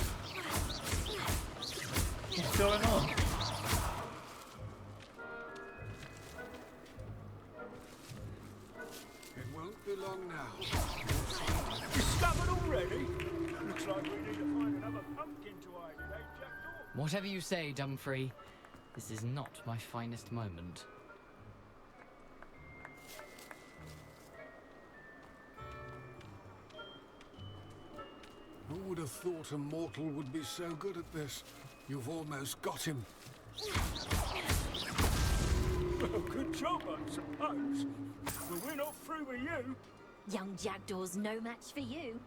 What's going on? It won't be long now. Discovered already? Looks like we need to find another pumpkin to hide in, eh, Jackdaw? Whatever you say, Dumfrey. This is not my finest moment. Who would have thought a mortal would be so good at this? You've almost got him. Well, good job, I suppose. But we're not through with you. Young Jackdaw's no match for you.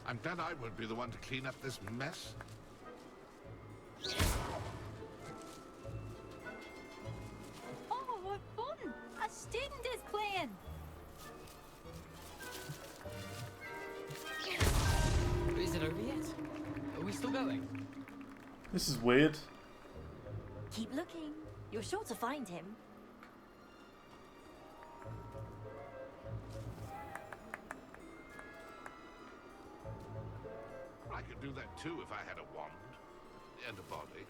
I'm glad bet I won't be the one to clean up this mess. Oh, what fun! A student is playing! Is it over yet? Are we still going? This is weird. Keep looking. You're sure to find him. I could do that too if I had a wand and a body.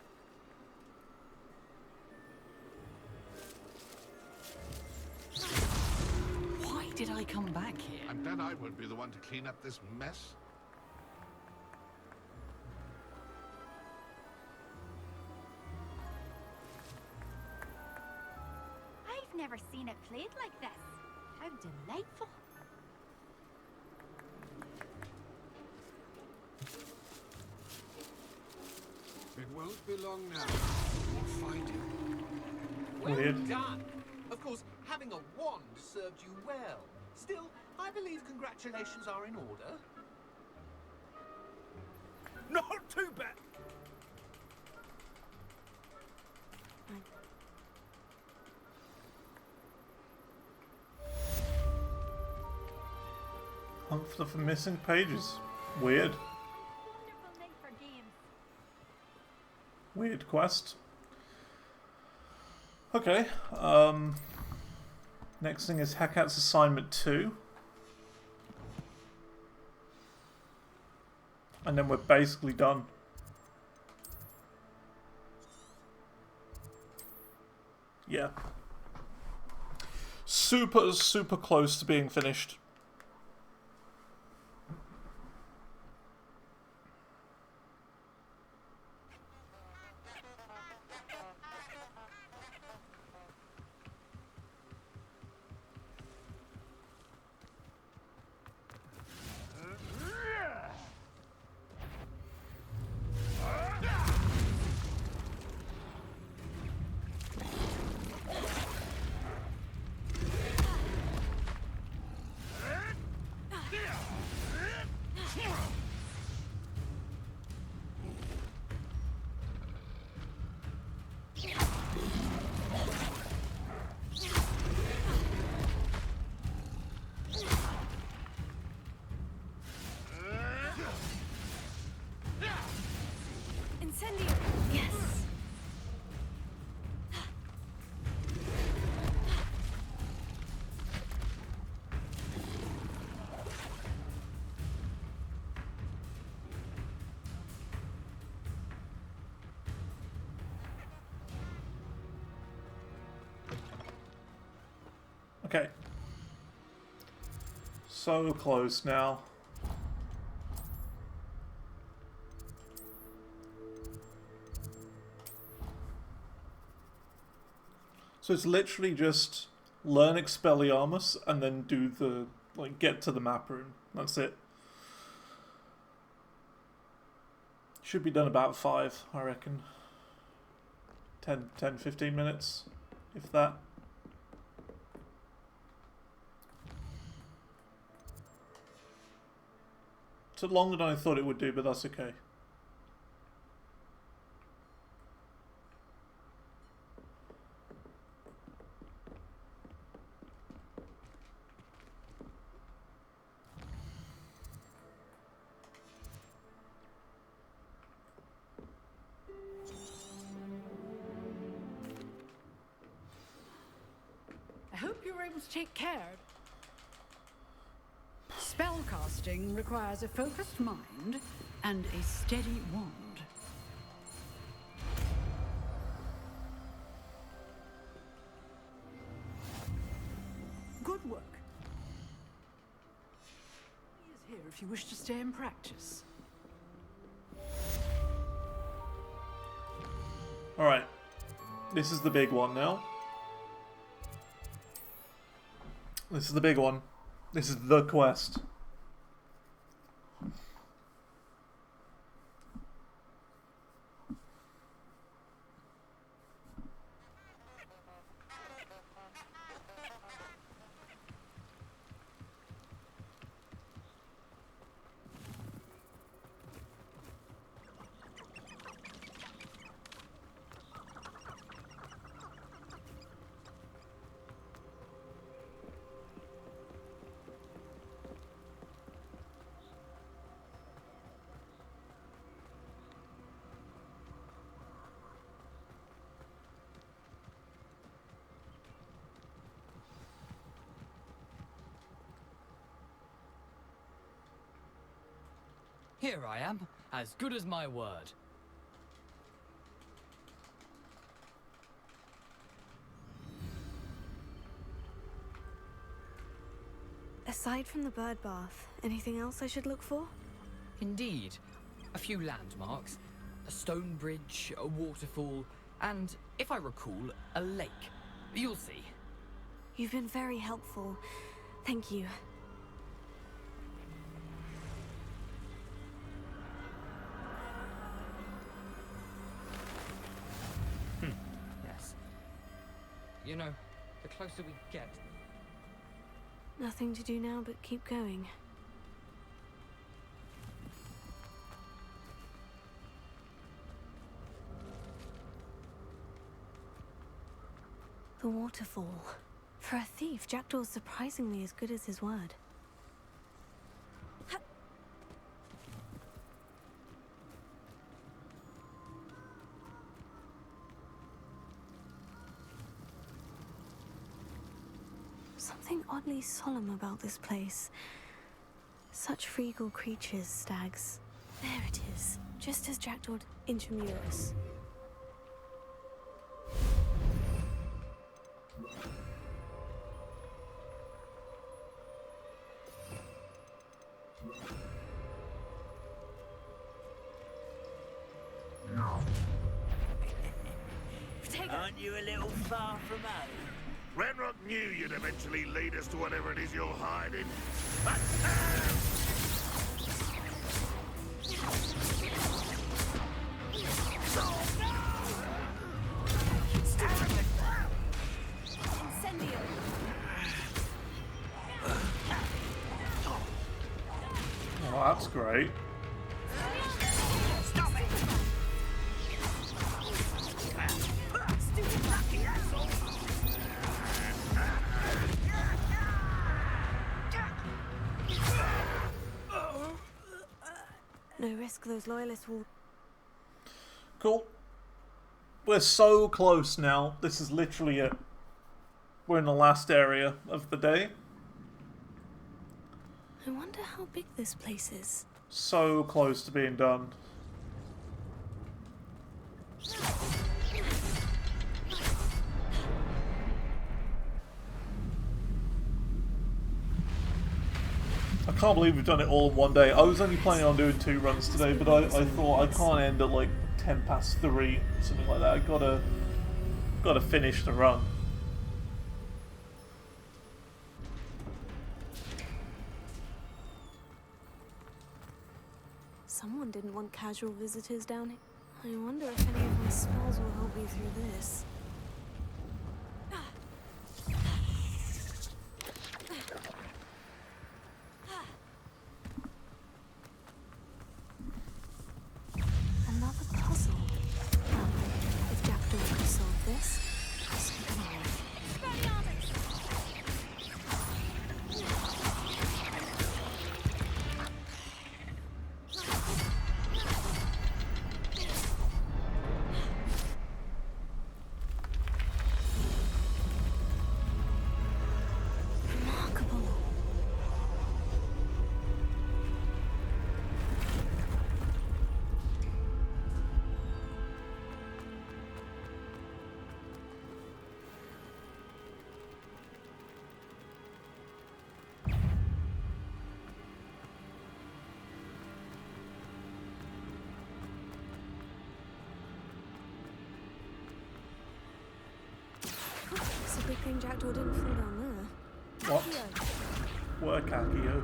Why did I come back here? I bet I won't be the one to clean up this mess. I've never seen it played like this. How delightful. It won't be long now. We'll find him. Well Weird. done. Of course, having a wand served you well. Still, I believe congratulations are in order. Not too bad. Hunt for missing pages. Weird. Wonderful night for games. Weird quest. Okay. Next thing is Hecat's assignment 2. And then we're basically done. Yeah. Super close to being finished. Incendio! Yes! Okay. So close now. So it's literally just learn Expelliarmus and then do the, like, get to the map room. That's it. Should be done about 5, I reckon. 10, 15 minutes, if that. Took longer than I thought it would do, but that's okay. I hope you were able to take care. Spellcasting requires a focused mind and a steady wand. Good work. He is here if you wish to stay and practice. Alright. This is the big one now. This is the big one. This is the quest. Here I am, as good as my word. Aside from the bird bath, anything else I should look for? Indeed. A few landmarks. A stone bridge, a waterfall, and, if I recall, a lake. You'll see. You've been very helpful. Thank you. Yes. You know, the closer we get... Nothing to do now but keep going. The waterfall. For a thief, Jackdaw's surprisingly as good as his word. Something oddly solemn about this place. Such regal creatures, stags. There it is, just as Jackdaw Intramuros. Aren't you a little far from home? Renrock knew you'd eventually lead us to whatever it is you're hiding. Oh, that's great. No risk those loyalists will... Cool. We're so close now. This is literally it. We're in the last area of the day. I wonder how big this place is. So close to being done. I can't believe we've done it all in one day. I was only planning on doing 2 runs today, but I thought I can't end at like 3:10, something like that. I gotta finish the run. Someone didn't want casual visitors down here. I wonder if any of my spells will help me through this. Another puzzle. If Jackdaw could solve this, so can I. It's a big thing Jackdaw didn't fall down there. What? Work, Akio.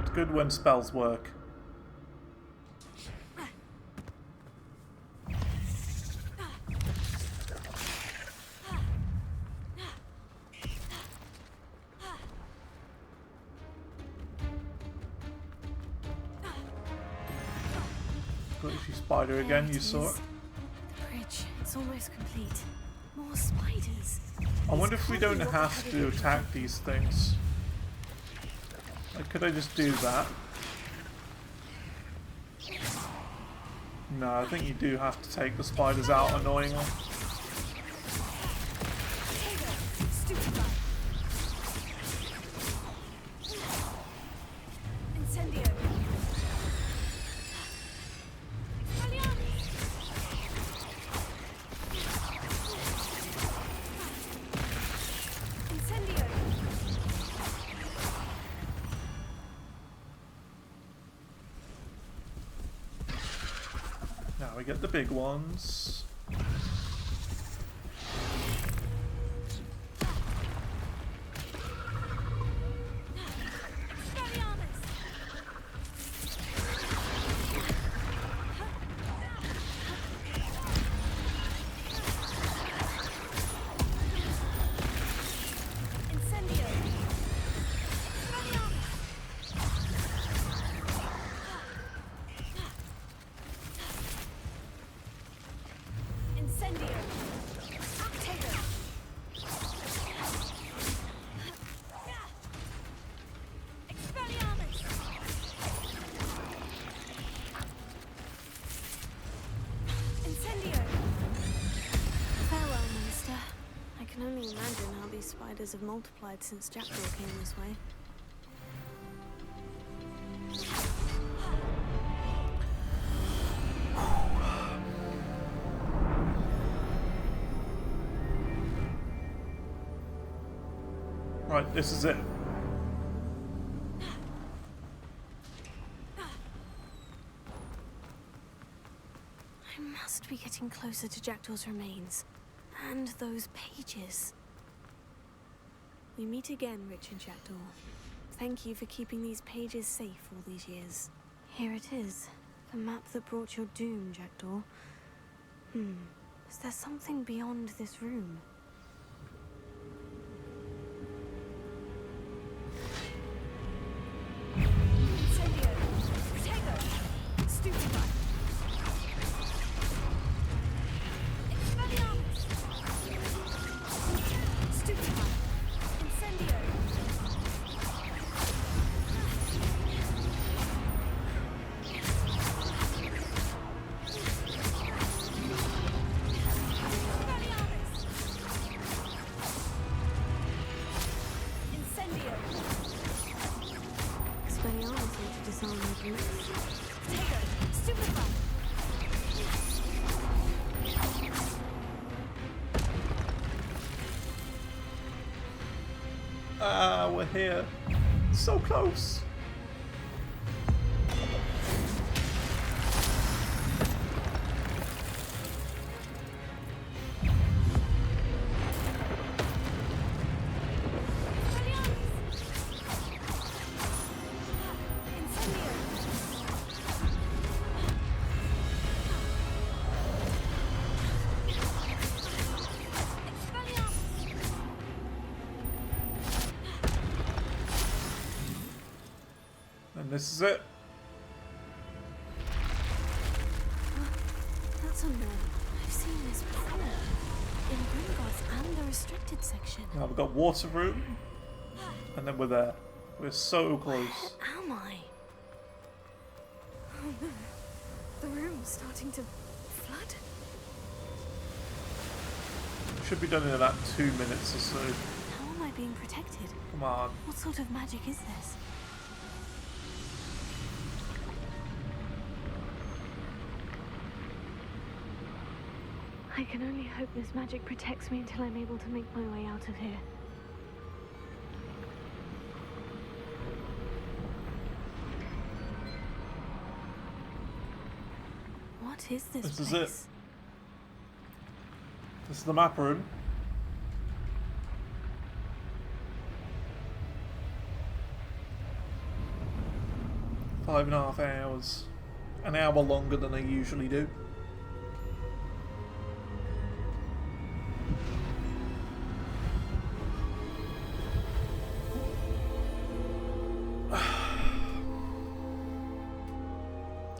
It's good when spells work. Glitchy spider again, you saw it. The bridge, it's almost complete. More spiders. I wonder if we don't have to attack these things. Like, could I just do that? No, I think you do have to take the spiders out annoyingly. get the big ones. Spiders have multiplied since Jackdaw came this way. Right, this is it. I must be getting closer to Jackdaw's remains. And those pages. We meet again, Richard Jackdaw. Thank you for keeping these pages safe all these years. Here it is. The map that brought your doom, Jackdaw. Is there something beyond this room? Incendio! Protego! Stupefy! Expelliarmus! Stupefy! Incendio! Ah, we're here. So close. And this is it. That's a note. I've seen this before. In Gringotts and the restricted section. Now we've got water room. And then we're there. We're so close. Where am I? Oh no. The room's starting to flood. Should be done in about 2 minutes or so. How am I being protected? Come on. What sort of magic is this? I can only hope this magic protects me until I'm able to make my way out of here. What is this This place? is it. This is the map room. Five and a half hours. An hour longer than I usually do.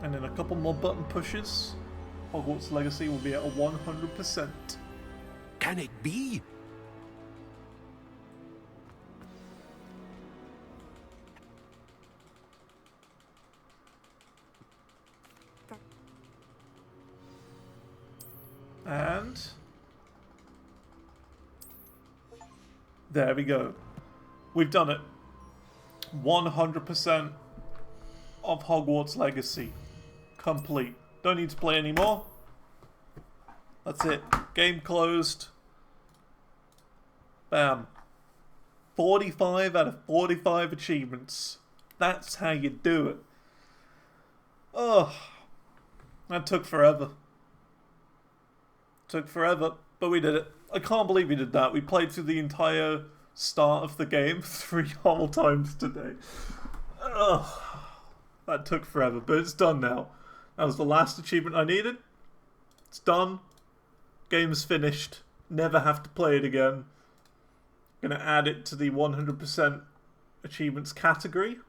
And in a couple more button pushes, Hogwarts Legacy will be at a 100%. Can it be? And there we go. We've done it. 100% of Hogwarts Legacy. Complete. Don't need to play anymore. That's it. Game closed. Bam. 45 out of 45 achievements. That's how you do it. Oh, that took forever. Took forever, but we did it. I can't believe we did that. We played through the entire start of the game 3 whole times today. Ugh. That took forever, but it's done now. That was the last achievement I needed. It's done. Game's finished. Never have to play it again. Gonna add it to the 100% achievements category.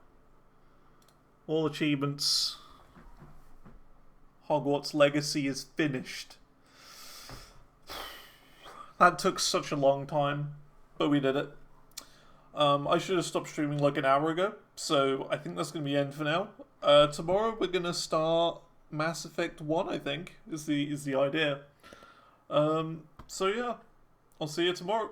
All achievements. Hogwarts Legacy is finished. That took such a long time, but we did it. I should have stopped streaming like an hour ago, so I think that's going to be the end for now. Tomorrow we're going to start Mass Effect 1, I think, is the idea. So yeah, I'll see you tomorrow.